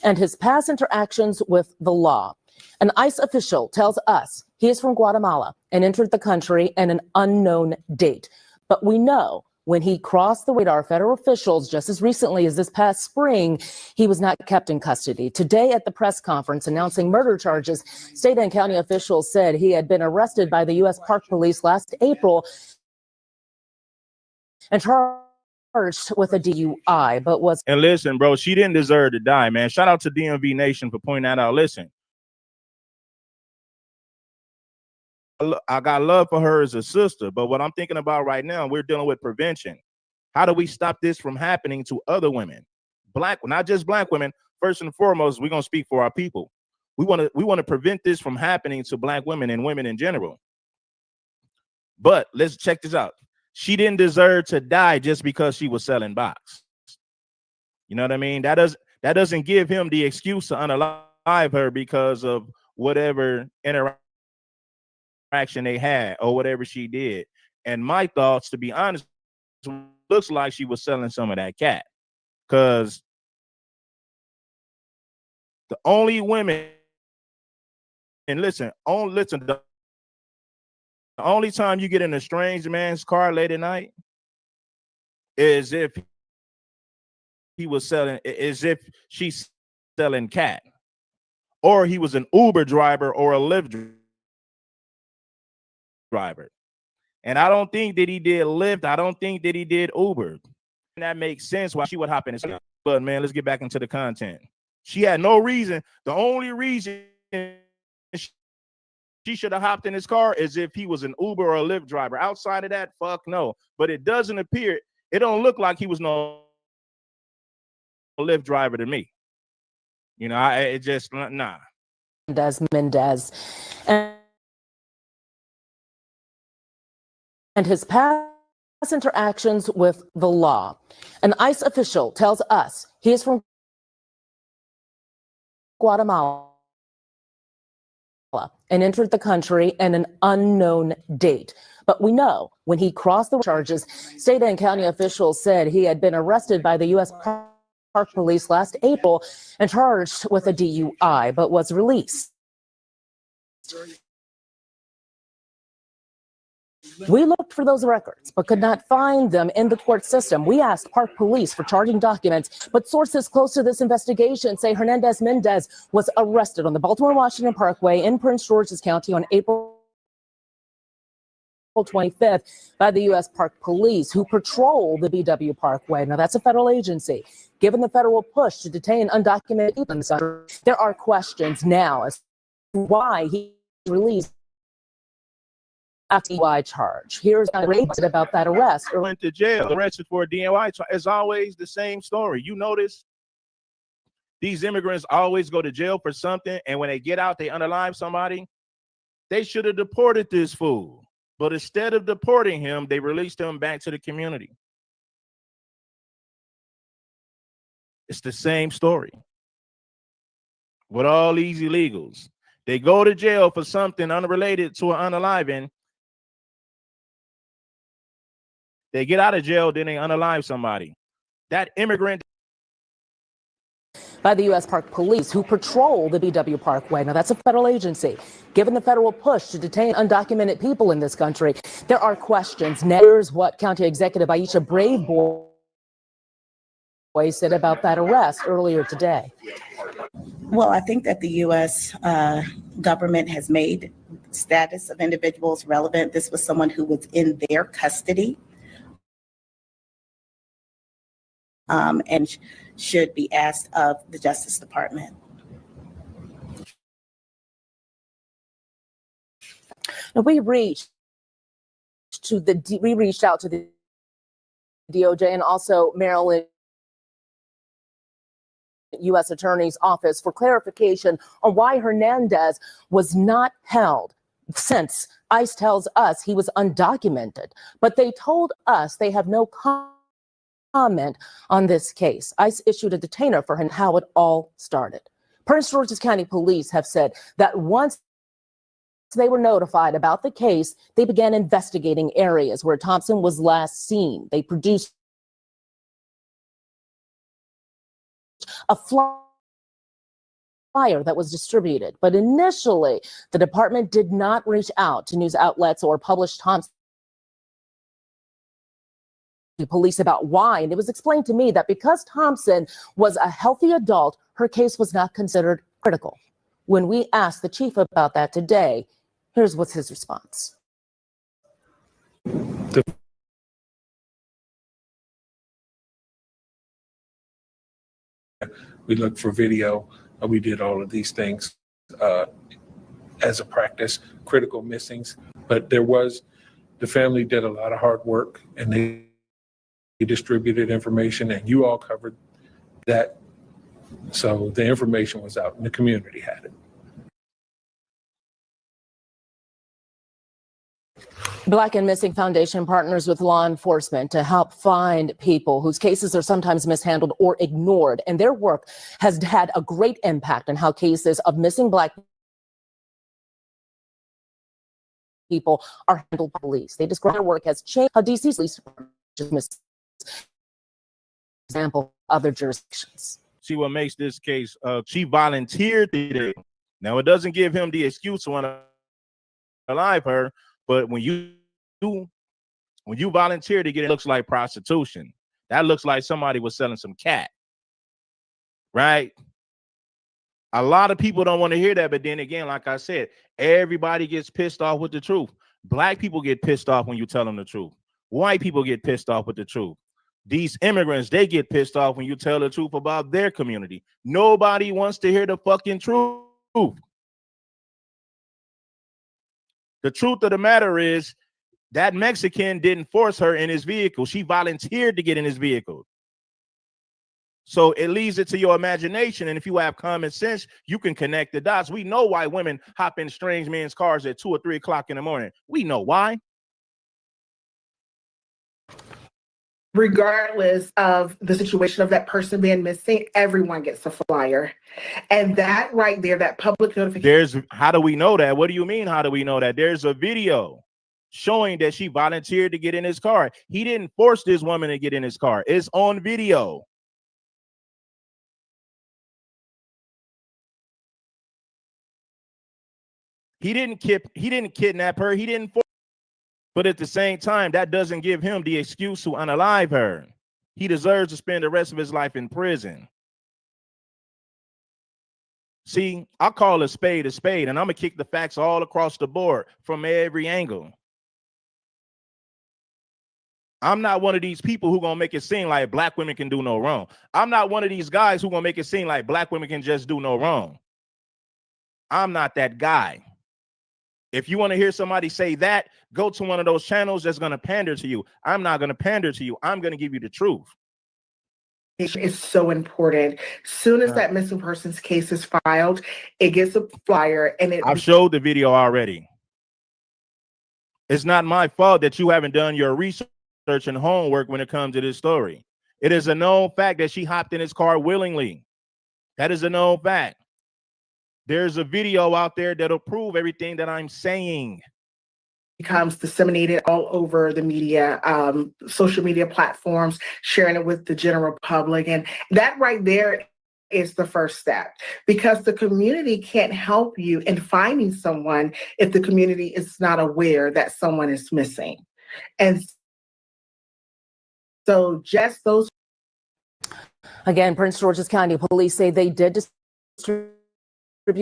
S21: and his past interactions with the law. An ICE official tells us he is from Guatemala and entered the country at an unknown date. But we know when he crossed the radar, federal officials, just as recently as this past spring, he was not kept in custody. Today at the press conference announcing murder charges, state and county officials said he had been arrested by the U.S. Park Police last April and charged with a DUI, but was...
S11: And listen, bro, she didn't deserve to die, man. Shout out to DMV Nation for pointing that out. Listen, I got love for her as a sister, but what I'm thinking about right now, we're dealing with prevention. How do we stop this from happening to other women? Not just Black women. First and foremost, we're gonna speak for our people. We want to prevent this from happening to Black women and women in general. But let's check this out. She didn't deserve to die just because she was selling box. You know what I mean? That doesn't give him the excuse to unalive her because of whatever interaction they had or whatever she did. And my thoughts, to be honest, looks like she was selling some of that cat, because the only women, and listen, the only time you get in a strange man's car late at night is if she's selling cat, or he was an Uber driver or a Lyft driver. And I don't think that he did Lyft. I don't think that he did Uber. And that makes sense why she would hop in his car. But man, let's get back into the content. She had no reason. The only reason she should have hopped in his car is if he was an Uber or a Lyft driver. Outside of that, fuck no. But it doesn't appear, it don't look like he was no Lyft driver to me. You know, it just, nah.
S21: Mendez. And his past interactions with the law. An ICE official tells us he is from Guatemala and entered the country at an unknown date. But we know when he crossed the charges, state and county officials said he had been arrested by the U.S. Park Police last April and charged with a DUI, but was released. We looked for those records, but could not find them in the court system. We asked Park Police for charging documents, but sources close to this investigation say Hernandez Mendez was arrested on the Baltimore-Washington Parkway in Prince George's County on April 25th by the U.S. Park Police, who patrol the BW Parkway. Now, that's a federal agency. Given the federal push to detain undocumented people in the country, there are questions now as to why he released a DUI charge. Here's about that arrest.
S11: Went to jail, arrested for a DUI charge. It's always the same story. You notice these immigrants always go to jail for something, and when they get out, they unalive somebody. They should have deported this fool. But instead of deporting him, they released him back to the community. It's the same story with all these illegals. They go to jail for something unrelated to an unaliving. They get out of jail, then they unalive somebody. That immigrant.
S21: By the U.S. Park Police, who patrol the BW Parkway. Now, that's a federal agency. Given the federal push to detain undocumented people in this country, there are questions. Now, here's what County Executive Aisha Braveboy said about that arrest earlier today.
S7: Well, I think that the U.S. Government has made status of individuals relevant. This was someone who was in their custody. And should be asked of the Justice Department.
S21: Now, we reached out to the DOJ and also Maryland U.S. Attorney's Office for clarification on why Hernandez was not held, since ICE tells us he was undocumented. But they told us they have no comment on this case. ICE issued a detainer for him, how it all started. Prince George's County Police have said that once they were notified about the case, they began investigating areas where Thompson was last seen. They produced a flyer that was distributed, but initially the department did not reach out to news outlets or publish Thompson to police about why. And it was explained to me that because Thompson was a healthy adult, her case was not considered critical. When we asked the chief about that today, here's what's his response.
S5: We looked for video. We did all of these things as a practice, critical missings. But the family did a lot of hard work, and they distributed information, and you all covered that. So the information was out, and the community had it.
S21: Black and Missing Foundation partners with law enforcement to help find people whose cases are sometimes mishandled or ignored. And their work has had a great impact on how cases of missing Black people are handled by police. They describe their work as changed how DC's police department example other jurisdictions.
S11: See what makes this case, she volunteered today. Now, it doesn't give him the excuse to want to alive her, but when you volunteer to get it, looks like prostitution. That looks like somebody was selling some cat, right? A lot of people don't want to hear that, but then again, like I said, everybody gets pissed off with the truth. Black people get pissed off when you tell them the truth. White people get pissed off with the truth. These immigrants, they get pissed off when you tell the truth about their community. Nobody wants to hear the fucking truth. The truth of the matter is that Mexican didn't force her in his vehicle. She volunteered to get in his vehicle. So it leaves it to your imagination. And if you have common sense, you can connect the dots. We know why women hop in strange men's cars at 2 or 3 o'clock in the morning. We know why.
S16: Regardless of the situation of that person being missing, everyone gets a flyer. And that right there, that public notification.
S11: How do we know that? What do you mean, how do we know that? There's a video showing that she volunteered to get in his car. He didn't force this woman to get in his car. It's on video. He didn't kidnap her. He didn't force. But at the same time, that doesn't give him the excuse to unalive her. He deserves to spend the rest of his life in prison. See, I call a spade, and I'm going to kick the facts all across the board from every angle. I'm not one of these people who going to make it seem like Black women can do no wrong. I'm not one of these guys who going to make it seem like Black women can just do no wrong. I'm not that guy. If you want to hear somebody say that, go to one of those channels that's going to pander to you. I'm not going to pander to you. I'm going to give you the truth.
S16: It's so important. Soon as that missing persons case is filed, it gets a flyer, and
S11: I've showed the video already. It's not my fault that you haven't done your research and homework when it comes to this story. It is a known fact that she hopped in his car willingly. That is a known fact. There's a video out there that'll prove everything that I'm saying.
S16: Becomes disseminated all over the media, social media platforms, sharing it with the general public. And that right there is the first step, because the community can't help you in finding someone if the community is not aware that someone is missing. And so just those.
S21: Again, Prince George's County Police say they did distribute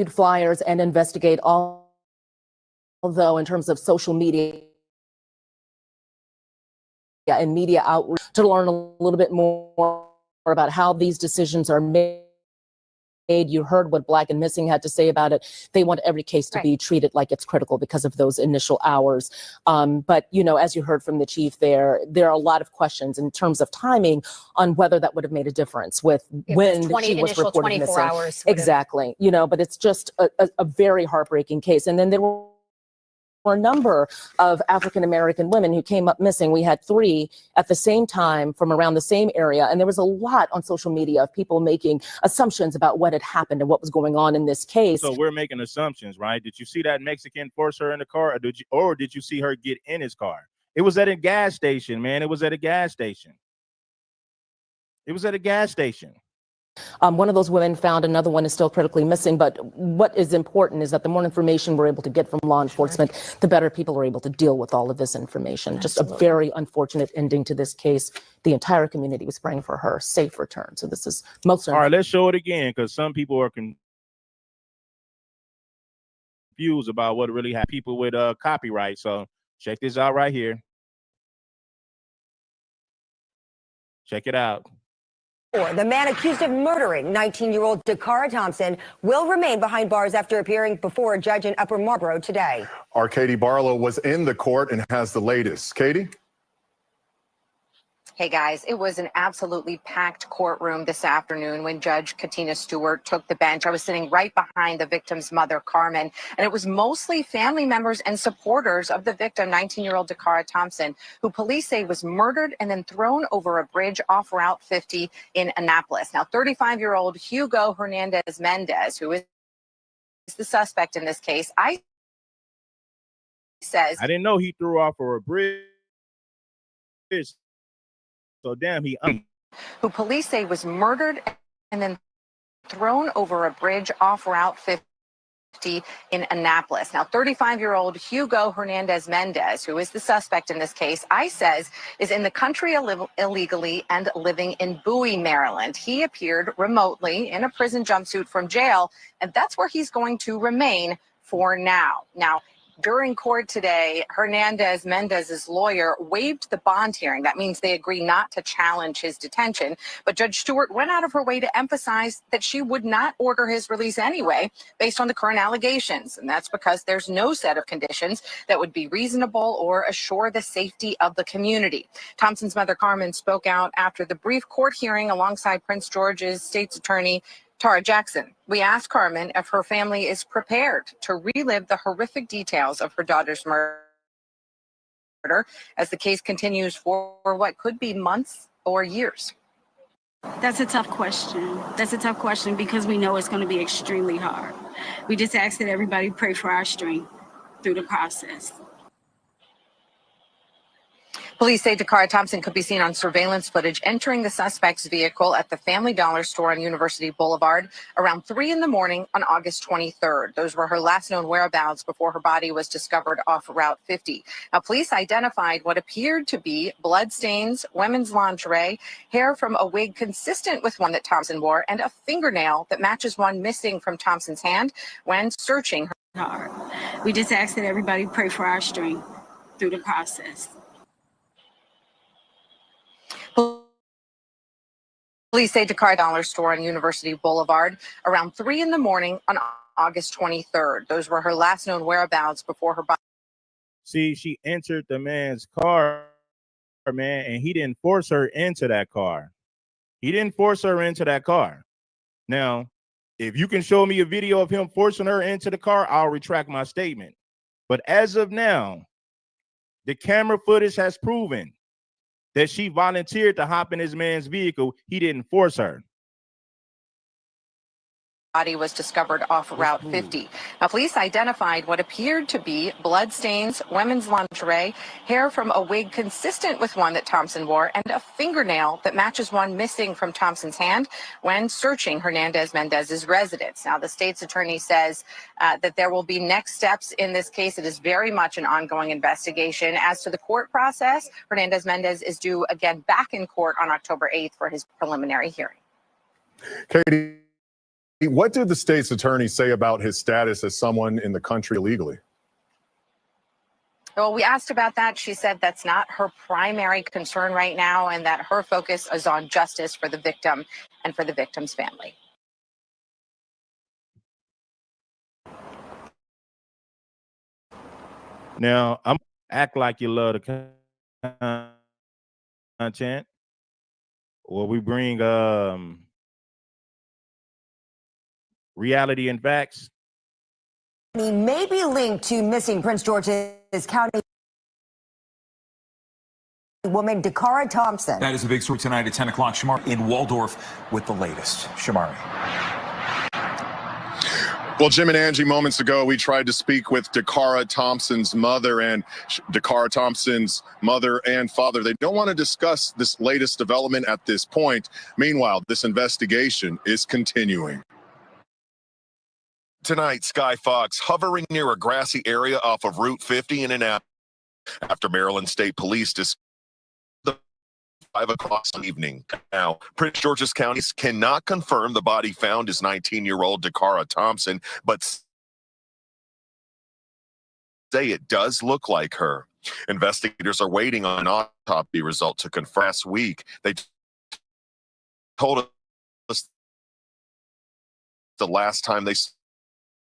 S21: flyers and investigate, although in terms of social media and media outreach, to learn a little bit more about how these decisions are made. You heard what Black and Missing had to say about it. They want every case to be treated like it's critical because of those initial hours. But, you know, as you heard from the chief there are a lot of questions in terms of timing on whether that would have made a difference with when she was reported missing.
S20: Hours
S21: exactly. You know, but it's just a very heartbreaking case. And then there were a number of African-American women who came up missing. We had 3 at the same time from around the same area. And there was a lot on social media of people making assumptions about what had happened and what was going on in this case.
S11: So we're making assumptions, right? Did you see that Mexican force her in the car, or did you see her get in his car? It was at a gas station, man. It was at a gas station. It was at a gas station.
S21: One of those women found, another one is still critically missing. But what is important is that the more information we're able to get from law enforcement, the better people are able to deal with all of this information. Just a very unfortunate ending to this case. The entire community was praying for her safe return. So this is most.
S11: All right, let's show it again, because some people are confused about what really happened. People with copyright. So check this out right here. Check it out.
S13: The man accused of murdering 19-year-old DACARA Thompson will remain behind bars after appearing before a judge in Upper Marlboro today.
S14: Our Katie Barlow was in the court and has the latest. Katie?
S19: Hey guys, it was an absolutely packed courtroom this afternoon when Judge Katina Stewart took the bench. I was sitting right behind the victim's mother, Carmen, and it was mostly family members and supporters of the victim, 19-year-old DACARA Thompson, who police say was murdered and then thrown over a bridge off Route 50 in Annapolis. Now, 35-year-old Hugo Hernandez Mendez, who is the suspect in this case, says,
S11: I didn't know he threw off for a bridge. So damn,
S19: who police say was murdered and then thrown over a bridge off Route 50 in Annapolis. Now, 35-year-old Hugo Hernandez Mendez, who is the suspect in this case, ICE says is in the country illegally and living in Bowie, Maryland. He appeared remotely in a prison jumpsuit from jail, and that's where he's going to remain for now. Now, during court today, Hernandez Mendez's lawyer waived the bond hearing. That means they agree not to challenge his detention. But Judge Stewart went out of her way to emphasize that she would not order his release anyway, based on the current allegations. And that's because there's no set of conditions that would be reasonable or assure the safety of the community. Thompson's mother, Carmen, spoke out after the brief court hearing alongside Prince George's state's attorney, Tara Jackson. We asked Carmen if her family is prepared to relive the horrific details of her daughter's murder as the case continues for what could be months or years.
S15: That's a tough question. That's a tough question because we know it's going to be extremely hard. We just ask that everybody pray for our strength through the process.
S19: Police say DACARA Thompson could be seen on surveillance footage entering the suspect's vehicle at the Family Dollar store on University Boulevard around 3 in the morning on August 23rd. Those were her last known whereabouts before her body was discovered off Route 50. Now, police identified what appeared to be bloodstains, women's lingerie, hair from a wig consistent with one that Thompson wore, and a fingernail that matches one missing from Thompson's hand when searching her
S15: car. We just ask that everybody pray for our strength through the process.
S19: Police say DACARA Dollar store on University Boulevard around 3 in the morning on August 23rd. Those were her last known whereabouts before her body.
S11: See, she entered the man's car, man, and he didn't force her into that car. He didn't force her into that car. Now, if you can show me a video of him forcing her into the car, I'll retract my statement. But as of now, the camera footage has proven that she volunteered to hop in his man's vehicle. He didn't force her.
S19: Body was discovered off Route 50. Now, police identified what appeared to be bloodstains, women's lingerie, hair from a wig consistent with one that Thompson wore, and a fingernail that matches one missing from Thompson's hand when searching Hernandez Mendez's residence. Now, the state's attorney says that there will be next steps in this case. It is very much an ongoing investigation. As to the court process, Hernandez Mendez is due again back in court on October 8th for his preliminary hearing.
S14: Katie, what did the state's attorney say about his status as someone in the country illegally?
S19: Well, we asked about that. She said that's not her primary concern right now and that her focus is on justice for the victim and for the victim's family.
S11: Now, I'm act like you love the content, or we bring reality and facts.
S13: may be linked to missing Prince George's County woman DACARA Thompson.
S3: That is a big story tonight at 10 o'clock. Shamari in Waldorf with the latest. Shamari.
S14: Well, Jim and Angie, moments ago, we tried to speak with DACARA Thompson's mother and DACARA Thompson's mother and father. They don't want to discuss this latest development at this point. Meanwhile, this investigation is continuing.
S4: Tonight, Sky Fox hovering near a grassy area off of Route 50 in and out after Maryland State Police discovered the 5 o'clock evening. Now, Prince George's counties cannot confirm the body found is 19-year-old DACARA Thompson, but say it does look like her. Investigators are waiting on an autopsy result to confirm. Last week, they told us the last time they saw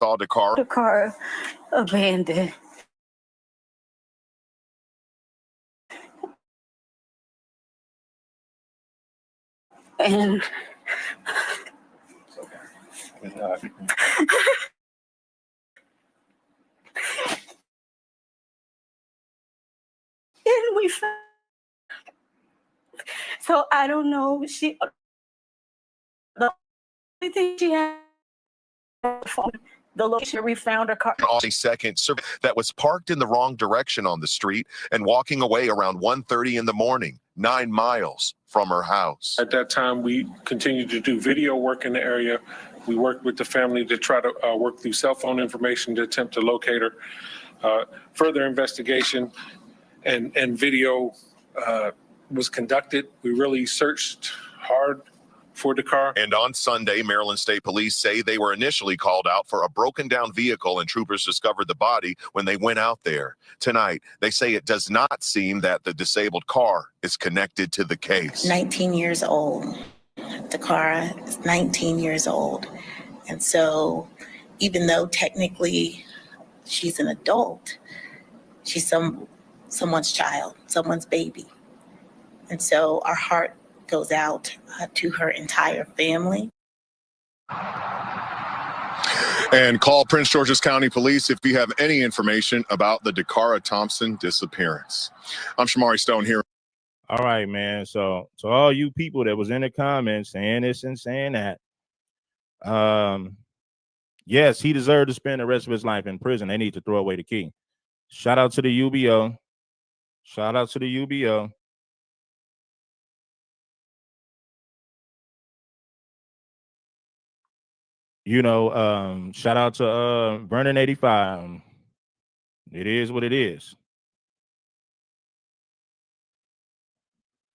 S4: DACARA
S15: abandoned. And we found, so I don't know, the only thing she had, the location we found her car.
S4: A second that was parked in the wrong direction on the street and walking away around 1:30 in the morning, 9 miles from her house.
S5: At that time, we continued to do video work in the area. We worked with the family to try to work through cell phone information to attempt to locate her. Further investigation and video was conducted. We really searched hard for DACARA.
S4: And on Sunday, Maryland State Police say they were initially called out for a broken down vehicle and troopers discovered the body when they went out there. Tonight, they say it does not seem that the disabled car is connected to the case.
S7: 19 years old. DACARA is 19 years old. And so even though technically she's an adult, she's someone's child, someone's baby. And so our heart goes out to her entire family.
S14: And call Prince George's County Police if you have any information about the DACARA Thompson disappearance. I'm Shamari Stone here.
S11: All right, man. So all you people that was in the comments saying this and saying that, yes, he deserved to spend the rest of his life in prison. They need to throw away the key. Shout out to the UBO. Shout out to the UBO. You know, shout out to Vernon 85. It is what it is.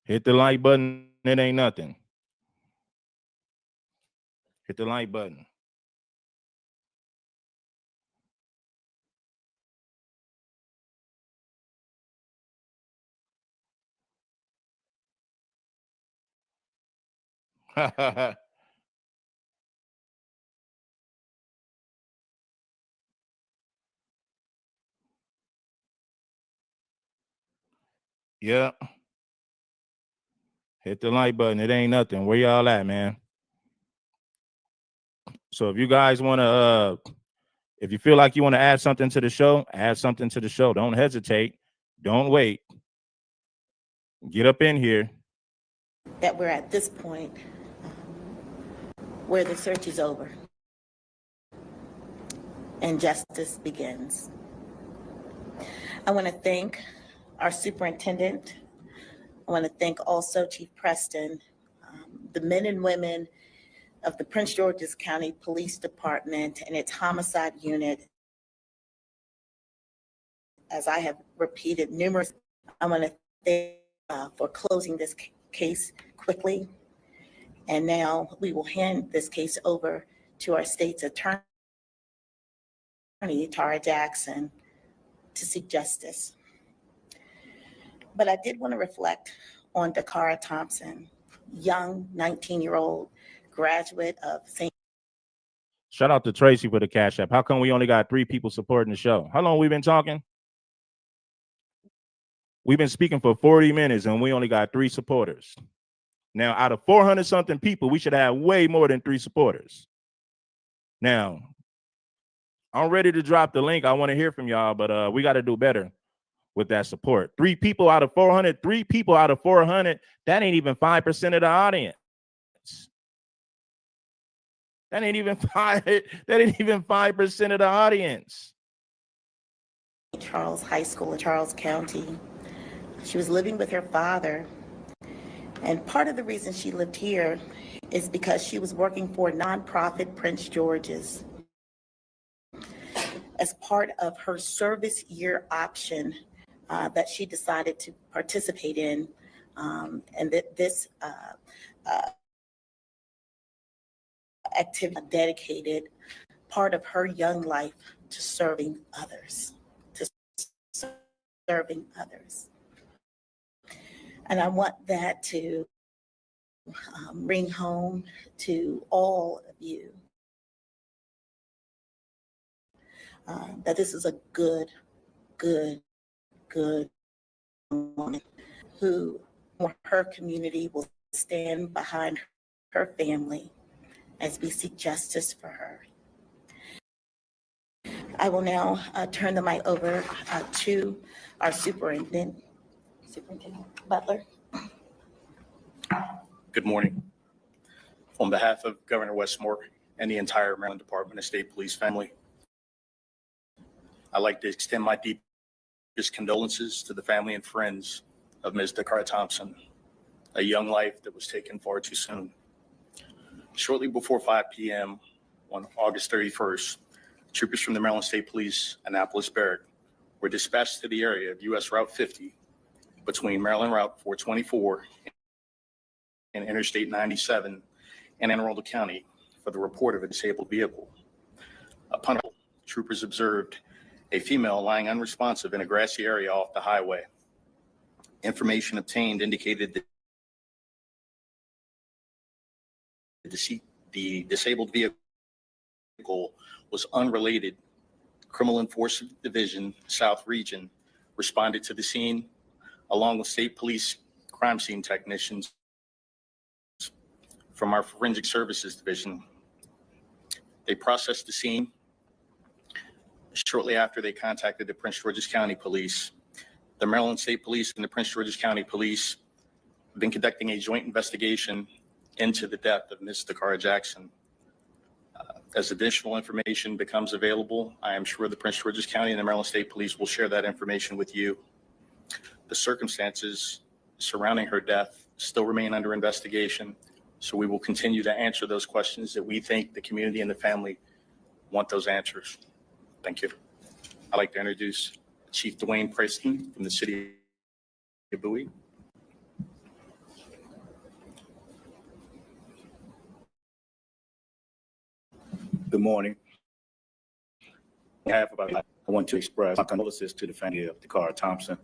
S11: Hit the like button. It ain't nothing. Hit the like button. Yeah. Hit the like button. It ain't nothing. Where y'all at, man? So if you guys want to, if you feel like you want to add something to the show, add something to the show. Don't hesitate. Don't wait. Get up in here.
S7: That we're at this point where the search is over and justice begins. I want to thank our superintendent. I want to thank also Chief Preston, the men and women of the Prince George's County Police Department and its homicide unit. As I have repeated numerous, I want to thank for closing this case quickly. And now we will hand this case over to our state's attorney, Tara Jackson, to seek justice. But I did want to reflect on DACARA Thompson, young 19-year-old graduate of St.
S11: Shout out to Tracy for the Cash App. How come we only got 3 people supporting the show? How long we been talking? We've been speaking for 40 minutes and we only got 3 supporters. Now, out of 400 something people, we should have way more than 3 supporters. Now, I'm ready to drop the link. I want to hear from y'all, but we got to do better with that support. 3 people out of 400, 3 people out of 400. That ain't even 5% of the audience. That ain't even 5% of the audience.
S7: Charles High School in Charles County. She was living with her father. And part of the reason she lived here is because she was working for nonprofit Prince George's. As part of her service year option that she decided to participate in, and that this activity dedicated part of her young life to serving others, And I want that to bring home to all of you that this is a good woman who, her community, will stand behind her family as we seek justice for her. I will now turn the mic over to our Superintendent Butler.
S2: Good morning. On behalf of Governor Westmore and the entire Maryland Department of State Police family, I'd like to extend my deepest condolences to the family and friends of Ms. DACARA Thompson, a young life that was taken far too soon. Shortly before 5 p.m. on August 31st, troopers from the Maryland State Police Annapolis Barrack were dispatched to the area of U.S. Route 50 between Maryland Route 424 and Interstate 97 in Anne Arundel County for the report of a disabled vehicle. Upon troopers observed a female lying unresponsive in a grassy area off the highway. Information obtained indicated that the disabled vehicle was unrelated. Criminal Enforcement Division South Region responded to the scene along with state police crime scene technicians from our Forensic Services Division. They processed the scene. Shortly after, they contacted the Prince George's County Police. The Maryland State Police and the Prince George's County Police have been conducting a joint investigation into the death of Ms. DACARA Jackson. As additional information becomes available, I am sure the Prince George's County and the Maryland State Police will share that information with you. The circumstances surrounding her death still remain under investigation, so we will continue to answer those questions that we think the community and the family want those answers. Thank you. I'd like to introduce Chief Dwayne Preston from the city of Bowie.
S22: Good morning. On behalf of I want to express my condolences to the family of DACARA Thompson.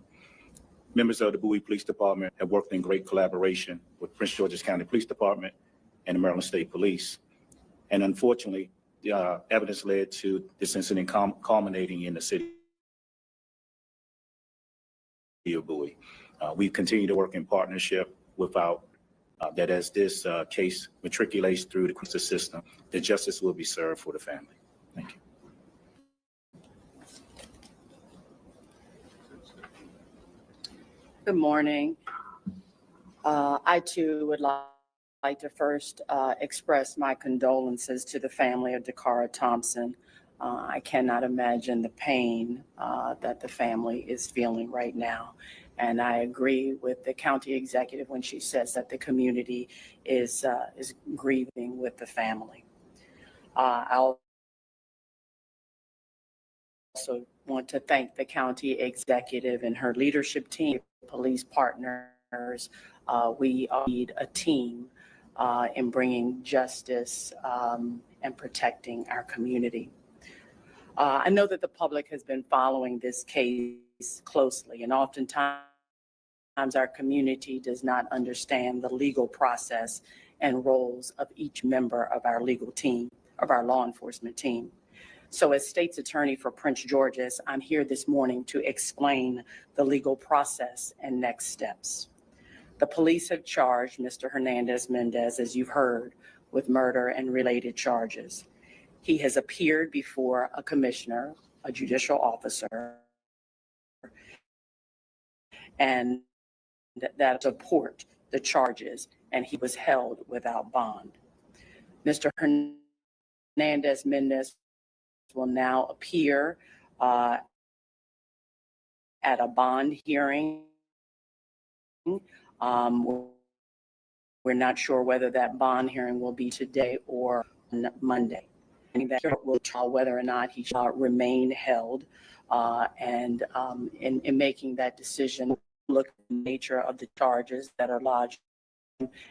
S22: Members of the Bowie Police Department have worked in great collaboration with Prince George's County Police Department and the Maryland State Police. And unfortunately, the evidence led to this incident culminating in the city of Bowie. We continue to work in partnership without that as this case matriculates through the justice system, the justice will be served for the family. Thank you.
S17: Good morning. I too would like to first express my condolences to the family of DACARA Thompson. I cannot imagine the pain that the family is feeling right now. And I agree with the county executive when she says that the community is grieving with the family. I also want to thank the county executive and her leadership team, police partners. We need a team in bringing justice and protecting our community. I know that the public has been following this case closely, and oftentimes our community does not understand the legal process and roles of each member of our legal team, of our law enforcement team. So as State's Attorney for Prince George's, I'm here this morning to explain the legal process and next steps. The police have charged Mr. Hernandez-Mendez, as you've heard, with murder and related charges. He has appeared before a commissioner, a judicial officer, and that support the charges, and he was held without bond. Mr. Hernandez Mendez will now appear at a bond hearing. We're not sure whether that bond hearing will be today or Monday. And that will tell whether or not he shall remain held. And in making that decision, look at the nature of the charges that are lodged,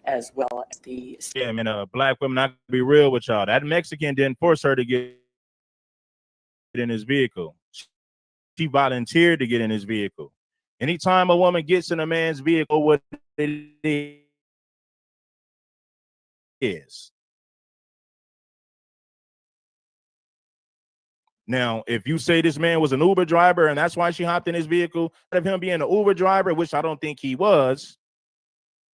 S17: as well as the.
S11: Yeah, man, black women, not to be real with y'all. That Mexican didn't force her to get in his vehicle. She volunteered to get in his vehicle. Anytime a woman gets in a man's vehicle, what it is. Now, if you say this man was an Uber driver and that's why she hopped in his vehicle, of him being an Uber driver, which I don't think he was,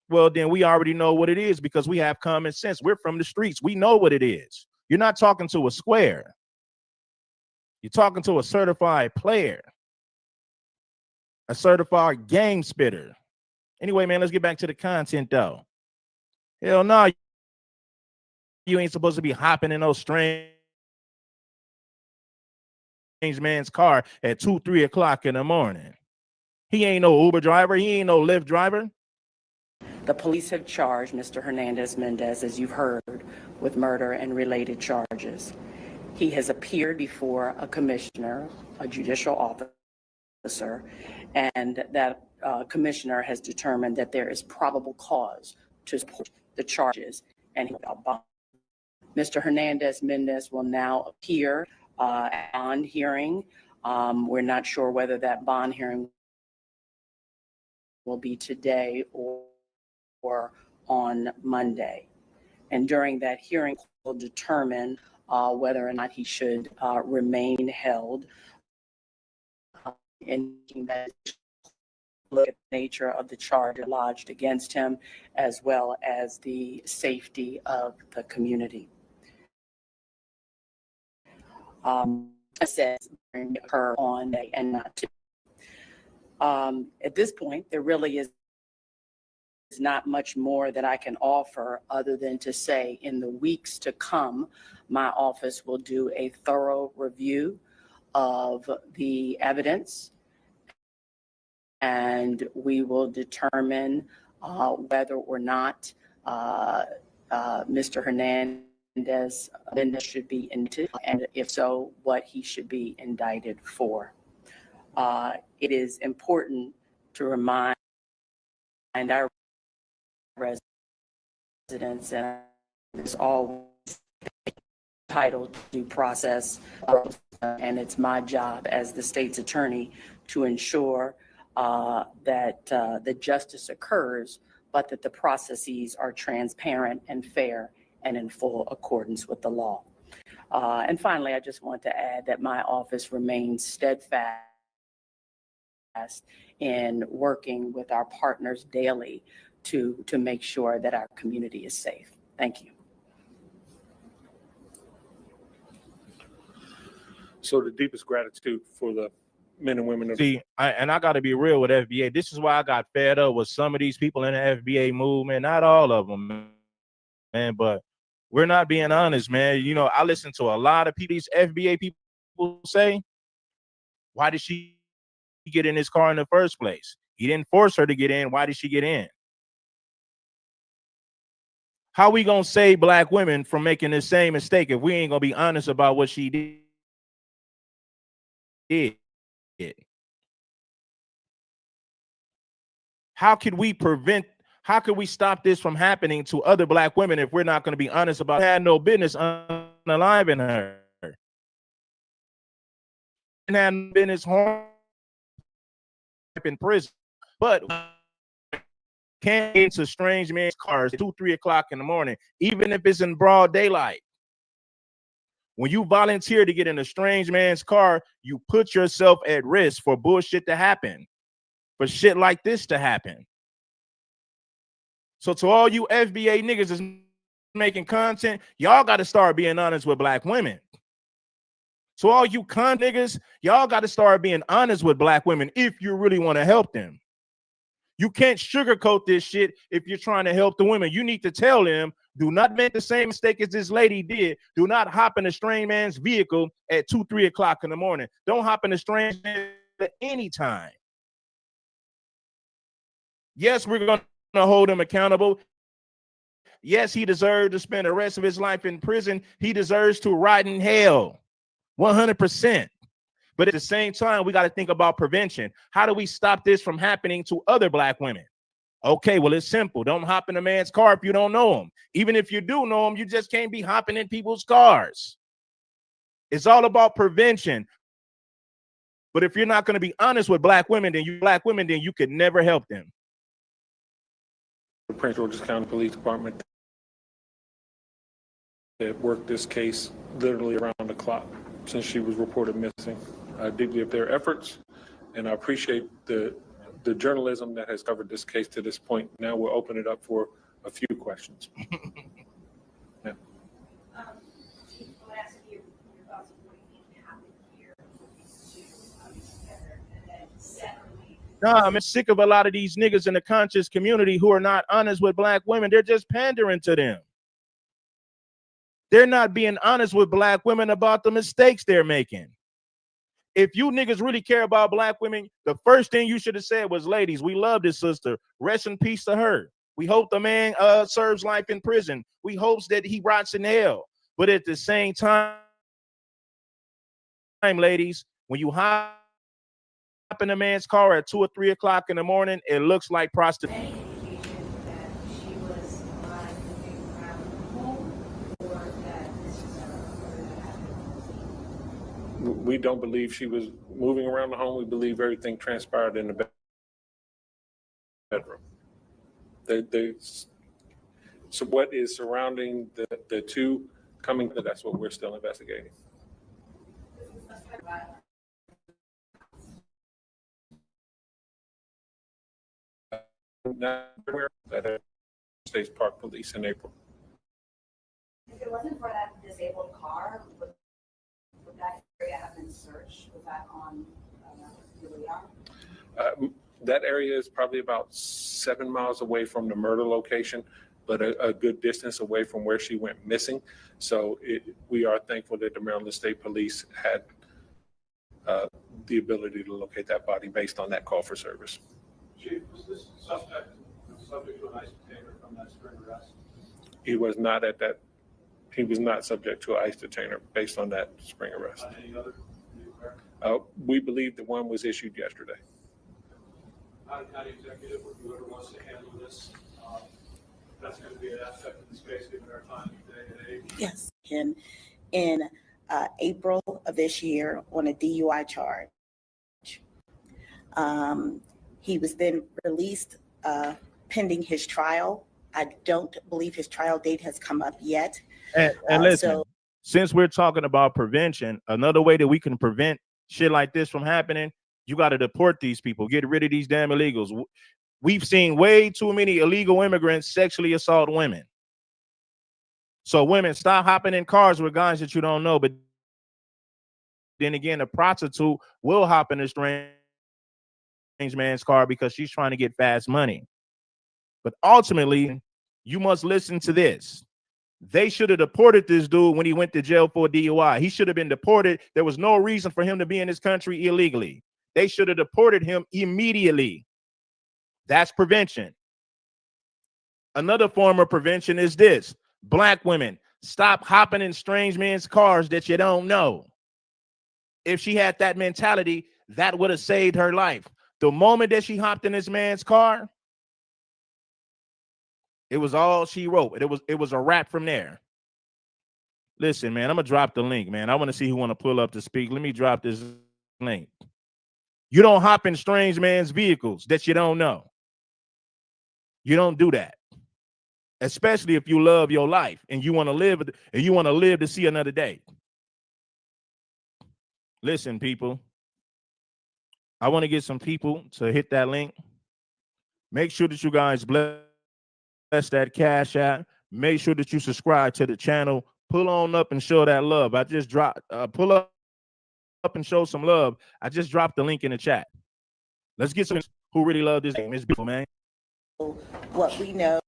S11: well, then we already know what it is because we have common sense. We're from the streets. We know what it is. You're not talking to a square. You're talking to a certified player, a certified game spitter. Anyway, man, let's get back to the content, though. Hell no, you ain't supposed to be hopping in those strange man's car at 2, 3 o'clock in the morning. He ain't no Uber driver. He ain't no Lyft driver.
S17: The police have charged Mr. Hernandez Mendez, as you've heard, with murder and related charges. He has appeared before a commissioner, a judicial officer, and that commissioner has determined that there is probable cause to support the charges, and he will bond. Mr. Hernandez Mendez will now appear at bond hearing. We're not sure whether that bond hearing will be today or on Monday. And during that hearing, we'll determine whether or not he should remain held, and that look at the nature of the charge lodged against him, as well as the safety of the community. Says occur on day and not to. At this point, there really is not much more that I can offer other than to say in the weeks to come, my office will do a thorough review of the evidence, and we will determine whether or not Mr. Hernandez should be indicted, and if so, what he should be indicted for. It is important to remind our residents, and it's always entitled to due process, and it's my job as the state's attorney to ensure that the justice occurs, but that the processes are transparent and fair and in full accordance with the law. And finally, I just want to add that my office remains steadfast in working with our partners daily to make sure that our community is safe. Thank you.
S5: So the deepest gratitude for the men and women.
S11: See, I got to be real with FBA. This is why I got fed up with some of these people in the FBA movement. Not all of them, man, but we're not being honest, man. You know, I listen to a lot of people, these FBA people say, why did she get in his car in the first place? He didn't force her to get in. Why did she get in? How we gonna save black women from making the same mistake if we ain't gonna be honest about what she did? How could we stop this from happening to other black women if we're not going to be honest about it? Had no business unaliving her. And had no business harm in prison. But can't get into strange men's cars at 2, 3 o'clock in the morning, even if it's in broad daylight. When you volunteer to get in a strange man's car, you put yourself at risk for bullshit to happen, for shit like this to happen. So to all you FBA niggas is making content, y'all got to start being honest with black women. So all you con niggas, y'all got to start being honest with black women if you really want to help them. You can't sugarcoat this shit if you're trying to help the women. You need to tell them, do not make the same mistake as this lady did. Do not hop in a strange man's vehicle at 2, 3 o'clock in the morning. Don't hop in a strange man at any time. Yes, we're going to hold him accountable. Yes, he deserves to spend the rest of his life in prison. He deserves to rot in hell, 100%. But at the same time, we got to think about prevention. How do we stop this from happening to other black women? Okay, well, it's simple. Don't hop in a man's car if you don't know him. Even if you do know him, you just can't be hopping in people's cars. It's all about prevention. But if you're not going to be honest with black women, then you could never help them.
S5: The Prince George's County Police Department that worked this case literally around the clock since she was reported missing. I deeply of their efforts, and I appreciate the journalism that has covered this case to this point. Now we'll open it up for a few questions. Yeah.
S11: Nah, I'm sick of a lot of these niggas in the conscious community who are not honest with black women. They're just pandering to them. They're not being honest with black women about the mistakes they're making. If you niggas really care about black women, the first thing you should have said was, ladies, we love this sister. Rest in peace to her. We hope the man serves life in prison. We hope that he rots in hell. But at the same time, ladies, when you hop in a man's car at 2 or 3 o'clock in the morning, it looks like prostitution.
S5: We don't believe she was moving around the home. We believe everything transpired in the bedroom. So what is surrounding the two coming, that's what we're still investigating. Not aware that States Park Police in April.
S8: If it wasn't for that disabled car, would that area have been searched? Was that on your radar?
S5: That area is probably about 7 miles away from the murder location, but a good distance away from where she went missing. So we are thankful that the Maryland State Police had the ability to locate that body based on that call for service.
S12: Chief, was this suspect subject to an ICE detainer from that spring arrest?
S5: He was not at that. He was not subject to an ICE detainer based on that spring arrest.
S12: Any other?
S5: We believe the one was issued yesterday.
S12: County executive, or whoever wants to handle this, that's going to be an aspect of this case given our time today.
S7: Yes, in April of this year on a DUI charge. He was then released pending his trial. I don't believe his trial date has come up yet.
S11: And listen, since we're talking about prevention, another way that we can prevent shit like this from happening, you got to deport these people, get rid of these damn illegals. We've seen way too many illegal immigrants sexually assault women. So women, stop hopping in cars with guys that you don't know. But then again, a prostitute will hop in a strange man's car because she's trying to get fast money. But ultimately, you must listen to this. They should have deported this dude when he went to jail for DUI. He should have been deported. There was no reason for him to be in this country illegally. They should have deported him immediately. That's prevention. Another form of prevention is this. Black women, stop hopping in strange men's cars that you don't know. If she had that mentality, that would have saved her life. The moment that she hopped in this man's car, it was all she wrote. It was a wrap from there. Listen, man, I'm gonna drop the link, man. I want to see who want to pull up to speak. Let me drop this link. You don't hop in strange man's vehicles that you don't know. You don't do that. Especially if you love your life and you want to live to see another day. Listen, people. I want to get some people to hit that link. Make sure that you guys bless that Cash App. Make sure that you subscribe to the channel. Pull on up and show that love. I just dropped pull up up and show some love. I just dropped the link in the chat. Let's get some who really love this game. It's beautiful, man.
S7: What we know.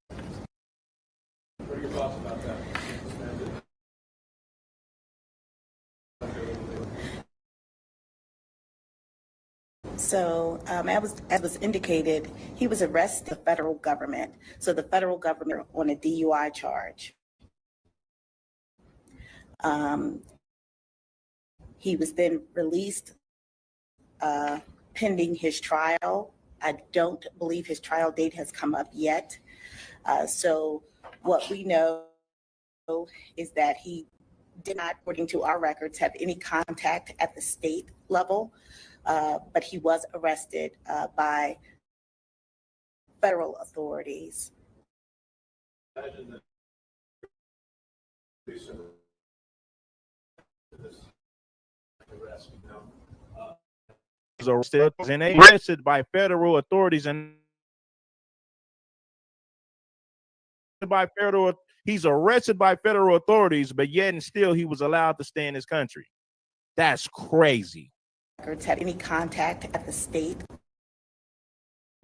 S5: What are your thoughts about that?
S7: So, as was indicated, he was arrested by the federal government. So the federal government on a DUI charge. He was then released pending his trial. I don't believe his trial date has come up yet. So what we know is that he did not, according to our records, have any contact at the state level, but he was arrested by federal authorities.
S11: He's arrested and they arrested by federal authorities and he's arrested by federal authorities, but yet and still he was allowed to stay in his country. That's crazy.
S7: Had any contact at the state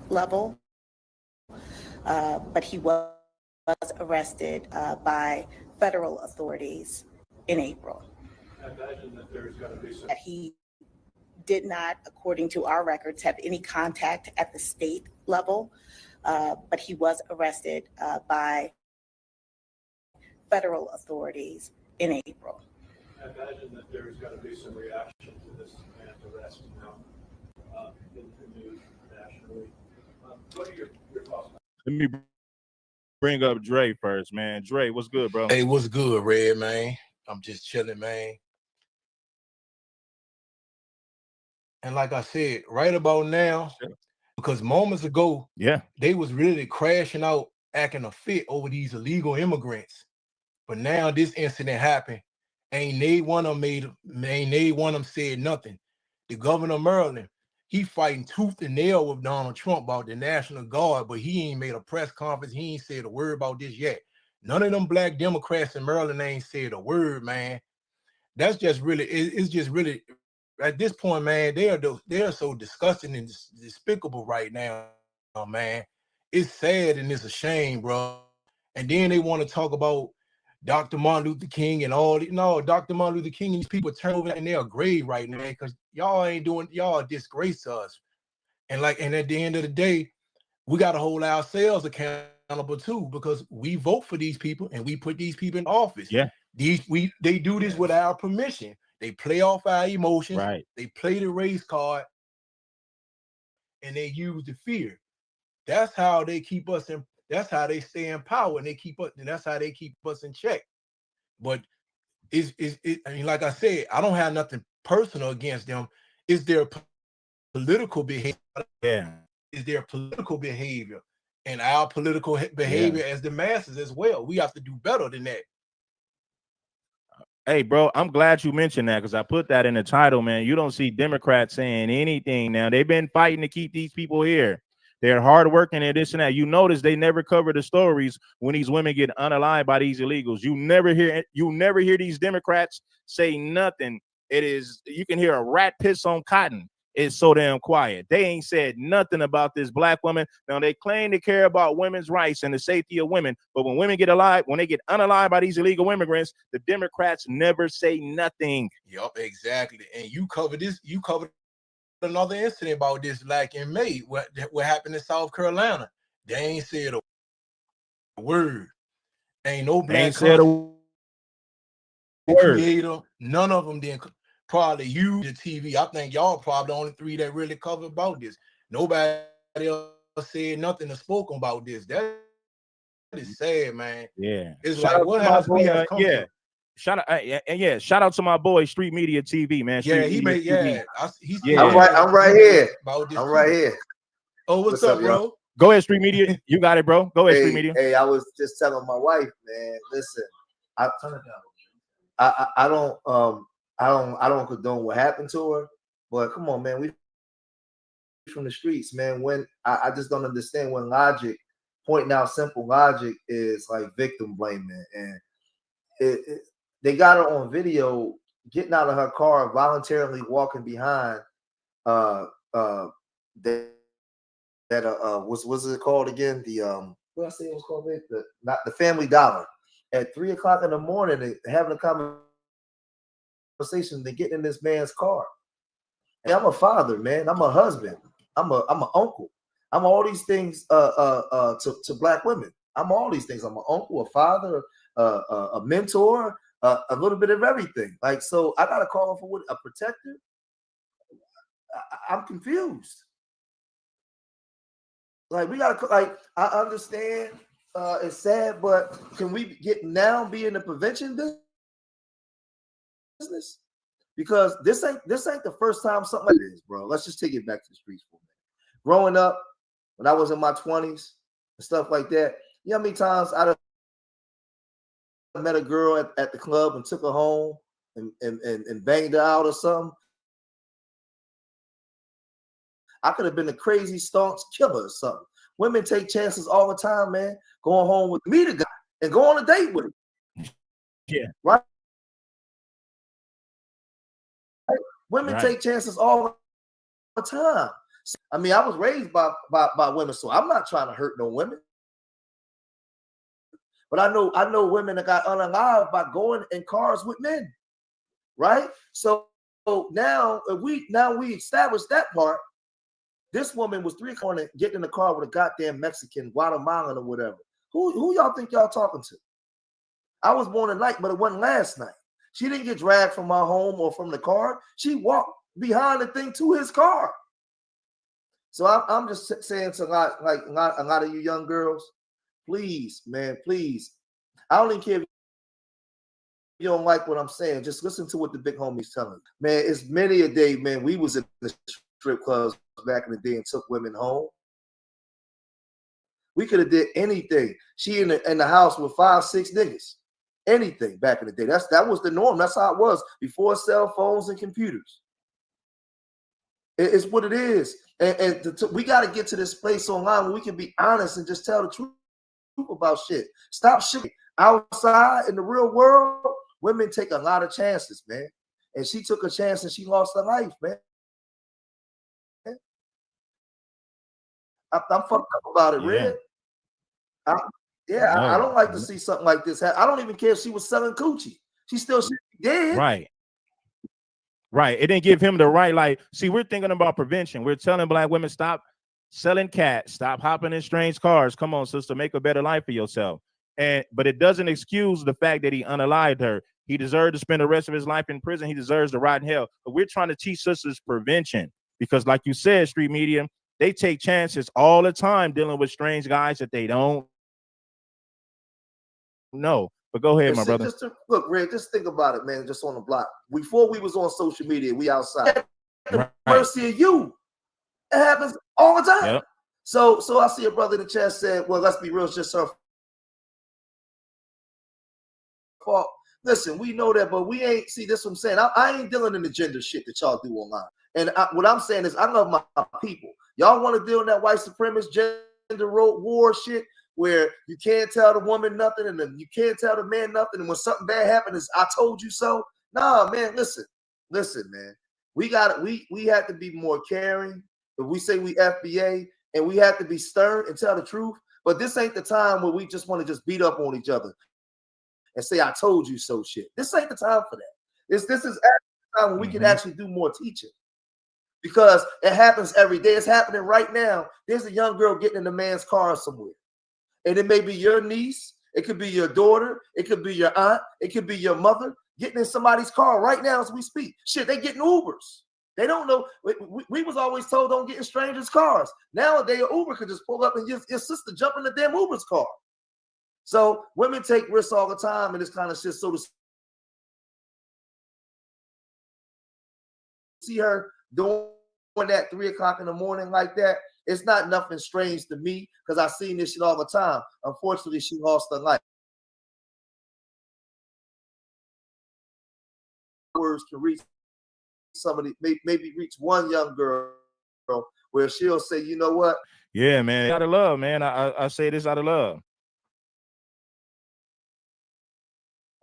S7: level, but he was arrested by federal authorities in April.
S5: I imagine that there's got to be some.
S7: That he did not, according to our records, have any contact at the state level, but he was arrested by federal authorities in April.
S5: I imagine that there's got to be some reaction to this man's arrest now in the news nationally. What are your thoughts?
S11: Let me bring up Dre first, man. Dre, what's good, bro?
S9: Hey, what's good, Red, man? I'm just chilling, man. And like I said, right about now, because moments ago, they was really crashing out, acting a fit over these illegal immigrants. But now this incident happened. Ain't they one of them said nothing. The governor of Maryland, he fighting tooth and nail with Donald Trump about the National Guard, but he ain't made a press conference. He ain't said a word about this yet. None of them black Democrats in Maryland ain't said a word, man. That's just really, it's just really, at this point, man, they are so disgusting and despicable right now, man. It's sad and it's a shame, bro. And then they want to talk about Dr. Martin Luther King and all. No, Dr. Martin Luther King and these people turn over in their grave right now because y'all ain't doing, y'all a disgrace to us. And at the end of the day, we got to hold ourselves accountable too, because we vote for these people and we put these people in office.
S11: Yeah.
S9: They do this with our permission. They play off our emotions.
S11: Right.
S9: They play the race card and they use the fear. That's how they keep us in. That's how they stay in power and they keep us. And that's how they keep us in check. But I mean, like I said, I don't have nothing personal against them. It's their political behavior.
S11: Yeah.
S9: Is their political behavior and our political behavior as the masses as well. We have to do better than that.
S11: Hey, bro, I'm glad you mentioned that because I put that in the title, man. You don't see Democrats saying anything now. They've been fighting to keep these people here. They're hardworking and this and that. You notice they never cover the stories when these women get unalived by these illegals. You never hear these Democrats say nothing. It is, you can hear a rat piss on cotton. It's so damn quiet. They ain't said nothing about this black woman. Now they claim to care about women's rights and the safety of women, but when women get alive, when they get unalived by these illegal immigrants, the Democrats never say nothing.
S9: Yep, exactly. And you covered this. You covered another incident about this, like in May, what happened in South Carolina. They ain't said a word. Ain't no black
S11: Ain't said a word.
S9: Creator. None of them didn't. Probably you, the TV. I think y'all probably the only three that really covered about this. Nobody else said nothing or spoken about this. That is sad, man.
S11: Yeah.
S9: It's like what has we have come to?
S11: Shout out to my boy Street Media TV, man.
S9: Yeah, he made
S10: I'm right here. I'm right here.
S9: Oh, what's up, bro?
S11: Go ahead, Street Media. You got it, bro. Go ahead, Street Media.
S10: Hey, I was just telling my wife, man. Listen, turn it down. I don't condone what happened to her, but come on, man. We from the streets, man. When I just don't understand when logic, pointing out simple logic, is like victim blaming, and they got her on video getting out of her car, voluntarily walking behind what's it called again? The what I say it was called? Not the Family Dollar at 3 o'clock in the morning, and having a conversation, then getting in this man's car. And I'm a father, man. I'm a husband. I'm an uncle. I'm all these things to Black women. I'm all these things. I'm an uncle, a father, a mentor, a little bit of everything. Like, so I gotta call for what, a protector? I'm confused. Like, we gotta, like, I understand it's sad, but can we be in the prevention business? Because this ain't the first time something like this, bro. Let's just take it back to the streets for a minute. Growing up, when I was in my 20s and stuff like that, you know how many times I met a girl at the club and took her home and banged her out or something? I could have been a crazy staunch killer or something. Women take chances all the time, man. Going home with me, the guy, and go on a date with him.
S11: Yeah.
S10: Right? Women take chances all the time. I mean, I was raised by women, so I'm not trying to hurt no women. But I know women that got unalived by going in cars with men, right? So now we established that part. This woman was 3 o'clock getting in the car with a goddamn Mexican, Guatemalan, or whatever. Who y'all think y'all talking to? I was born tonight, but it wasn't last night. She didn't get dragged from my home or from the car. She walked behind the thing to his car. So I'm just saying to a lot of you young girls, please, man, please. I don't even care if you don't like what I'm saying. Just listen to what the big homie's telling you. Man, it's many a day, man. We was in the strip clubs back in the day and took women home. We could have did anything. She in the house with 5, 6 niggas. Anything back in the day. That was the norm. That's how it was before cell phones and computers. It's what it is. And we got to get to this place online where we can be honest and just tell the truth about shit. Stop shit. Outside in the real world, women take a lot of chances, man. And she took a chance and she lost her life, man. I'm fucked up about it, Red. I don't like to see something like this happen. I don't even care if she was selling coochie. She still should be dead.
S11: Right. It didn't give him the right. Like, see, we're thinking about prevention. We're telling Black women, stop selling cats, stop hopping in strange cars. Come on, sister, make a better life for yourself. But it doesn't excuse the fact that he unalived her. He deserved to spend the rest of his life in prison. He deserves to rot in hell. But we're trying to teach sisters prevention because, like you said, street media, they take chances all the time dealing with strange guys that they don't know. But go ahead, my brother.
S10: Look, Red, just think about it, man. Just on the block. Before we was on social media, we outside. Mercy of you. It happens all the time.
S11: Yep.
S10: So I see a brother in the chat said, well, let's be real, it's just her fault. Listen, we know that, but we ain't, see, this is what I'm saying. I ain't dealing in the gender shit that y'all do online. And what I'm saying is I love my people. Y'all want to deal in that white supremacist gender war shit where you can't tell the woman nothing and then you can't tell the man nothing. And when something bad happens, I told you so. Nah, man, listen, man. We have to be more caring. If we say we FBA, and we have to be stern and tell the truth. But this ain't the time where we just want to just beat up on each other and say, I told you so shit. This ain't the time for that. This is actually the time when we can actually do more teaching. Because it happens every day. It's happening right now. There's a young girl getting in a man's car somewhere. And it may be your niece. It could be your daughter. It could be your aunt. It could be your mother getting in somebody's car right now as we speak. Shit, they getting Ubers. They don't know. We was always told don't get in strangers' cars. Nowadays, an Uber could just pull up and your sister jump in the damn Uber's car. So women take risks all the time and this kind of shit. So to see her doing that 3 o'clock in the morning like that, it's not nothing strange to me because I've seen this shit all the time. Unfortunately, she lost her life. Words can reach somebody, maybe reach one young girl where she'll say, you know what?
S11: Yeah, man. Out of love, man. I say this out of love.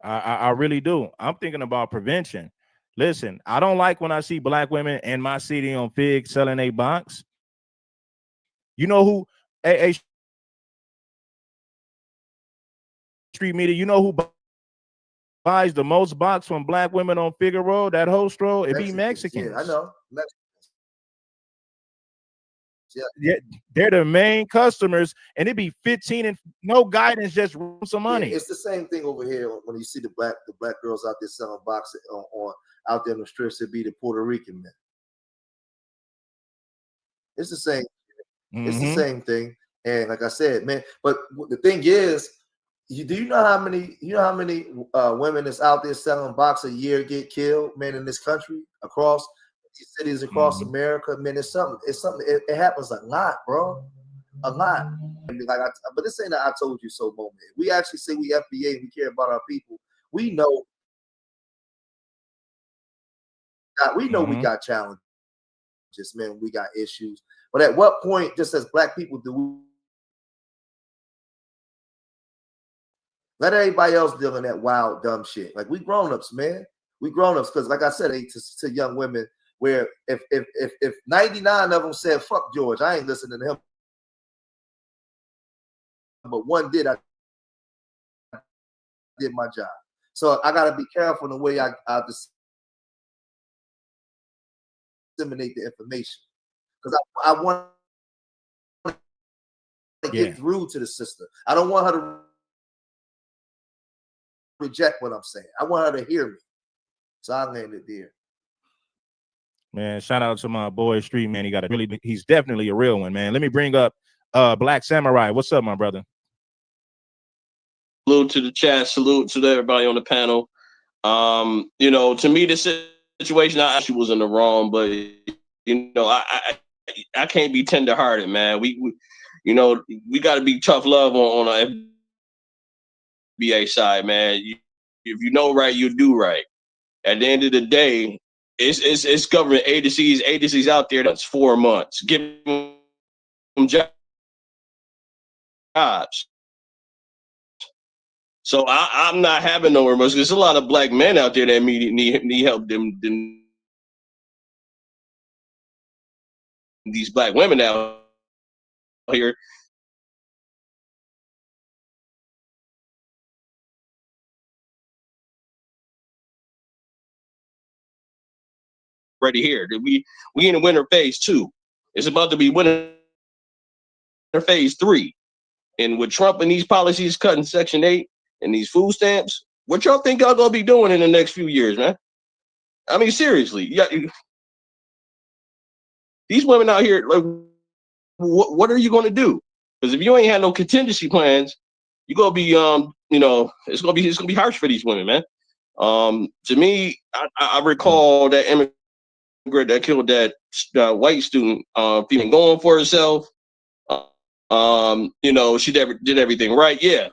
S11: I really do. I'm thinking about prevention. Listen, I don't like when I see black women in my city on Fig selling a box. You know who? A street media. You know who buys the most box from black women on Figueroa? That host row. It be Mexicans.
S10: Yeah, I know.
S11: Yeah, they're the main customers, and it be 15 and no guidance, just some money.
S10: Yeah, it's the same thing over here when you see the black girls out there selling boxes on out there in the strips. It be the Puerto Rican men. It's the same. It's the same thing. And like I said, man, but the thing is, do you know how many women that's out there selling boxes a year get killed, man, in this country, across these cities across America? Man, it's something. It happens a lot, bro, a lot. I mean, but this ain't a I told you so moment. We actually say we FBA and we care about our people. We know. We got challenges, man. We got issues. But at what point, just as black people, do we let everybody else deal in that wild, dumb shit? Like, we grown-ups, man. We grown-ups, because like I said, to young women, where if 99 of them said, fuck George, I ain't listening to him. But one did, I did my job. So I gotta be careful in the way I disseminate the information. Because I want to get through to the sister. I don't want her to reject what I'm saying. I want her to hear me. So I landed there.
S11: Man, shout out to my boy Street, man. He's definitely a real one, man. Let me bring up Black Samurai. What's up, my brother?
S1: Salute to the chat. Salute to everybody on the panel. You know, to me, this situation, I actually was in the wrong, but you know, I can't be tender-hearted, man. We you know, we got to be tough love on the FBA side, man. If you know right, you do right. At the end of the day, it's government agencies out there that's 4 months. Give them jobs. So I'm not having no remorse. There's a lot of black men out there that need help. Them these black women out here. Ready here. We in the winter phase 2. It's about to be winter phase 3. And with Trump and these policies cutting Section 8 and these food stamps, what y'all think y'all gonna be doing in the next few years, man? I mean, seriously, these women out here, like, what are you gonna do? Because if you ain't had no contingency plans, you're gonna be, you know, it's gonna be harsh for these women, man. To me, I recall that immigrant that killed that white student, feeling going for herself. You know, she did everything right. Yeah,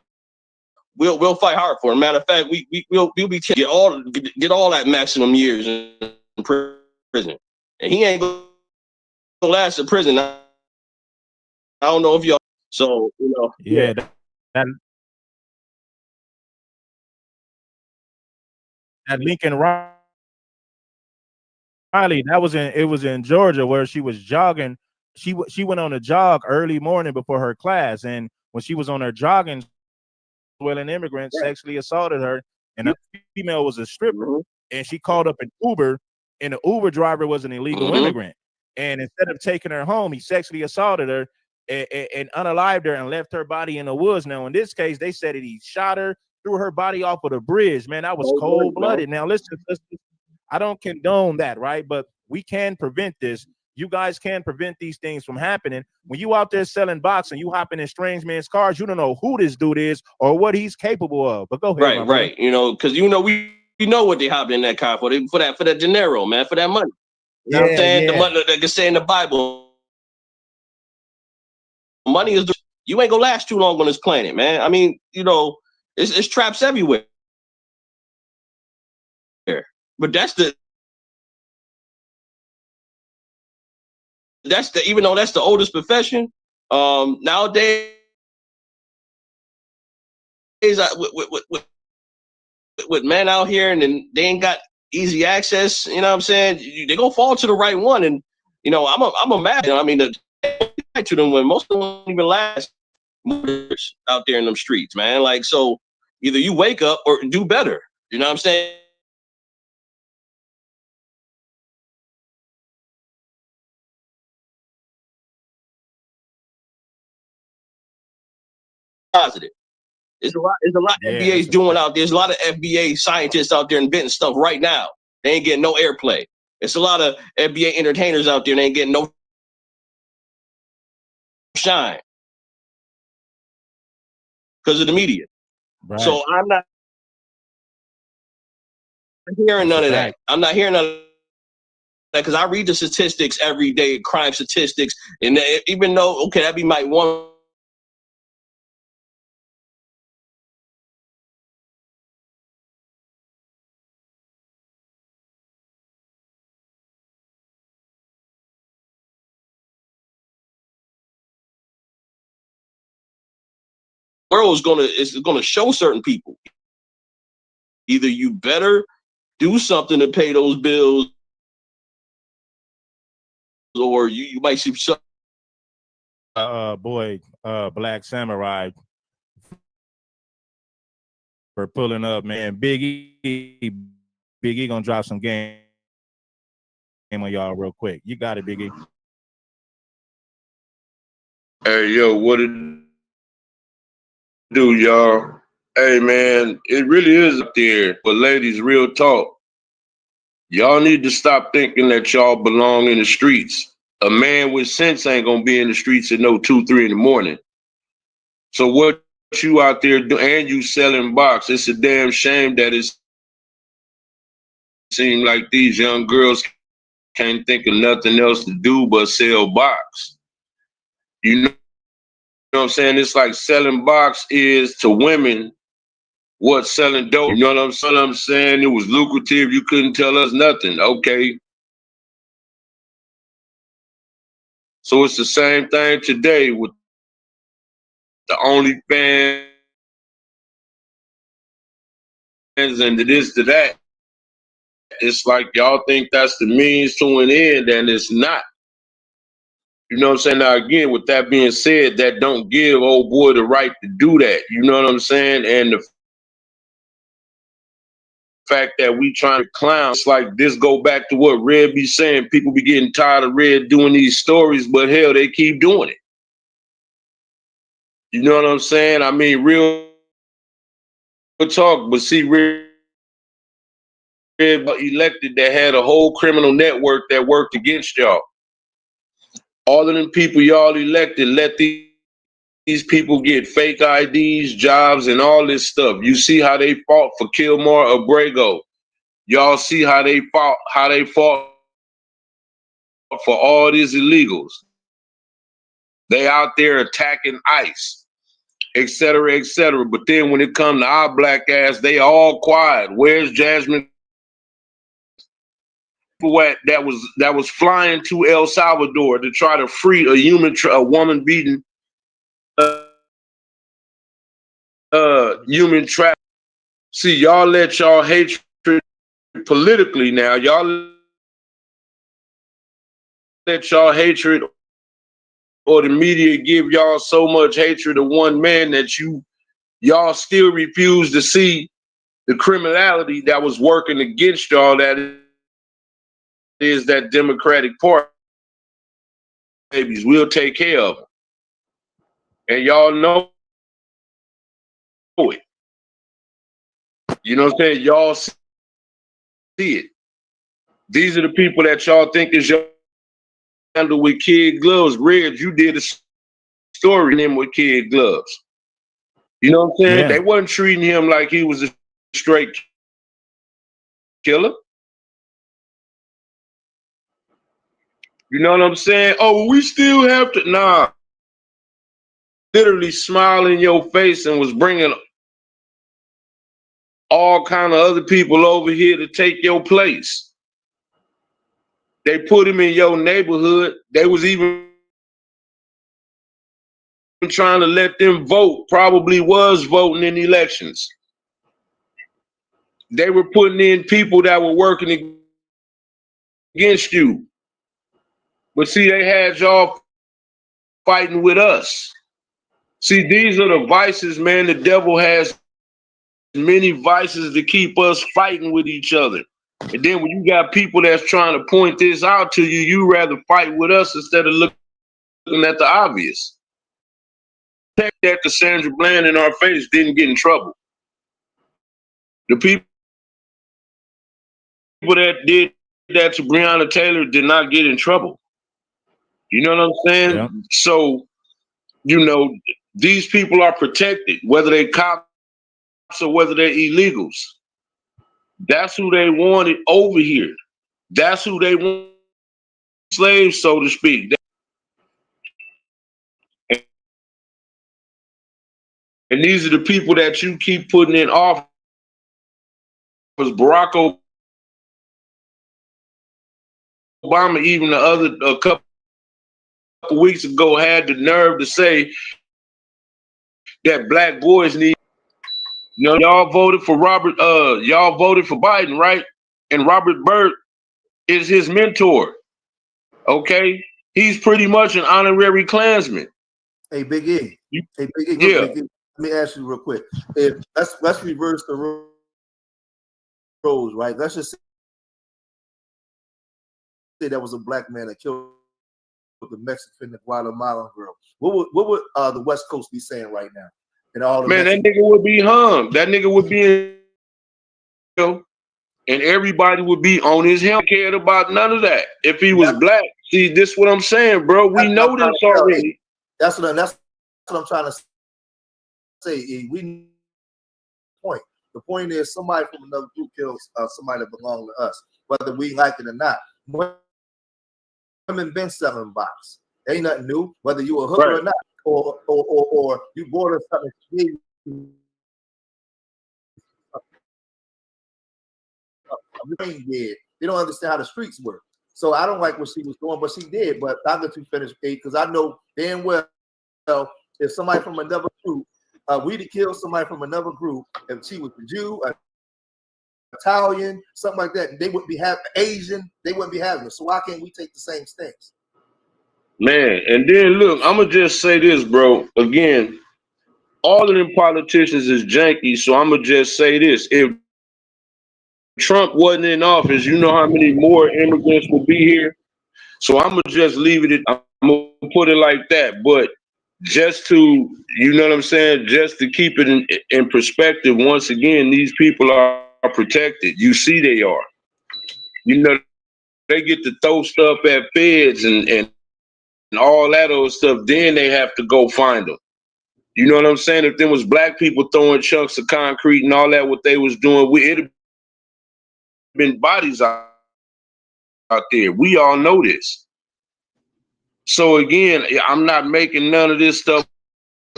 S1: we'll fight hard for it. Matter of fact, we'll be get all that maximum years in prison, and he ain't gonna last in prison. I don't know if y'all. So you know,
S11: yeah. That Lincoln Riley, it was in Georgia, where she was jogging. She went on a jog early morning before her class, and when she was on her jogging, an immigrant sexually assaulted her, and the female was a stripper, and she called up an Uber, and the Uber driver was an illegal immigrant, and instead of taking her home, he sexually assaulted her and unalived her and left her body in the woods. Now, in this case, they said that he shot her, threw her body off of the bridge. Man, that was cold-blooded. Now, listen, I don't condone that, right? But we can prevent this. You guys can prevent these things from happening. When you out there selling box and you hopping in strange men's cars, you don't know who this dude is or what he's capable of. But go ahead,
S1: right. You know, because you know we know what they hopped in that car for. For that dinero, man, for that money. You know what I'm saying? The money that can say in the Bible. Money is you ain't gonna last too long on this planet, man. I mean, you know, it's traps everywhere. But that's the even though that's the oldest profession, nowadays with men out here and then they ain't got easy access. You know what I'm saying? They're gonna fall to the right one, and you know, I'm a mad. I mean, to them when most of them don't even last out there in them streets, man. Like, so either you wake up or do better. You know what I'm saying? Positive. There's a lot
S11: Yeah,
S1: FBA's doing out there. There's a lot of FBA scientists out there inventing stuff right now. They ain't getting no airplay. It's a lot of FBA entertainers out there. They ain't getting no shine because of the media.
S11: Right.
S1: So I'm not hearing none of that. I'm not hearing none of that because I read the statistics every day, crime statistics, and even though okay, that be my one. World is gonna show certain people. Either you better do something to pay those bills, or you might see some.
S11: Black Samurai for pulling up, man. Big E gonna drop some game on y'all real quick. You got it, Big E.
S6: Hey, yo, what it do, y'all? Hey, man, it really is up there. But ladies, real talk. Y'all need to stop thinking that y'all belong in the streets. A man with sense ain't gonna be in the streets at no 2, 3 in the morning. So what you out there do, and you selling box? It's a damn shame that it seems like these young girls can't think of nothing else to do but sell box. You know what I'm saying? It's like selling box is to women what selling dope. You know what I'm saying? It was lucrative. You couldn't tell us nothing. Okay. So it's the same thing today with the OnlyFans and the this to that. It's like y'all think that's the means to an end, and it's not. You know what I'm saying? Now again, with that being said, that don't give old boy the right to do that. You know what I'm saying? And the fact that we trying to clown, it's like this go back to what Red be saying. People be getting tired of Red doing these stories, but hell, they keep doing it. You know what I'm saying? I mean, real talk, but see, Red elected that had a whole criminal network that worked against y'all. All of them people y'all elected, let these people get fake IDs, jobs, and all this stuff. You see how they fought for Kilmore Abrego. Y'all see how they fought for all these illegals. They out there attacking ICE, et cetera, et cetera. But then when it comes to our black ass, they all quiet. Where's Jasmine? That was flying to El Salvador to try to free a woman beaten human trafficking. See, y'all let y'all hatred politically now. Y'all let y'all hatred or the media give y'all so much hatred of one man that y'all still refuse to see the criminality that was working against y'all. That is that Democratic Party. Babies, we'll take care of them. And y'all know it. You know what I'm saying? Y'all see it. These are the people that y'all think is your handle with kid gloves. Red, you did a story in him with kid gloves. You know what I'm saying?
S11: Yeah.
S6: They wasn't treating him like he was a straight killer. You know what I'm saying? Oh, we still have to. Nah. Literally smile in your face and was bringing all kind of other people over here to take your place. They put him in your neighborhood. They was even trying to let them vote, probably was voting in elections. they were putting in people that were working against you. But see, they had y'all fighting with us. See, these are the vices, man. The devil has many vices to keep us fighting with each other. And then when you got people that's trying to point this out to you, you rather fight with us instead of looking at the obvious. That Cassandra Bland in our face didn't get in trouble. The people that did that to Breonna Taylor did not get in trouble. You know what I'm saying?
S11: Yeah.
S6: So, you know, these people are protected, whether they cops or whether they're illegals. That's who they wanted over here. That's who they want, slaves, so to speak. And these are the people that you keep putting in office. Barack Obama, even a couple weeks ago, had the nerve to say that black boys need. You know, y'all voted for y'all voted for Biden, right? And Robert Byrd is his mentor. Okay, he's pretty much an honorary Klansman.
S10: Hey, Big E. Hey, Big E.
S6: Yeah.
S10: Big E. Let me ask you real quick. If let's reverse the roles, right? Let's just say that was a black man that killed the Mexican and Guatemalan girl. What would the West Coast be saying right now? And all the
S6: man, that nigga would be hung. That nigga would be in jail, and everybody would be on his him. Cared about none of that. If he was black, see, this what I'm saying, bro. We know this already.
S10: That's what I'm trying to say. We point. The point is somebody from another group kills somebody that belongs to us, whether we like it or not. Women been selling box. Ain't nothing new, whether you a hooker or not, or you bought us something. They don't understand how the streets work. So I don't like what she was doing, but she did. But I'll let you finish, because I know damn well if somebody from another group, we'd have killed somebody from another group, if she was a Jew, Italian, something like that, they wouldn't be having Asian, they wouldn't be having it. So why can't we take the same stance?
S6: Man, and then look, I'm gonna just say this, bro. Again, all of them politicians is janky, so I'm gonna just say this. If Trump wasn't in office, you know how many more immigrants would be here? So I'm gonna just leave it at, I'm gonna put it like that. But just to, you know what I'm saying, just to keep it in perspective, once again, these people are protected. You see they are. You know, they get to throw stuff at feds and all that old stuff, then they have to go find them. You know what I'm saying? If there was black people throwing chunks of concrete and all that, what they was doing, it'd have been bodies out there. We all know this. So again, I'm not making none of this stuff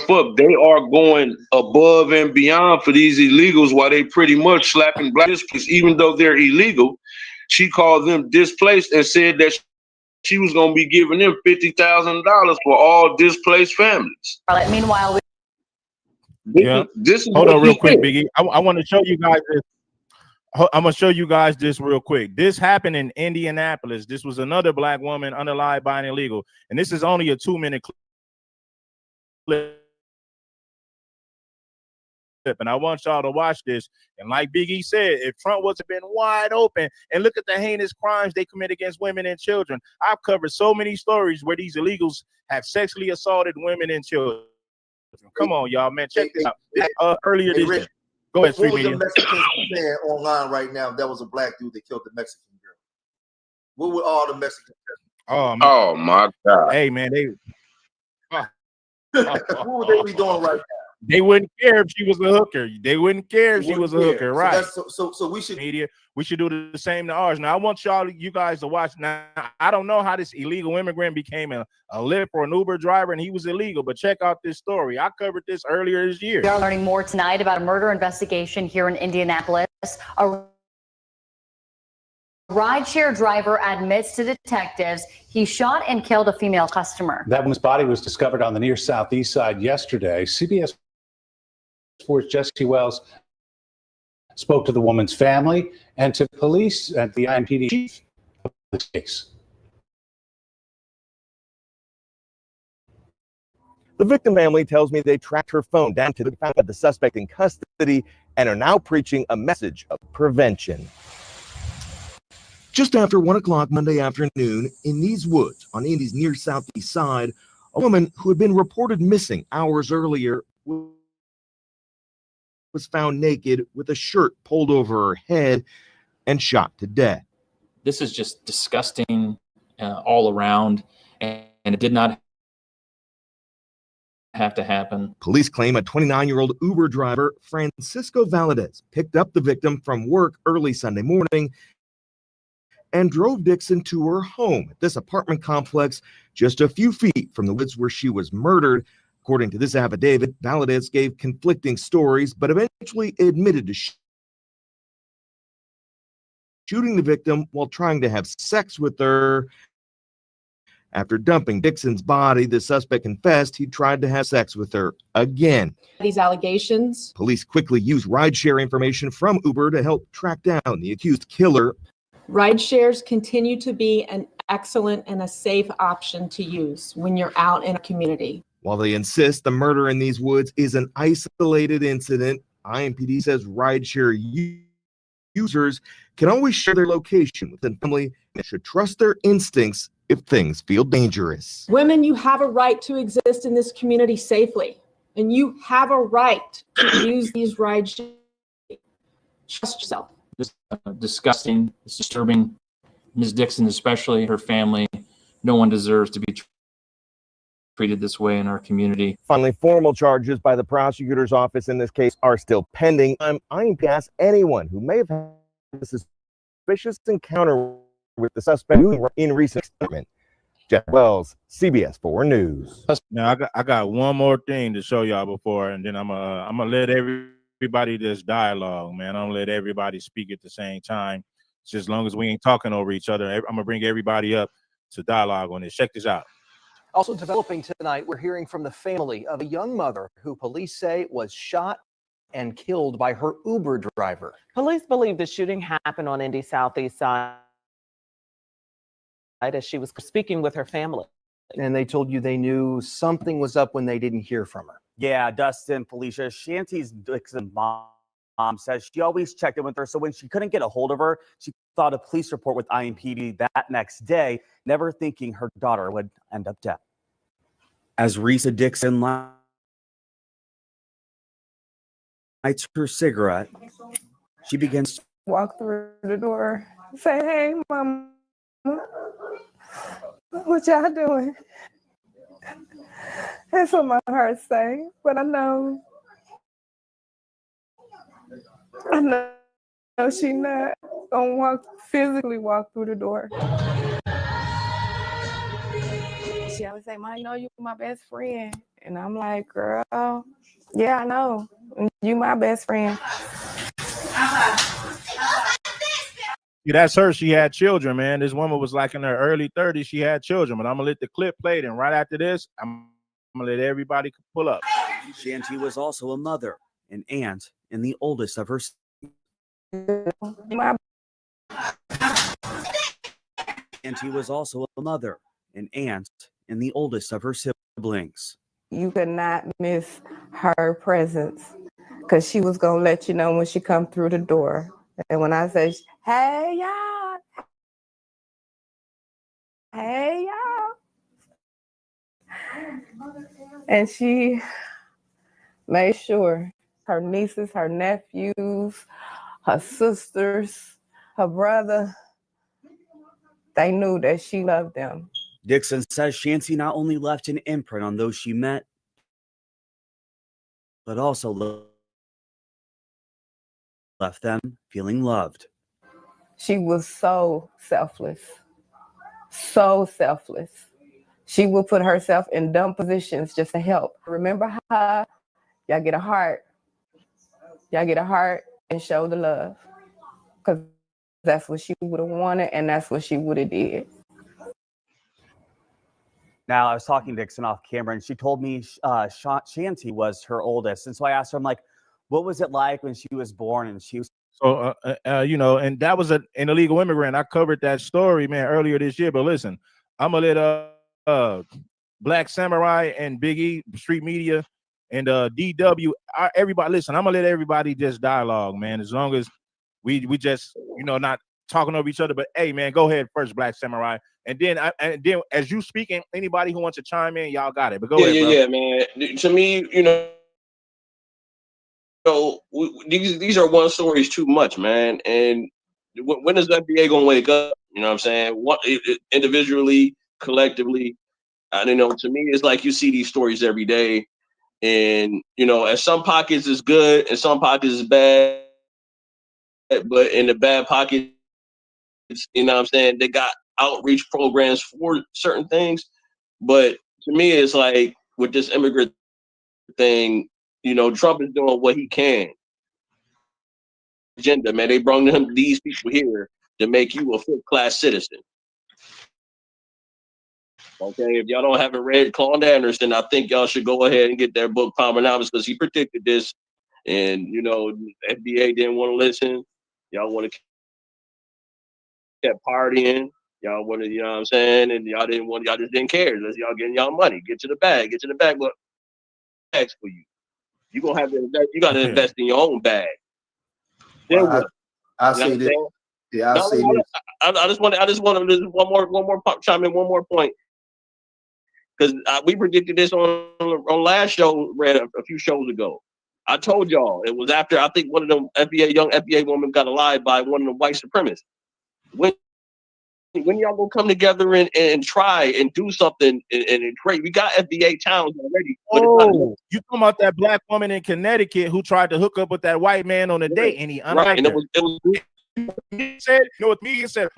S6: up. They are going above and beyond for these illegals while they pretty much slapping black displaced, even though they're illegal. She called them displaced and said that she was going to be giving them $50,000 for all displaced families.
S17: Meanwhile,
S6: this is
S11: hold on real quick, Biggie. I want to show you guys this. I'm gonna show you guys this real quick. This happened in Indianapolis. This was another black woman unalived by an illegal, and this is only a 2-minute clip. And I want y'all to watch this. And like Biggie said, if Trump wasn't been wide open, and look at the heinous crimes they commit against women and children. I've covered so many stories where these illegals have sexually assaulted women and children. Come on, y'all, man. Check this out. Earlier this year. Go ahead,
S10: What was the Mexicans saying online right now? That was a black dude that killed the Mexican girl. What were all the Mexicans saying?
S6: Oh my God.
S11: Hey, man,
S10: what would they be doing right now?
S11: They wouldn't care if she was a hooker. They wouldn't care if she was a hooker, right?
S10: So we should
S11: media. We should do the same to ours. Now I want you guys to watch. Now I don't know how this illegal immigrant became a Lyft or an Uber driver, and he was illegal. But check out this story. I covered this earlier this year.
S16: We are learning more tonight about a murder investigation here in Indianapolis. A rideshare driver admits to detectives he shot and killed a female customer.
S18: That woman's body was discovered on the near southeast side yesterday. CBS 4's Jesse Wells spoke to the woman's family and to police at the IMPD chief of the case.
S20: The victim family tells me they tracked her phone down to the suspect in custody and are now preaching a message of prevention. Just after 1 o'clock Monday afternoon, in these woods on Indy's near southeast side, a woman who had been reported missing hours earlier was found naked with a shirt pulled over her head and shot to death.
S21: This is just disgusting all around, and it did not have to happen.
S20: Police claim a 29-year-old Uber driver, Francisco Valadez, picked up the victim from work early Sunday morning and drove Dixon to her home at this apartment complex just a few feet from the woods where she was murdered. According to this affidavit, Valadez gave conflicting stories, but eventually admitted to shooting the victim while trying to have sex with her. After dumping Dixon's body, the suspect confessed he tried to have sex with her again.
S23: These allegations.
S20: Police quickly used rideshare information from Uber to help track down the accused killer.
S23: Ride shares continue to be an excellent and a safe option to use when you're out in a community.
S20: While they insist the murder in these woods is an isolated incident, IMPD says rideshare users can always share their location with their family and should trust their instincts if things feel dangerous.
S23: Women, you have a right to exist in this community safely, and you have a right to use these ride shares. Trust yourself.
S21: This disgusting, it's disturbing. Ms. Dixon, especially her family, no one deserves to be treated this way in our community.
S20: Finally, formal charges by the prosecutor's office in this case are still pending. IMPD asks anyone who may have had a suspicious encounter with the suspect in recent statement. Jeff Wells, CBS 4 News.
S11: Now I got one more thing to show y'all before, and then I'm gonna let everybody just dialogue, man. I'm gonna let everybody speak at the same time. Just as long as we ain't talking over each other, I'm gonna bring everybody up to dialogue on this. Check this out.
S24: Also developing tonight, we're hearing from the family of a young mother who police say was shot and killed by her Uber driver.
S25: Police believe the shooting happened on Indy Southeast side as she was speaking with her family.
S24: And they told you they knew something was up when they didn't hear from her.
S26: Yeah, Dustin, Felicia, Shanty's Dixon mom says she always checked in with her. So when she couldn't get a hold of her, she filed a police report with IMPD that next day, never thinking her daughter would end up dead. As Risa Dixon lights her cigarette, she begins to
S27: walk through the door, say, "Hey, Mama, what y'all doing?" That's what my heart say, but I know she not gonna physically walk through the door. She always say, "Mom, you know you my best friend," and I'm like, "Girl, yeah, I know, you my best friend."
S11: Yeah, that's her. She had children, man. This woman was like in her early 30s. She had children, but I'm gonna let the clip play. And right after this, I'm gonna let everybody pull up.
S26: Shanty was also a mother, an aunt, and the oldest of her. Shanty was also a mother, an aunt, and the oldest of her siblings.
S27: You could not miss her presence because she was gonna let you know when she come through the door. And when I say, "Hey y'all, hey y'all," and she made sure her nieces, her nephews, her sisters, her brother, they knew that she loved them.
S26: Dixon says Shanty not only left an imprint on those she met, but also left them feeling loved.
S27: She was so selfless, so selfless. She would put herself in dumb positions just to help. Remember how y'all get a heart and show the love, because that's what she would have wanted and that's what she would have did.
S26: Now, I was talking to Dixon off camera, and she told me Shanty was her oldest. And so I asked her, I'm like, what was it like when she was born? And she was
S11: So, you know, and that was an illegal immigrant. I covered that story, man, earlier this year. But listen, I'm gonna let Black Samurai and Big E, Street Media, and DW, everybody. Listen, I'm gonna let everybody just dialogue, man. As long as we just, you know, not talking over each other. But hey, man, go ahead first, Black Samurai, and then as you speaking, anybody who wants to chime in, y'all got it. But go ahead, bro.
S1: Yeah, man. To me, you know, these are one stories too much, man. And when is the FBA gonna wake up? You know what I'm saying? What individually, collectively, you know, to me, it's like you see these stories every day, and you know, at some pockets it's good, and some pockets is bad. But in the bad pockets, you know what I'm saying, they got outreach programs for certain things. But to me, it's like with this immigrant thing, you know, Trump is doing what he can. Agenda, man. They brought him these people here to make you a fifth-class citizen. Okay, if y'all don't have it read, Claude Anderson, I think y'all should go ahead and get that book, Palmonomics, because he predicted this. And, you know, FDA didn't want to listen. Y'all want to keep partying. Y'all want to, you know what I'm saying? And y'all just didn't care. Y'all getting y'all money. Get to the bag. But bags for you. You gonna have to invest. You got to invest in your own bag. Then
S10: Well,
S1: what?
S10: I say this. Yeah, I say this.
S1: I just want to one more chime in one more point, because we predicted this on last show, read a few shows ago. I told y'all it was after I think one of them young FBA women got alive by one of the white supremacists. When y'all gonna come together and try and do something and create? We got FBA towns already.
S11: Oh, you talking about that black woman in Connecticut who tried to hook up with that white man on a date, and he unliked
S1: and
S11: her.
S1: it was
S11: he said, you know what me? He said,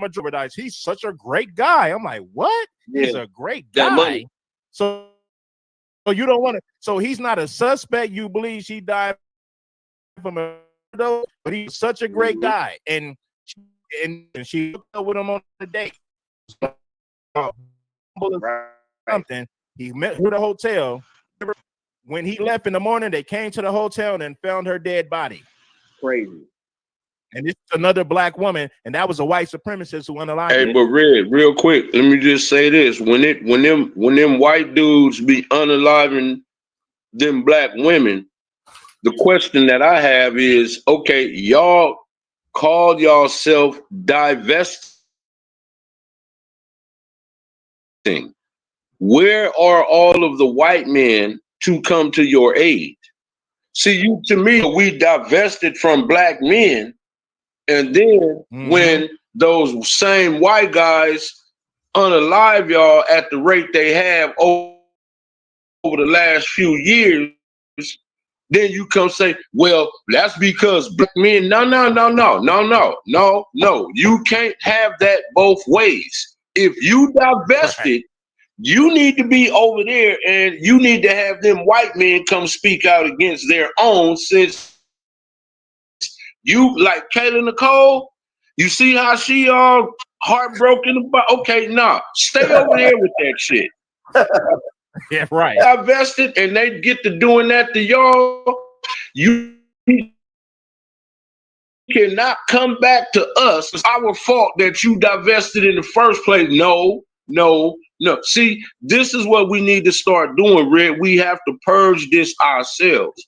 S11: he's such a great guy. I'm like, what? He's a great guy. So you don't want to. So he's not a suspect. You believe she died from a overdose, but he's such a great guy, and she hooked up with him on the date. Something. He met her at a hotel. When he left in the morning, they came to the hotel and found her dead body.
S1: Crazy.
S11: And this is another black woman, and that was a white supremacist who unalived
S6: Hey,
S11: it.
S6: but Red, real quick, let me just say this: when them white dudes be unaliving them black women, the question that I have is, okay, y'all called yourself divesting. Where are all of the white men to come to your aid? See, to me, we divested from black men, and then when those same white guys unalive y'all at the rate they have over the last few years, then you come say, well, that's because black men. No. You can't have that both ways. If you divested, you need to be over there, and you need to have them white men come speak out against their own, since you, like Kayla Nicole, you see how she all heartbroken about, okay, stay over there with that shit.
S11: Yeah, right.
S6: Divested, and they get to doing that to y'all. You cannot come back to us. It's our fault that you divested in the first place. No. See, this is what we need to start doing, Red. We have to purge this ourselves.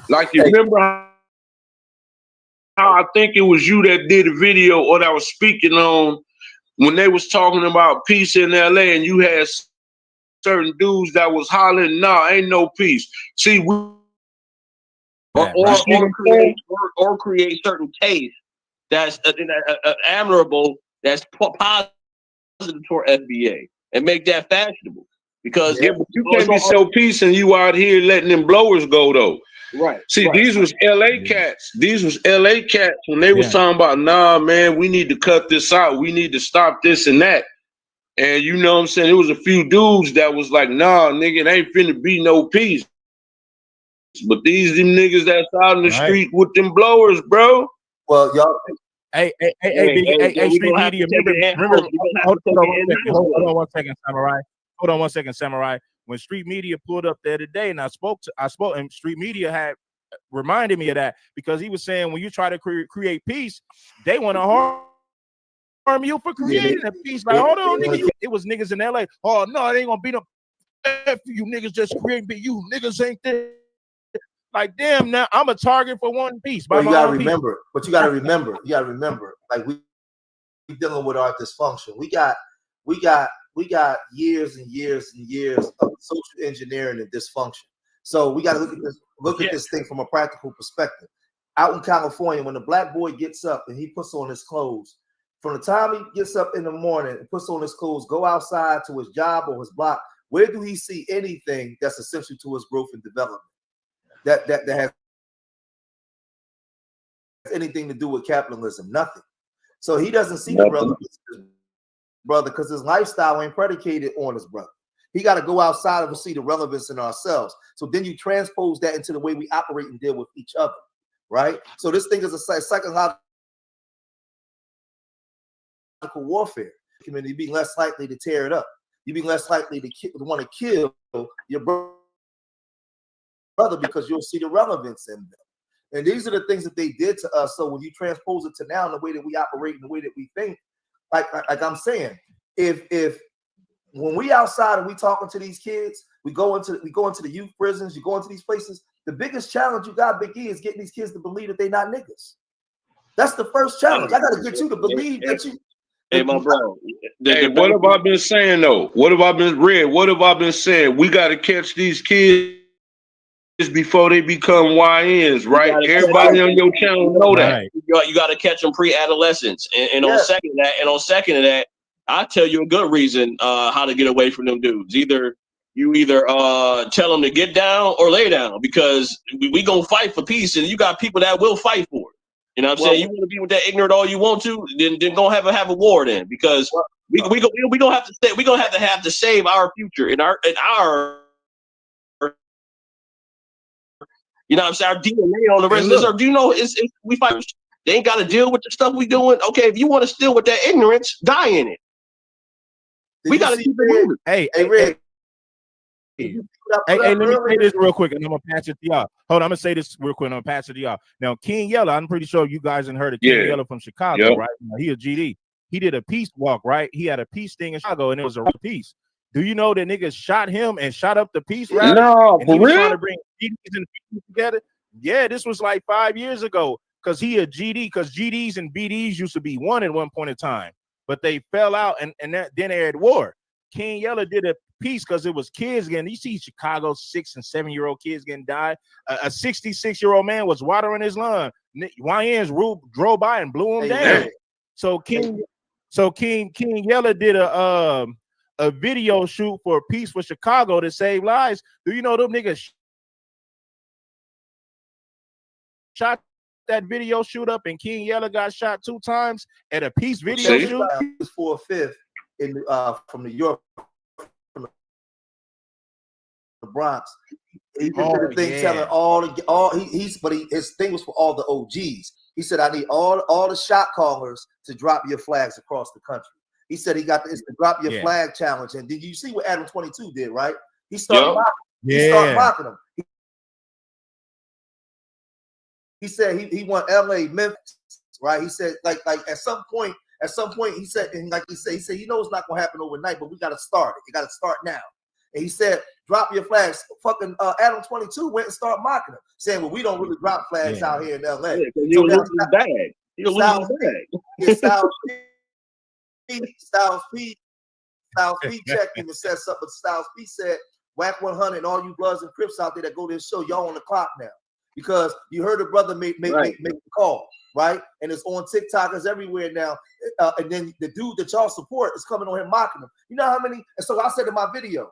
S6: Like, you remember how I think it was you that did a video or that was speaking on when they was talking about peace in LA, and you had certain dudes that was hollering, ain't no peace. See,
S1: or create certain taste that's admirable, that's positive toward FBA, and make that fashionable. Because
S6: but you can't be so peace and you out here letting them blowers go though.
S1: Right.
S6: See, these was LA cats. These was LA cats when they was talking about, man, we need to cut this out. We need to stop this and that. And you know what I'm saying? There was a few dudes that was like, nigga, it ain't finna be no peace. But them niggas that's out in the street with them blowers, bro.
S10: Well, y'all.
S11: Hey, Street Media. Remember, hold on one second, Samurai. Hold on one second, Samurai. When Street Media pulled up there today, and I spoke, and Street Media had reminded me of that, because he was saying when you try to create peace, they want to harm you for creating a peace. Like, hold on, nigga, it was niggas in LA. Oh no, it ain't gonna be no F you niggas just creating, but you niggas ain't there. Like, damn, now I'm a target for one piece.
S10: But you gotta remember, like we dealing with our dysfunction. We got years and years and years of social engineering and dysfunction. So we got to look at this thing from a practical perspective. Out in California, when the black boy gets up and he puts on his clothes, from the time he gets up in the morning and puts on his clothes, go outside to his job or his block, where do he see anything that's essential to his growth and development? That has anything to do with capitalism? Nothing. So he doesn't see the relevance of his brother because his lifestyle ain't predicated on his brother. He got to go outside and see the relevance in ourselves. So then you transpose that into the way we operate and deal with each other, right? So this thing is a psychological warfare. You'd be less likely to tear it up. You'd be less likely to want to kill your brother because you'll see the relevance in them. And these are the things that they did to us. So when you transpose it to now in the way that we operate and the way that we think, like I'm saying, if when we outside and we talking to these kids, we go into the youth prisons, you go into these places, the biggest challenge you got, Big E, is getting these kids to believe that they're not niggas. That's the first challenge. I got to get you to believe that you.
S1: Hey, my bro.
S6: Hey, what have I been saying though? What have I been saying? We got to catch these kids before they become YNs, right? Everybody on your channel know that.
S1: You got to catch them pre-adolescence, and on second of that, I tell you a good reason how to get away from them dudes. You either tell them to get down or lay down, because we gonna fight for peace, and you got people that will fight for it. You know what I'm saying? You want to be with that ignorant all you want to, then go have a war then, because we don't have to say, we gonna have to save our future in our you know what I'm saying, our DNA on the rest of this earth. Do you know we fight? They ain't got to deal with the stuff we doing. Okay, if you want to steal with that ignorance, die in it. We got to keep it moving.
S11: Hey, Rick. Hey, let me say this real quick, and I'm gonna pass it to y'all. Hold on, I'm gonna say this real quick, and I'm gonna pass it to y'all. Now, King Yella, I'm pretty sure you guys heard of King Yella from Chicago, right? He a GD. He did a peace walk, right? He had a peace thing in Chicago, and it was a real peace. Do you know that niggas shot him and shot up the peace rally?
S6: No,
S11: and he was trying to bring GDs and BDs together. Yeah, this was like 5 years ago, because he a GD, because GDs and BDs used to be one at one point in time, but they fell out, and then they had war. King Yella did a peace because it was kids getting, you see Chicago 6 and 7 year old kids getting died. A 66-year-old man was watering his lawn. YNs drove by and blew him down. So King Yella did a video shoot for Peace for Chicago to save lives. Do you know them niggas shot that video shoot up, and King Yella got shot 2 times at a peace video shoot?
S10: He was 4/5 in from New York, from the Bronx. He did the thing telling his thing was for all the OGs. He said, I need all the shot callers to drop your flags across the country. He said he got the drop your flag challenge. And did you see what Adam 22 did, right? He started mocking him. He said he won LA, Memphis, right? He said like at some point he said, and like he said, you know it's not gonna happen overnight, but we gotta start it. You gotta start now. And he said, drop your flags. Fucking Adam 22 went and started mocking him, saying, well, we don't really drop flags out here in LA.
S1: You'll lose his bag. You'll lose his bag. Styles P
S10: checked him and said something, but Styles P said, whack 100 and all you Bloods and Crips out there that go to this show, y'all on the clock now. Because you heard the brother make the call, right? And it's on TikTokers everywhere now. And then the dude that y'all support is coming on here mocking him. You know how many? And so I said in my video,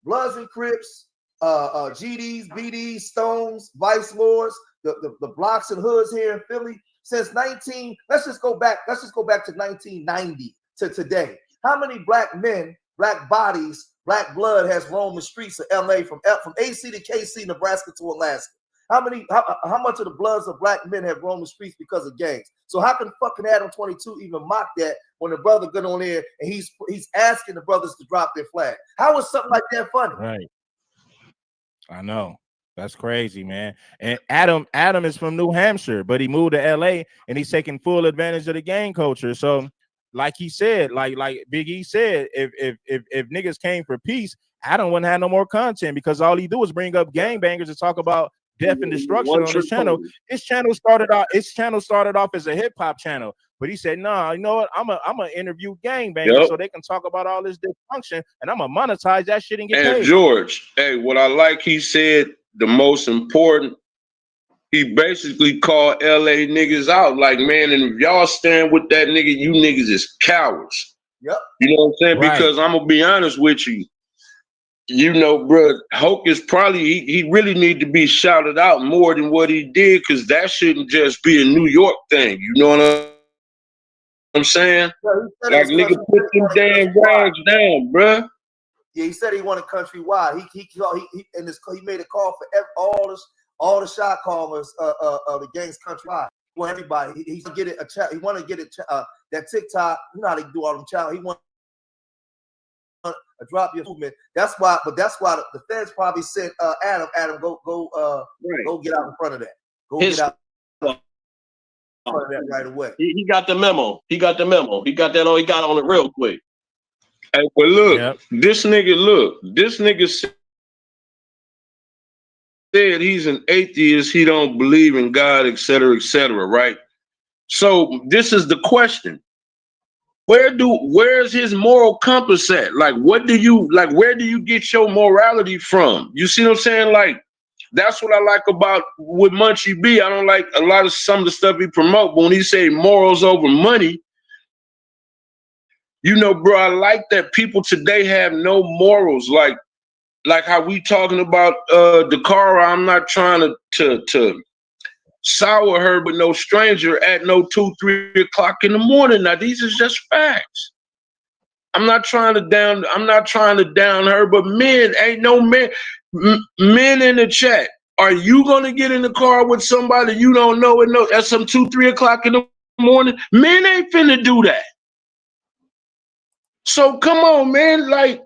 S10: Bloods and Crips, GDs, BDs, Stones, Vice Lords, the blocks and hoods here in Philly since let's just go back to 1990 to today. How many black men, black bodies, black blood has roamed the streets of LA from AC to KC, Nebraska to Alaska? How much of the bloods of black men have roamed the streets because of gangs? So how can fucking Adam 22 even mock that when the brother got on there and he's asking the brothers to drop their flag? How is something like that funny?
S11: Right. I know. That's crazy, man. And Adam is from New Hampshire, but he moved to LA and he's taking full advantage of the gang culture. So, like he said, like Big E said, if niggas came for peace, Adam wouldn't have no more content because all he do is bring up gangbangers and talk about death and destruction on his channel. His channel started off as a hip hop channel, but he said, "Nah, you know what? I'm a interview gangbangers so they can talk about all this dysfunction, and I'm gonna monetize that shit and get paid."
S6: George, hey, what I like, he said the most important. He basically called LA niggas out, like, man, and if y'all stand with that nigga, you niggas is cowards.
S10: Yep.
S6: You know what I'm saying?
S11: Right.
S6: Because I'm gonna be honest with you. You know, bro, Hulk is probably he really need to be shouted out more than what he did, because that shouldn't just be a New York thing. You know what I'm saying?
S10: Yeah,
S6: like, nigga, put them damn rags down, bro.
S10: Yeah, he said he wanted countrywide. He made a call for all the shot callers of the gangs countrywide. Well, everybody. He get it a chat. He want to get it that TikTok. You know how they do all them channels. He want to drop your movement. That's why. But that's why the feds probably sent Adam, go get out in front of that. Get out in front of that right away.
S1: He got the memo. He got the memo. He got that on. He got on it real quick.
S6: Hey, but look, this nigga said he's an atheist. He don't believe in God, etc., right? So this is the question. Where's his moral compass at? Like, where do you get your morality from? You see what I'm saying? Like, that's what I like about with Munchie B. I don't like a lot of some of the stuff he promote, but when he say morals over money, you know, bro, I like that people today have no morals. Like how we talking about DACARA. I'm not trying to sour her, but no stranger at no 2, 3 o'clock in the morning. Now these is just facts. I'm not trying to down her, but men ain't no men. Men in the chat, are you gonna get in the car with somebody you don't know at some 2, 3 o'clock in the morning? Men ain't finna do that. So come on, man. Like,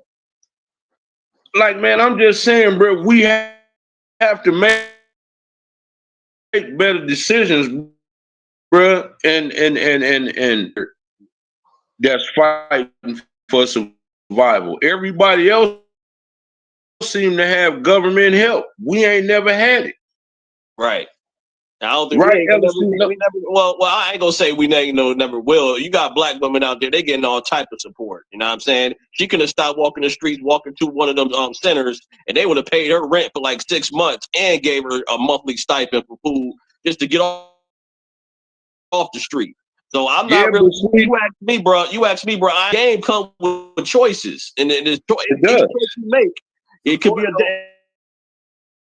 S6: man, I'm just saying, bro, we have to make better decisions, bro, and that's fighting for survival. Everybody else seem to have government help. We ain't never had it.
S1: Right. I don't think we never, well, I ain't gonna say we never will. You got black women out there, they getting all type of support. You know what I'm saying? She could have stopped walking the streets, walking to one of them centers, and they would have paid her rent for like 6 months and gave her a monthly stipend for food just to get off the street. So I'm not really. You ask me, bro. Game come with choices, and it's choice you make. It could be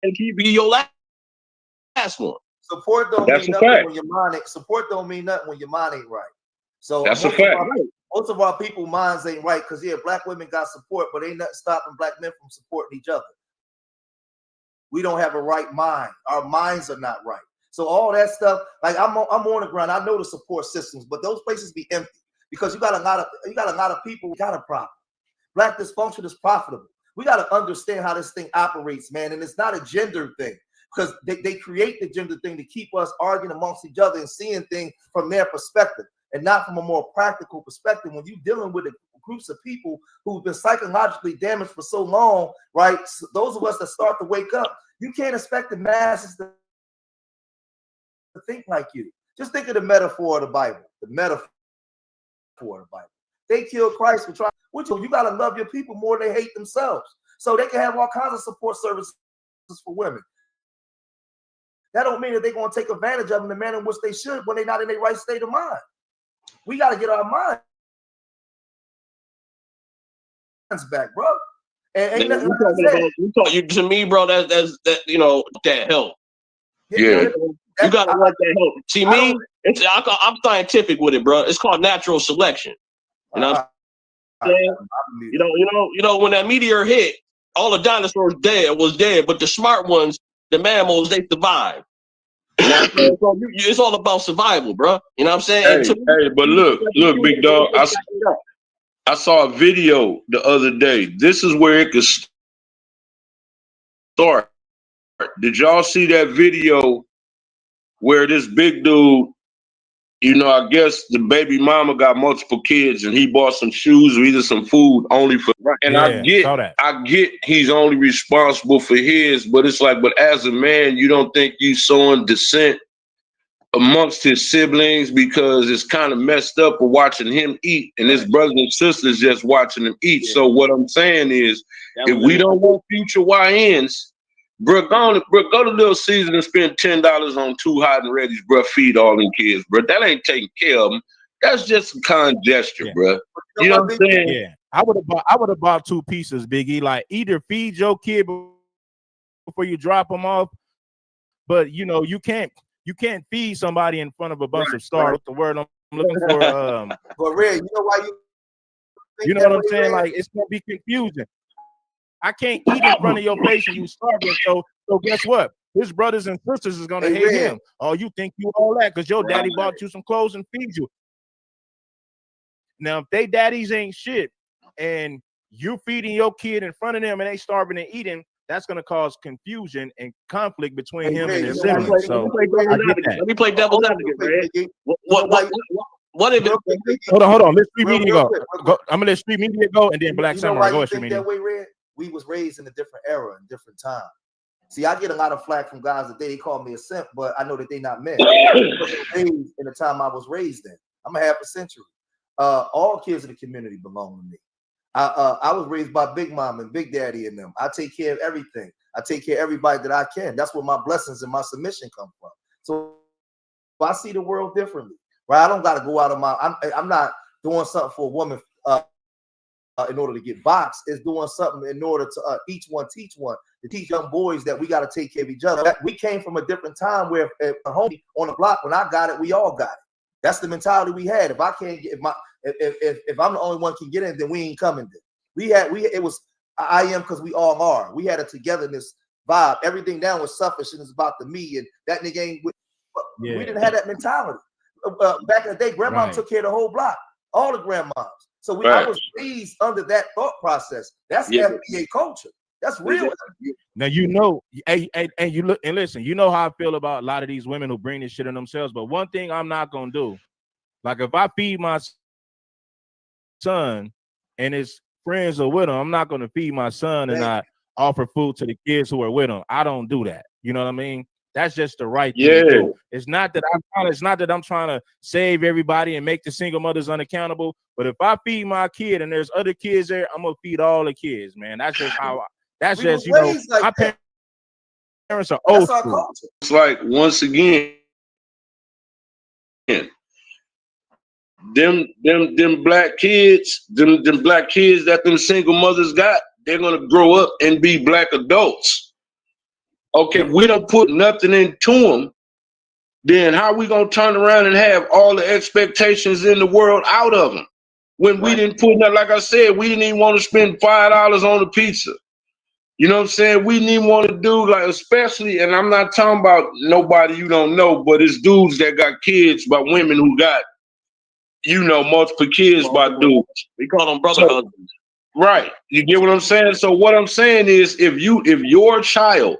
S1: it could be your last one.
S10: Support don't mean nothing when your mind ain't. Support don't mean nothing when your mind ain't right. So
S6: that's a fact.
S10: Most of our people minds ain't right because black women got support, but ain't nothing stopping black men from supporting each other. We don't have a right mind. Our minds are not right. So all that stuff, like I'm on the ground. I know the support systems, but those places be empty because you got a lot of people who got a problem. Black dysfunction is profitable. We got to understand how this thing operates, man, and it's not a gender thing. Because they create the gender thing to keep us arguing amongst each other and seeing things from their perspective and not from a more practical perspective. When you're dealing with groups of people who've been psychologically damaged for so long, right? So those of us that start to wake up, you can't expect the masses to think like you. Just think of the metaphor of the Bible. The metaphor of the Bible. They killed Christ for trying. You got to love your people more than they hate themselves. So they can have all kinds of support services for women. That don't mean that they're going to take advantage of them in the manner in which they should when they're not in their right state of mind. We got to get our minds back, bro. And ain't nothing
S1: to me, bro, that's that help.
S6: Yeah.
S1: You got to let that help. See, me, I'm scientific with it, bro. It's called natural selection. You know what I'm saying? You know, when that meteor hit, all the dinosaurs was dead, but the smart ones, the mammals, they survived. You know what I'm saying? So it's all about survival, bro. You know what I'm saying?
S6: Hey, but look, big dog. I saw a video the other day. This is where it could start. did y'all see that video where this big dude, you know, I guess the baby mama got multiple kids and he bought some shoes or either some food only for, and
S11: Yeah,
S6: I get he's only responsible for his, but it's like, but as a man, you don't think you sowing dissent amongst his siblings because it's kind of messed up for watching him eat and his brothers and sisters just watching him eat. So what I'm saying is, if we don't want future YNs, bro, go to Little Caesar and spend $10 on 2 hot and ready's, bro. Feed all them kids, bro. That ain't taking care of them. That's just a kind gesture, bro. You know what I'm saying?
S11: Yeah, I would have bought 2 pieces, Biggie. Like, either feed your kid before you drop them off, but you know you can't feed somebody in front of a bunch of stars. What's the word I'm looking for?
S10: But Red, you know why
S11: you know what I'm saying? Like, it's gonna be confusing. I can't eat in front of your face and you starving. So guess what? His brothers and sisters is gonna hate him. Oh, you think you all that because your daddy bought you some clothes and feed you. Now, if they daddies ain't shit and you feeding your kid in front of them and they starving and eating, that's gonna cause confusion and conflict between him and his siblings. So
S1: let me play devil's advocate, man. What if
S11: hold on, let Street Media go. I'm gonna let Street Media go and then Black Samurai go.
S10: Street Media. That way, Red? We was raised in a different era and different time. See, I get a lot of flack from guys that they call me a simp, but I know that they not men. In the time I was raised in, I'm a half a century. All kids in the community belong to me. I was raised by Big Mom and Big Daddy and them. I take care of everything. I take care of everybody that I can. That's where my blessings and my submission come from. So I see the world differently, right? I don't got to go out of my. I'm not doing something for a woman in order to get boxed. It's doing something in order to each one teach one, to teach young boys that we got to take care of each other. We came from a different time where a homie on the block, when I got it, we all got it. That's the mentality we had. If I can't get, if I'm the only one can get in, then we ain't coming. Then it was I am because we all are. We had a togetherness vibe. Everything down was selfish and it's about the me and that nigga ain't. We didn't have that mentality. Back in the day, grandma took care of the whole block, all the grandmoms. So I was raised under that thought process. That's FBA culture. That's real.
S11: Now you know, and you look and listen. You know how I feel about a lot of these women who bring this shit on themselves. But one thing I'm not gonna do, like if I feed my son and his friends are with him, I'm not gonna feed my son and not offer food to the kids who are with him. I don't do that. You know what I mean? That's just the right thing to do. It's not that I'm trying to save everybody and make the single mothers unaccountable. But if I feed my kid and there's other kids there, I'm gonna feed all the kids, man. That's just how. That's just, you know, my parents are old school.
S6: It's like, once again, them black kids, them black kids that them single mothers got, they're gonna grow up and be black adults. Okay, if we don't put nothing into them, then how are we gonna turn around and have all the expectations in the world out of them? When we didn't put that, like I said, we didn't even want to spend $5 on the pizza. You know what I'm saying? We didn't even want to do, like, especially, and I'm not talking about nobody you don't know, but it's dudes that got kids by women who got, you know, multiple kids by dudes.
S1: We call them brother husbands.
S6: Right. You get what I'm saying? So what I'm saying is, if your child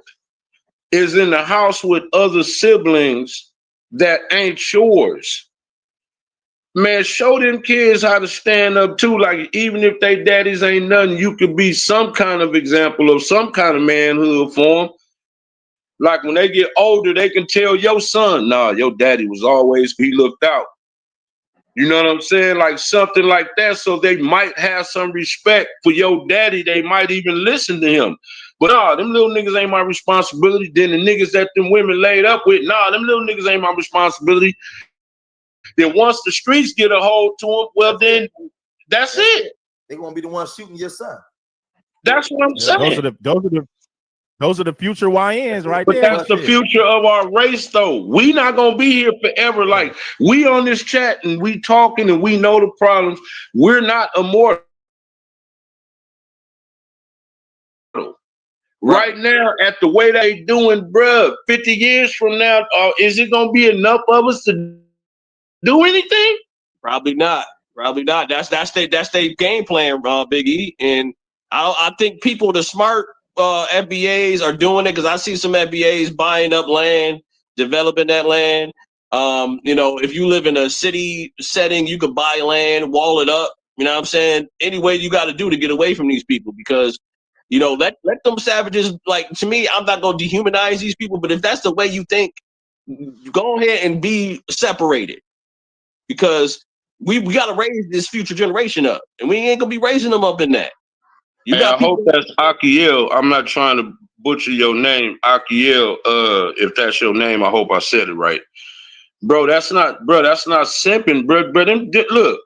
S6: is in the house with other siblings that ain't yours, man, show them kids how to stand up too. Like, even if they daddies ain't nothing, you could be some kind of example of some kind of manhood for them. Like, when they get older, they can tell your son, nah, your daddy was always, he looked out. You know what I'm saying? Like, something like that, so they might have some respect for your daddy. They might even listen to him. But nah, them little niggas ain't my responsibility. Then the niggas that them women laid up with, nah, them little niggas ain't my responsibility. Then once the streets get a hold to them, well, then that's it.
S10: They're gonna be the ones shooting your son.
S6: That's what I'm saying.
S11: Those are the future YNs right
S6: but
S11: there.
S6: That's the future of our race, though. We not gonna be here forever. Like, we on this chat and we talking and we know the problems. We're not immortal. Right now, at the way they doing, bruh, 50 years from now, is it gonna be enough of us to do anything?
S1: Probably not. Probably not. That's their game plan, Big E. And I think people that smart FBAs are doing it, because I see some FBAs buying up land, developing that land. You know, if you live in a city setting, you could buy land, wall it up. You know what I'm saying? Any way you got to do to get away from these people, because, you know, let them savages, like, to me, I'm not going to dehumanize these people, but if that's the way you think, go ahead and be separated, because we got to raise this future generation up, and we ain't going to be raising them up in that. You
S6: Hey,
S1: got
S6: I hope
S1: people.
S6: that's Akiel. I'm not trying to butcher your name, Akiel. If that's your name, I hope I said it right. Bro, that's not simping, bro. But look,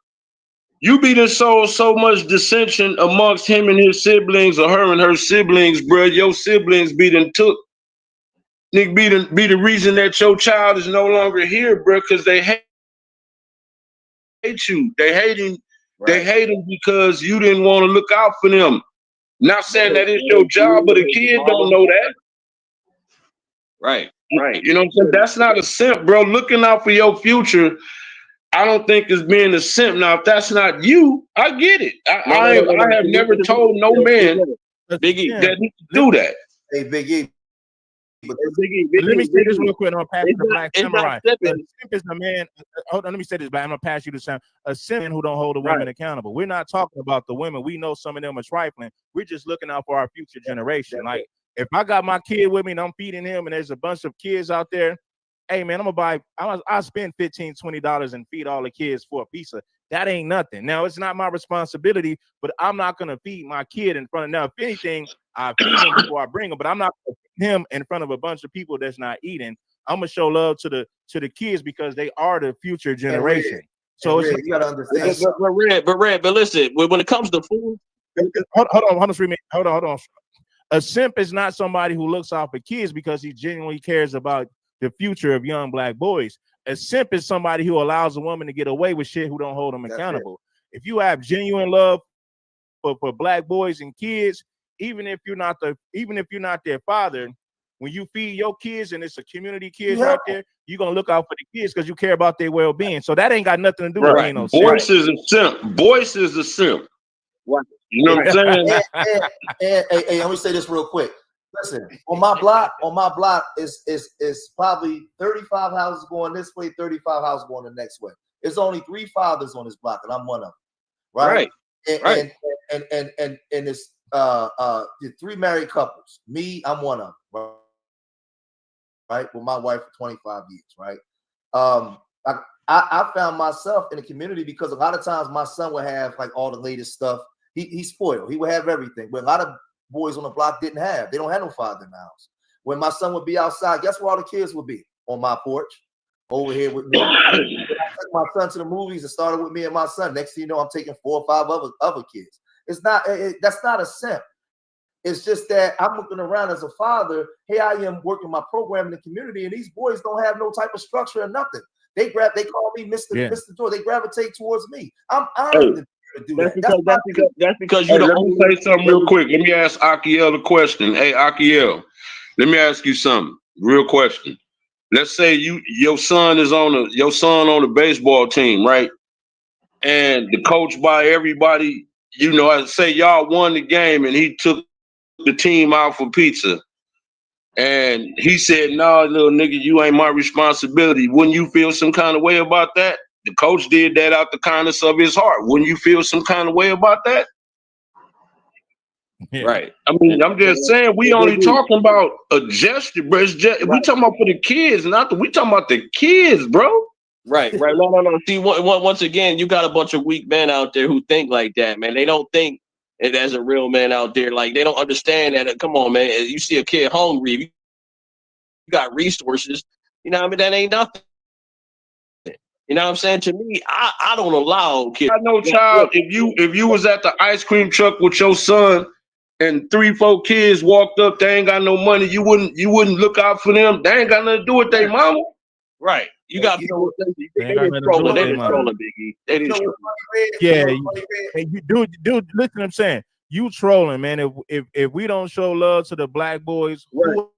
S6: you be done so much dissension amongst him and his siblings, or her and her siblings, bro. Your siblings be done took, Nick, be the reason that your child is no longer here, bro, because they hate you. They hate him. Right. They hate him because you didn't want to look out for them. Not saying that it's your job, but a kid don't know that.
S1: Right.
S6: You know what I'm saying? That's not a simp, bro. Looking out for your future, I don't think is being a simp. Now, if that's not you, I get it. I have never told no man
S1: Biggie
S6: that he can do that.
S10: Hey, Biggie.
S11: Let me say this real quick. I'm gonna pass you the Black Samurai. A
S1: simp
S11: is the man. Hold on, let me say this, but I'm gonna pass you the sound. A simp who don't hold the women accountable. We're not talking about the women. We know some of them are trifling. We're just looking out for our future generation. Like, if I got my kid with me and I'm feeding him, and there's a bunch of kids out there, hey man, I'll spend $15, $20 and feed all the kids for a pizza. That ain't nothing. Now, it's not my responsibility, but I'm not gonna feed my kid in front of. Now, if anything, I feed him before I bring him, but I'm not gonna feed him in front of a bunch of people that's not eating. I'm gonna show love to the kids, because they are the future generation. So it's,
S10: you gotta understand.
S1: But listen, when it comes to food,
S11: hold on. A simp is not somebody who looks out for kids because he genuinely cares about the future of young Black boys. A simp is somebody who allows a woman to get away with shit who don't hold them accountable. If you have genuine love for Black boys and kids, even if you're not their father, when you feed your kids and it's a community kids out there, you're gonna look out for the kids because you care about their well-being. So that ain't got nothing to do with being no simp.
S6: Boyce is a simp. Boyce is a simp. You know what I'm saying?
S10: Hey, let me say this real quick. Listen, on my block is probably 35 houses going this way, 35 houses going the next way. There's only 3 fathers on this block, and I'm one of them. Right. And it's 3 married couples. Me, I'm one of them. Right. With my wife for 25 years. Right. I found myself in the community because a lot of times my son would have like all the latest stuff. He's spoiled. He would have everything, but a lot of boys on the block didn't have. They don't have no father in the house. When my son would be outside, guess where all the kids would be? On my porch, over here with me. I took my son to the movies. It started with me and my son. Next thing you know, I'm taking 4 or 5 other kids. It's not. That's not a simp. It's just that I'm looking around as a father. Here I am working my program in the community, and these boys don't have no type of structure or nothing. They call me Mr. Joy. They gravitate towards me. I'm honored to do that.
S1: That's because you're
S6: let me say something real quick. Let me ask Akiel a question. Hey, Akiel, let me ask you something. Real question. Let's say your son on the baseball team, right? And the coach by everybody, you know, I say y'all won the game, and he took the team out for pizza. And he said, "No, little nigga, you ain't my responsibility." Wouldn't you feel some kind of way about that? The coach did that out the kindness of his heart. Wouldn't you feel some kind of way about that?
S11: Yeah.
S1: Right.
S6: I mean, I'm just saying, we only talking about a gesture, bro. It's just, we talking about for the kids, we talking about the kids, bro.
S1: Right. No. See, once again, you got a bunch of weak men out there who think like that, man. They don't think it as a real man out there. Like, they don't understand that. Come on, man. You see a kid hungry, you got resources. You know what I mean? That ain't nothing. You know what I'm saying? To me, I don't allow kids.
S6: I know, child. If you was at the ice cream truck with your son, and 3, 4 kids walked up, they ain't got no money, you wouldn't look out for them. They ain't got nothing to do with their mama.
S1: Right. You got people. They just trolling, Biggie. They just trolling.
S11: Yeah. Hey, dude, listen to what I'm saying. You trolling, man. If we don't show love to the Black boys, who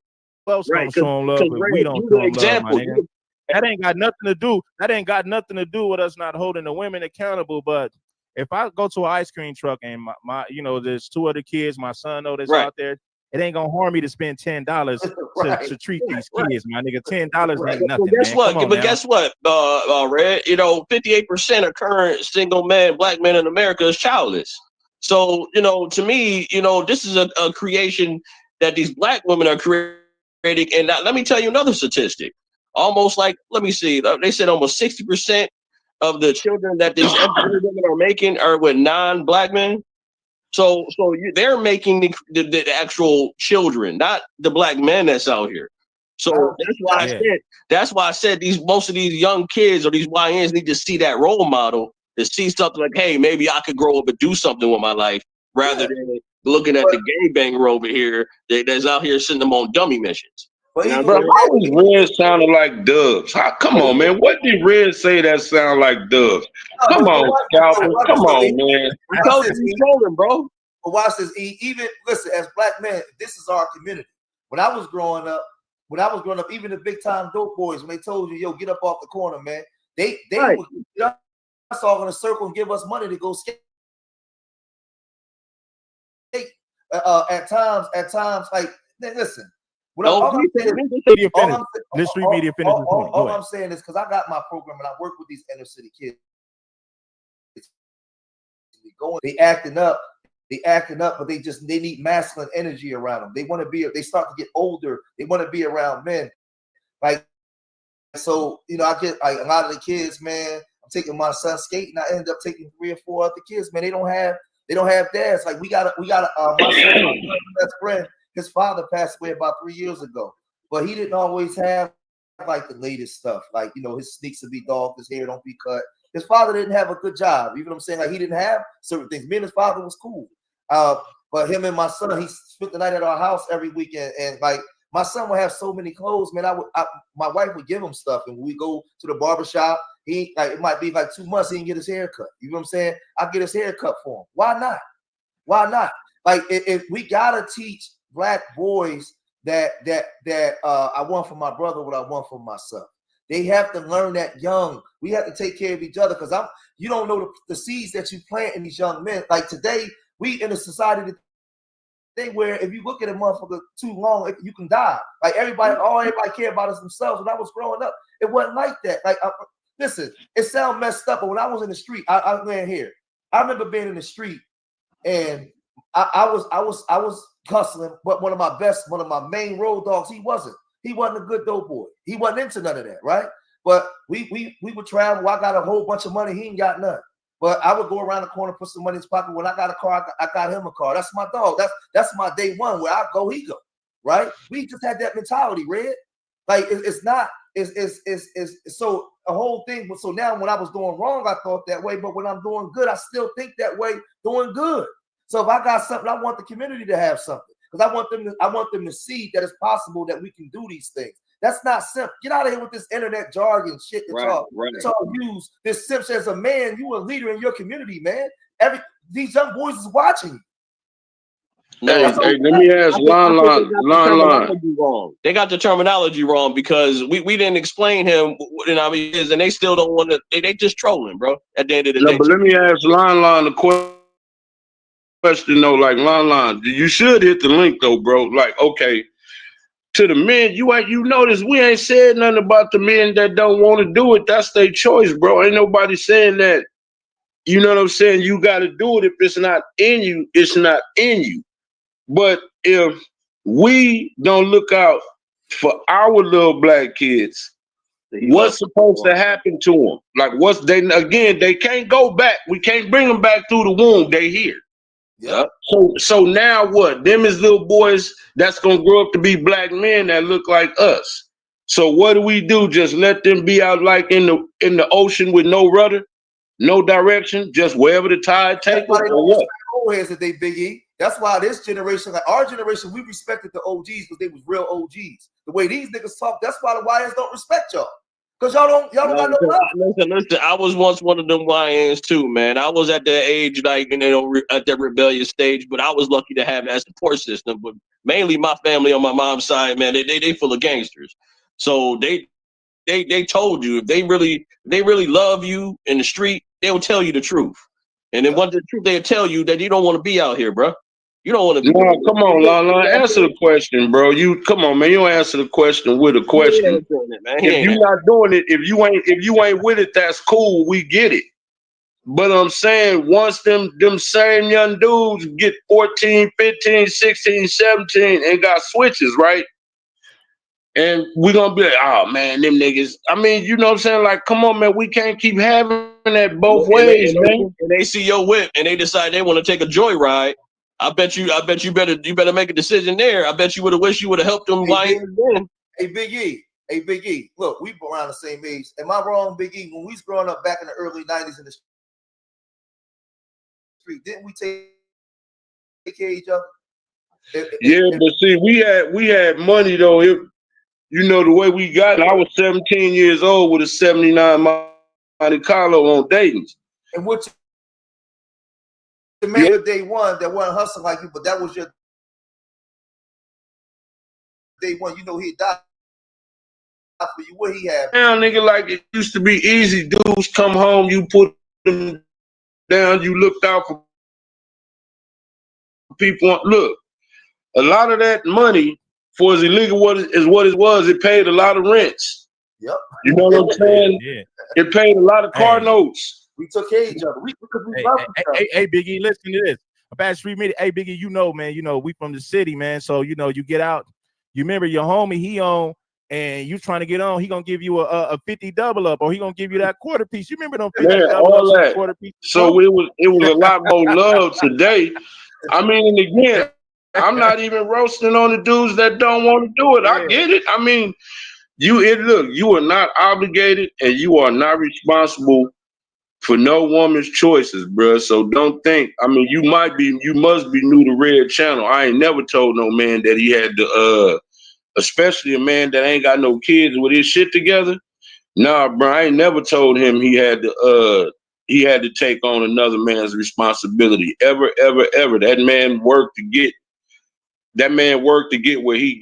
S11: else gonna show them love if we don't show them love, my nigga? That ain't got nothing to do. That ain't got nothing to do with us not holding the women accountable. But if I go to an ice cream truck and my you know, there's 2 other kids, my son that's out there, it ain't gonna harm me to spend $10 to treat these kids, my nigga. $10 ain't nothing,
S1: But guess
S11: man.
S1: what?
S11: Come on
S1: But
S11: now.
S1: guess what, Red? 58% of current single black men in America is childless. So, to me, this is a creation that these black women are creating. And let me tell you another statistic. Almost like, let me see, they said almost 60% of the children that these women are making are with non-black men. So they're making the actual children, not the black men that's out here. So that's why I said most of these young kids or these YNs need to see that role model, to see something like, hey, maybe I could grow up and do something with my life, rather than looking at the gangbanger over here that's out here sending them on dummy missions.
S6: Bro, how was Red sounding like Dubs? Come on, man. What did Red say that sound like Dubs? Come on, Scalper. Come on, man.
S1: I told you he's trolling, bro.
S10: But watch this. Even listen, as black men, this is our community. When I was growing up, even the big time dope boys, when they told you, yo, get up off the corner, man, they would get us all in a circle and give us money to go skate. At times, like, listen. All I'm saying is because I got my program and I work with these inner city kids. They acting up, but they need masculine energy around them. They start to get older. They want to be around men. Like, so, I get like a lot of the kids, man. I'm taking my son skating. I end up taking 3 or 4 other kids, man. They don't have dads. Like, we got my son, my best friend. His father passed away about 3 years ago, but he didn't always have like the latest stuff. Like, his sneaks would be dogged, his hair don't be cut. His father didn't have a good job. You know what I'm saying? Like, he didn't have certain things. Me and his father was cool. But him and my son, he spent the night at our house every weekend. And like, my son would have so many clothes, man. My wife would give him stuff. And when we go to the barbershop, it might be like 2 months, he didn't get his hair cut. You know what I'm saying? I get his hair cut for him. Why not? Like, if we gotta teach black boys that I want for my brother what I want for myself. They have to learn that young. We have to take care of each other, because you don't know the seeds that you plant in these young men. Like, today, we in a society where if you look at a motherfucker too long, you can die. Like, everybody care about is themselves. When I was growing up, it wasn't like that. Like, listen, it sounds messed up, but when I was in the street, I ran here. I remember being in the street, and I was hustling, but one of my main road dogs, he wasn't a good dope boy. He wasn't into none of that, right? But we would travel. I got a whole bunch of money. He ain't got none. But I would go around the corner, put some money in his pocket. When I got a car, I got him a car. That's my dog. That's my day one. Where I go, he go. Right? We just had that mentality, Red. Like, it's so a whole thing. So now when I was doing wrong, I thought that way. But when I'm doing good, I still think that way, doing good. So if I got something, I want the community to have something, because I want them to see that it's possible that we can do these things. That's not simp. Get out of here with this internet jargon shit that y'all use. This simp as a man, you a leader in your community, man. These young boys is watching you.
S6: Hey, let me ask Lon.
S1: They got the terminology wrong, because we didn't explain him and they still don't want to. They just trolling, bro. At the end of the day.
S6: But let me ask Lon the question though. Like, Lon, you should hit the link though, bro. Like, okay, to the men, you notice we ain't said nothing about the men that don't want to do it. That's their choice, bro. Ain't nobody saying that. You know what I'm saying? You got to do it. If it's not in you, it's not in you. But if we don't look out for our little black kids, what's supposed to happen to them? Like, they can't go back. We can't bring them back through the womb. They here.
S10: Yeah.
S6: So now what? Them is little boys that's gonna grow up to be black men that look like us. So what do? Just let them be out like in the ocean with no rudder, no direction, just wherever the tide takes them, or what?
S10: Old heads that they Big E. That's why this generation, like our generation, we respected the OGs because they was real OGs. The way these niggas talk, that's why the YNs don't respect y'all. Because y'all don't got no love.
S1: Listen, I was once one of them YNs too, man. I was at that age, like, at that rebellious stage, but I was lucky to have that support system. But mainly my family on my mom's side, man, they full of gangsters. So they told you if they really love you in the street, they will tell you the truth. And then once the truth, they'll tell you that you don't want to be out here, bro. You don't want to be.
S6: No, come on, Lala, answer the question, bro. You come on, man. You don't answer the question with a question. If you're not doing it, if you ain't with it, that's cool. We get it. But I'm saying once them same young dudes get 14, 15, 16, 17 and got switches, right? And we're gonna be like, oh man, them niggas. I mean, you know what I'm saying? Like, come on, man, we can't keep having that both ways, man.
S1: And they see your whip and they decide they want to take a joyride. I bet you better make a decision there. I bet you would have wished you would have helped them lions then.
S10: Hey, Big E. Hey, Big E. Look, we around the same age. Am I wrong, Big E? When we was growing up back in the early 90s in the street, didn't we take care of each other?
S6: Yeah, but see, we had money though. You know the way we got it. I was 17 years old with a 79 Monte Carlo on Dayton's.
S10: And what the man of day one that wasn't hustling like you, but that was your day one. You know he died for you. What he had?
S6: Now, nigga, like it used to be easy. Dudes come home, you put them down, you looked out for people. Look, a lot of that money for as illegal as what it was, it paid a lot of rents.
S10: Yep.
S6: You know what I'm saying?
S11: Yeah.
S6: It paid a lot of car notes.
S10: We took care of each other.
S11: Hey, Biggie, listen to this. About Street Media. Hey, Biggie, you know, man, we from the city, man. So, you get out. You remember your homie, he on, and you trying to get on, he gonna give you a 50 double up, or he gonna give you that quarter piece. You remember them 50 double
S6: all
S11: ups,
S6: that.
S11: quarter piece?
S6: So it was a lot more love today. I mean, and again, I'm not even roasting on the dudes that don't want to do it. I get it. I mean, look, you are not obligated and you are not responsible for no woman's choices, bro. So don't think. I mean, you must be new to Red Channel. I ain't never told no man that he had to, especially a man that ain't got no kids with his shit together. Nah, bro, I ain't never told him he had to take on another man's responsibility. Ever, ever, ever. That man worked to get where he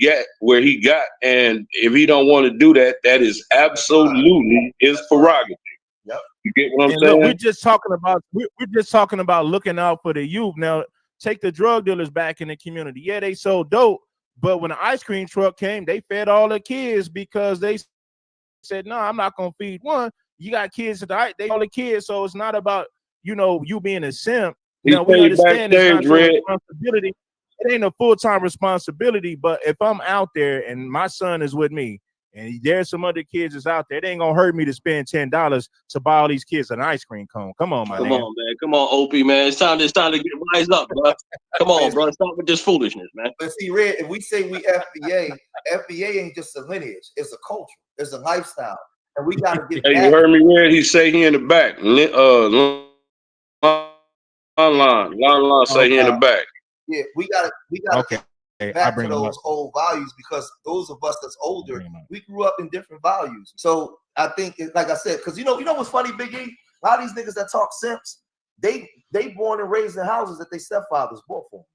S6: got. And if he don't want to do that, that is absolutely his prerogative.
S10: Yep.
S6: You get what I'm
S11: And
S6: saying?
S11: look, we're just talking about looking out for the youth. Now, take the drug dealers back in the community. Yeah, they sold dope, but when the ice cream truck came, they fed all the kids because they said, no, I'm not gonna feed one. You got kids tonight, they all the kids. So it's not about you being a simp. Now we understand it's not your responsibility. It ain't a full-time responsibility, but if I'm out there and my son is with me and there's some other kids that's out there, it ain't gonna hurt me to spend $10 to buy all these kids an ice cream cone. Come on,
S1: Come on, man. Come on, OP, man. It's time to get rise up, bro. Come on, bro. Stop with this foolishness, man.
S10: But see, Red, if we say we FBA, FBA ain't just a lineage. It's a culture. It's a lifestyle. And we got to get
S6: Hey,
S10: back.
S6: you heard me, Red? He say he in the back. Lon say he in the back.
S10: Yeah, we got
S11: okay.
S10: back to those old values, because those of us that's older, we grew up in different values. So I think, like I said, because you know what's funny, Big E? A lot of these niggas that talk simps, they born and raised in houses that their stepfathers bought for them.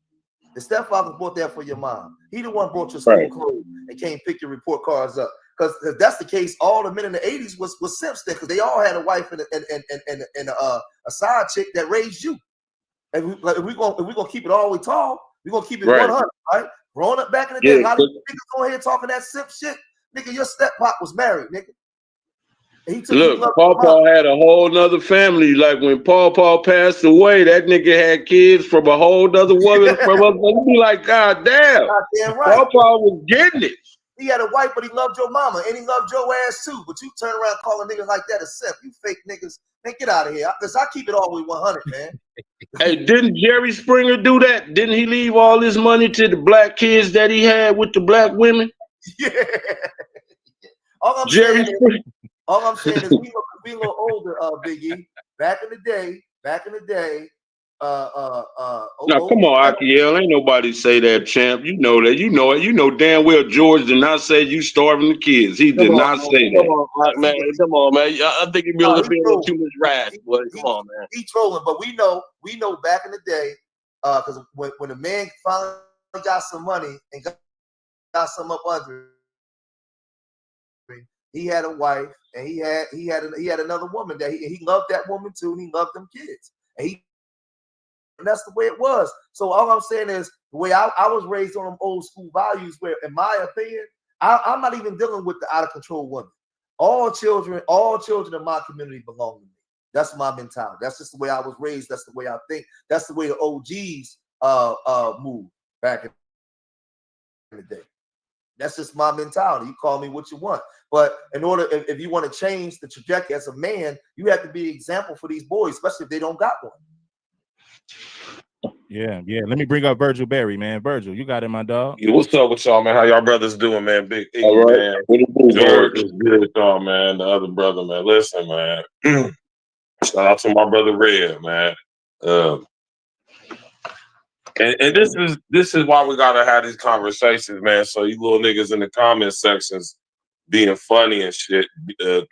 S10: The stepfather bought that for your mom. He the one bought your school clothes and came pick your report cards up. Because if that's the case, all the men in the 80s was simps then, because they all had a wife and a side chick that raised you. And we're gonna keep it all the way tall, we're gonna keep it 100, right? Growing up back in the day, a lot of niggas on here talking that simp shit. Nigga, your step-pop was married, nigga.
S6: Look, Paw had a whole nother family. Like when Paw passed away, that nigga had kids from a whole other woman. You be like, God damn,
S10: right.
S6: Paw was getting it.
S10: He had a wife, but he loved your mama, and he loved your ass too. But you turn around calling niggas like that a simp. You fake niggas. Man, get out of here. Because I keep it all the way 100, man.
S6: Hey, didn't Jerry Springer do that? Didn't he leave all his money to the black kids that he had with the black women?
S10: Yeah. All I'm saying is we a little older, Big E. Back in the day.
S6: Now, come on, Akiel. Ain't nobody say that, champ. You know that. You know it. You know damn well George did not say you starving the kids. He did not say that.
S1: Come on, man. Come on, man. I think you'd be a little too much rash, boy. Come on, man.
S10: He trolling, but we know back in the day, because when a man finally got some money and got some up under, he had a wife and he had another woman that he loved that woman too, and he loved them kids. And he and that's the way it was. So all I'm saying is the way I was raised on them old school values, where, in my opinion, I'm not even dealing with the out of control women. All children in my community belong to me. That's my mentality. That's just the way I was raised. That's the way I think. That's the way the OGs moved back in the day. That's just my mentality. You call me what you want. But in order, if you want to change the trajectory as a man, you have to be an example for these boys, especially if they don't got one.
S11: Yeah. Let me bring up Virgil Berry, man. Virgil, you got it, my dog.
S2: Yeah, what's up with y'all, man? How y'all brothers doing, man? Big E,
S6: All right.
S2: man. George is good with y'all, man. The other brother, man. Listen, man. Shout out to my brother Red, man. And this is why we gotta have these conversations, man. So you little niggas in the comment sections being funny and shit,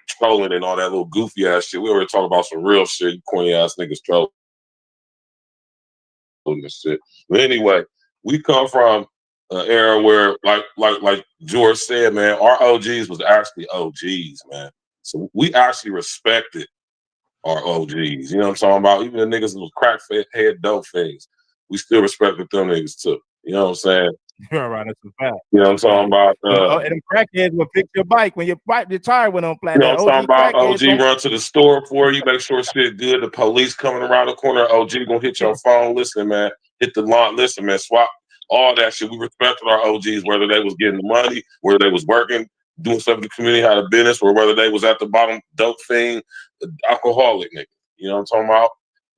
S2: trolling and all that little goofy ass shit. We already talk about some real shit, you corny ass niggas trolling and shit. But anyway, we come from an era where, like George said, man, our OGs was actually OGs, man. So we actually respected our OGs. You know what I'm talking about? Even the niggas with crack head dope things, we still respected them niggas too. You know what I'm saying?
S11: You're right, that's a fact.
S2: You know what I'm talking about?
S11: And them crackheads will fix your bike when your tire went on flat.
S2: You know what I'm talking about? OG
S11: run
S2: run to the store for you, make sure shit good. The police coming around the corner, OG gonna hit your phone. Listen, man, hit the line. Listen, man, swap all that shit. We respected our OGs, whether they was getting the money, whether they was working, doing stuff in the community, had a business, or whether they was at the bottom, dope thing, alcoholic nigga. You know what I'm talking about?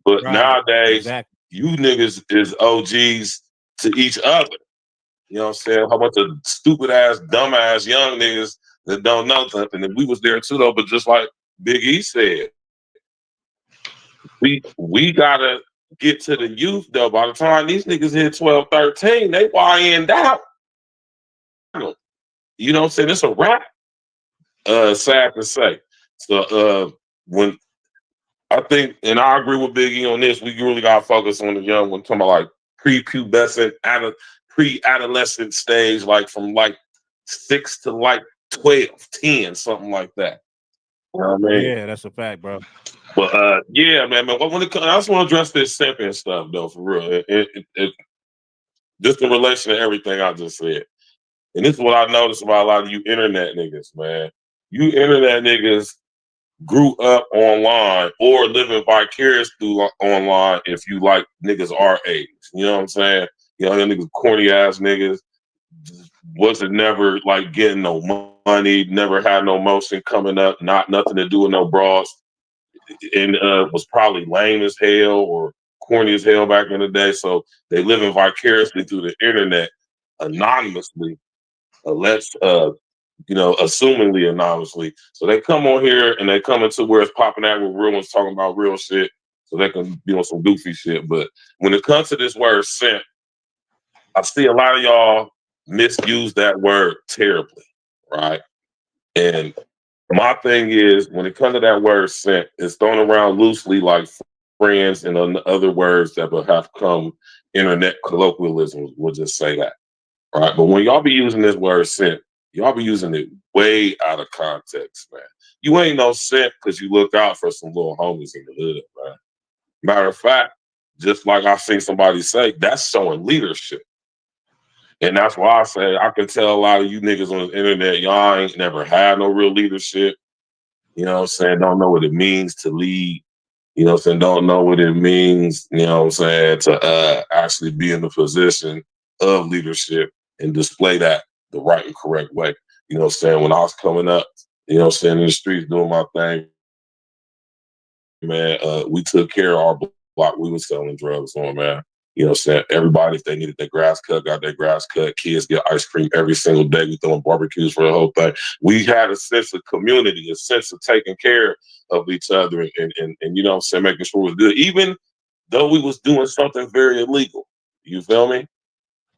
S2: But nowadays, you niggas is OGs to each other. You know what I'm saying? How about the stupid ass, dumb ass young niggas that don't know nothing? And we was there too, though. But just like Big E said, we gotta get to the youth, though. By the time these niggas hit 12, 13, they YN'd out. You know what I'm saying? It's a wrap. Sad to say. So when I think, and I agree with Big E on this, we really gotta focus on the young one, talking about like prepubescent, pre-adolescent stage, like from like 6 to like 12, 10, something like that. You know what I mean?
S11: Yeah, that's a fact, bro.
S2: But yeah, man. When it comes, I just want to address this simping stuff though, for real. Just in relation to everything I just said. And this is what I noticed about a lot of you internet niggas, man. You internet niggas grew up online or living vicarious through online if you like niggas our age. You know what I'm saying? You know, them niggas corny ass niggas wasn't never like getting no money, never had no motion coming up, nothing to do with no bras, and was probably lame as hell or corny as hell back in the day. So they living vicariously through the internet anonymously. Assumingly anonymously. So they come on here and they come into where it's popping out with real ones talking about real shit, so they can be on some goofy shit. But when it comes to this word simp, I see a lot of y'all misuse that word terribly, right? And my thing is, when it comes to that word simp, it's thrown around loosely like friends and other words that will have come internet colloquialisms. We'll just say that, right? But when y'all be using this word simp, y'all be using it way out of context, man. You ain't no simp because you look out for some little homies in the hood, man. Matter of fact, just like I seen somebody say, that's showing leadership. And that's why I say I can tell a lot of you niggas on the internet, y'all ain't never had no real leadership. You know what I'm saying? Don't know what it means to lead. You know what I'm saying? Don't know what it means, you know what I'm saying, to actually be in the position of leadership and display that the right and correct way. You know what I'm saying? When I was coming up, you know what I'm saying, in the streets doing my thing, man, we took care of our block. We was selling drugs on, man. You know what I'm saying? Everybody, if they needed their grass cut, got their grass cut. Kids get ice cream every single day. We throwing barbecues for the whole thing. We had a sense of community, a sense of taking care of each other and you know what I'm saying, making sure it was good. Even though we was doing something very illegal. You feel me?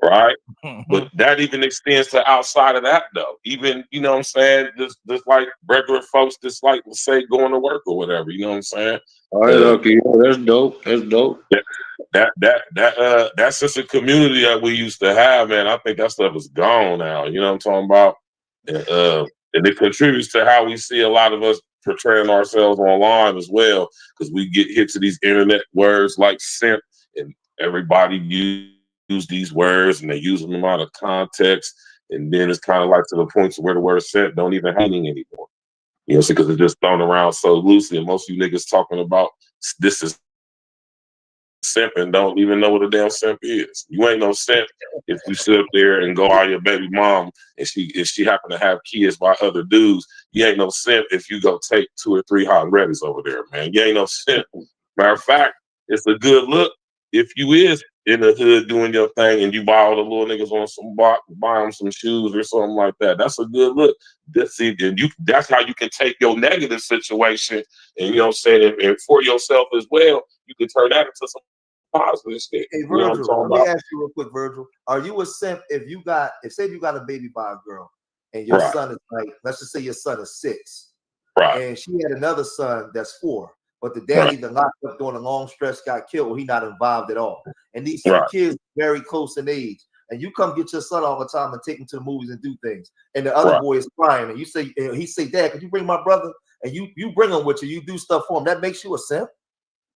S2: Right? But that even extends to outside of that though. Even, you know what I'm saying, just like regular folks just like say going to work or whatever, you know what I'm saying?
S6: All right, okay, that's dope. That's dope.
S2: That sense of community that we used to have, man, I think that stuff is gone now. You know what I'm talking about? And it contributes to how we see a lot of us portraying ourselves online as well, because we get hit to these internet words like simp and everybody use these words and they use them out of context, and then it's kind of like to the point to where the word simp don't even have meaning anymore. You know, because it's just thrown around so loosely, and most of you niggas talking about this is simp and don't even know what a damn simp is. You ain't no simp if you sit up there and go out your baby mom and she happen to have kids by other dudes. You ain't no simp if you go take 2 or 3 hot readies over there, man. You ain't no simp. Matter of fact, it's a good look if you is in the hood doing your thing and you buy all the little niggas on some buy them some shoes or something like that. That's a good look. That's how you can take your negative situation and, you know what I'm saying, and for yourself as well, you can turn that into some positive shit.
S10: Hey,
S2: You know what I'm
S10: Virgil,
S2: talking
S10: let me
S2: about?
S10: ask you real quick, Virgil. Are you a simp if say you got a baby by a girl and your son is like, let's just say your son is 6, and she had another son that's 4, but the daddy either locked up during a long stretch, got killed, or he not involved at all. And these 2 kids very close in age, and you come get your son all the time and take him to the movies and do things, and the other boy is crying, and he say, Dad, could you bring my brother? And you bring him with you, you do stuff for him. That makes you a simp?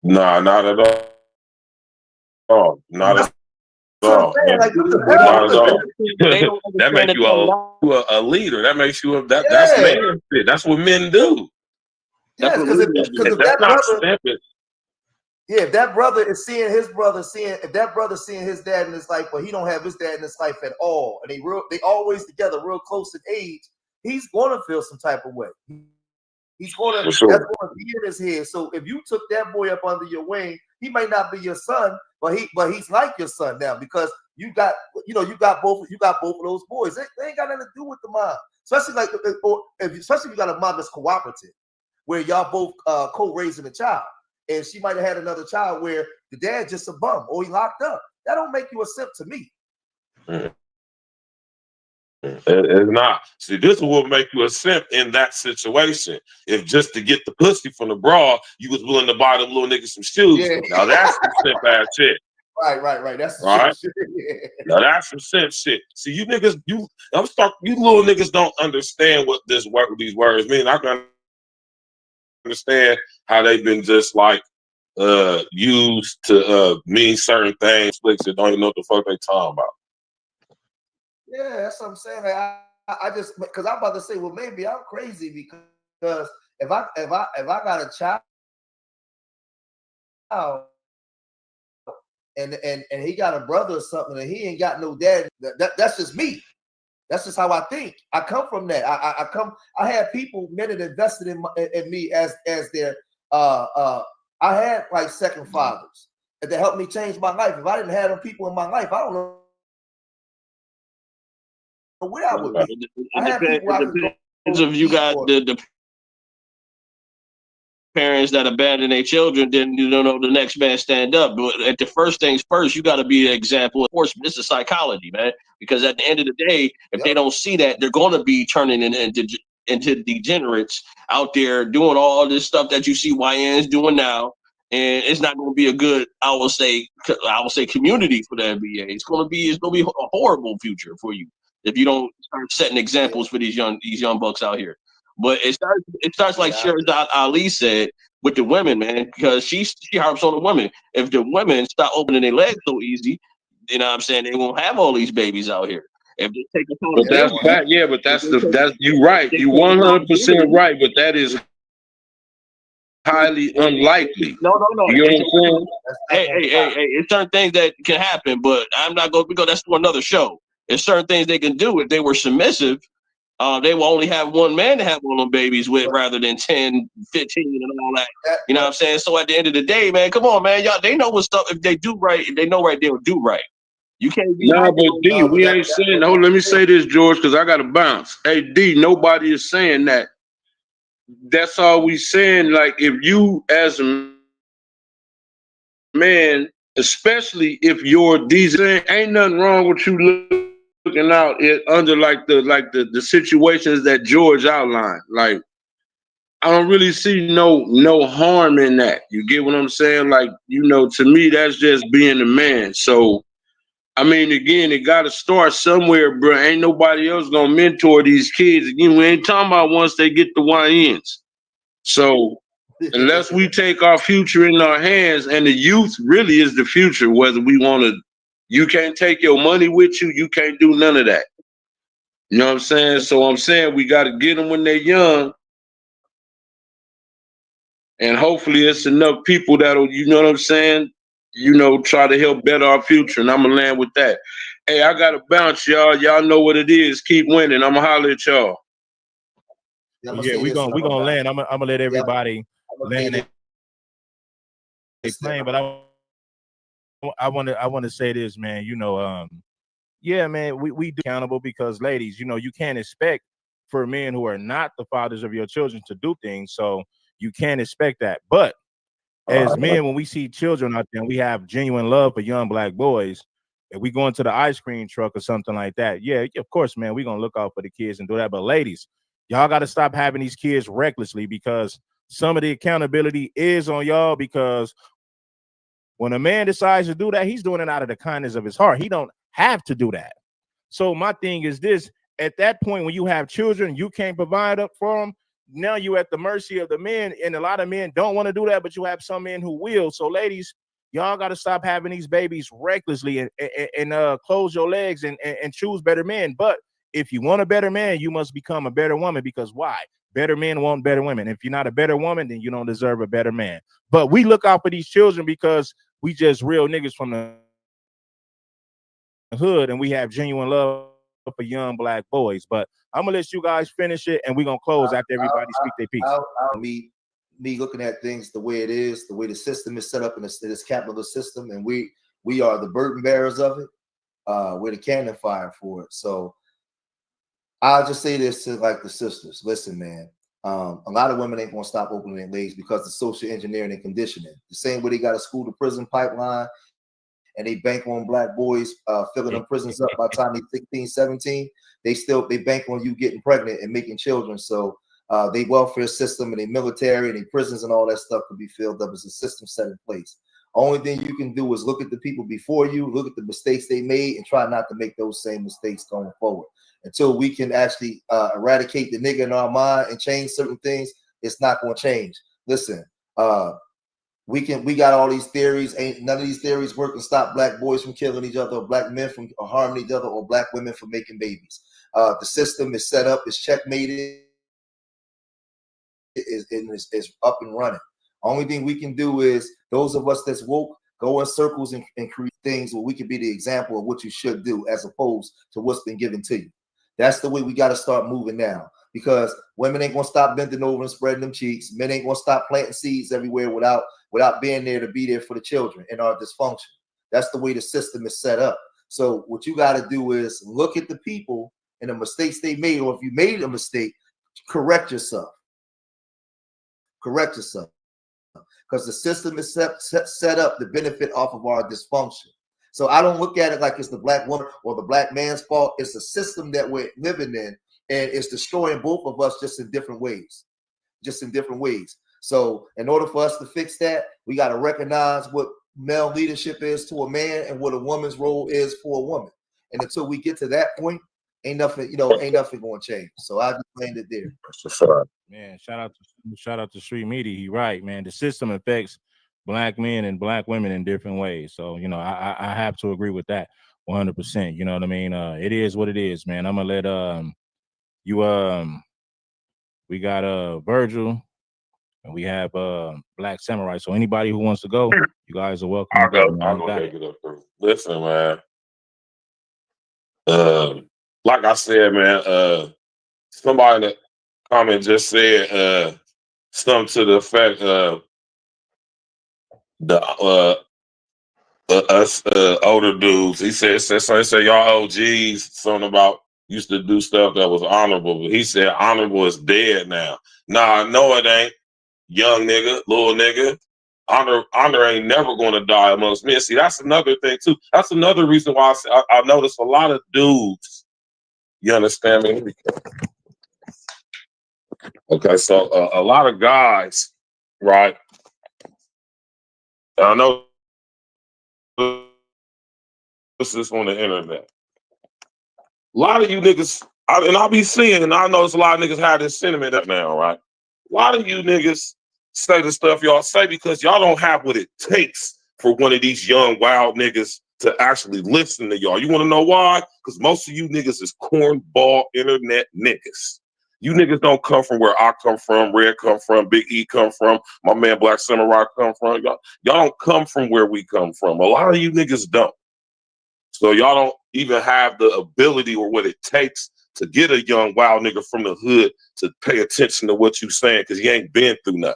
S2: Nah, not at all. Oh, not at all.
S10: Like,
S2: Not at all. That makes you a leader. That makes you that's man shit. That's what men do.
S10: Yes, because if that brother, if that brother is seeing his brother if that brother seeing his dad in his life, but he don't have his dad in his life at all, and they always together, real close in age, he's gonna feel some type of way. He's gonna that's gonna be in his head. So if you took that boy up under your wing, he might not be your son, but he's like your son now, because you got both of those boys. They ain't got nothing to do with the mom, especially especially if you got a mom that's cooperative, where y'all both co-raising a child, and she might have had another child where the dad just a bum or he locked up. That don't make you a simp to me.
S2: It's not. See, this is what make you a simp in that situation. If just to get the pussy from the broad, you was willing to buy them little niggas some shoes. Yeah. Now that's some simp ass shit.
S10: Right. That's
S2: right.
S10: Shit.
S2: Now that's some simp shit. See, you niggas, you little niggas don't understand what these words mean. I can understand how they've been just like used to mean certain things. That don't even know what the fuck they talking about.
S10: Yeah, that's what I'm saying. Like, I just, because I'm about to say, well, maybe I'm crazy, because if I got a child and he got a brother or something and he ain't got no dad, that's just me. That's just how I think. I come from that. I had people, men that invested in me as their I had like second fathers that helped me change my life. If I didn't have them people in my life, I don't know where I would be.
S1: It depends if you got the parents that abandon their children, then you don't know the next man stand up. But at the first things first, you got to be an example. Of course, this is psychology, man. Because at the end of the day, if they don't see that, they're going to be turning into degenerates out there doing all this stuff that you see YNs doing now. And it's not going to be a good, I will say, community for the NBA. It's going to be a horrible future for you if you don't start setting examples for these young bucks out here. But it starts like Sherzad Ali said with the women, man, because she harps on the women. If the women stop opening their legs so easy, you know what I'm saying, they won't have all these babies out here. If they take
S6: But that's you right. You 100% right, but that is highly unlikely.
S1: No.
S6: You know what I'm saying?
S1: Hey, it's certain things that can happen, but I'm not going to go. That's for another show. It's certain things they can do if they were submissive. They will only have one man to have one of them babies with rather than 10, 15 and all that. You know what I'm saying? So at the end of the day, man, come on, man. Y'all, they know what's up. If they do right, if they know right, they'll do right. You can't be
S6: but D, we ain't saying, let me say this, George, because I got to bounce. Hey, D, nobody is saying that. That's all we saying. Like, if you as a man, especially if you're decent, ain't nothing wrong with you looking out under like the situations that George outlined. Like, I don't really see no harm in that. You get what I'm saying? Like, to me, that's just being a man. So, I mean, again, it got to start somewhere, bro. Ain't nobody else gonna mentor these kids. Again, we ain't talking about once they get the YNs. So, Unless we take our future in our hands, and the youth really is the future, whether we want to, you can't take your money with you, you can't do none of that. You know what I'm saying? So I'm saying we got to get them when they're young, and hopefully it's enough people that'll, you know what I'm saying, you know, try to help better our future. And I'm gonna land with that. Hey, I gotta bounce, y'all. Y'all know what it is. Keep winning. I'm gonna holler at y'all.
S10: Yeah,
S11: Yeah, we're gonna land. I'm gonna let everybody land their plane, but I want to say this, man. You know, yeah, man, we do accountable because, ladies, you know, you can't expect for men who are not the fathers of your children to do things, so you can't expect that. But as men, when we see children out there and we have genuine love for young black boys, if we go into the ice cream truck or something like that, yeah, of course, man, we're gonna look out for the kids and do that. But ladies, y'all got to stop having these kids recklessly, because some of the accountability is on y'all, because when a man decides to do that, he's doing it out of the kindness of his heart. He don't have to do that. So my thing is this: at that point, when you have children, you can't provide up for them. Now you're at the mercy of the men, and a lot of men don't want to do that, but you have some men who will. So ladies, y'all got to stop having these babies recklessly and close your legs and choose better men. But if you want a better man, you must become a better woman, because why? Better men want better women. If you're not a better woman, then you don't deserve a better man. But we look out for these children because we just real niggas from the hood, and we have genuine love for young black boys. But I'm gonna let you guys finish it, and we're gonna close after everybody speak their piece.
S10: Me looking at things the way it is, the way the system is set up in this capitalist system, and we are the burden bearers of it. We're the cannon fire for it. So I'll just say this to like the sisters: listen, man. A lot of women ain't gonna stop opening their legs because of social engineering and conditioning. The same way they got a school to prison pipeline and they bank on black boys filling them prisons up by the time they're 16, 17, they bank on you getting pregnant and making children. So they welfare system and they military and they prisons and all that stuff could be filled up as a system set in place. Only thing you can do is look at the people before you, look at the mistakes they made, and try not to make those same mistakes going forward. Until we can actually eradicate the nigga in our mind and change certain things, it's not going to change. Listen, we got all these theories. Ain't none of these theories work to stop black boys from killing each other, or black men from harming each other, or black women from making babies. The system is set up, it's checkmated, is up and running. Only thing we can do is those of us that's woke go in circles and create things where we can be the example of what you should do as opposed to what's been given to you. That's the way we got to start moving now, because women ain't gonna stop bending over and spreading them cheeks. Men ain't gonna stop planting seeds everywhere without being there to be there for the children in our dysfunction. That's the way the system is set up. So what you got to do is look at the people and the mistakes they made, or if you made a mistake, correct yourself. Correct yourself, because the system is set up to benefit off of our dysfunction. So I don't look at it like it's the black woman or the black man's fault. It's a system that we're living in, and it's destroying both of us just in different ways. So in order for us to fix that, we got to recognize what male leadership is to a man and what a woman's role is for a woman. And until we get to that point, ain't nothing going to change. So I just landed there.
S11: Man, shout out to Street Media. He right, man. The system affects black men and black women in different ways. So, you know, I have to agree with that 100%. You know what I mean? It is what it is, man. I'm gonna let we got Virgil and we have Black Samurai. So anybody who wants to go, you guys are welcome.
S2: I'll go take it up through. Listen, man. Like I said, man, somebody in the comment just said something to the effect of us older dudes. He said y'all OGs, something about used to do stuff that was honorable. But he said honorable is dead now. Nah, no, it ain't. Young nigga, little nigga. Honor ain't never going to die amongst men. See, that's another thing too. That's another reason why I noticed a lot of dudes. You understand me? Okay, so a lot of guys, right? I know this is on the internet. A lot of you niggas, and I'll be seeing, and I know there's a lot of niggas have this sentiment up now, right? A lot of you niggas say the stuff y'all say because y'all don't have what it takes for one of these young wild niggas to actually listen to y'all. You want to know why? Because most of you niggas is cornball internet niggas. You niggas don't come from where I come from, Red come from, Big E come from, my man Black Samurai come from. Y'all don't come from where we come from. A lot of you niggas don't. So y'all don't even have the ability or what it takes to get a young wild nigga from the hood to pay attention to what you saying because you ain't been through nothing.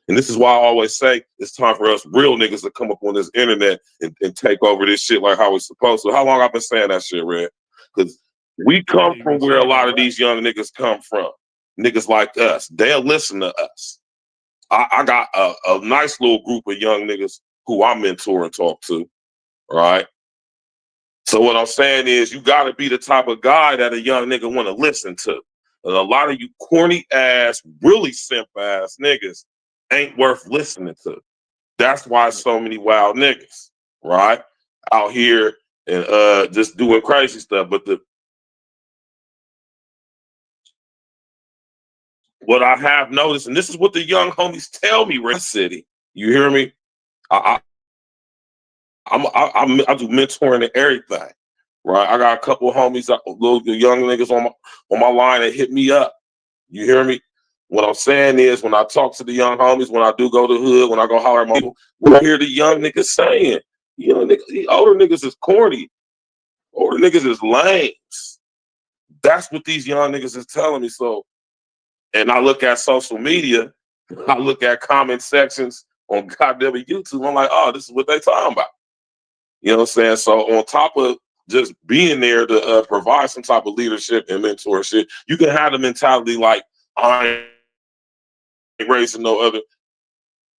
S2: And this is why I always say it's time for us real niggas to come up on this internet and take over this shit like how it's supposed to. How long I've been saying that shit, Red? Because we come from where a lot of these young niggas come from. Niggas like us. They'll listen to us. I got a nice little group of young niggas who I mentor and talk to, right? So what I'm saying is you got to be the type of guy that a young nigga want to listen to. And a lot of you corny ass, really simp ass niggas ain't worth listening to. That's why so many wild niggas, right? Out here and just doing crazy stuff. But what I have noticed, and this is what the young homies tell me, Red City. You hear me? I do mentoring and everything, right? I got a couple of homies, little young niggas on my line that hit me up. You hear me? What I'm saying is, when I talk to the young homies, when I do go to the hood, when I go holler at my people, we hear the young niggas saying, these older niggas is corny, older niggas is lames. That's what these young niggas is telling me. So, and I look at social media, I look at comment sections on goddamn YouTube. I'm like, oh, this is what they talking about. You know what I'm saying? So on top of just being there to provide some type of leadership and mentorship, you can have the mentality like, I ain't raising no other.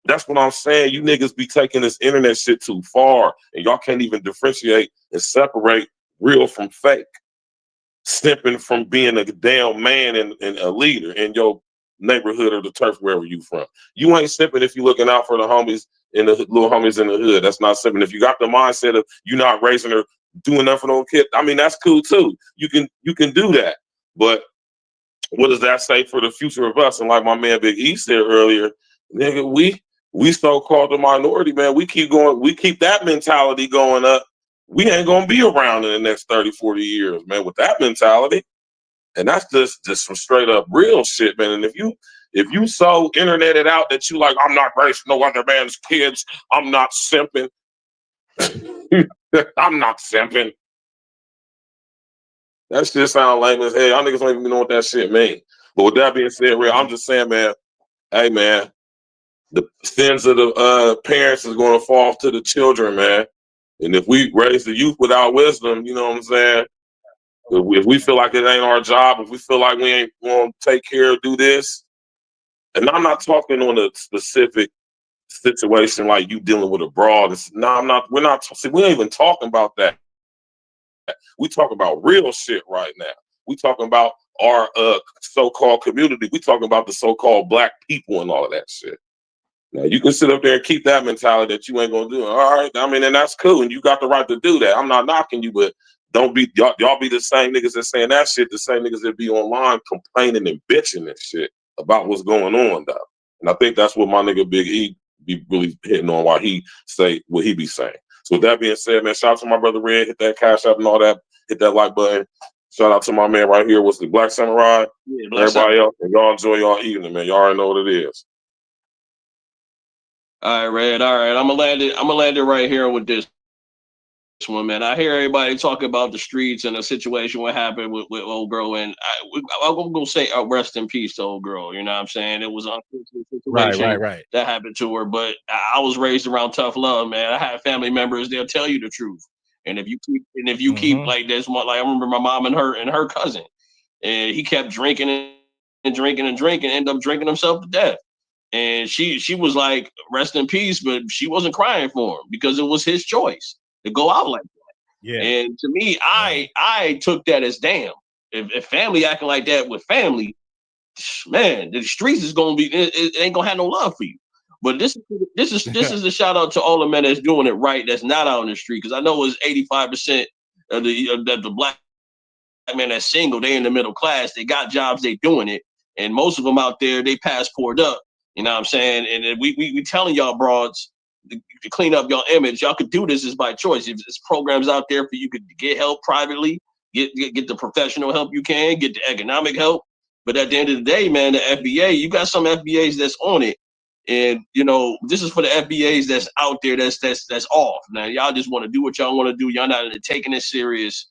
S2: That's what I'm saying. You niggas be taking this internet shit too far, and y'all can't even differentiate and separate real from fake. Simping from being a damn man and a leader in your neighborhood or the turf, wherever you from. You ain't simping if you looking out for the homies and the little homies in the hood. That's not simping. If you got the mindset of you not raising or doing nothing for no kid, I mean, that's cool too. You can do that. But what does that say for the future of us? And like my man Big E said earlier, nigga, we so-called the minority, man. We keep going, we keep that mentality going up. We ain't gonna be around in the next 30, 40 years, man, with that mentality. And that's just some straight up real shit, man. And if you so interneted out that you like, I'm not raising no other man's kids, I'm not simping. I'm not simping. That shit sound lame as hell. Y'all niggas don't even know what that shit mean. But with that being said, real, I'm just saying, man, hey man, the sins of the parents is gonna fall to the children, man. And if we raise the youth without wisdom, you know what I'm saying? If we feel like it ain't our job, if we feel like we ain't going to take care of, do this, and I'm not talking on a specific situation like you dealing with a broad. No, I'm not. We're not. See, we ain't even talking about that. We talking about real shit right now. We talking about our so-called community. We talking about the so-called black people and all of that shit. Now you can sit up there and keep that mentality that you ain't gonna do it. All right, I mean, and that's cool, and you got the right to do that. I'm not knocking you, but don't be y'all be the same niggas that saying that shit, the same niggas that be online complaining and bitching and shit about what's going on, though. And I think that's what my nigga Big E be really hitting on why he say what he be saying. So with that being said, man, shout out to my brother Red, hit that cash up and all that, hit that like button. Shout out to my man right here, what's the Black Samurai, everybody else, and y'all enjoy y'all evening, man. Y'all already know what it is.
S1: All right, Red. All right, I'm gonna land it right here with this one, man. I hear everybody talking about the streets and the situation what happened with old girl, and I'm gonna say rest in peace to old girl. You know what I'm saying? It was an unfortunate situation
S11: Right.
S1: that happened to her, but I was raised around tough love, man. I had family members; they'll tell you the truth. And if you keep like this, like I remember my mom and her cousin, and he kept drinking and drinking and drinking, ended up drinking himself to death. And she was like, rest in peace, but she wasn't crying for him because it was his choice to go out like that.
S11: Yeah.
S1: And to me, I took that as damn. If family acting like that with family, man, the streets is gonna be it ain't gonna have no love for you. But this is a shout out to all the men that's doing it right, that's not out in the street. Because I know it's 85% of the black men that's single, they in the middle class, they got jobs, they doing it. And most of them out there, they passport up. You know what I'm saying? And we telling y'all broads to clean up your image. Y'all could do this is by choice. If there's programs out there for you to get help privately, get the professional help you can, get the economic help. But at the end of the day, man, the FBA, you got some FBAs that's on it. And you know, this is for the FBAs that's out there that's off. Now y'all just want to do what y'all want to do. Y'all not taking it serious.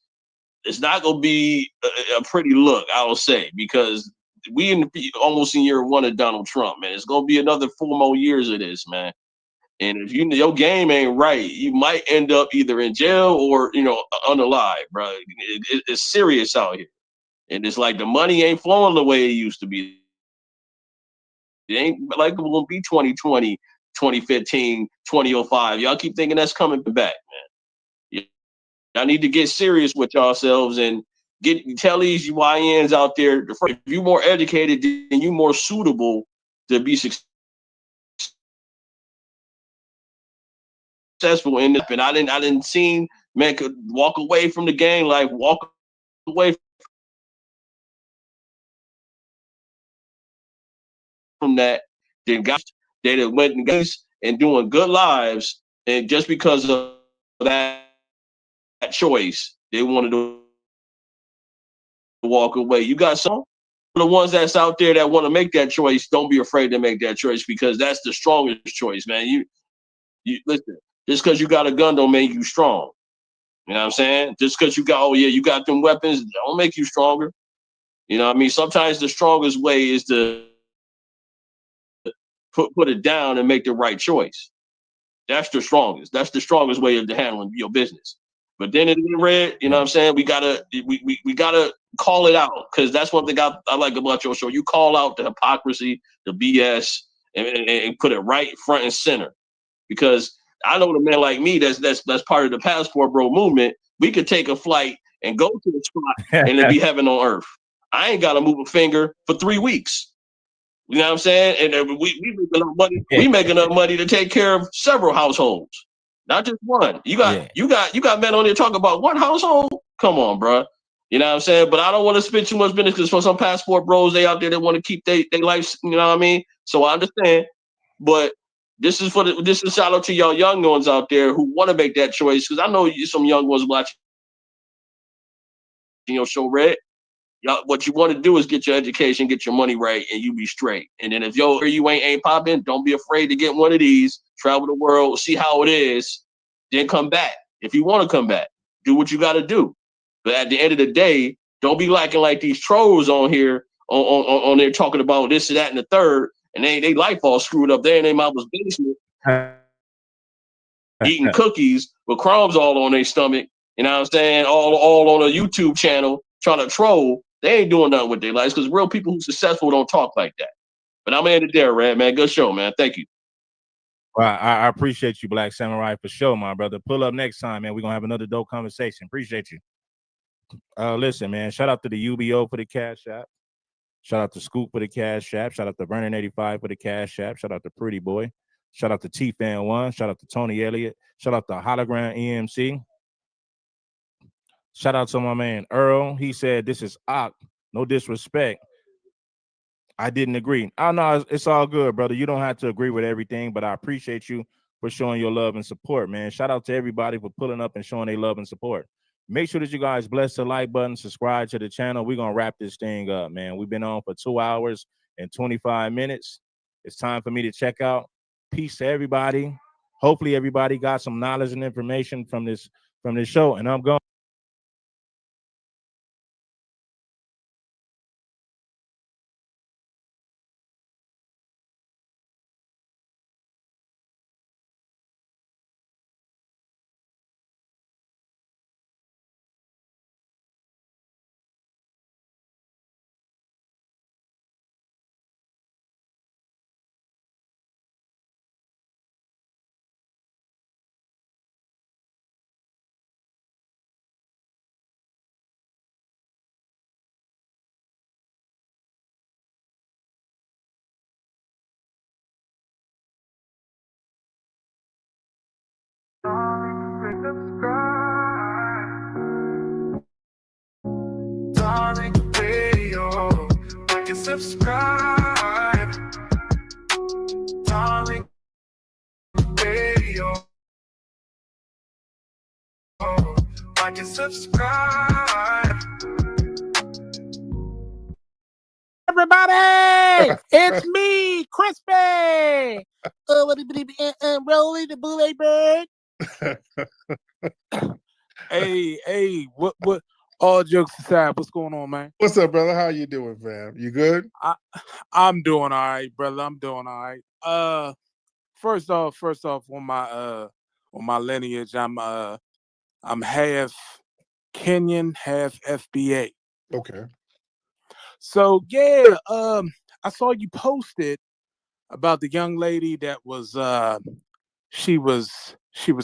S1: It's not gonna be a pretty look, I will say, because we almost in year 1 of Donald Trump, man. It's gonna be another 4 more years of this, man. And if your game ain't right, you might end up either in jail or unalive, bro. It's serious out here, and it's like the money ain't flowing the way it used to be. It ain't like it will be 2020, 2015, 2005. Y'all keep thinking that's coming back, man. Y'all need to get serious with yourselves and tell these YNs out there, if you're more educated, then you're more suitable to be successful in this. And I didn't see man could walk away from the game, like walk away from that. Then got they went and guys and doing good lives, and just because of that choice, they wanted to walk away. You got some the ones that's out there that want to make that choice. Don't be afraid to make that choice, because that's the strongest choice, man. You listen. Just because you got a gun don't make you strong. You know what I'm saying? Just because you got them weapons don't make you stronger. You know what I mean? Sometimes the strongest way is to put it down and make the right choice. That's the strongest. That's the strongest way of handling your business. But then in red, you know what I'm saying? We gotta call it out, because that's one thing I like about your show. You call out the hypocrisy, the BS, and put it right front and center. Because I know the man like me that's part of the Passport Bro movement. We could take a flight and go to the spot and it'd be heaven on earth. I ain't got to move a finger for 3 weeks. You know what I'm saying? And we making enough money. We making enough money to take care of several households, not just one. You got men on there talking about one household. Come on, bro. You know what I'm saying? But I don't want to spend too much business, because for some Passport Bros, they out there that want to keep their life. You know what I mean? So I understand, but this is a shout out to y'all young ones out there who want to make that choice, because I know some young ones watching your show, Red. Y'all, what you want to do is get your education, get your money right, and you be straight. And then if you ain't popping, don't be afraid to get one of these, travel the world, see how it is, then come back. If you want to come back, do what you got to do. But at the end of the day, don't be lacking like these trolls on here on there talking about this and that and the third, and they life all screwed up there in their mama's basement, eating cookies with crumbs all on their stomach. You know what I'm saying? All on a YouTube channel trying to troll. They ain't doing nothing with their lives, because real people who's successful don't talk like that. But I'm in it there, Red, man. Good show, man. Thank you.
S11: Well, I appreciate you, Black Samurai, for sure, my brother. Pull up next time, man. We're going to have another dope conversation. Appreciate you. Listen, man, shout out to the UBO for the Cash App. Shout out to Scoop for the Cash App. Shout out to Vernon85 for the Cash App. Shout out to Pretty Boy. Shout out to T-Fan1. Shout out to Tony Elliott. Shout out to Hologram EMC. Shout out to my man Earl. He said, this is Ock. No disrespect. I didn't agree. Oh, no, it's all good, brother. You don't have to agree with everything, but I appreciate you for showing your love and support, man. Shout out to everybody for pulling up and showing their love and support. Make sure that you guys bless the like button, subscribe to the channel. We're going to wrap this thing up, man. We've been on for 2 hours and 25 minutes. It's time for me to check out. Peace to everybody. Hopefully everybody got some knowledge and information from this show, and I'm going.
S3: Darling, radio, like and subscribe. Darling, radio. Like and subscribe.
S4: Everybody, it's me, Crispy. Rolly the Bully Bird. Hey, what? All jokes aside, what's going on, man?
S13: What's up, brother? How you doing, fam? You good?
S4: I'm doing all right, brother. I'm doing all right. First off, on my lineage, I'm half Kenyan, half FBA.
S13: Okay.
S4: So yeah, I saw you posted about the young lady that was she was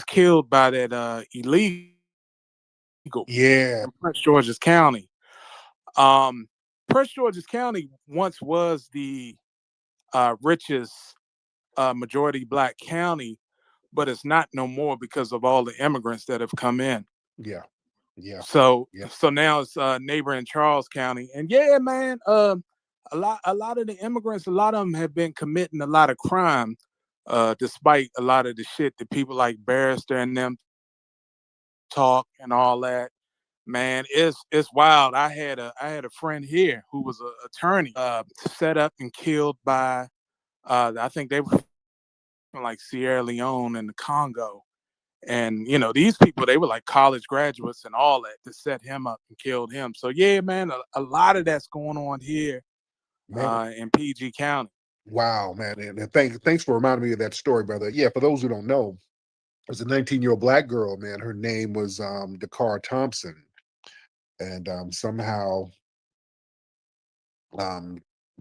S4: killed by that illegal
S13: Yeah.
S4: in Prince George's County. Prince George's County once was the richest majority Black county, but it's not no more because of all the immigrants that have come in.
S13: Yeah. Yeah.
S4: So
S13: Yeah.
S4: so now it's neighboring Charles County, and yeah, man, a lot of the immigrants, a lot of them have been committing a lot of crime, despite a lot of the shit that people like Barrister and them talk and all that. Man, it's wild. I had a friend here who was an attorney, set up and killed by I think they were from like Sierra Leone and the Congo. And you know, these people, they were like college graduates and all that set him up and killed him. So yeah, man, a lot of that's going on here in PG County.
S13: Wow, man. And thanks for reminding me of that story, brother. Yeah, for those who don't know, it was a 19-year-old Black girl, man. Her name was DACARA Thompson. And somehow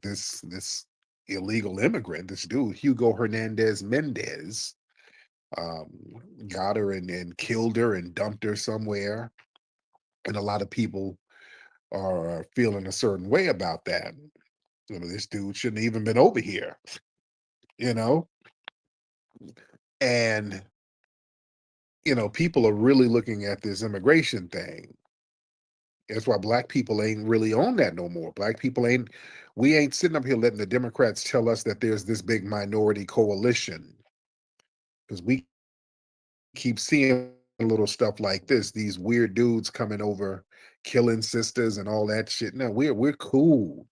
S13: this illegal immigrant, this dude, Hugo Hernandez Mendez, got her and killed her and dumped her somewhere. And a lot of people are feeling a certain way about that. You know, this dude shouldn't have even been over here, you know? And, you know, people are really looking at this immigration thing. That's why Black people ain't really on that no more. We ain't sitting up here letting the Democrats tell us that there's this big minority coalition. Because we keep seeing little stuff like this, these weird dudes coming over, killing sisters and all that shit. No, we're cool.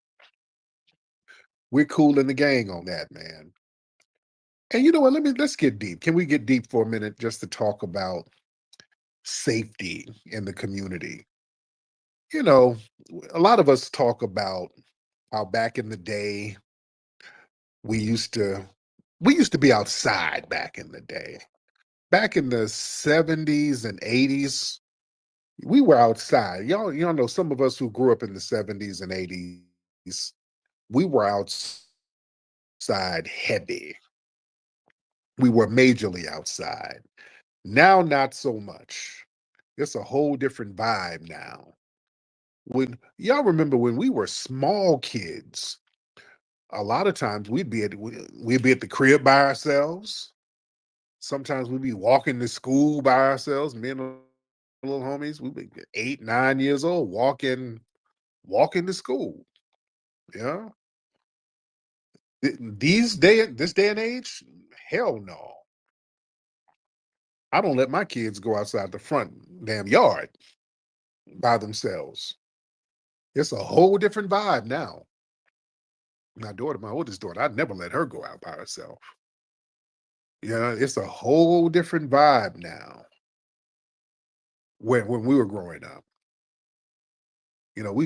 S13: We're cool in the gang on that, man. And you know what? Let's get deep. Can we get deep for a minute just to talk about safety in the community? You know, a lot of us talk about how back in the day we used to be outside back in the day. Back in the 70s and 80s, we were outside. Y'all know some of us who grew up in the 70s and 80s, we were outside heavy. We were majorly outside. Now, not so much. It's a whole different vibe now. When y'all remember when we were small kids, a lot of times we'd be at the crib by ourselves. Sometimes we'd be walking to school by ourselves. Me and the little homies, we'd be 8, 9 years old, walking to school. Yeah. This day and age, hell no. I don't let my kids go outside the front damn yard by themselves. It's a whole different vibe now. My oldest daughter, I'd never let her go out by herself. Yeah, it's a whole different vibe now. When we were growing up, you know,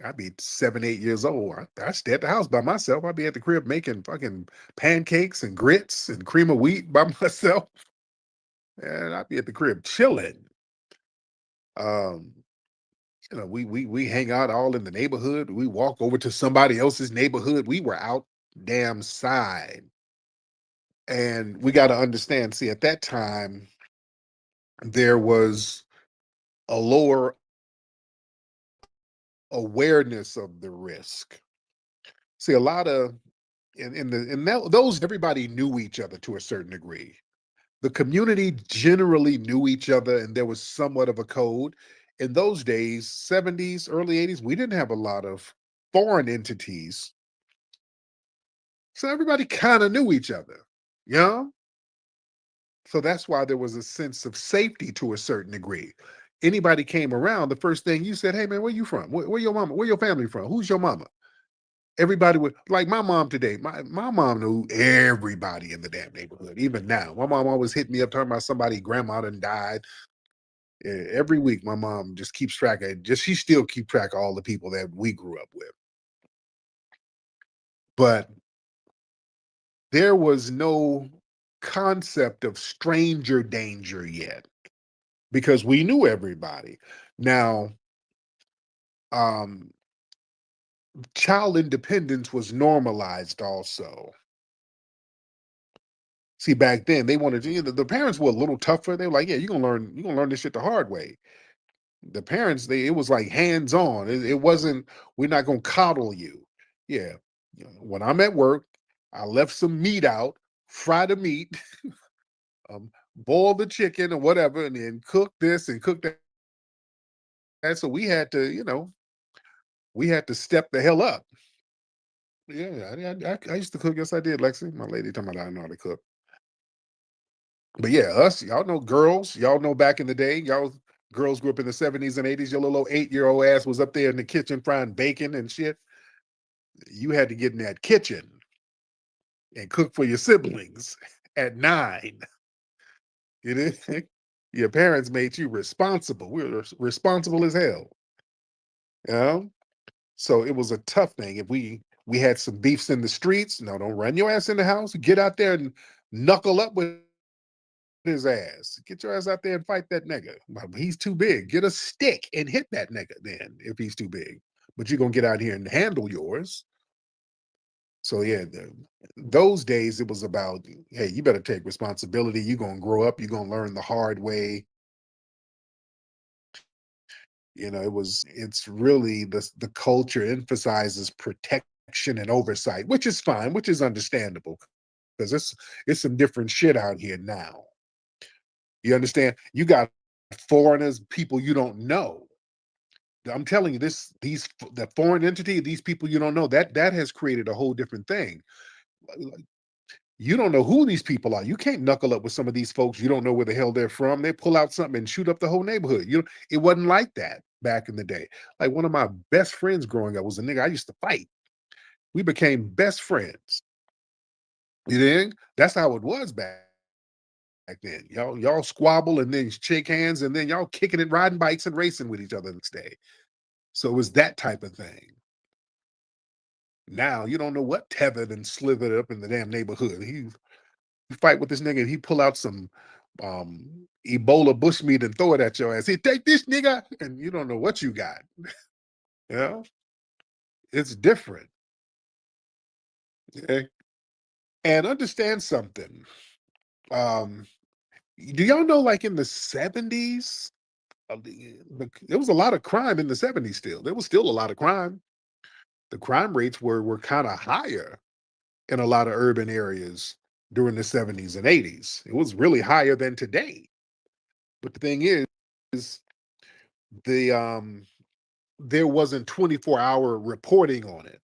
S13: I'd be 7, 8 years old. I'd stay at the house by myself. I'd be at the crib making fucking pancakes and grits and cream of wheat by myself. And I'd be at the crib chilling. You know, we hang out all in the neighborhood. We walk over to somebody else's neighborhood. We were out damn side. And we got to understand, see, at that time, there was a lower awareness of the risk. See, a lot of those everybody knew each other to a certain degree. The community generally knew each other, and there was somewhat of a code. In those days, 70s, early 80s, we didn't have a lot of foreign entities So everybody kind of knew each other, you know? So that's why there was a sense of safety to a certain degree. Anybody came around, the first thing you said, hey man, where you from? Where your mama? Where your family from? Who's your mama? Everybody would, like my mom today, my mom knew everybody in the damn neighborhood, even now. My mom always hit me up talking about somebody, grandma done died. Every week, my mom just keeps track of, she still keep track of all the people that we grew up with. But there was no concept of stranger danger yet because we knew everybody. Now, child independence was normalized also. See, back then they wanted to, the parents were a little tougher. They were like, yeah, you're gonna learn this shit the hard way. The parents, it was like hands-on. It wasn't, we're not gonna coddle you. Yeah. When I'm at work, I left some meat out, fry the meat, boil the chicken or whatever, and then cook this and cook that. And so we had to, we had to step the hell up. Yeah, I used to cook. Yes, I did, Lexi. My lady talking about I know how to cook. But yeah, y'all know girls. Y'all know back in the day, y'all girls grew up in the 70s and 80s. Your little 8-year-old ass was up there in the kitchen frying bacon and shit. You had to get in that kitchen and cook for your siblings at 9. You know? Your parents made you responsible. We were responsible as hell. You know? So it was a tough thing. If we had some beefs in the streets, no, don't run your ass in the house. Get out there and knuckle up with his ass. Get your ass out there and fight that nigga. He's too big. Get a stick and hit that nigga then if he's too big. But you're going to get out here and handle yours. So yeah, those days it was about, hey, you better take responsibility. You're going to grow up. You're going to learn the hard way. It's really the culture emphasizes protection and oversight, which is fine, which is understandable because it's some different shit out here now. You understand? You got foreigners, people you don't know. I'm telling you, the foreign entity, these people you don't know, that has created a whole different thing. You don't know who these people are. You can't knuckle up with some of these folks. You don't know where the hell they're from. They pull out something and shoot up the whole neighborhood. It wasn't like that back in the day. Like one of my best friends growing up was a nigga I used to fight. We became best friends. You think? That's how it was back then. Y'all squabble and then shake hands and then y'all kicking it, riding bikes and racing with each other the next day. So it was that type of thing. Now you don't know what tethered and slithered up in the damn neighborhood. You fight with this nigga and he pull out some Ebola bushmeat and throw it at your ass. He take this nigga, and you don't know what you got. It's different. Okay? And understand something. Do y'all know, like in the 70s, there was a lot of crime in the 70s still. There was still a lot of crime. The crime rates were kind of higher in a lot of urban areas during the 70s and 80s. It was really higher than today. But the thing is there wasn't 24-hour reporting on it.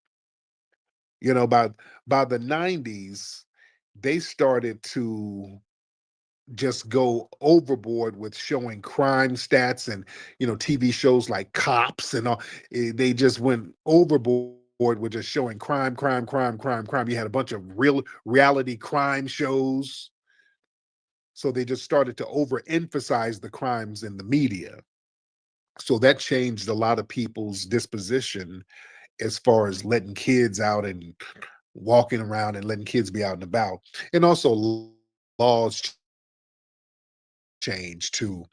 S13: By the 90s, they started to just go overboard with showing crime stats and TV shows like Cops and all. They just went overboard with just showing crime. You had a bunch of real reality crime shows. So they just started to overemphasize the crimes in the media. So that changed a lot of people's disposition as far as letting kids out and walking around and letting kids be out and about. And also laws changed too,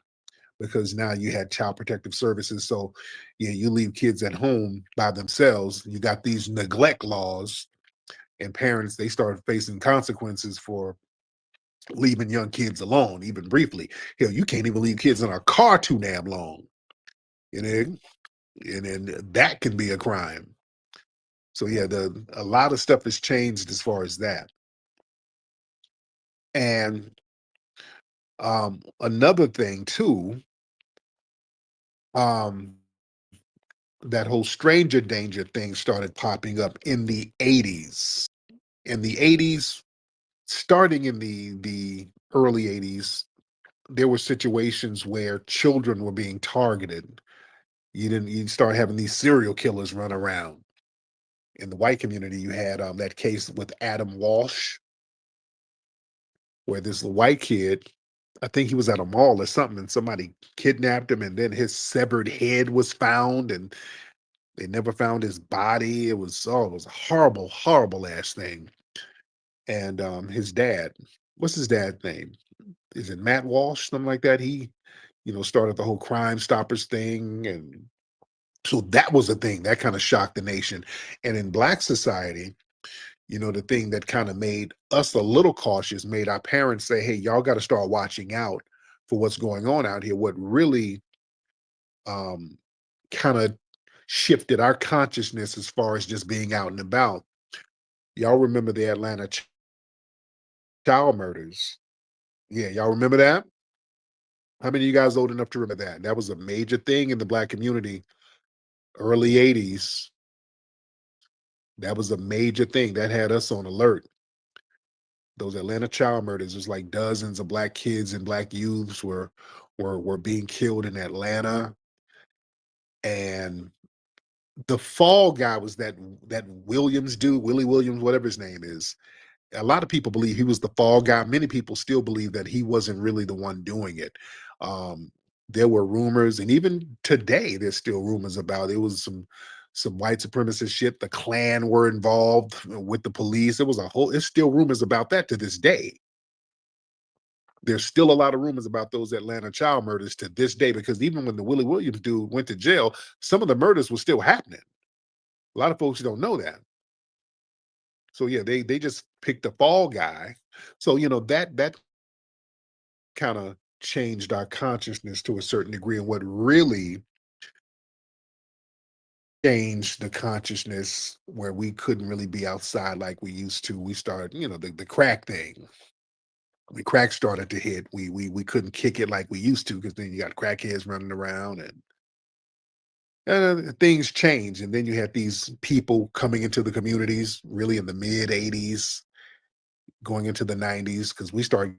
S13: because now you had child protective services. So yeah, you leave kids at home by themselves. You got these neglect laws, and parents, they start facing consequences for leaving young kids alone, even briefly. Hell, you can't even leave kids in a car too damn long. And then that can be a crime. So yeah, a lot of stuff has changed as far as that. And another thing too, that whole stranger danger thing started popping up in the 80s. In the 80s, starting in the early 80s, there were situations where children were being targeted. You start having these serial killers run around. In the white community, you had that case with Adam Walsh, where this white kid, I think he was at a mall or something, and somebody kidnapped him, and then his severed head was found, and they never found his body. It was it was a horrible, horrible ass thing. And his dad, what's his dad's name? Is it Matt Walsh, something like that? He, started the whole Crime Stoppers thing, and so that was a thing that kind of shocked the nation. And in Black society, the thing that kind of made us a little cautious, made our parents say, hey, y'all got to start watching out for what's going on out here. What really kind of shifted our consciousness as far as just being out and about. Y'all remember the Atlanta child murders? Yeah, y'all remember that? How many of you guys old enough to remember that? That was a major thing in the Black community, early 80s. That was a major thing that had us on alert. Those Atlanta child murders, was like dozens of Black kids and Black youths were being killed in Atlanta. And the fall guy was that Williams dude, Willie Williams, whatever his name is. A lot of people believe he was the fall guy. Many people still believe that he wasn't really the one doing it. There were rumors, and even today there's still rumors about it was some white supremacist shit. The Klan were involved with the police. There's still rumors about that to this day. There's still a lot of rumors about those Atlanta child murders to this day, because even when the Willie Williams dude went to jail, some of the murders were still happening. A lot of folks don't know that. So yeah, they just picked the fall guy. So that kind of changed our consciousness to a certain degree. And what really changed the consciousness, where we couldn't really be outside like we used to, we started, the crack thing. When crack started to hit, we couldn't kick it like we used to, because then you got crackheads running around, and things changed. And then you had these people coming into the communities really in the mid 80s, going into the 90s, because we started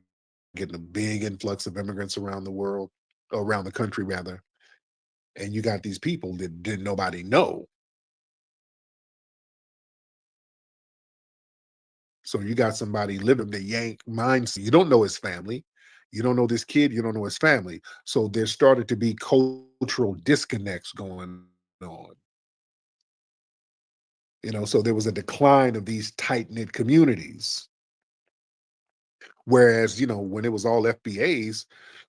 S13: getting a big influx of immigrants around the country rather. And you got these people that didn't nobody know. So you got somebody living the Yank mindset. You don't know his family. You don't know this kid. You don't know his family. So there started to be cultural disconnects going on. So there was a decline of these tight-knit communities. Whereas, when it was all FBAs,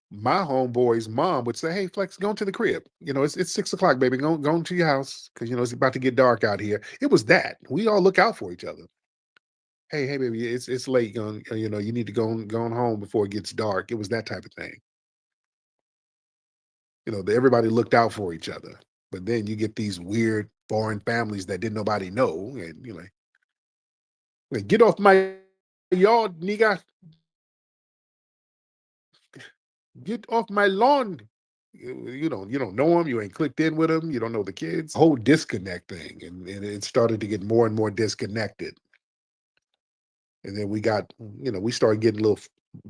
S13: my homeboy's mom would say, hey, Flex, go to the crib. It's 6 o'clock, baby. Go to your house, because, it's about to get dark out here. It was that. We all look out for each other. Hey, baby, it's late. You need to go on home before it gets dark. It was that type of thing. Everybody looked out for each other. But then you get these weird foreign families that didn't nobody know. And you're like, get off my yard, nigga. Get off my lawn. You don't know them. You ain't clicked in with them. You don't know the kids. Whole disconnect thing. And it started to get more and more disconnected. And then we started getting little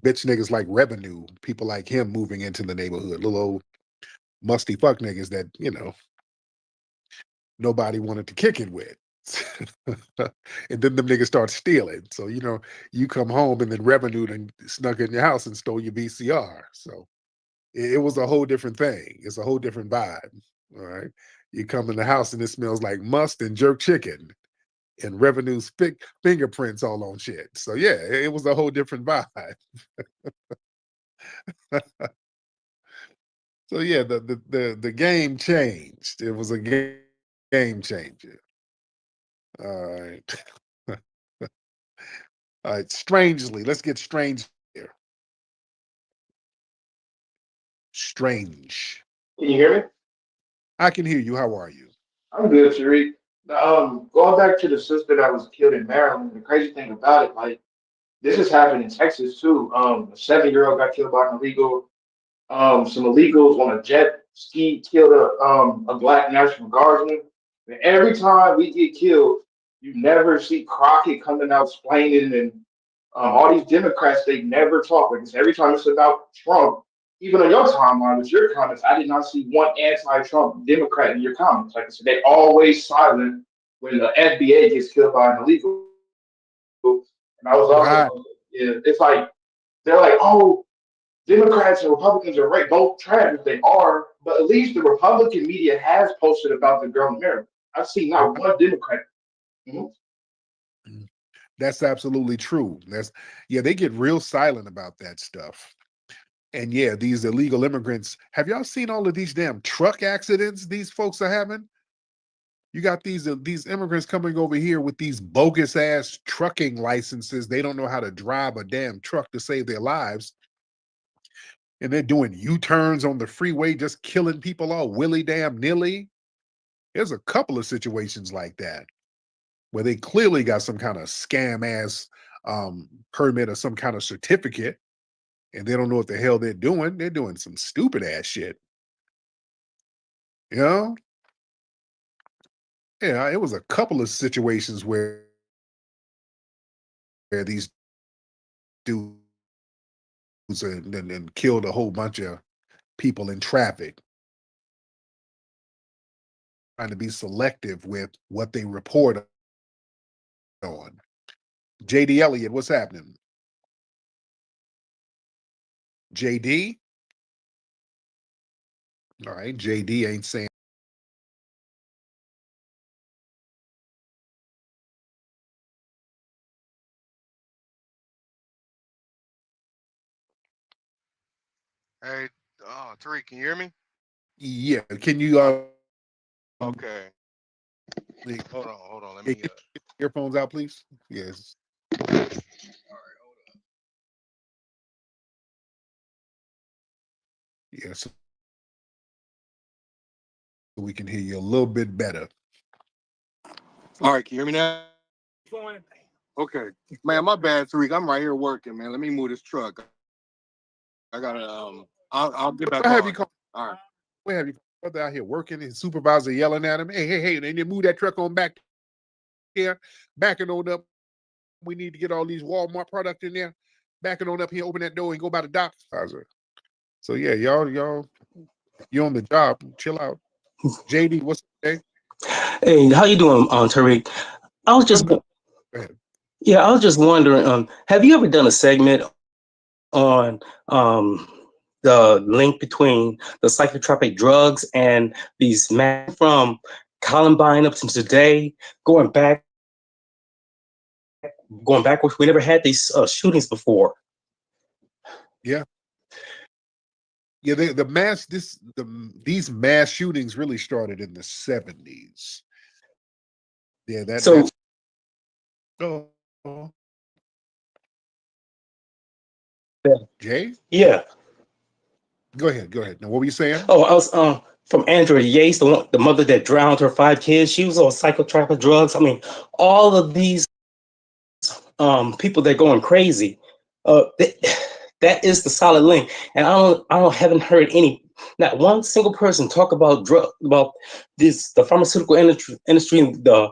S13: bitch niggas like Revenue, people like him moving into the neighborhood, little old musty fuck niggas that, nobody wanted to kick it with. And then them niggas start stealing. So, you come home and then Revenue then snuck in your house and stole your VCR. So it was a whole different thing. It's a whole different vibe. All right. You come in the house and it smells like must and jerk chicken, and Revenue's fingerprints all on shit. So yeah, it was a whole different vibe. So yeah, the game changed. It was a game changer. All right. All right. Strangely, let's get strange here. Strange.
S7: Can you hear me?
S13: I can hear you. How are you?
S7: I'm good, Tariq. Going back to the sister that was killed in Maryland, the crazy thing about it, like, this has happened in Texas too. A 7-year-old got killed by an illegal. Some illegals on a jet ski killed a Black National Guardsman. And every time we get killed, You never see Crockett coming out explaining, and all these Democrats, they never talk. Because every time it's about Trump, even on your timeline with your comments, I did not see one anti-Trump Democrat in your comments. Like I said, they always silent when the FBA gets killed by an illegal. And I was also, yeah, it's like they're like, oh, Democrats and Republicans are right, both trash if they are, but at least the Republican media has posted about the girl in Maryland. I've seen not one Democrat. Mhm.
S13: That's absolutely true. They get real silent about that stuff. And yeah, these illegal immigrants, have y'all seen all of these damn truck accidents these folks are having? You got these immigrants coming over here with these bogus ass trucking licenses. They don't know how to drive a damn truck to save their lives. And they're doing U-turns on the freeway, just killing people all willy damn nilly. There's a couple of situations like that where they clearly got some kind of scam ass permit or some kind of certificate, and they don't know what the hell they're doing. They're doing some stupid ass shit. You know? Yeah, it was a couple of situations where these dudes and killed a whole bunch of people in traffic. Trying to be selective with what they report on. JD Elliott, what's happening? JD? All right, JD ain't saying.
S5: Hey, Tariq, can you hear me?
S13: Yeah, can you
S5: Okay. Hold on. Let me
S13: get earphones out, please? Yes. Yes. So we can hear you a little bit better.
S5: All right, can you hear me now? Okay. Man, my bad, Tariq. I'm right here working, man. Let me move this truck. I gotta I'll get back
S13: Where have
S5: on.
S13: you come?
S5: All right.
S13: Where have you brother out here working? His supervisor yelling at him, hey, and then move that truck on back here, backing on up. We need to get all these Walmart product in there. Backing on up here, open that door and go by the dock. So yeah, y'all, you on the job. Chill out. JD, what's up,
S8: Hey, how you doing, Tariq? I was just, yeah, I was just wondering, have you ever done a segment on the link between the psychotropic drugs and these men from Columbine up to today, going backwards? We never had these shootings before.
S13: Yeah. Yeah, these mass shootings really started in the 70s. Yeah, that's Jay?
S8: Yeah.
S13: Go ahead. Now, what were you saying?
S8: Oh, I was from Andrea Yates, the mother that drowned her 5 kids. She was on psychotropic drugs. I mean, all of these people that going crazy. That is the solid link, and haven't heard not one single person talk about the pharmaceutical industry, and the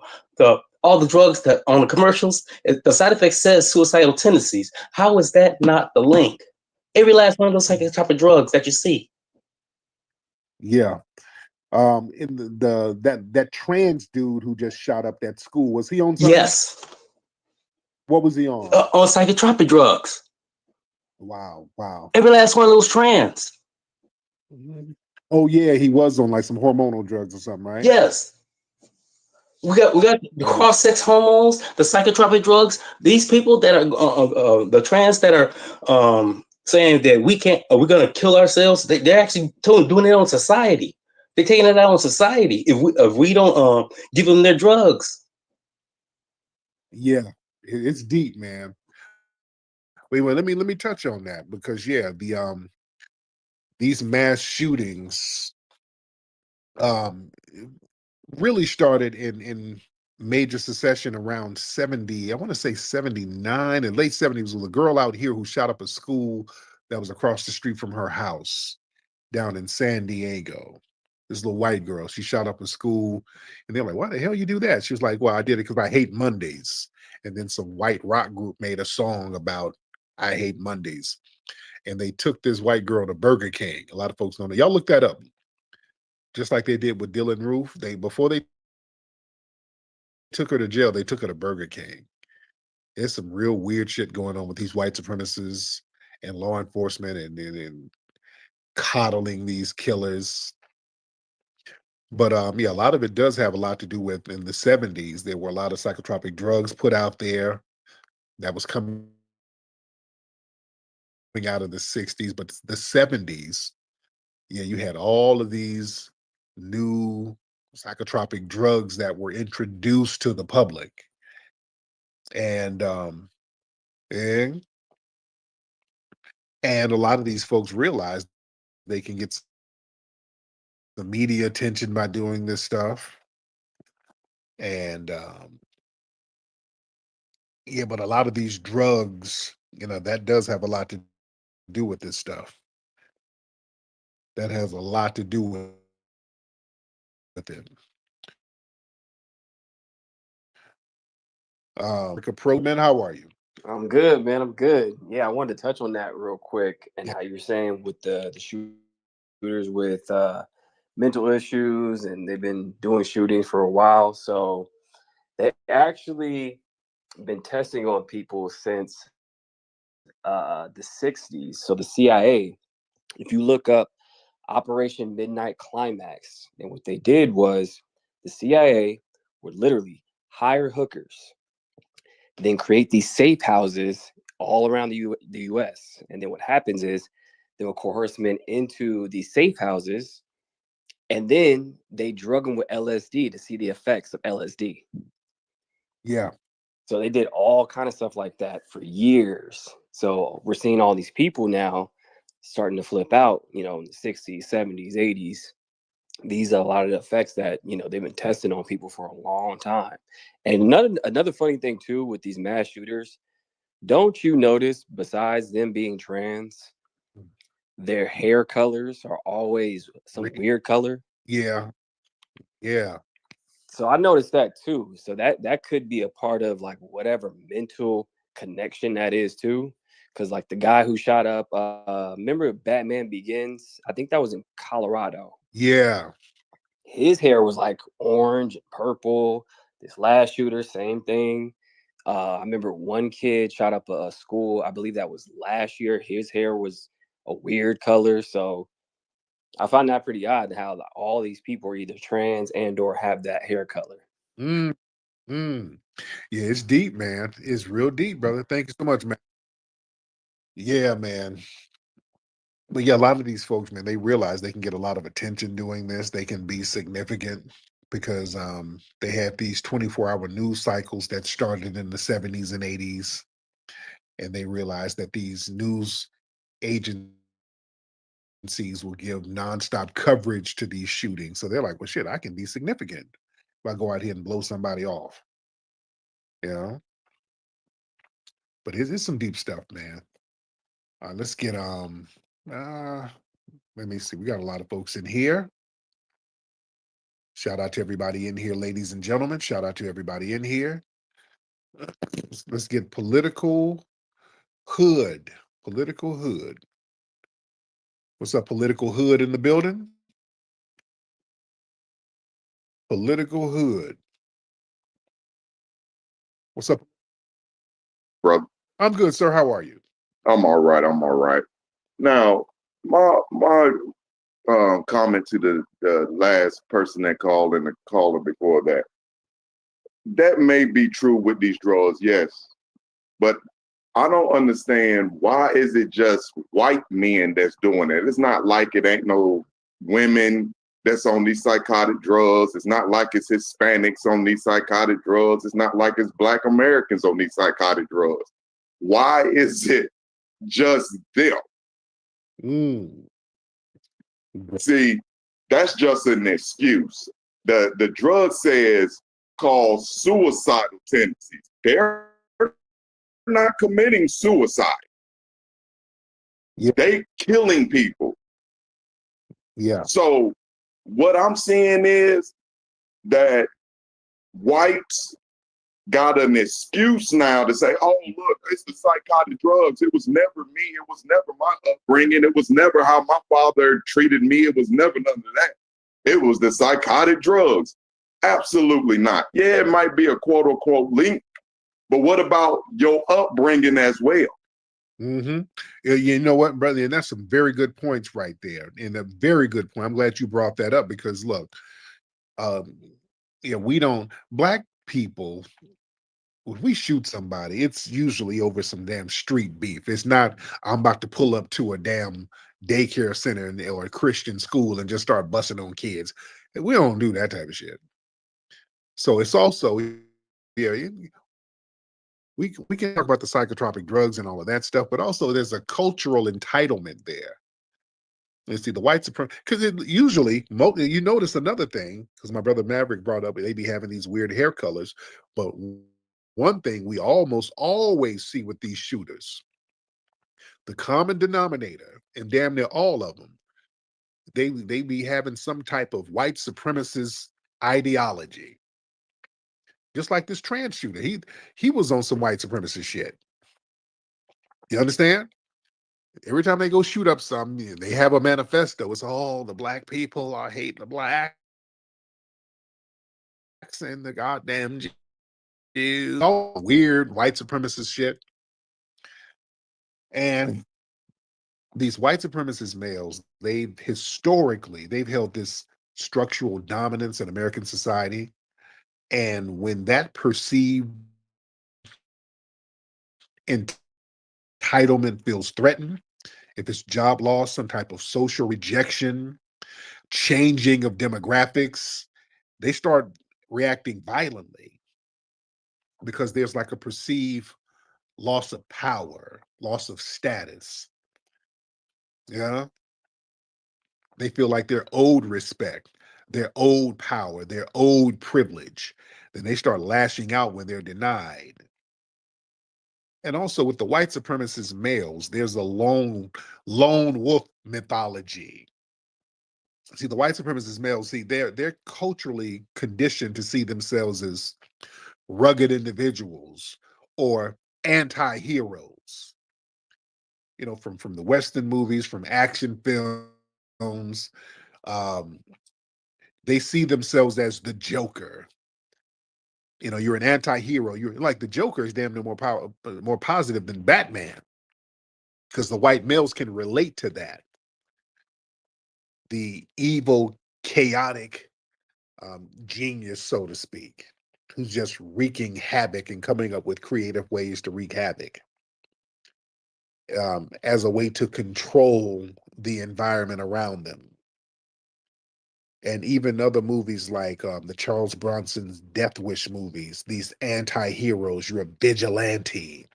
S8: all the drugs that on the commercials. The side effect says suicidal tendencies. How is that not the link? Every last one of those psychotropic drugs that you see.
S13: Yeah. In that trans dude who just shot up that school, was he on something?
S8: Yes.
S13: What was he on?
S8: On psychotropic drugs.
S13: Wow.
S8: Every last one of those trans.
S13: Oh yeah, he was on like some hormonal drugs or something, right?
S8: Yes. We got the cross-sex hormones, the psychotropic drugs. These people that are the trans that are saying that we're gonna kill ourselves. They're actually doing it on society. They're taking it out on society if we don't give them their drugs.
S13: Yeah, it's deep, man. Wait, let me touch on that because yeah, these mass shootings really started in major secession around 70. I want to say 79 and late 70s. Was a girl out here who shot up a school that was across the street from her house down in San Diego. This little white girl, she shot up a school, and they're like, "Why the hell you do that?" She was like, "Well, I did it because I hate Mondays." And then some white rock group made a song about "I hate Mondays," and they took this white girl to Burger King. A lot of folks know that. Y'all look that up, just like they did with Dylan Roof. Before they took her to jail, they took her to Burger King. There's some real weird shit going on with these white supremacists and law enforcement and coddling these killers. But yeah, a lot of it does have a lot to do with in the 70s. There were a lot of psychotropic drugs put out there that was coming out of the 60s, but the 70s, yeah, you had all of these new psychotropic drugs that were introduced to the public. And and a lot of these folks realized they can get the media attention by doing this stuff. And yeah, but a lot of these drugs, that does have a lot to do with this stuff. That has a lot to do with it. Pro man, how are you?
S9: I'm good, man. I'm good. Yeah, I wanted to touch on that real quick and how you're saying with the shooters with mental issues, and they've been doing shootings for a while. So they actually been testing on people since the 60s. So the CIA, if you look up Operation Midnight Climax, and what they did was the CIA would literally hire hookers, then create these safe houses all around the U.S. And then what happens is they'll coerce men into these safe houses, and then they drug them with LSD to see the effects of LSD.
S13: Yeah.
S9: So they did all kind of stuff like that for years. So we're seeing all these people now starting to flip out, in the 60s, 70s, 80s. These are a lot of the effects that, they've been testing on people for a long time. And another funny thing, too, with these mass shooters, don't you notice, besides them being trans, their hair colors are always some weird color?
S13: Yeah. Yeah.
S9: So I noticed that, too. So that could be a part of, like, whatever mental connection that is, too. Because, like, the guy who shot up, remember Batman Begins? I think that was in Colorado.
S13: Yeah.
S9: His hair was like orange and purple. This last shooter, same thing. I remember one kid shot up a school. I believe that was last year. His hair was a weird color. So I find that pretty odd how all these people are either trans and or have that hair color.
S13: Yeah, it's deep, man. It's real deep, brother. Thank you so much, man. Yeah, man. But yeah, a lot of these folks, man, they realize they can get a lot of attention doing this. They can be significant because they had these 24-hour news cycles that started in the 70s and 80s. And they realized that these news agencies will give nonstop coverage to these shootings. So they're like, well, shit, I can be significant if I go out here and blow somebody off. But it's some deep stuff, man. Let's get let me see. We got a lot of folks in here. Shout out to everybody in here, ladies and gentlemen. Shout out to everybody in here. Let's get Political Hood. Political Hood. What's up, Political Hood in the building? Political Hood. What's up,
S12: brother?
S13: I'm good, sir. How are you?
S12: I'm all right. I'm all right. Now, my comment to the last person that called and the caller before that may be true with these drugs, yes, but I don't understand why is it just white men that's doing it. It's not like it ain't no women that's on these psychotic drugs. It's not like it's Hispanics on these psychotic drugs. It's not like it's Black Americans on these psychotic drugs. Why is it just them? See, that's just an excuse. The drug says called suicidal tendencies. They're not committing suicide. They killing people.
S13: Yeah.
S12: So What I'm seeing is that whites got an excuse now to say, oh, look, it's the psychotic drugs. It was never me. It was never my upbringing. It was never how my father treated me. It was never none of that. It was the psychotic drugs. Absolutely not. Yeah, it might be a quote unquote link, but what about your upbringing as well?
S13: Mm-hmm. You know what, brother? And that's some very good points right there. And a very good point. I'm glad you brought that up because look, we don't, black people, if we shoot somebody, it's usually over some damn street beef. It's not, I'm about to pull up to a damn daycare center or a Christian school and just start busting on kids. We don't do that type of shit. So it's also, we can talk about the psychotropic drugs and all of that stuff, but also there's a cultural entitlement there. You see, the white supremacy, because usually, you notice another thing, because my brother Maverick brought up, they be having these weird hair colors, but one thing we almost always see with these shooters, the common denominator, and damn near all of them, they be having some type of white supremacist ideology. Just like this trans shooter, he was on some white supremacist shit. You understand? Every time they go shoot up something, they have a manifesto. It's all the black people are hating the blacks and the goddamn Jews. All weird white supremacist shit. And these white supremacist males, they've held this structural dominance in American society. And when that perceived entitlement feels threatened, if it's job loss, some type of social rejection, changing of demographics, they start reacting violently because there's like a perceived loss of power, loss of status. Yeah. They feel like they're owed respect, they're owed power, they're owed privilege. Then they start lashing out when they're denied. And also with the white supremacist males, there's a lone wolf mythology. See, the white supremacist males, they're culturally conditioned to see themselves as rugged individuals or anti-heroes. From the Western movies, from action films, they see themselves as the Joker. You're an anti-hero. You're like the Joker is damn near more positive than Batman, because the white males can relate to that. The evil, chaotic genius, so to speak, who's just wreaking havoc and coming up with creative ways to wreak havoc as a way to control the environment around them. And even other movies like the Charles Bronson's Death Wish movies, these anti-heroes, you're a vigilante.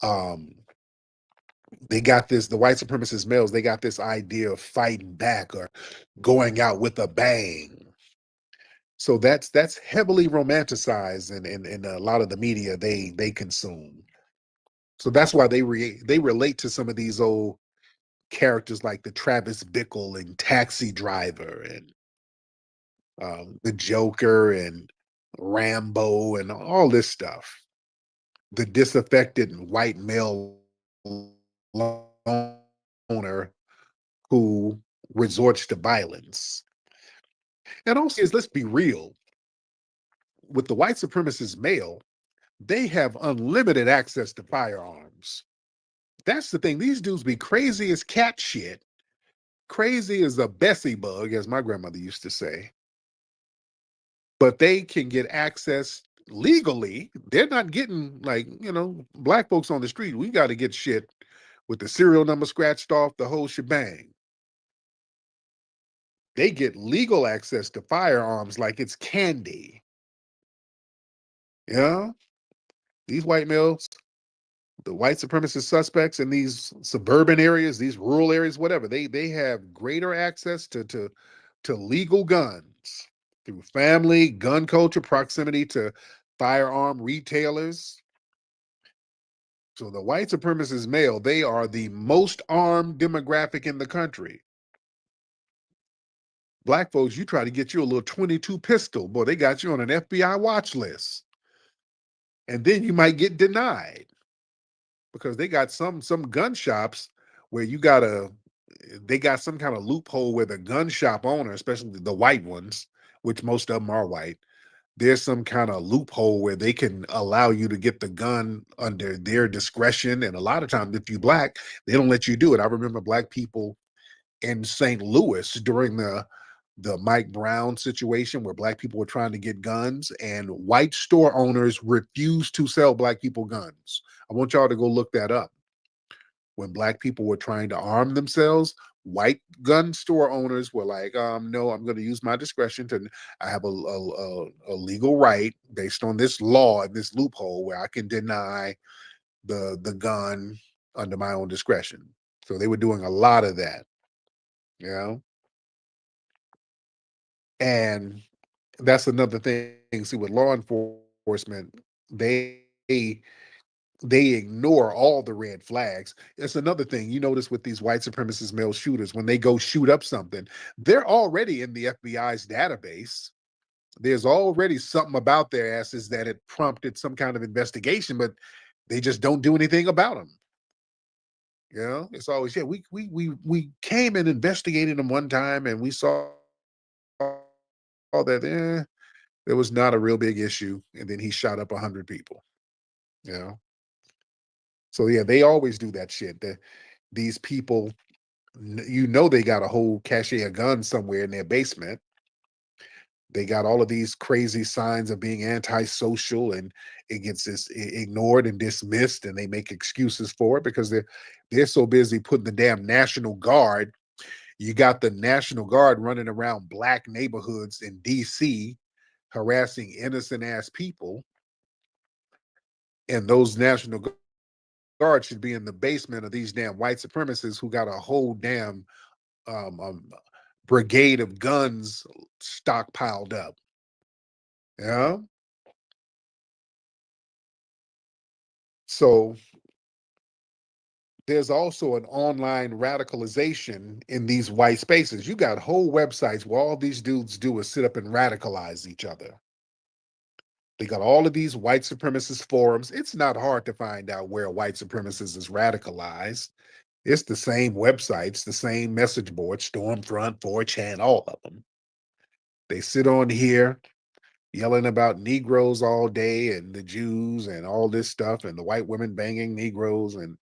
S13: They got the white supremacist males, they got this idea of fighting back or going out with a bang. So that's heavily romanticized in a lot of the media they consume. So that's why they relate to some of these old characters like the Travis Bickle and Taxi Driver and the Joker and Rambo and all this stuff. The disaffected white male loner who resorts to violence. And also, let's be real, with the white supremacist male, they have unlimited access to firearms. That's the thing. These dudes be crazy as cat shit, crazy as a Bessie bug, as my grandmother used to say. But they can get access legally. They're not getting black folks on the street. We got to get shit with the serial number scratched off, the whole shebang. They get legal access to firearms like it's candy. Yeah. These white males, the white supremacist suspects in these suburban areas, these rural areas, whatever, they have greater access to legal guns through family, gun culture, proximity to firearm retailers. So the white supremacist male, they are the most armed demographic in the country. Black folks, you try to get you a little 22 pistol, boy, they got you on an FBI watch list. And then you might get denied because they got some gun shops where they got some kind of loophole where the gun shop owner, especially the white ones, which most of them are white, there's some kind of loophole where they can allow you to get the gun under their discretion. And a lot of times, if you Black, they don't let you do it. I remember Black people in St. Louis during the Mike Brown situation where Black people were trying to get guns and white store owners refused to sell Black people guns. I want y'all to go look that up. When Black people were trying to arm themselves, white gun store owners were like, no, I'm going to use my discretion I have a legal right based on this law and this loophole where I can deny the gun under my own discretion. So they were doing a lot of that, you know? And that's another thing. See, with law enforcement, they ignore all the red flags. It's another thing you notice with these white supremacist male shooters. When they go shoot up something, they're already in the FBI's database. There's already something about their asses that it prompted some kind of investigation, but they just don't do anything about them. You know, it's always, yeah, we came and investigated them one time and we saw all that there was not a real big issue, and then he shot up 100 people. You know, so yeah, they always do that shit. These people, you know, they got a whole cache of guns somewhere in their basement. They got all of these crazy signs of being antisocial, and it gets ignored and dismissed, and they make excuses for it because they're so busy putting the damn National Guard. You got the National Guard running around Black neighborhoods in DC, harassing innocent ass people, and those National Guard should be in the basement of these damn white supremacists who got a whole damn brigade of guns stockpiled up. Yeah. So there's also an online radicalization in these white spaces. You got whole websites where all these dudes do is sit up and radicalize each other. They got all of these white supremacist forums. It's not hard to find out where a white supremacist is radicalized. It's the same websites, the same message boards, Stormfront, 4chan, all of them. They sit on here yelling about Negroes all day and the Jews and all this stuff and the white women banging Negroes, and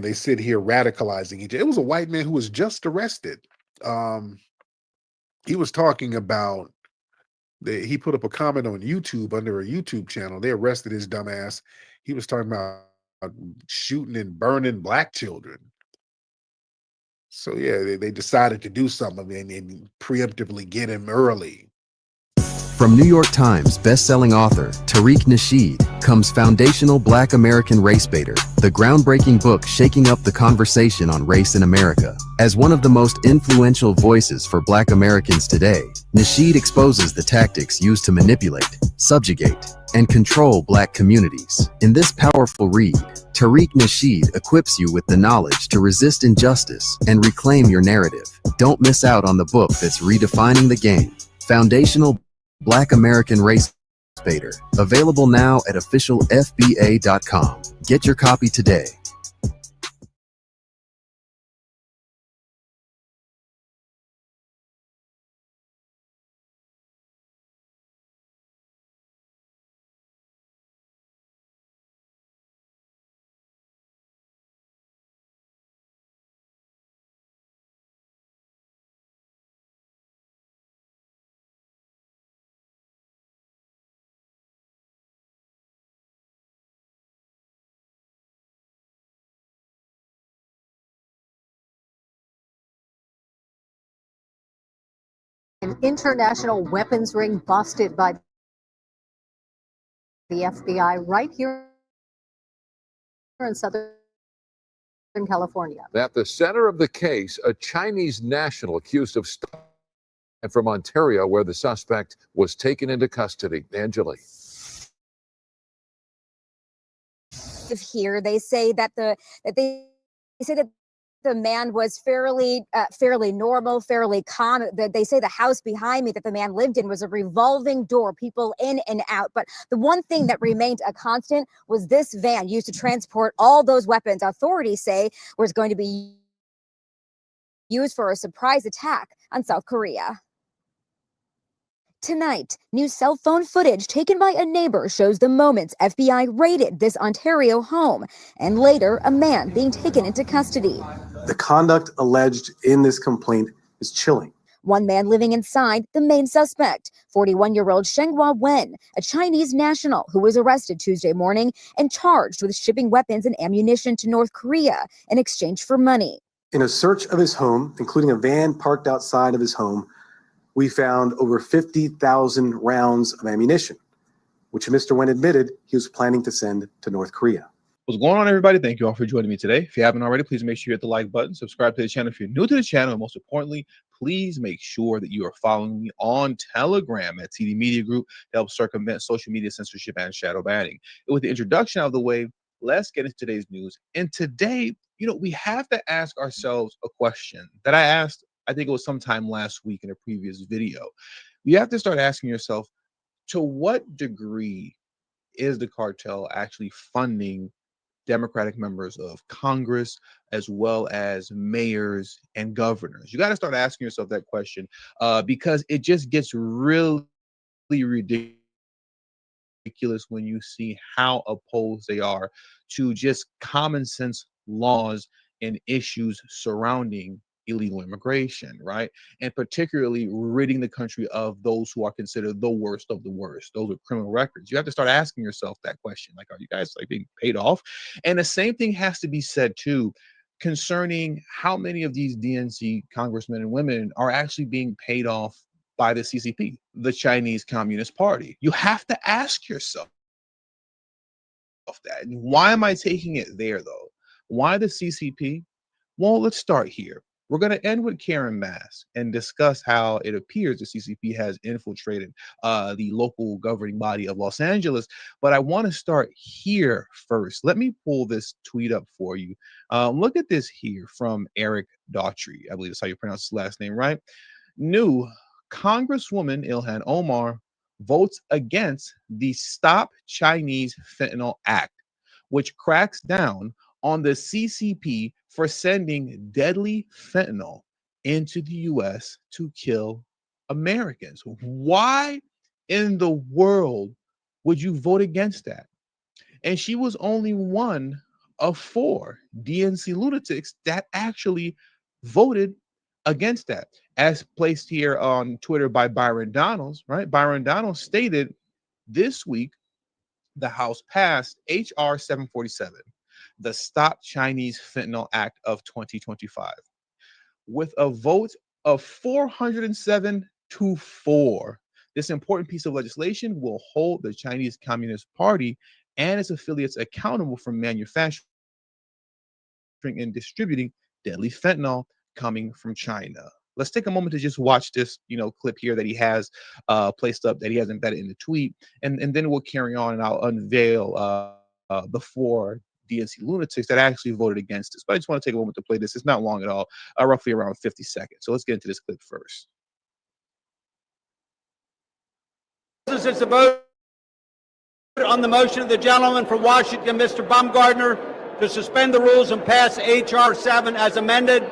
S13: they sit here radicalizing each other. It was a white man who was just arrested. He was talking about he put up a comment on YouTube under a YouTube channel. They arrested his dumb ass. He was talking about shooting and burning Black children. So yeah, they decided to do something and preemptively get him early.
S14: From New York Times bestselling author Tariq Nasheed comes Foundational Black American Race Baiter, the groundbreaking book shaking up the conversation on race in America. As one of the most influential voices for Black Americans today, Nasheed exposes the tactics used to manipulate, subjugate, and control Black communities. In this powerful read, Tariq Nasheed equips you with the knowledge to resist injustice and reclaim your narrative. Don't miss out on the book that's redefining the game. Foundational Black American Race Baiter, available now at officialfba.com. Get your copy today.
S15: An international weapons ring busted by the FBI right here in Southern California.
S16: At the center of the case, a Chinese national accused of and from Ontario, where the suspect was taken into custody. Angela.
S17: Here, they say that The man was fairly normal, fairly calm. They say the house behind me that the man lived in was a revolving door, people in and out. But the one thing that remained a constant was this van used to transport all those weapons authorities say was going to be used for a surprise attack on South Korea. Tonight, new cell phone footage taken by a neighbor shows the moments FBI raided this Ontario home, and later a man being taken into custody.
S18: The conduct alleged in this complaint is chilling.
S17: One man living inside the main suspect, 41-year-old Shenghua Wen, a Chinese national who was arrested Tuesday morning and charged with shipping weapons and ammunition to North Korea in exchange for money.
S18: In a search of his home, including a van parked outside of his home, we found over 50,000 rounds of ammunition, which Mr. Wen admitted he was planning to send to North Korea.
S19: What's going on, everybody? Thank you all for joining me today. If you haven't already, please make sure you hit the like button, subscribe to the channel if you're new to the channel, and most importantly, please make sure that you are following me on Telegram at TD Media Group to help circumvent social media censorship and shadow banning. And with the introduction out of the way, let's get into today's news. And today, we have to ask ourselves a question that I asked, I think it was sometime last week in a previous video. You have to start asking yourself, to what degree is the cartel actually funding Democratic members of Congress, as well as mayors and governors? You got to start asking yourself that question because it just gets really ridiculous when you see how opposed they are to just common sense laws and issues surrounding illegal immigration, right? And particularly ridding the country of those who are considered the worst of the worst, those with criminal records. You have to start asking yourself that question, like, are you guys being paid off? And the same thing has to be said too concerning how many of these DNC congressmen and women are actually being paid off by the CCP, the Chinese Communist Party. You have to ask yourself that. And why am I taking it there though? Why the CCP? Well, let's start here. We're going to end with Karen Bass and discuss how it appears the CCP has infiltrated the local governing body of Los Angeles. But I want to start here first. Let me pull this tweet up for you. Look at this here from Eric Daughtry. I believe that's how you pronounce his last name, right? New Congresswoman Ilhan Omar votes against the Stop Chinese Fentanyl Act, which cracks down on the CCP for sending deadly fentanyl into the U.S. to kill Americans. Why in the world would you vote against that? And she was only one of 4 DNC lunatics that actually voted against that. As placed here on Twitter by Byron Donalds, right? Byron Donalds stated this week the House passed H.R. 747, the Stop Chinese Fentanyl Act of 2025, with a vote of 407 to 4. This important piece of legislation will hold the Chinese Communist Party and its affiliates accountable for manufacturing and distributing deadly fentanyl coming from China. Let's take a moment to just watch this, clip here that he has placed up, that he has embedded in the tweet, and then we'll carry on and I'll unveil the 4 DNC lunatics that actually voted against this. But I just want to take a moment to play this. It's not long at all, roughly around 50 seconds. So let's get into this clip first.
S20: It's a vote on the motion of the gentleman from Washington, Mr. Baumgartner, to suspend the rules and pass H.R. 7 as amended,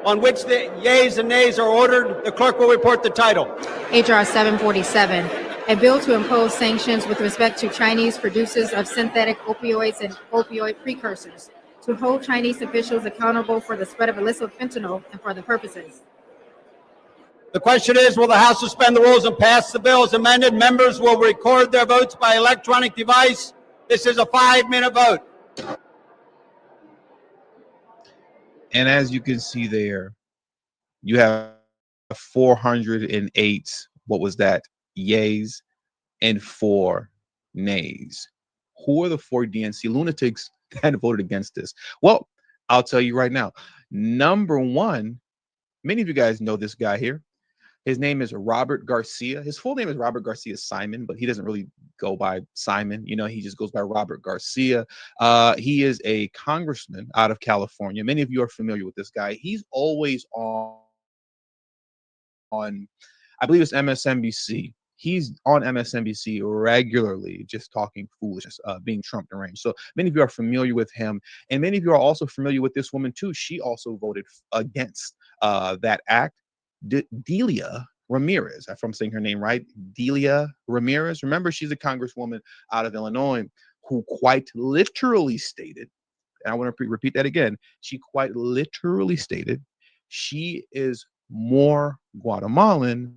S20: on which the yeas and nays are ordered. The clerk will report the title.
S21: H.R. 747, a bill to impose sanctions with respect to Chinese producers of synthetic opioids and opioid precursors, to hold Chinese officials accountable for the spread of illicit fentanyl and for the purposes.
S20: The question is, will the House suspend the rules and pass the bill as amended? Members will record their votes by electronic device. This is a 5-minute vote.
S19: And as you can see there, you have 408, what was that, yays and 4 nays. Who are the 4 DNC lunatics that voted against this? Well, I'll tell you right now. Number 1, many of you guys know this guy here, His name is Robert Garcia. His full name is Robert Garcia Simon, but he doesn't really go by Simon. You know, he just goes by Robert Garcia. He is a congressman out of California. Many of you are familiar with this guy. He's always on I believe it's MSNBC. He's on MSNBC regularly, just talking foolishness, being Trump deranged. So many of you are familiar with him, and many of you are also familiar with this woman too. She also voted against that act. Delia Ramirez, if I'm saying her name right, Delia Ramirez. Remember, she's a congresswoman out of Illinois who quite literally stated, and I want to repeat that again. She quite literally stated she is more Guatemalan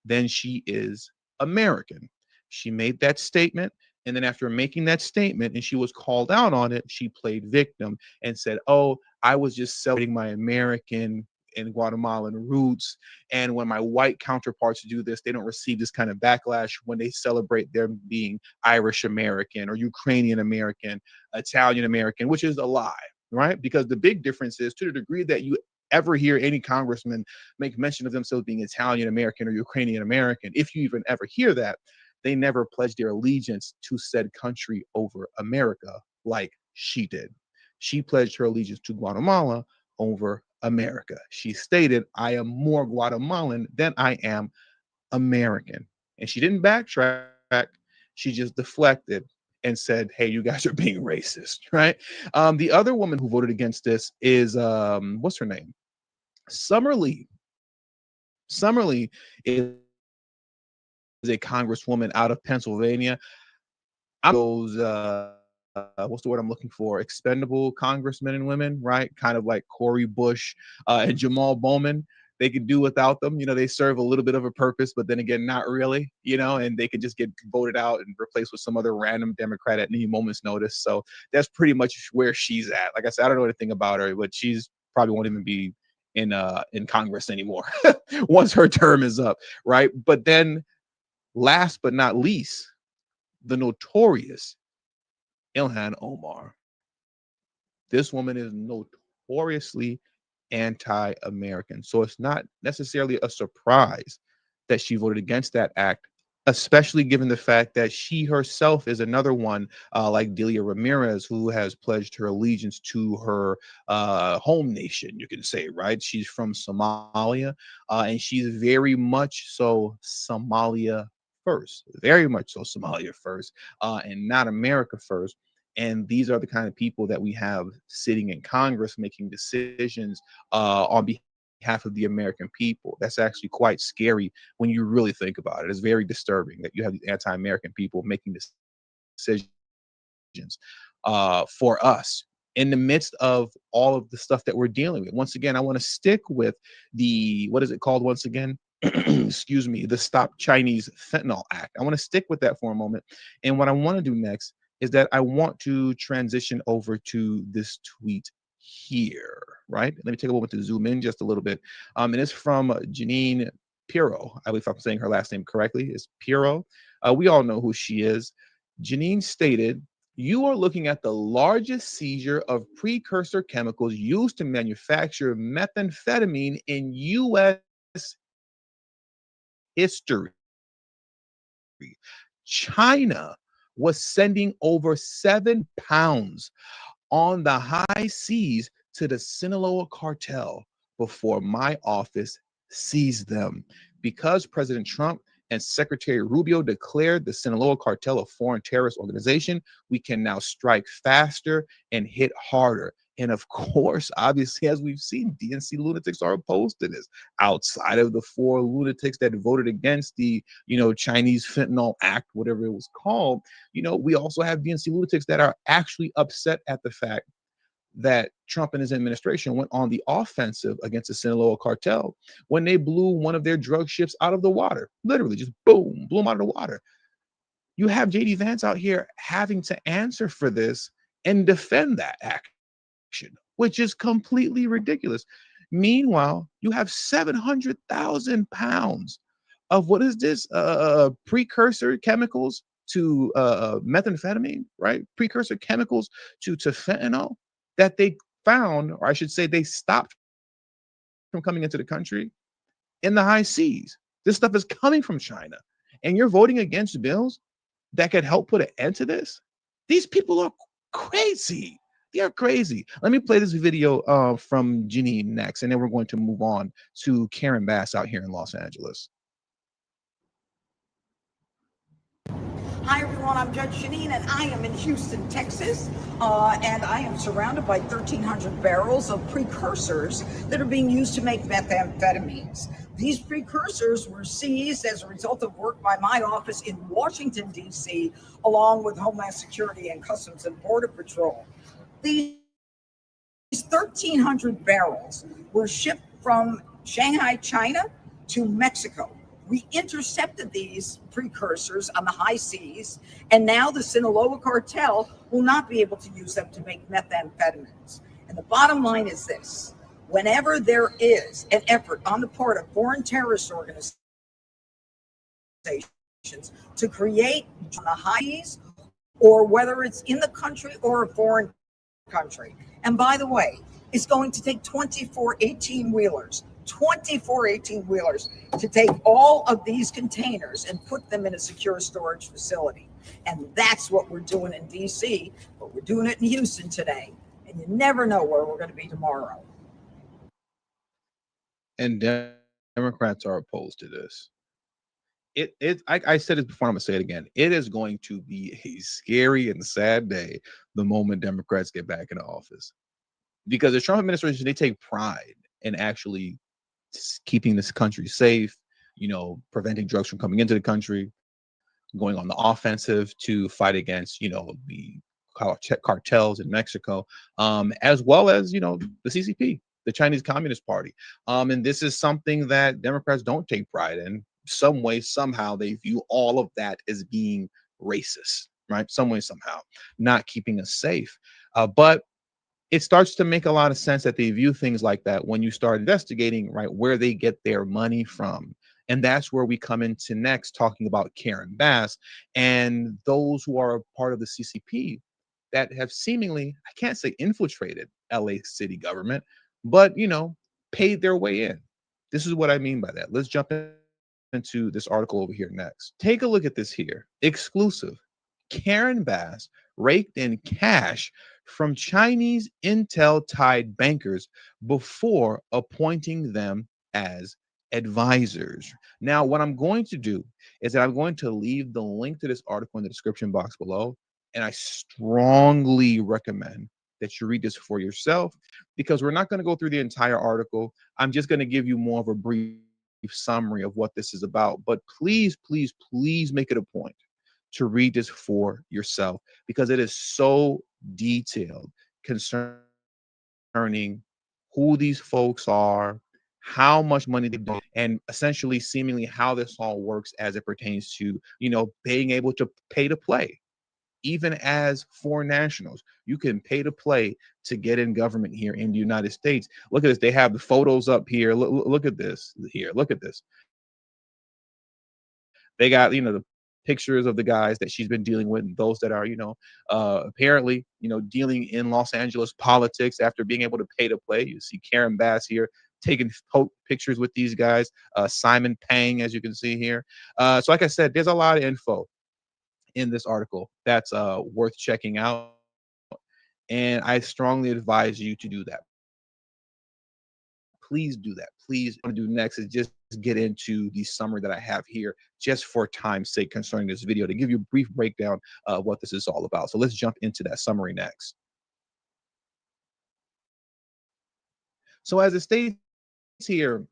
S19: than she is American. She made that statement. And then after making that statement and she was called out on it, she played victim and said, oh, I was just celebrating my American and Guatemalan roots. And when my white counterparts do this, they don't receive this kind of backlash when they celebrate them being Irish American or Ukrainian American, Italian American, which is a lie, right? Because the big difference is, to the degree that you ever hear any congressman make mention of themselves being Italian American or Ukrainian American, if you even ever hear that, they never pledged their allegiance to said country over America like she did. She pledged her allegiance to Guatemala over America. She stated, I am more Guatemalan than I am American. And she didn't backtrack. She just deflected and said, hey, you guys are being racist, right? The other woman who voted against this is, what's her name? Summerlee. Summerlee is a congresswoman out of Pennsylvania. Those, what's the word I'm looking for? Expendable congressmen and women, right? Kind of like Cory Bush and Jamal Bowman. They could do without them. You know, they serve a little bit of a purpose, but then again, not really, you know, and they could just get voted out and replaced with some other random Democrat at any moment's notice. So that's pretty much where she's at. Like I said, I don't know anything about her, but she's probably won't even be in Congress anymore once her term is up, right? But then last but not least, the notorious Ilhan Omar. This woman is notoriously anti-American. So it's not necessarily a surprise that she voted against that act, especially given the fact that she herself is another one, like Delia Ramirez, who has pledged her allegiance to her home nation, you can say, right? She's from Somalia, and she's very much so Somalia first, very much so Somalia first, and not America first. And these are the kind of people that we have sitting in Congress making decisions on behalf of the American people. That's actually quite scary when you really think about it. It's very disturbing that you have these anti-American people making decisions for us in the midst of all of the stuff that we're dealing with. Once again, I want to stick with the, what is it called once again? Excuse me, the Stop Chinese Fentanyl Act. I want to stick with that for a moment. And what I want to do next is that I want to transition over to this tweet here, right? Let me take a moment to zoom in just a little bit. And it's from Janine Pirro. I believe if I'm saying her last name correctly, it's Pirro. We all know who she is. Janine stated, you are looking at the largest seizure of precursor chemicals used to manufacture methamphetamine in U.S. history. China was sending over 7 pounds on the high seas to the Sinaloa cartel before my office seized them. Because President Trump and Secretary Rubio declared the Sinaloa cartel a foreign terrorist organization, we can now strike faster and hit harder. And of course, obviously, as we've seen, DNC lunatics are opposed to this. Outside of the 4 lunatics that voted against the, Chinese Fentanyl Act, whatever it was called, we also have DNC lunatics that are actually upset at the fact that Trump and his administration went on the offensive against the Sinaloa cartel when they blew one of their drug ships out of the water. Literally, just boom, blew them out of the water. You have J.D. Vance out here having to answer for this and defend that act, which is completely ridiculous. Meanwhile, you have 700,000 pounds of what is this precursor chemicals to methamphetamine, right? Precursor chemicals to fentanyl that they found, or I should say they stopped from coming into the country in the high seas. This stuff is coming from China. And you're voting against bills that could help put an end to this? These people are crazy. They are crazy. Let me play this video from Janine next, and then we're going to move on to Karen Bass out here in Los Angeles.
S6: Hi, everyone. I'm Judge Janine, and I am in Houston, Texas. And I am surrounded by 1,300 barrels of precursors that are being used to make methamphetamines. These precursors were seized as a result of work by my office in Washington, D.C., along with Homeland Security and Customs and Border Patrol. These 1,300 barrels were shipped from Shanghai, China to Mexico. We intercepted these precursors on the high seas, and now the Sinaloa cartel will not be able to use them to make methamphetamines. And the bottom line is this: whenever there is an effort on the part of foreign terrorist organizations to create on the high seas, or whether it's in the country or a foreign country, and by the way, it's going to take 24 18-wheelers to take all of these containers and put them in a secure storage facility. And that's what we're doing in DC, but we're doing it in Houston today. And you never know where we're going to be tomorrow.
S19: And Democrats are opposed to this. I said it before, I'm gonna say it again. It is going to be a scary and sad day the moment Democrats get back into office, because the Trump administration, they take pride in actually keeping this country safe, preventing drugs from coming into the country, going on the offensive to fight against, the cartels in Mexico, as well as, the CCP, the Chinese Communist Party. And this is something that Democrats don't take pride in. Some way, somehow, they view all of that as being racist, right? Some way, somehow, not keeping us safe. But it starts to make a lot of sense that they view things like that when you start investigating, right, where they get their money from. And that's where we come into next, talking about Karen Bass and those who are a part of the CCP that have seemingly, I can't say infiltrated LA city government, but, paid their way in. This is what I mean by that. Let's jump into this article over here next. Take a look at this here. Exclusive. Karen Bass raked in cash from Chinese intel-tied bankers before appointing them as advisors. Now, what I'm going to do is that I'm going to leave the link to this article in the description box below, and I strongly recommend that you read this for yourself, because we're not going to go through the entire article. I'm just going to give you more of a brief summary of what this is about. But please, please, please make it a point to read this for yourself, because it is so detailed concerning who these folks are, how much money they do, and essentially seemingly how this all works as it pertains to, being able to pay to play. Even as foreign nationals, you can pay to play to get in government here in the United States. Look at this. They have the photos up here. Look at this here. Look at this. They got, the pictures of the guys that she's been dealing with, and those that are, apparently, dealing in Los Angeles politics after being able to pay to play. You see Karen Bass here taking pictures with these guys, Simon Pang, as you can see here. So like I said, there's a lot of info in this article that's worth checking out, and I strongly advise you to do that. Please do that. Please. What I'm going to do next is just get into the summary that I have here, just for time's sake, concerning this video, to give you a brief breakdown of what this is all about. So let's jump into that summary next. So as it states here,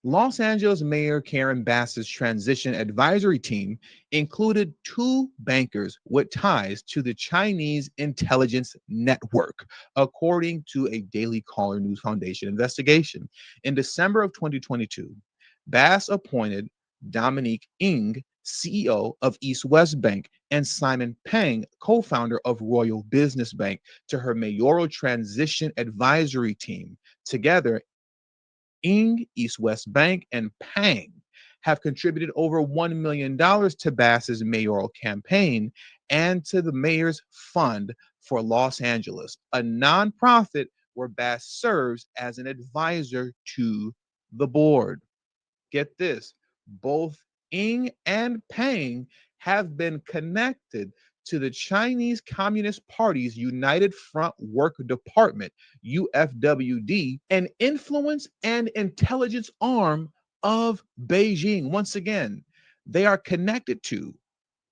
S19: Los Angeles Mayor Karen Bass's transition advisory team included 2 bankers with ties to the Chinese intelligence network, according to a Daily Caller News Foundation investigation. In December of 2022, Bass appointed Dominique Ng, CEO of East West Bank, and Simon Pang, co-founder of Royal Business Bank, to her mayoral transition advisory team. Together, Ng, East West Bank, and Pang have contributed over $1 million to Bass's mayoral campaign and to the mayor's fund for Los Angeles, a nonprofit where Bass serves as an advisor to the board. get this, both Ng and Peng have been connected to the Chinese Communist Party's United Front Work Department, UFWD, an influence and intelligence arm of Beijing. Once again, they are connected to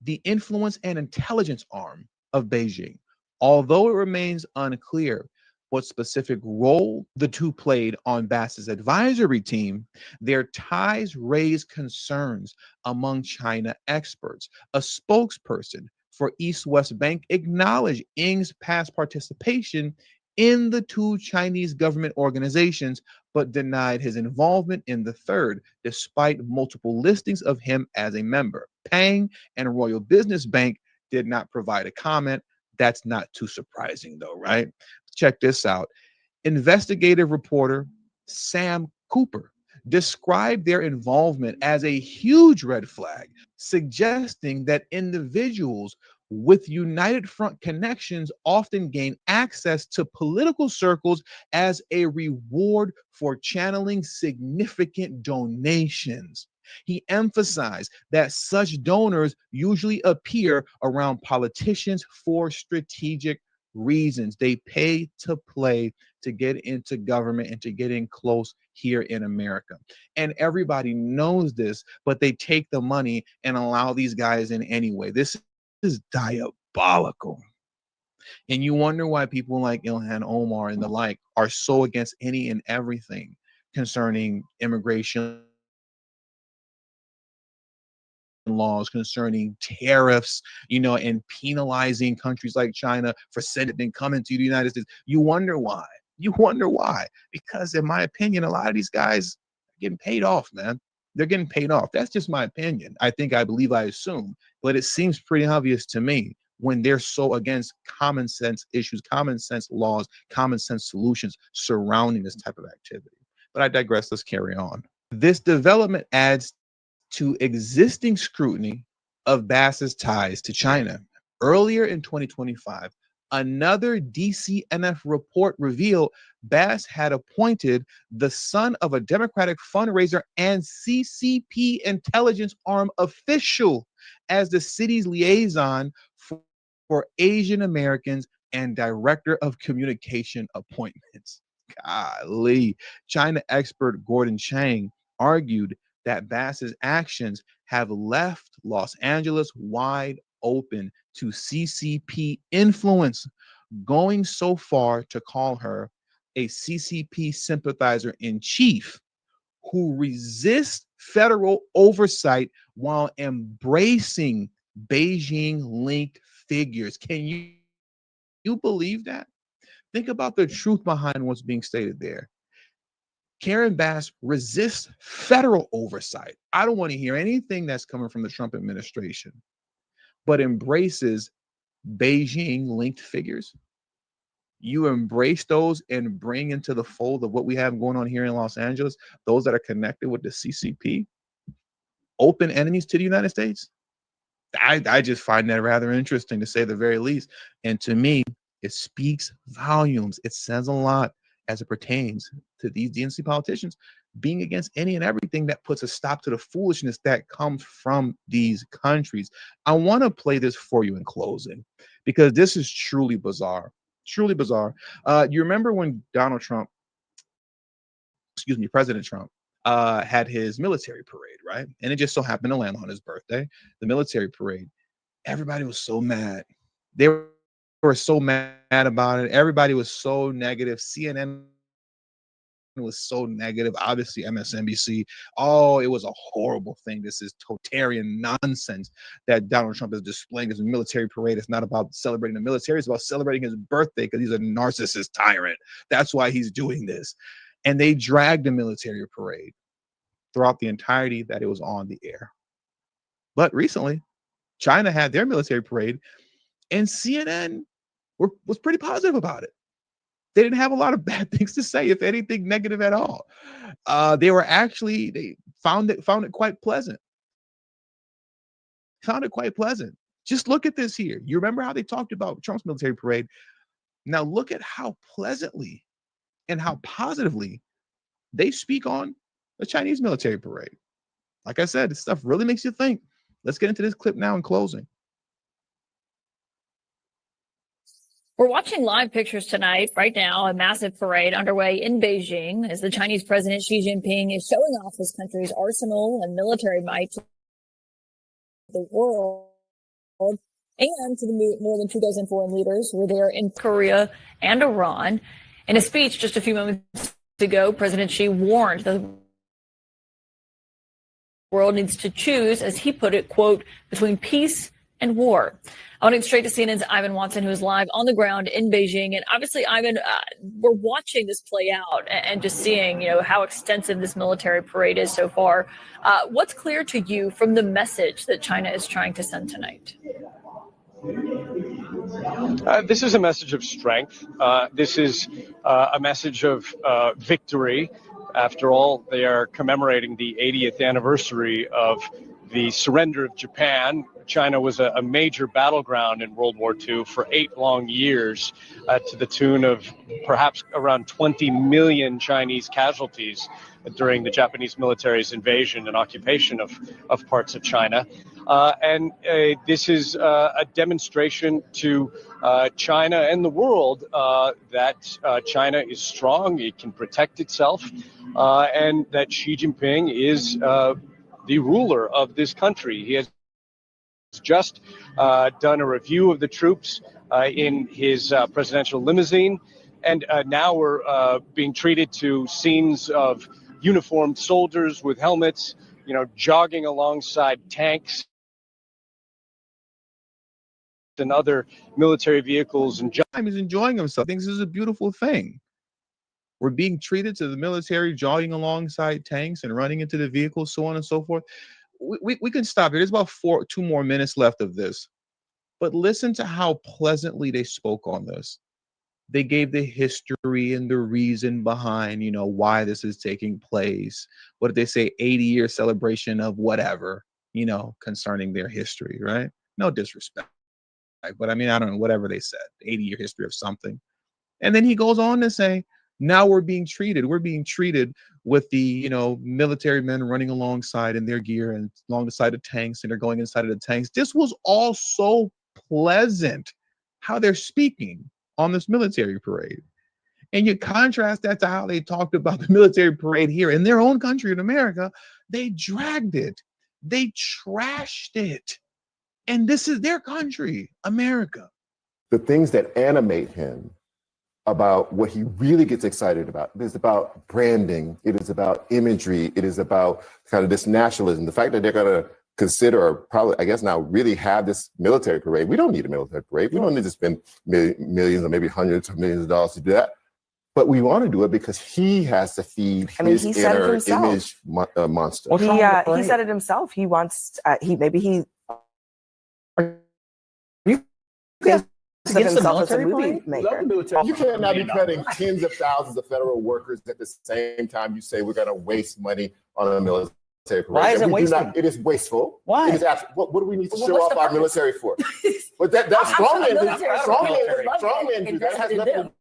S19: the influence and intelligence arm of Beijing. Although it remains unclear what specific role the two played on Bass's advisory team, their ties raise concerns among China experts. A spokesperson for East West Bank acknowledged Ng's past participation in the two Chinese government organizations, but denied his involvement in the third, despite multiple listings of him as a member. Peng and Royal Business Bank did not provide a comment. That's not too surprising, though, right? Check this out. Investigative reporter Sam Cooper described their involvement as a huge red flag, suggesting that individuals with United Front connections often gain access to political circles as a reward for channeling significant donations. He emphasized that such donors usually appear around politicians for strategic reasons. They pay to play to get into government and to get in close here in America. And everybody knows this, but they take the money and allow these guys in anyway. This is diabolical. And you wonder why people like Ilhan Omar and the like are so against any and everything concerning immigration laws, concerning tariffs, and penalizing countries like China for sending coming to the United States. You wonder why. Because in my opinion, a lot of these guys are getting paid off, man. They're getting paid off. That's just my opinion. I assume, but it seems pretty obvious to me when they're so against common sense issues, common sense laws, common sense solutions surrounding this type of activity. But I digress. Let's carry on. This development adds to existing scrutiny of Bass's ties to China. Earlier in 2025, another DCNF report revealed Bass had appointed the son of a Democratic fundraiser and CCP intelligence arm official as the city's liaison for Asian Americans and director of communication appointments. Golly. China expert Gordon Chang argued that Bass's actions have left Los Angeles wide open to CCP influence, going so far to call her a CCP sympathizer in chief who resists federal oversight while embracing Beijing-linked figures. Can you believe that? Think about the truth behind what's being stated there. Karen Bass resists federal oversight. I don't want to hear anything that's coming from the Trump administration, but embraces Beijing-linked figures. You embrace those and bring into the fold of what we have going on here in Los Angeles, those that are connected with the CCP, open enemies to the United States. I just find that rather interesting, to say the very least. And to me, it speaks volumes. It says a lot as it pertains to these DNC politicians being against any and everything that puts a stop to the foolishness that comes from these countries. I want to play this for you in closing, because this is truly bizarre. Truly bizarre. You remember when President Trump had his military parade, right? And it just so happened to land on his birthday, the military parade. Everybody was so mad. They were so mad about it. Everybody was so negative. CNN was so negative. Obviously, MSNBC. Oh, it was a horrible thing. This is totalitarian nonsense that Donald Trump is displaying as a military parade. It's not about celebrating the military. It's about celebrating his birthday because he's a narcissist tyrant. That's why he's doing this. And they dragged the military parade throughout the entirety that it was on the air. But recently, China had their military parade, and CNN was pretty positive about it. They didn't have a lot of bad things to say, if anything negative at all. They found it quite pleasant. Found it quite pleasant. Just look at this here. You remember how they talked about Trump's military parade? Now look at how pleasantly and how positively they speak on the Chinese military parade. Like I said, this stuff really makes you think. Let's get into this clip now in closing.
S10: We're watching live pictures tonight, right now, a massive parade underway in Beijing as the Chinese President Xi Jinping is showing off his country's arsenal and military might to the world and to the more than 24 foreign leaders who were there in Korea and Iran. In a speech just a few moments ago, President Xi warned the world needs to choose, as he put it, quote, between peace and war. I want to get straight to CNN's Ivan Watson, who is live on the ground in Beijing. And obviously, Ivan, we're watching this play out and just seeing, how extensive this military parade is so far. What's clear to you from the message that China is trying to send tonight?
S22: This is a message of strength. This is a message of victory. After all, they are commemorating the 80th anniversary of the surrender of Japan. China was a major battleground in World War II for 8 long years, to the tune of perhaps around 20 million Chinese casualties during the Japanese military's invasion and occupation of parts of China. And this is a demonstration to China and the world that China is strong, it can protect itself, and that Xi Jinping is the ruler of this country. He has just done a review of the troops in his presidential limousine, and now we're being treated to scenes of uniformed soldiers with helmets, jogging alongside tanks and other military vehicles. And
S19: He's enjoying himself. Thinks this is a beautiful thing. We're being treated to the military jogging alongside tanks and running into the vehicles, so on and so forth. We can stop here. There's about 2 more minutes left of this. But listen to how pleasantly they spoke on this. They gave the history and the reason behind, why this is taking place. What did they say? 80-year celebration of whatever, concerning their history, right? No disrespect. But I don't know, whatever they said, 80-year history of something. And then he goes on to say, now we're being treated with the, military men running alongside in their gear and alongside of tanks, and they're going inside of the tanks. This was all so pleasant, how they're speaking on this military parade. And you contrast that to how they talked about the military parade here in their own country in America. They dragged it. They trashed it. And this is their country, America.
S23: The things that animate him about what he really gets excited about. It is about branding. It is about imagery. It is about kind of this nationalism. The fact that they're going to consider, or probably, I guess now, really have this military parade. We don't need a military parade. We don't need to spend millions or maybe hundreds of millions of dollars to do that. But we want to do it because he has to feed his
S24: he said it
S23: inner
S24: himself.
S23: image monster.
S24: Well, he said it himself. He wants, himself as a movie maker.
S23: You cannot be cutting tens of thousands of federal workers at the same time you say we're going to waste money on a military parade.
S24: Why is it wasteful?
S23: It is wasteful.
S24: Why?
S23: It is what do we need to show off our military for? But that's strongmen do that. Has nothing to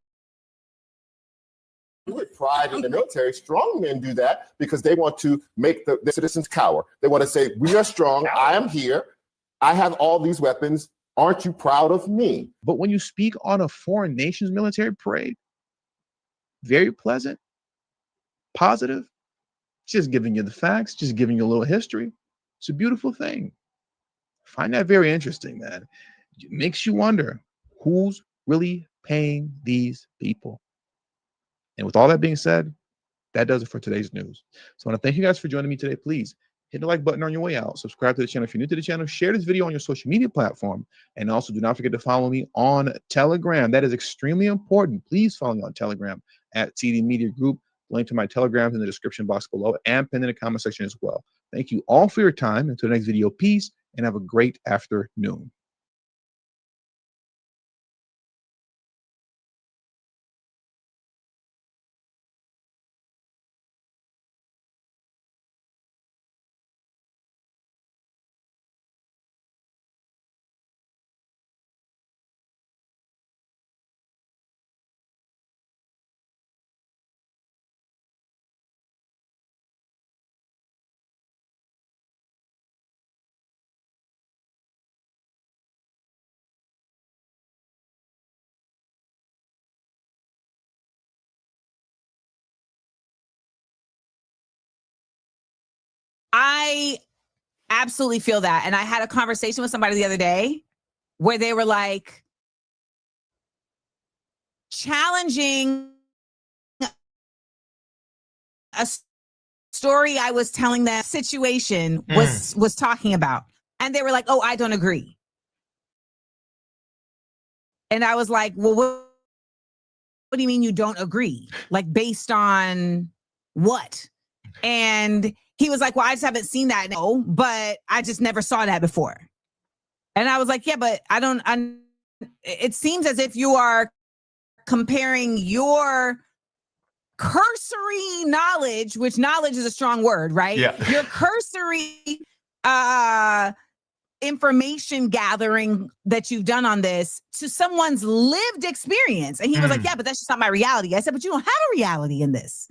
S23: do with pride in the military. Strong men do that because they want to make the citizens cower. They want to say, we are strong. I am here. I have all these weapons. Aren't you proud of me?
S19: But when you speak on a foreign nation's military parade, very pleasant, positive, just giving you the facts, just giving you a little history. It's a beautiful thing. I find that very interesting, man. It makes you wonder who's really paying these people. And with all that being said, that does it for today's news. So I want to thank you guys for joining me today. Please hit the like button on your way out. Subscribe to the channel if you're new to the channel. Share this video on your social media platform. And also do not forget to follow me on Telegram. That is extremely important. Please follow me on Telegram at TD Media Group. Link to my Telegram is in the description box below and pinned in the comment section as well. Thank you all for your time. Until the next video, peace and have a great afternoon.
S1: I absolutely feel that. And I had a conversation with somebody the other day where they were like, challenging a story I was telling them situation was talking about. And they were like, oh, I don't agree. And I was like, well, what do you mean you don't agree? Like, based on what? And he was like, well, I just haven't seen that. No, but I just never saw that before. And I was like, yeah, but it seems as if you are comparing your cursory knowledge, which knowledge is a strong word, right?
S2: Yeah.
S1: Your cursory information gathering that you've done on this to someone's lived experience. And he was like, yeah, but that's just not my reality. I said, but you don't have a reality in this.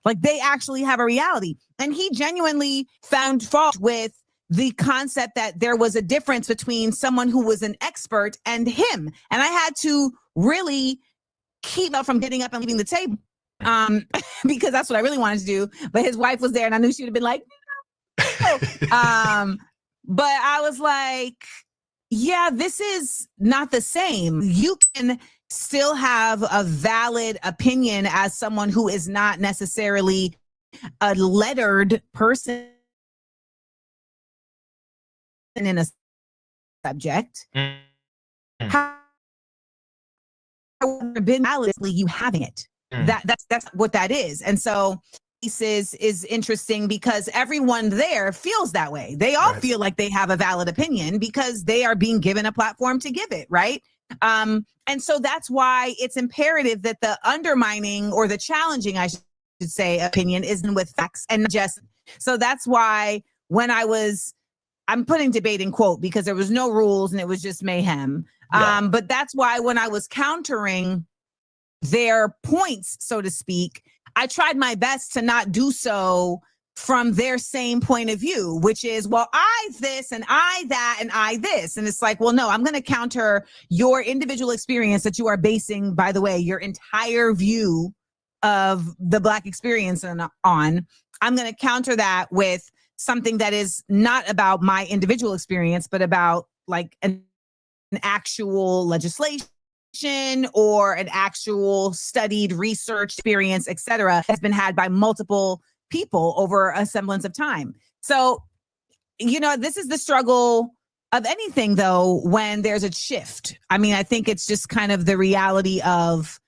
S1: Like, they actually have a reality. And he genuinely found fault with the concept that there was a difference between someone who was an expert and him. And I had to really keep up from getting up and leaving the table because that's what I really wanted to do. But his wife was there and I knew she would have been like, no. But I was like, yeah, this is not the same. You can still have a valid opinion as someone who is not necessarily a lettered person in a subject. However, been validly you having it. That's what that is. And so this is interesting because everyone there feels that way. They all feel like they have a valid opinion because they are being given a platform to give it, right? And so that's why it's imperative that the undermining or the challenging, I should say, opinion isn't with facts and just. So that's why when I'm putting debate in quote because there was no rules and it was just mayhem. Yeah. But that's why when I was countering their points, so to speak, I tried my best to not do so from their same point of view, which is, well, I this and I that and I this. And it's like, well, no, I'm going to counter your individual experience that you are basing, by the way, your entire view of the Black experience on. I'm going to counter that with something that is not about my individual experience, but about like an actual legislation or an actual studied research experience, et cetera, has been had by multiple people over a semblance of time. So, this is the struggle of anything, though, when there's a shift. I mean, I think it's just kind of the reality of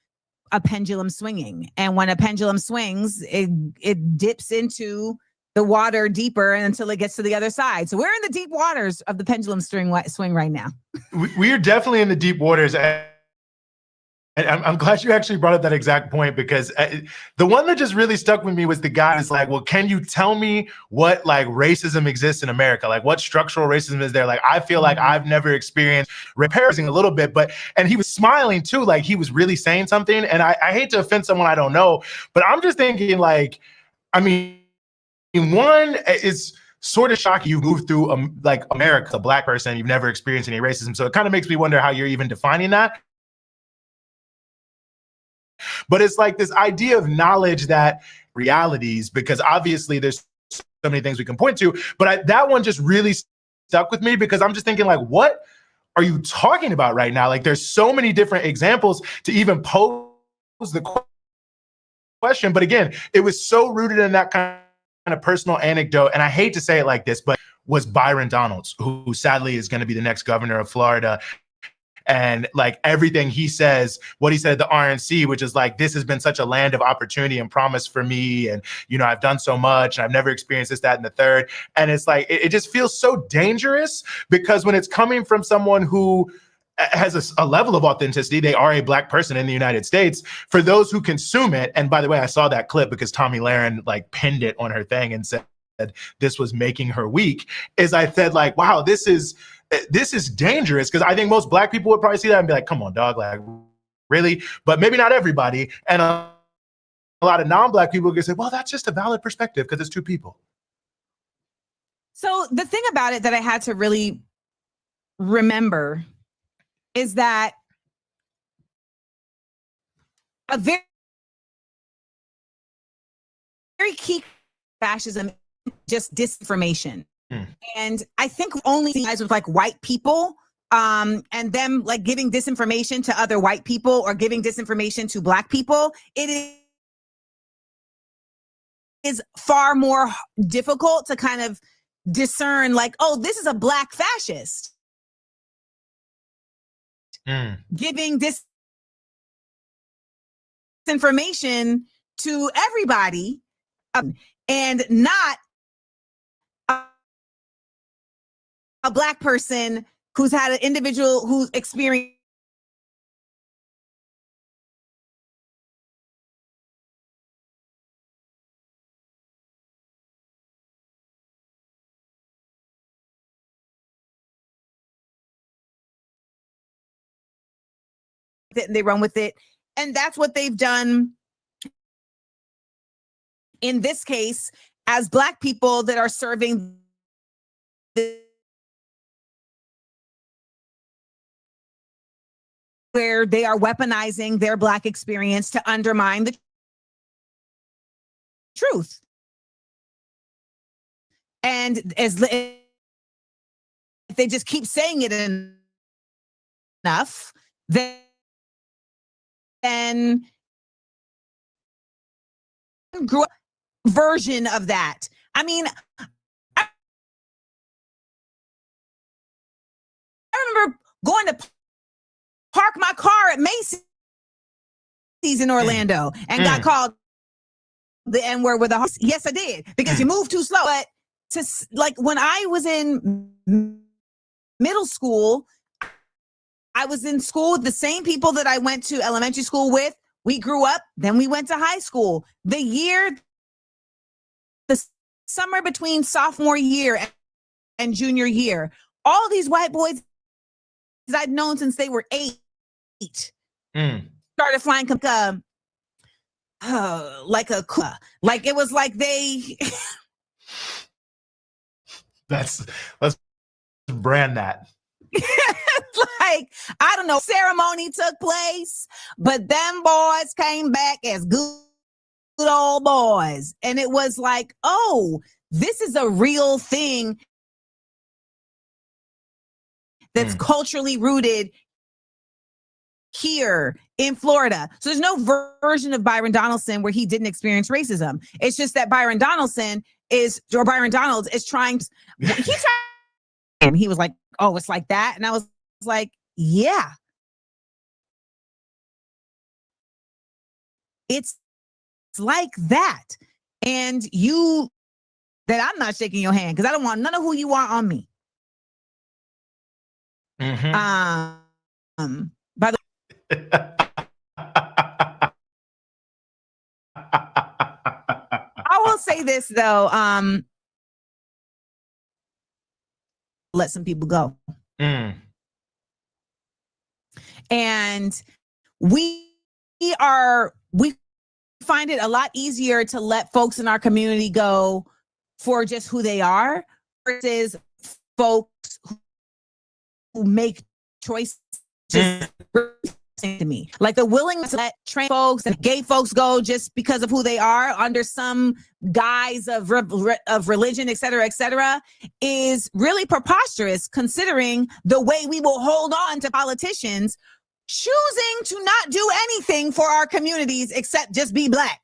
S1: a pendulum swinging. And when a pendulum swings, it dips into the water deeper until it gets to the other side. So we're in the deep waters of the pendulum swing right now.
S2: We are definitely in the deep waters. And I'm glad you actually brought up that exact point because the one that just really stuck with me was the guy who's like, well, can you tell me what like racism exists in America? Like what structural racism is there? Like, I feel like I've never experienced repairing a little bit, and he was smiling too. Like he was really saying something. And I hate to offend someone I don't know, but I'm just thinking like, I mean, one is sort of shocking. You've moved through like America, a Black person, you've never experienced any racism. So it kind of makes me wonder how you're even defining that. But it's like this idea of knowledge that realities, because obviously there's so many things we can point to, but that one just really stuck with me because I'm just thinking like, what are you talking about right now? Like there's so many different examples to even pose the question. But again, it was so rooted in that kind of personal anecdote. And I hate to say it like this, but was Byron Donalds, who sadly is going to be the next governor of Florida. And like everything he says, what he said at the RNC, which is like, this has been such a land of opportunity and promise for me. And, I've done so much and I've never experienced this, that, and the third. And it's like, it just feels so dangerous because when it's coming from someone who has a level of authenticity, they are a Black person in the United States, for those who consume it. And by the way, I saw that clip because Tommy Lahren like pinned it on her thing and said this was making her weak, is I said like, wow, this is dangerous, because I think most Black people would probably see that and be like, come on, dog, like really? But maybe not everybody. And a lot of non-Black people can say, well, that's just a valid perspective because it's two people.
S1: So the thing about it that I had to really remember is that a very key fascism, just disinformation. And I think only guys with like white people and them like giving disinformation to other white people or giving disinformation to Black people, it is far more difficult to kind of discern like, oh, this is a Black fascist giving disinformation to everybody and not a Black person who's had an individual who's experienced it and they run with it. And that's what they've done in this case as Black people that are serving where they are weaponizing their Black experience to undermine the truth. And as if they just keep saying it enough, then grew up version of that. I mean, I remember going to park my car at Macy's in Orlando and got called the N-word with a horse. Yes, I did, because you move too slow. But to like when I was in middle school, I was in school with the same people that I went to elementary school with. We grew up, then we went to high school. The summer between sophomore year and junior year, all these white boys that I'd known since they were 8 started flying like it was like they
S2: let's brand that.
S1: Like, I don't know, ceremony took place, but them boys came back as good old boys. And it was like, oh, this is a real thing that's culturally rooted here in Florida. So there's no version of Byron Donaldson where he didn't experience racism. It's just that Byron Donalds is trying to, and he was like, oh, it's like that. And I was like, yeah. It's like that. And I'm not shaking your hand because I don't want none of who you are on me. By the I will say this though, let some people go. And we find it a lot easier to let folks in our community go for just who they are versus folks who make choices to me. Like the willingness to let trans folks and gay folks go just because of who they are under some guise of religion, et cetera, is really preposterous considering the way we will hold on to politicians choosing to not do anything for our communities except just be Black.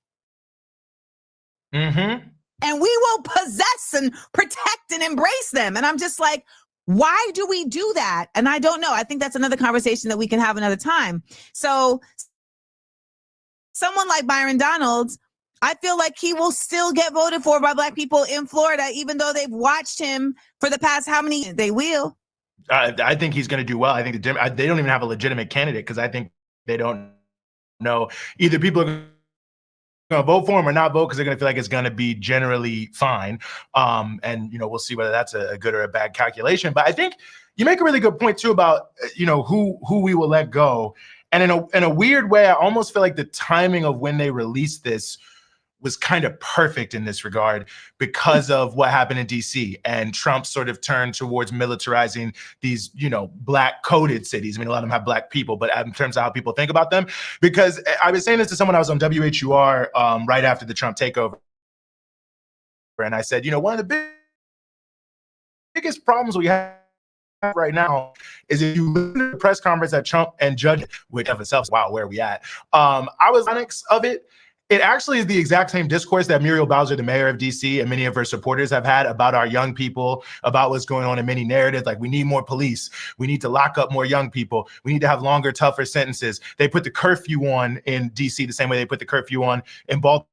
S1: And we will possess and protect and embrace them. And I'm just like, why do we do that? And I don't know. I think that's another conversation that we can have another time. So someone like Byron Donalds, I feel like he will still get voted for by Black people in Florida, even though they've watched him for the past how many? They will.
S2: I think he's going to do well. I think they don't even have a legitimate candidate because I think they don't know. Either people are going to vote for him or not vote because they're going to feel like it's going to be generally fine. And, we'll see whether that's a good or a bad calculation. But I think you make a really good point, too, about, who we will let go. And in a weird way, I almost feel like the timing of when they released this was kind of perfect in this regard because of what happened in DC and Trump sort of turned towards militarizing these, Black coded cities. I mean, a lot of them have Black people, but in terms of how people think about them, because I was saying this to someone I was on WHUR right after the Trump takeover. and I said, one of the biggest problems we have right now is if you listen to the press conference that Trump and Judge, which of itself, wow, where are we at? I was honest of it. It actually is the exact same discourse that Muriel Bowser, the mayor of DC, and many of her supporters have had about our young people, about what's going on in many narratives. Like, we need more police. We need to lock up more young people. We need to have longer, tougher sentences. They put the curfew on in DC the same way they put the curfew on in Baltimore.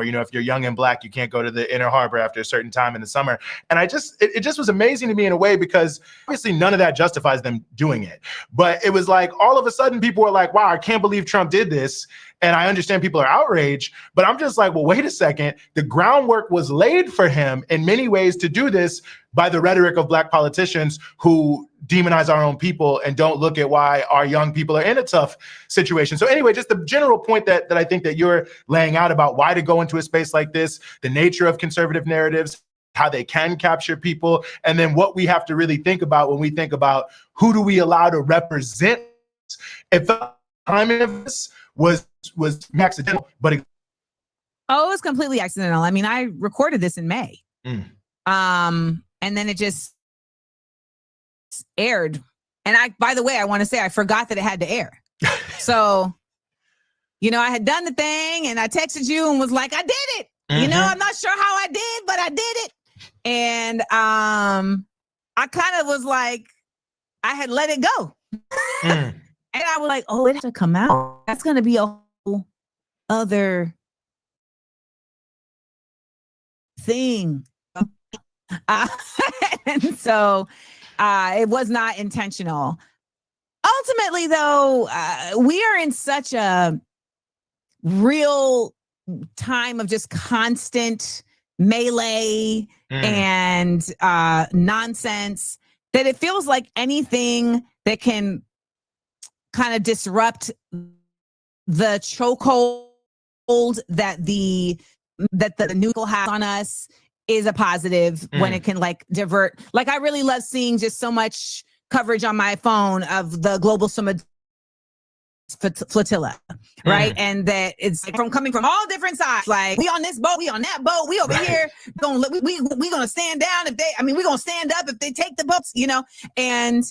S2: If you're young and Black, you can't go to the Inner Harbor after a certain time in the summer. And it just was amazing to me in a way, because obviously none of that justifies them doing it. But it was like, all of a sudden people were like, wow, I can't believe Trump did this. And I understand people are outraged, but I'm just like, well, wait a second. The groundwork was laid for him in many ways to do this by the rhetoric of Black politicians who demonize our own people and don't look at why our young people are in a tough situation. So anyway, just the general point that I think that you're laying out about why to go into a space like this, the nature of conservative narratives, how they can capture people, and then what we have to really think about when we think about who do we allow to represent. If the timing of this was accidental, but it
S1: was completely accidental. I mean, I recorded this in May. And then it just aired. And by the way, I want to say I forgot that it had to air. So, I had done the thing and I texted you and was like, I did it. I'm not sure how I did, but I did it. And I kind of was like, I had let it go. And I was like, oh, it has to come out. That's going to be a whole other thing. And so it was not intentional. Ultimately, though, we are in such a real time of just constant melee and nonsense that it feels like anything that can kind of disrupt the chokehold that the nuke has on us is a positive when it can divert. Like, I really love seeing just so much coverage on my phone of the global flotilla, right? And that it's coming from all different sides. Like, we on this boat, we on that boat, we over here. We gonna stand down we're gonna stand up if they take the boats, And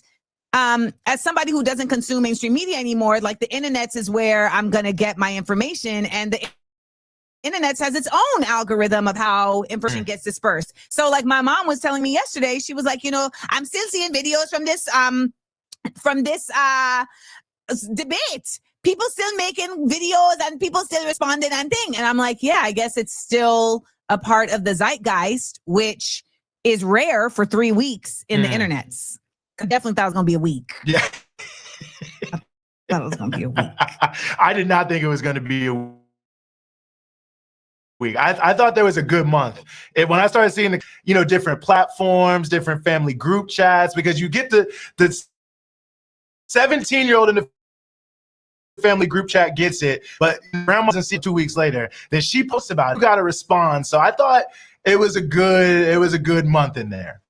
S1: as somebody who doesn't consume mainstream media anymore, like, the internet is where I'm gonna get my information, and the internet has its own algorithm of how information gets dispersed. So, like, my mom was telling me yesterday, she was like, I'm still seeing videos from this debate. People still making videos and people still responding and thing. And I'm like, yeah, I guess it's still a part of the zeitgeist, which is rare for 3 weeks in the internets. I definitely thought it was going to be a week.
S2: Yeah.
S1: I thought it was going to be a week.
S2: I did not think it was going to be a week. I thought there was a good month. When I started seeing the, different platforms, different family group chats, because you get the 17-year-old in the family group chat gets it, but grandma doesn't see it 2 weeks later. Then she posts about it. You got to respond. So I thought it was a good month in there.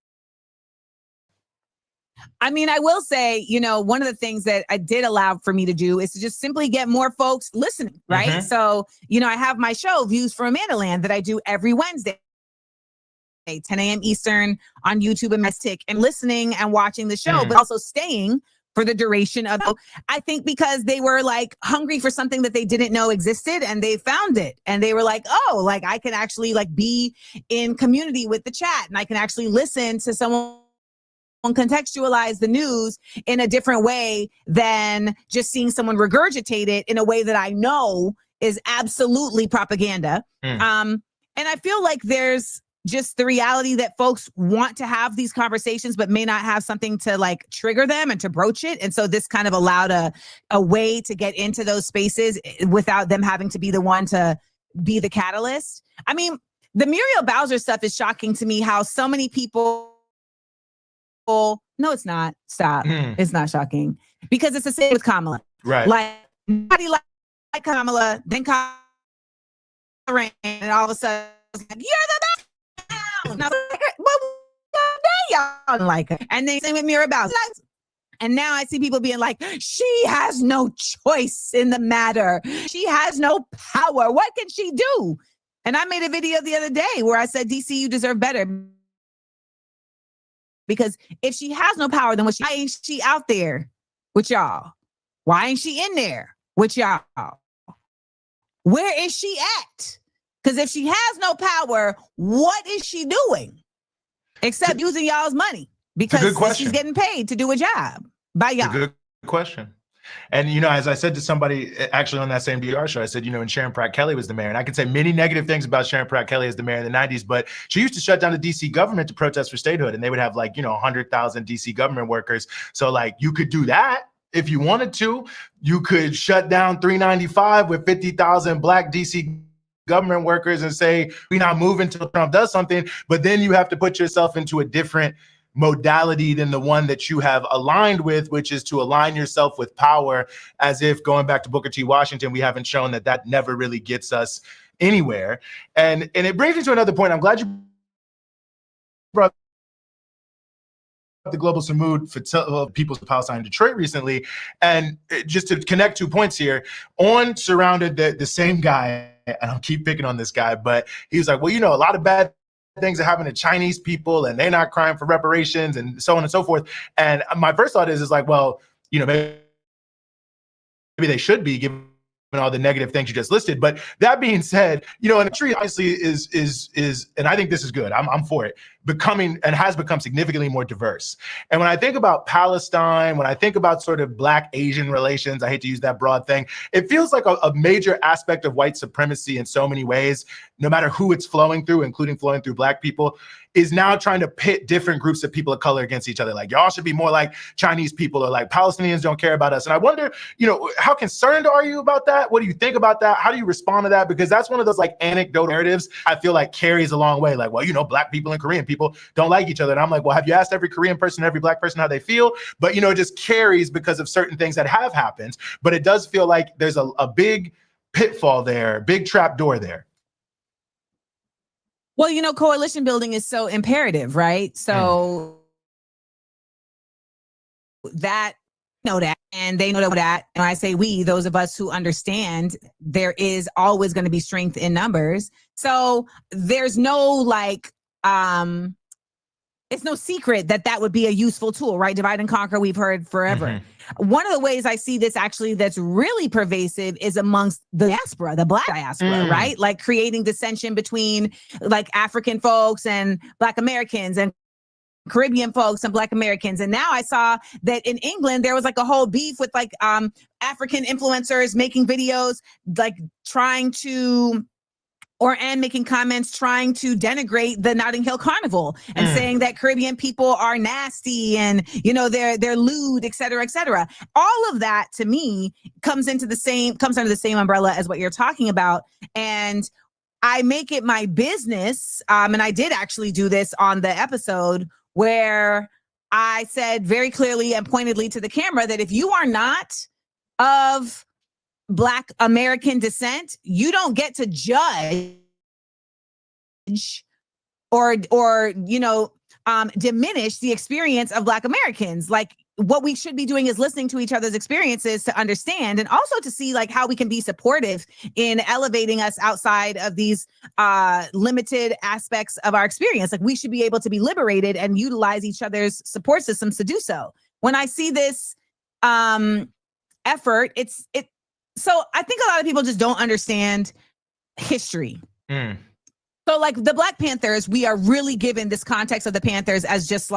S1: I mean, I will say, one of the things that I did allow for me to do is to just simply get more folks listening, right? So, I have my show, Views from Amandaland, that I do every Wednesday, 10 a.m. Eastern on YouTube and Mystic, and listening and watching the show, but also staying for the duration of, I think, because they were hungry for something that they didn't know existed, and they found it. And they were like, oh, I can actually be in community with the chat, and I can actually listen to someone contextualize the news in a different way than just seeing someone regurgitate it in a way that I know is absolutely propaganda. And I feel like there's just the reality that folks want to have these conversations, but may not have something to trigger them and to broach it. And so this kind of allowed a way to get into those spaces without them having to be the one to be the catalyst. I mean, the Muriel Bowser stuff is shocking to me, how so many people. No, it's not. Stop. It's not shocking, because it's the same with Kamala.
S2: Right.
S1: Nobody like Kamala, then Kamala ran, and all of a sudden, you're the best. And I was like, well, y'all don't like her. And they same with Muriel Bowser. And now I see people being like, she has no choice in the matter. She has no power. What can she do? And I made a video the other day where I said, DC, you deserve better. Because if she has no power, then why ain't she out there with y'all? Why ain't she in there with y'all? Where is she at? Because if she has no power, what is she doing? Except using y'all's money because she's getting paid to do a job by y'all.
S2: Good question. And, as I said to somebody actually on that same DR show, I said, and Sharon Pratt Kelly was the mayor. And I can say many negative things about Sharon Pratt Kelly as the mayor in the 90s, but she used to shut down the DC government to protest for statehood. And they would have 100,000 DC government workers. So you could do that if you wanted to. You could shut down 395 with 50,000 Black DC government workers and say, we're not moving until Trump does something. But then you have to put yourself into a different modality than the one that you have aligned with, which is to align yourself with power, as if going back to Booker T. Washington, we haven't shown that never really gets us anywhere. And it brings me to another point. I'm glad you brought the global mood for People's Palestine in Detroit recently. And just to connect 2 points here, On surrounded the same guy, and I'll keep picking on this guy, but he was like, well, a lot of bad things are happening to Chinese people and they're not crying for reparations and so on and so forth. And my first thought is well, maybe they should be, given all the negative things you just listed. But that being said, and the tree obviously is, and I think this is good. I'm for it, becoming and has become significantly more diverse. And when I think about Palestine, when I think about sort of Black-Asian relations, I hate to use that broad thing, it feels like a major aspect of white supremacy in so many ways, no matter who it's flowing through, including flowing through Black people, is now trying to pit different groups of people of color against each other. Y'all should be more like Chinese people, or Palestinians don't care about us. And I wonder, how concerned are you about that? What do you think about that? How do you respond to that? Because that's one of those anecdotal narratives I feel carries a long way. Black people and Korean people don't like each other. And I'm well, have you asked every Korean person, every Black person how they feel? But, it just carries because of certain things that have happened. But it does feel like there's a big pitfall there, big trap door there.
S1: Well, coalition building is so imperative, right? So that and they know that. And I say we, those of us who understand there is always going to be strength in numbers. So there's no it's no secret that would be a useful tool, right? Divide and conquer, we've heard forever. Mm-hmm. One of the ways I see this actually that's really pervasive is amongst the diaspora, the Black diaspora, right? Creating dissension between African folks and Black Americans and Caribbean folks and Black Americans. And now I saw that in England, there was a whole beef with African influencers making videos, trying to and making comments trying to denigrate the Notting Hill Carnival and saying that Caribbean people are nasty and, they're lewd, et cetera, et cetera. All of that to me comes under the same umbrella as what you're talking about. And I make it my business. And I did actually do this on the episode where I said very clearly and pointedly to the camera that if you are not of Black American descent, you don't get to judge or diminish the experience of Black Americans. What we should be doing is listening to each other's experiences to understand, and also to see how we can be supportive in elevating us outside of these limited aspects of our experience. We should be able to be liberated and utilize each other's support systems to do so. When I see this effort, so I think a lot of people just don't understand history. So the Black Panthers, we are really given this context of the Panthers as just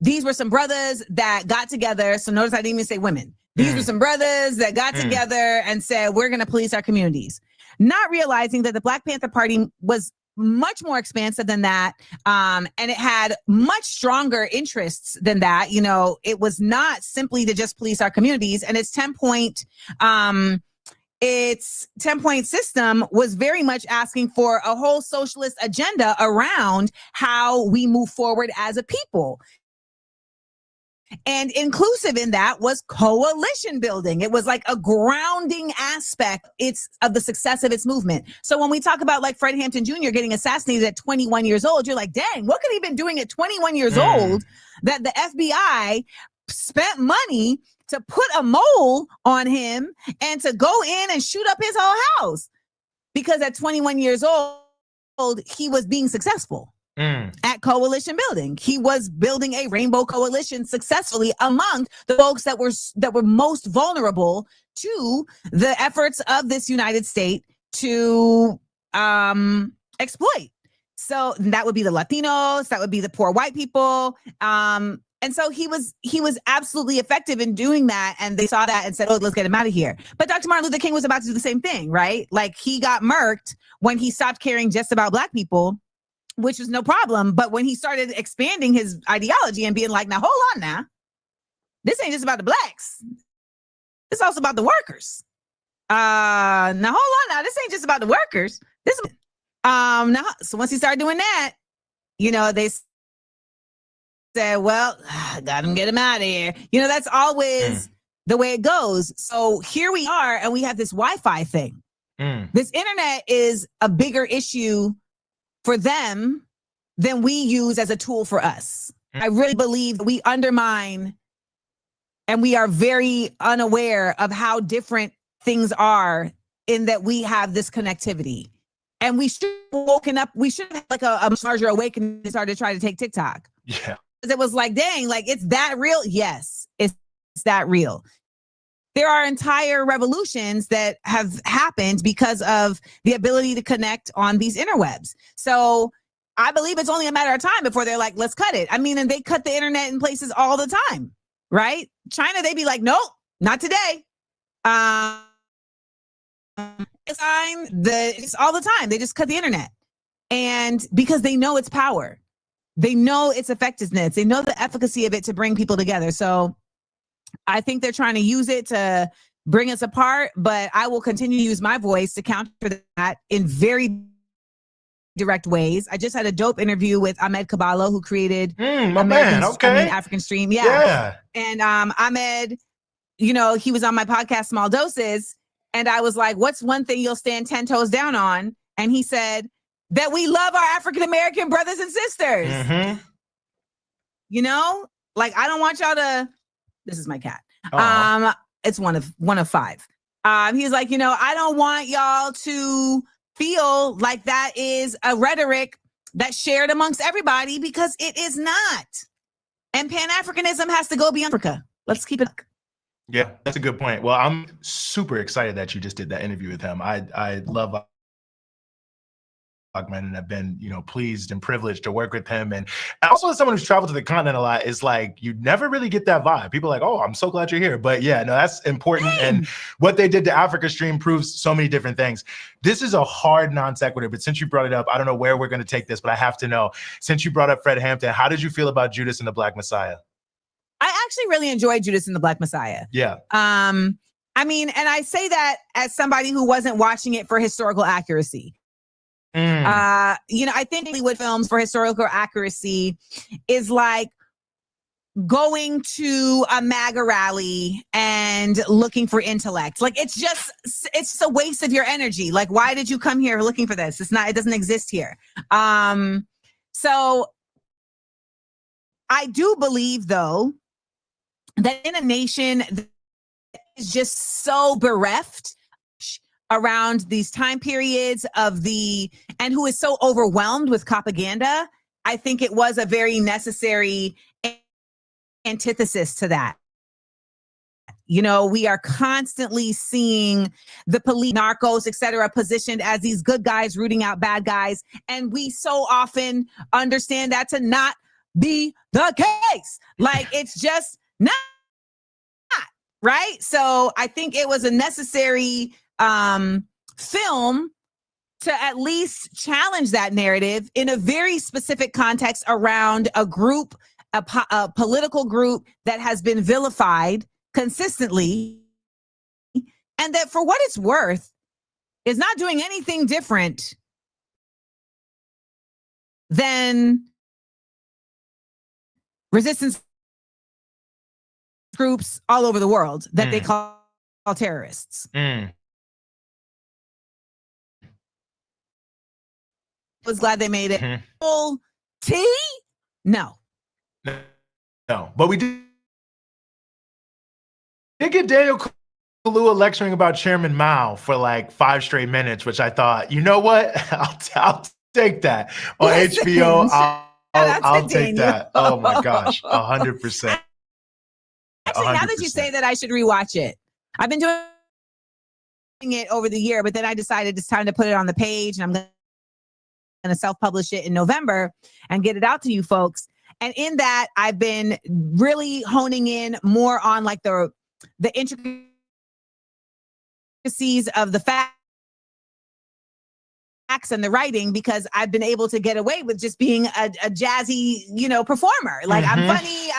S1: these were some brothers that got together. So notice I didn't even say women. These were some brothers that got together and said, we're going to police our communities. Not realizing that the Black Panther Party was much more expansive than that. And it had much stronger interests than that. It was not simply to just police our communities. And its 10-point system was very much asking for a whole socialist agenda around how we move forward as a people. And inclusive in that was coalition building. It was a grounding aspect of the success of its movement. So when we talk about Fred Hampton Jr. getting assassinated at 21 years old, you're dang, what could he have been doing at 21 years old that the FBI spent money to put a mole on him and to go in and shoot up his whole house? Because at 21 years old, he was being successful at coalition building. He was building a rainbow coalition successfully among the folks that were most vulnerable to the efforts of this United States to exploit. So that would be the Latinos, that would be the poor white people. And so he was absolutely effective in doing that. And they saw that and said, oh, let's get him out of here. But Dr. Martin Luther King was about to do the same thing, right? Like he got murked when he stopped caring just about Black people, which was no problem. But when he started expanding his ideology and being like, now, hold on now, this ain't just about the Blacks. It's also about the workers. Now, hold on now, this ain't just about the workers. This now, so once he started doing that, you know, they said, well, got him, get him out of here. You know, that's always the way it goes. So here we are, and we have this Wi-Fi thing. This internet is a bigger issue for them than we use as a tool for us. I really believe we undermine and we are very unaware of how different things are in that we have this connectivity. And we should have woken up, we should have like a larger awakening and started to try to take TikTok.
S2: Yeah.
S1: It was like, dang, like it's that real? Yes, it's that real. There are entire revolutions that have happened because of the ability to connect on these interwebs. So I believe it's only a matter of time before they're like, let's cut it. I mean, and they cut the internet in places all the time, right? China, they'd be like, nope, not today. It's all the time. They just cut the internet. And because they know its power, they know its effectiveness, they know the efficacy of it to bring people together. So I think they're trying to use it to bring us apart, but I will continue to use my voice to counter that in very direct ways. I just had a dope interview with Ahmed Caballo, who created African Stream. Yeah. And Ahmed, you know, he was on my podcast, Small Doses. And I was like, what's one thing you'll stand 10 toes down on? And he said that we love our African-American brothers and sisters. You know, like, I don't want y'all to, this is my cat. It's one of five. He's like, you know, I don't want y'all to feel like that is a rhetoric that's shared amongst everybody, because it is not. And Pan-Africanism has to go beyond Africa. Let's keep it.
S2: Yeah, that's a good point. Well, I'm super excited that you just did that interview with him. I love Ahmed, and I've been, you know, pleased and privileged to work with him. And also, as someone who's traveled to the continent a lot, it's like you never really get that vibe. People are like, oh, I'm so glad you're here. But yeah, no, that's important. And what they did to Africa Stream proves so many different things. This is a hard non sequitur, but since you brought it up, I don't know where we're going to take this, but I have to know. Since you brought up Fred Hampton, how did you feel about Judas and the Black Messiah?
S1: I actually really enjoyed Judas and the Black Messiah.
S2: Yeah.
S1: I mean, and I say that as somebody who wasn't watching it for historical accuracy. You know, I think Hollywood films for historical accuracy is like going to a MAGA rally and looking for intellect. Like, it's a waste of your energy. Like, why did you come here looking for this? It doesn't exist here. So I do believe, though, that in a nation that is just so bereft around these time periods and who is so overwhelmed with propaganda, I think it was a very necessary antithesis to that. You know, we are constantly seeing the police, narcos, et cetera, positioned as these good guys rooting out bad guys. And we so often understand that to not be the case. Like, it's just not, right? So I think it was a necessary film to at least challenge that narrative in a very specific context around a group, a political group that has been vilified consistently, and that, for what it's worth, is not doing anything different than resistance groups all over the world that they call terrorists. Was glad they made it. Full tea? No.
S2: But we did get Daniel Kaluuya lecturing about Chairman Mao for like 5 straight minutes, which I thought, you know what? I'll take that on
S1: Listen,
S2: HBO.
S1: out to
S2: I'll take
S1: Daniel.
S2: that. Oh my gosh, 100%.
S1: Actually, now that you say that, I should rewatch it. I've been doing it over the year, but then I decided it's time to put it on the page, and I'm going to self-publish it in November and get it out to you folks. And in that, I've been really honing in more on like the intricacies of the facts and the writing, because I've been able to get away with just being a jazzy, performer. Like I'm funny.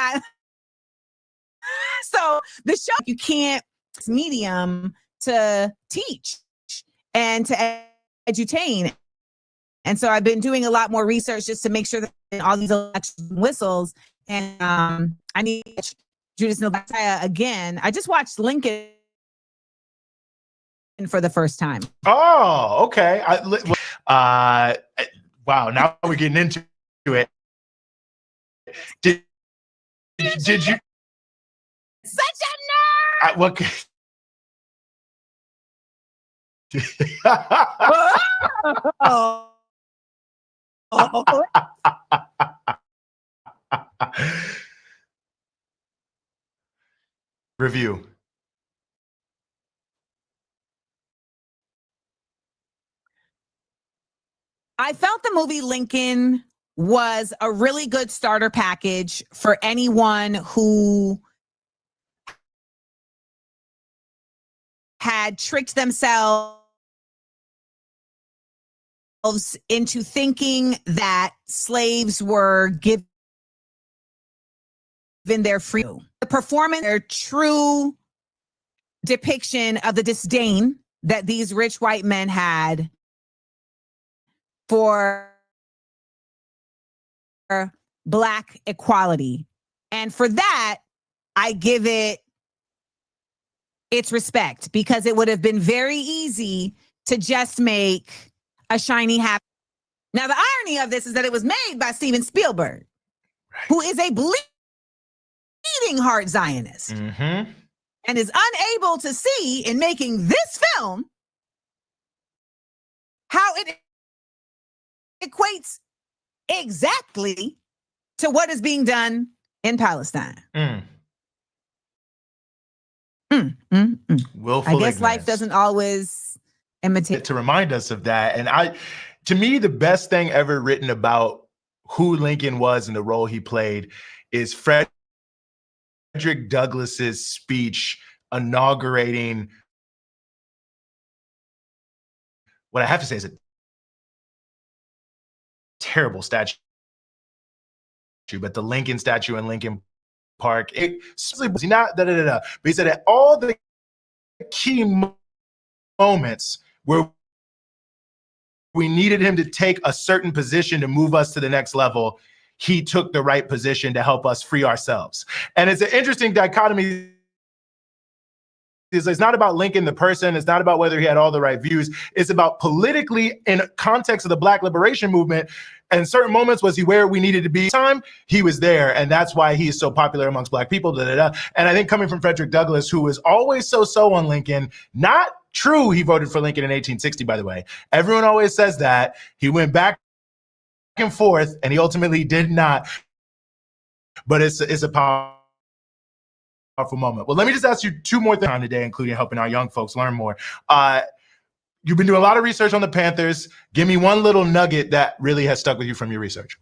S1: So the show, you can't medium to teach and to edutain. And so I've been doing a lot more research just to make sure that all these election whistles, and I need Judas Nilbataya again. I just watched Lincoln for the first time.
S2: Oh, okay. Wow, now we're getting into it. Did you?
S1: Such a nerd!
S2: What? Review.
S1: I felt the movie Lincoln was a really good starter package for anyone who had tricked themselves into thinking that slaves were given their freedom. The performance, their true depiction of the disdain that these rich white men had for Black equality. And for that, I give it its respect, because it would have been very easy to just make a shiny happy. Now, the irony of this is that it was made by Steven Spielberg, who is a bleeding heart Zionist, and is unable to see in making this film how it equates exactly to what is being done in Palestine.
S2: Willful
S1: I guess
S2: ignorance.
S1: life doesn't always imitate.
S2: To remind us of that. And to me, the best thing ever written about who Lincoln was and the role he played is Frederick Douglass's speech inaugurating what I have to say is a terrible statue, but the Lincoln statue in Lincoln Park, but he said at all the key moments where we needed him to take a certain position to move us to the next level, he took the right position to help us free ourselves. And it's an interesting dichotomy. It's not about Lincoln the person. It's not about whether he had all the right views. It's about politically, in context of the Black liberation movement, and certain moments, was he where we needed to be? Time he was there, and that's why he is so popular amongst Black people. And I think coming from Frederick Douglass, who was always so on Lincoln, not true. He voted for Lincoln in 1860, by the way. Everyone always says that. He went back and forth, and he ultimately did not. But it's a powerful moment. Well, let me just ask you two more things today, including helping our young folks learn more. You've been doing a lot of research on the Panthers. Give me one little nugget that really has stuck with you from your research.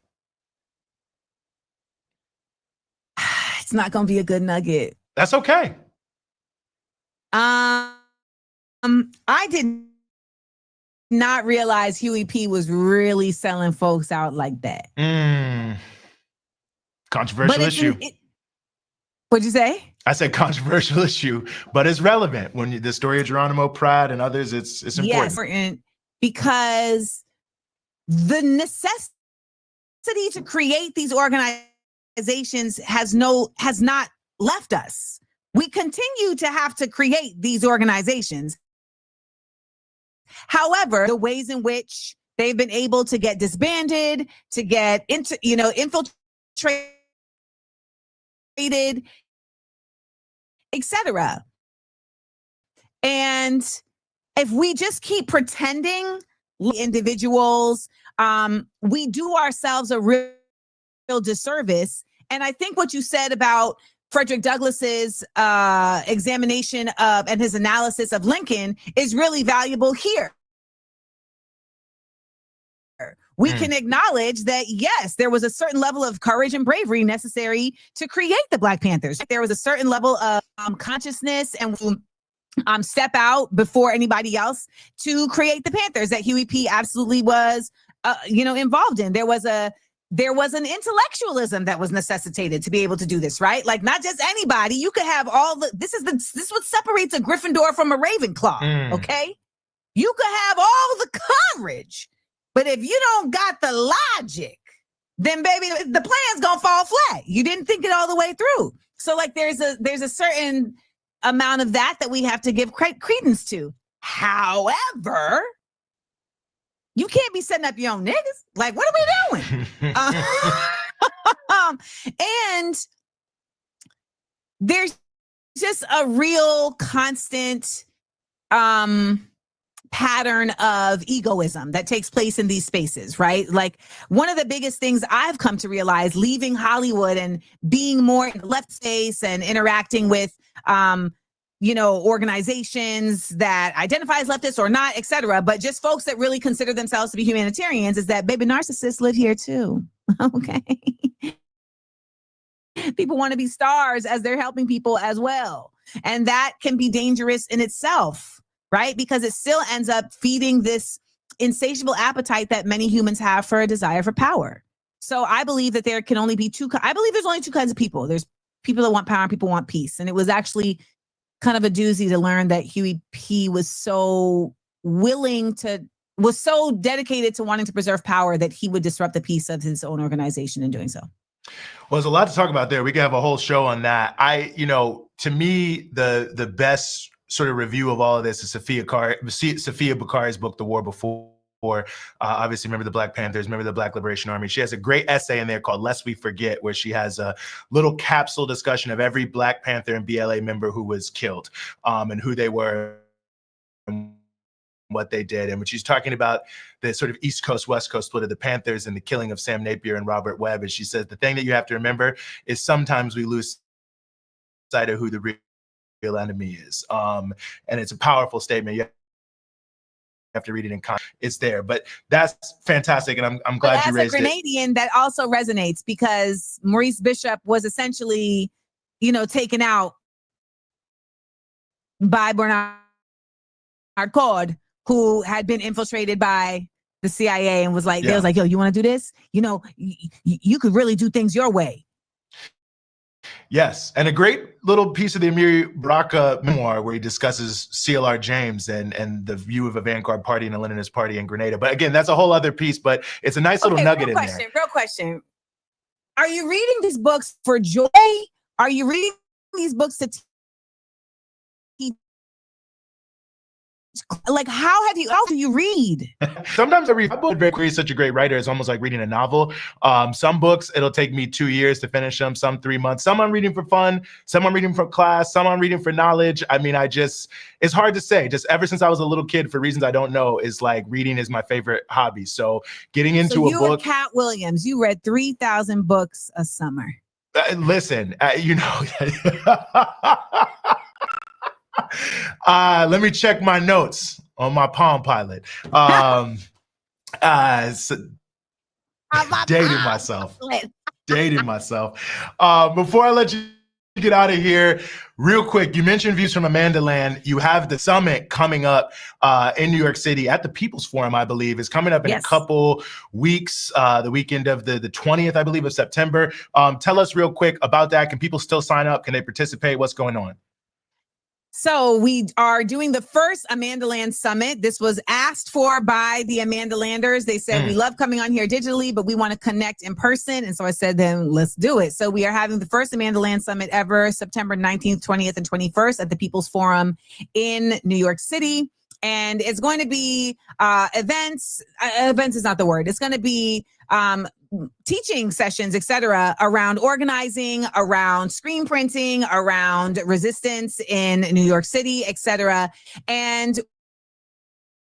S1: It's not going to be a good nugget.
S2: That's okay.
S1: I did not realize Huey P was really selling folks out like that.
S2: Controversial issue.
S1: What'd you say?
S2: I said controversial issue, but it's relevant. When the story of Geronimo Pratt and others, it's important.
S1: Yes, important, because the necessity to create these organizations has not left us. We continue to have to create these organizations. However, the ways in which they've been able to get disbanded, to get infiltrated, etc. And if we just keep pretending individuals, we do ourselves a real disservice. And I think what you said about Frederick Douglass's examination of and his analysis of Lincoln is really valuable here. We can acknowledge that, yes, there was a certain level of courage and bravery necessary to create the Black Panthers. There was a certain level of consciousness and step out before anybody else to create the Panthers that Huey P. absolutely was, involved in. There was an intellectualism that was necessitated to be able to do this, right? Like, not just anybody. You could have this is what separates a Gryffindor from a Ravenclaw, okay? You could have all the courage, but if you don't got the logic, then baby, the plan's gonna fall flat. You didn't think it all the way through. So like, there's a certain amount of that we have to give credence to. However, you can't be setting up your own niggas. Like, what are we doing? And there's just a real constant pattern of egoism that takes place in these spaces, right? Like, one of the biggest things I've come to realize leaving Hollywood and being more in the left space and interacting with organizations that identify as leftists or not, et cetera, but just folks that really consider themselves to be humanitarians, is that baby, narcissists live here too. Okay. People want to be stars as they're helping people as well. And that can be dangerous in itself, right? Because it still ends up feeding this insatiable appetite that many humans have for a desire for power. So I believe that there can only be I believe there's only two kinds of people. There's people that want power and people want peace. And it was actually kind of a doozy to learn that Huey P. was so dedicated to wanting to preserve power that he would disrupt the peace of his own organization in doing so.
S2: Well, there's a lot to talk about there. We could have a whole show on that. To me, the best sort of review of all of this is Sophia Bukhari's book, The War Before. Obviously, remember the Black Panthers, remember the Black Liberation Army. She has a great essay in there called Lest We Forget, where she has a little capsule discussion of every Black Panther and BLA member who was killed, and who they were and what they did. And when she's talking about the sort of East Coast, West Coast split of the Panthers and the killing of Sam Napier and Robert Webb, and she says, the thing that you have to remember is sometimes we lose sight of who the real enemy is. And it's a powerful statement. You have to read it in context. It's there, but that's fantastic. And I'm glad you raised it. As a
S1: Grenadian, that also resonates because Maurice Bishop was essentially, taken out by Bernard Cord, who had been infiltrated by the CIA and was like, they was like, yo, you want to do this? You could really do things your way.
S2: Yes, and a great little piece of the Amiri Baraka memoir where he discusses CLR James and the view of a vanguard party and a Leninist party in Grenada. But again, that's a whole other piece, but it's a nice little nugget in there.
S1: Real question. Are you reading these books for joy? Are you reading these books to teach? Like, how do you read?
S2: Sometimes I read a book. He's such a great writer. It's almost like reading a novel. Some books, it'll take me 2 years to finish them, some 3 months. Some I'm reading for fun, some I'm reading for class, some I'm reading for knowledge. I mean, it's hard to say. Just ever since I was a little kid, for reasons I don't know, is like reading is my favorite hobby. So getting into a book.
S1: You and Cat Williams, you read 3,000 books a summer.
S2: Listen, let me check my notes on my Palm Pilot. Dating myself. Before I let you get out of here, real quick, you mentioned Views from Amanda Land. You have the summit coming up in New York City at the People's Forum, I believe. It's coming up in a couple weeks, the weekend of the 20th, I believe, of September. Tell us real quick about that. Can people still sign up? Can they participate? What's going on?
S1: So we are doing the first Amanda Land Summit. This was asked for by the Amanda Landers. They said, we love coming on here digitally, but we want to connect in person. And so I said, then let's do it. So we are having the first Amanda Land Summit ever, September 19th, 20th, and 21st at the People's Forum in New York City. And it's going to be events is not the word. It's going to be teaching sessions, etc., around organizing, around screen printing, around resistance in New York City, etc. And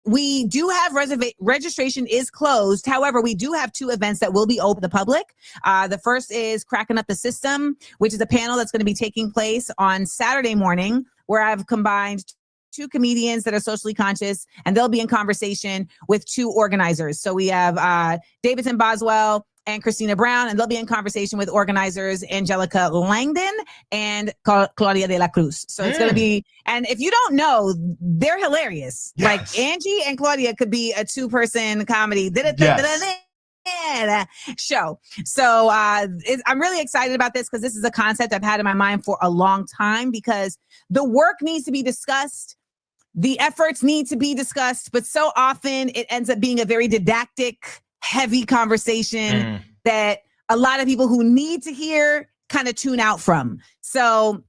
S1: we do have registration is closed. However, we do have 2 events that will be open to the public. The first is Cracking Up the System, which is a panel that's going to be taking place on Saturday morning, where I've combined 2 comedians that are socially conscious, and they'll be in conversation with 2 organizers. So we have Davidson Boswell and Christina Brown, and they'll be in conversation with organizers Angelica Langdon and Claudia de la Cruz. So it's going to be, and if you don't know, they're hilarious.
S2: Yes.
S1: Like Angie and Claudia could be a 2-person comedy show. So I'm really excited about this because this is a concept I've had in my mind for a long time, because the work needs to be discussed. The efforts need to be discussed, but so often it ends up being a very didactic, heavy conversation that a lot of people who need to hear kind of tune out from. So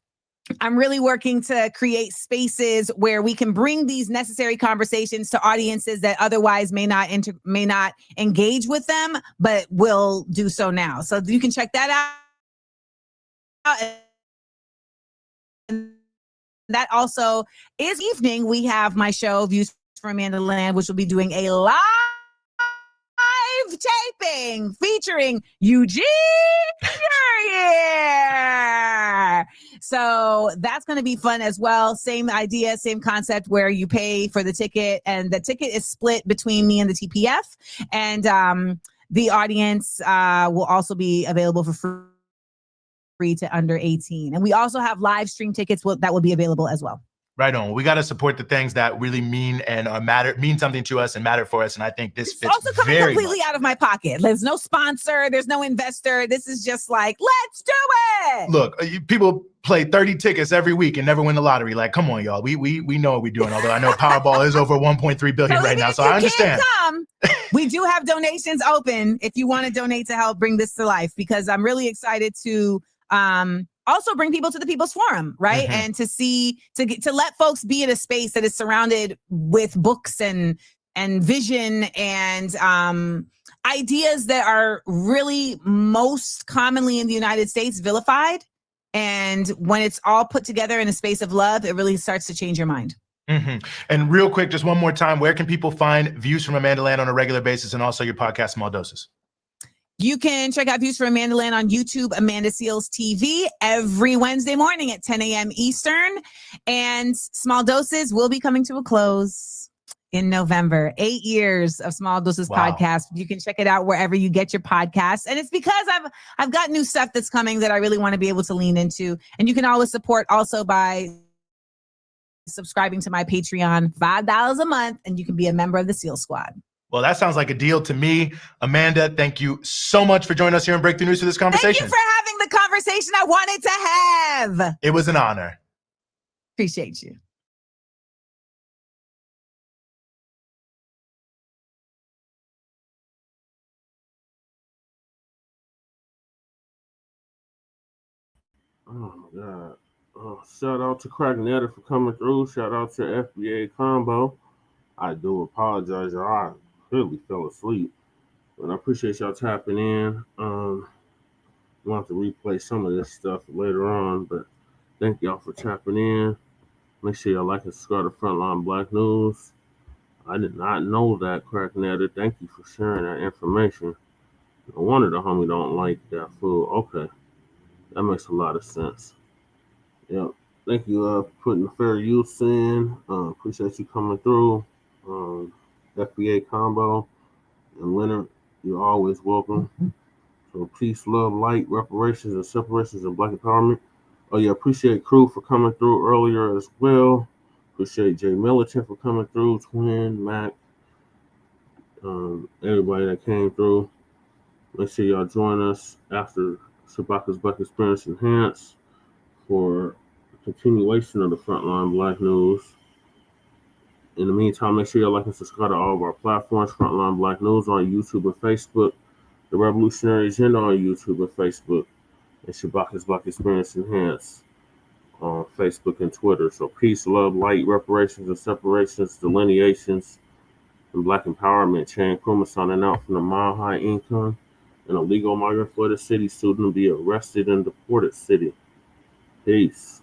S1: I'm really working to create spaces where we can bring these necessary conversations to audiences that otherwise may not engage with them, but will do so now. So you can check that out. And that also is evening. We have my show, Views from Amanda Land, which will be doing a live taping featuring Eugene. So that's going to be fun as well. Same idea, same concept, where you pay for the ticket, and the ticket is split between me and the TPF, and the audience will also be available for free to under 18. And we also have live stream tickets that will be available as well.
S2: Right on. We got to support the things that really mean and mean something to us and matter for us. And I think this fits
S1: also coming
S2: very
S1: completely
S2: much
S1: out of my pocket. There's no sponsor. There's no investor. This is just like, let's do it.
S2: Look, people play 30 tickets every week and never win the lottery. Like, come on, y'all. We know what we're doing. Although I know Powerball is over 1.3 billion right now, so I understand.
S1: We do have donations open if you want to donate to help bring this to life, because I'm really excited to also bring people to the People's Forum, right? And to let folks be in a space that is surrounded with books and vision and ideas that are really most commonly in the United States vilified. And when it's all put together in a space of love, it really starts to change your mind.
S2: And real quick, just one more time, where can people find Views from Amanda Land on a regular basis, and also your podcast, Small Doses?
S1: You can check out Views from Amanda Land on YouTube, Amanda Seals TV, every Wednesday morning at 10 a.m. Eastern. And Small Doses will be coming to a close in November. 8 years of Small Doses podcast. You can check it out wherever you get your podcasts. And it's because I've got new stuff that's coming that I really want to be able to lean into. And you can always support also by subscribing to my Patreon, $5 a month, and you can be a member of the SEAL Squad.
S2: Well, that sounds like a deal to me. Amanda, thank you so much for joining us here in Breakthrough News for this conversation.
S1: Thank you for having the conversation I wanted to have.
S2: It was an honor.
S1: Appreciate you.
S3: Oh my God. Shout out to Cracknetter for coming through. Shout out to FBA Combo. I do apologize, y'all. I really fell asleep. But I appreciate y'all tapping in. We'll have to replay some of this stuff later on, but thank y'all for tapping in. Make sure y'all like and subscribe to Frontline Black News. I did not know that, Cracknetter. Thank you for sharing that information. No wonder the homie don't like that food. Okay. That makes a lot of sense. Yep. Thank you for putting the fair use in. Appreciate you coming through. FBA Combo and Leonard, you're always welcome. So peace, love, light, reparations, and separations, and Black empowerment. Oh yeah, appreciate Crew for coming through earlier as well. Appreciate Jay Militant for coming through, Twin, Mac, everybody that came through. Make sure y'all join us after Shabaka's Black Experience Enhanced for a continuation of the Frontline Black News. In the meantime, make sure y'all like and subscribe to all of our platforms. Frontline Black News on YouTube and Facebook. The Revolutionary Agenda on YouTube and Facebook. And Shabaka's Black Experience Enhanced on Facebook and Twitter. So peace, love, light, reparations, and separations, delineations, and Black empowerment. Chan Krumah signing out from the Mile High Income. An illegal migrant Florida City student to be arrested and deported city. Peace.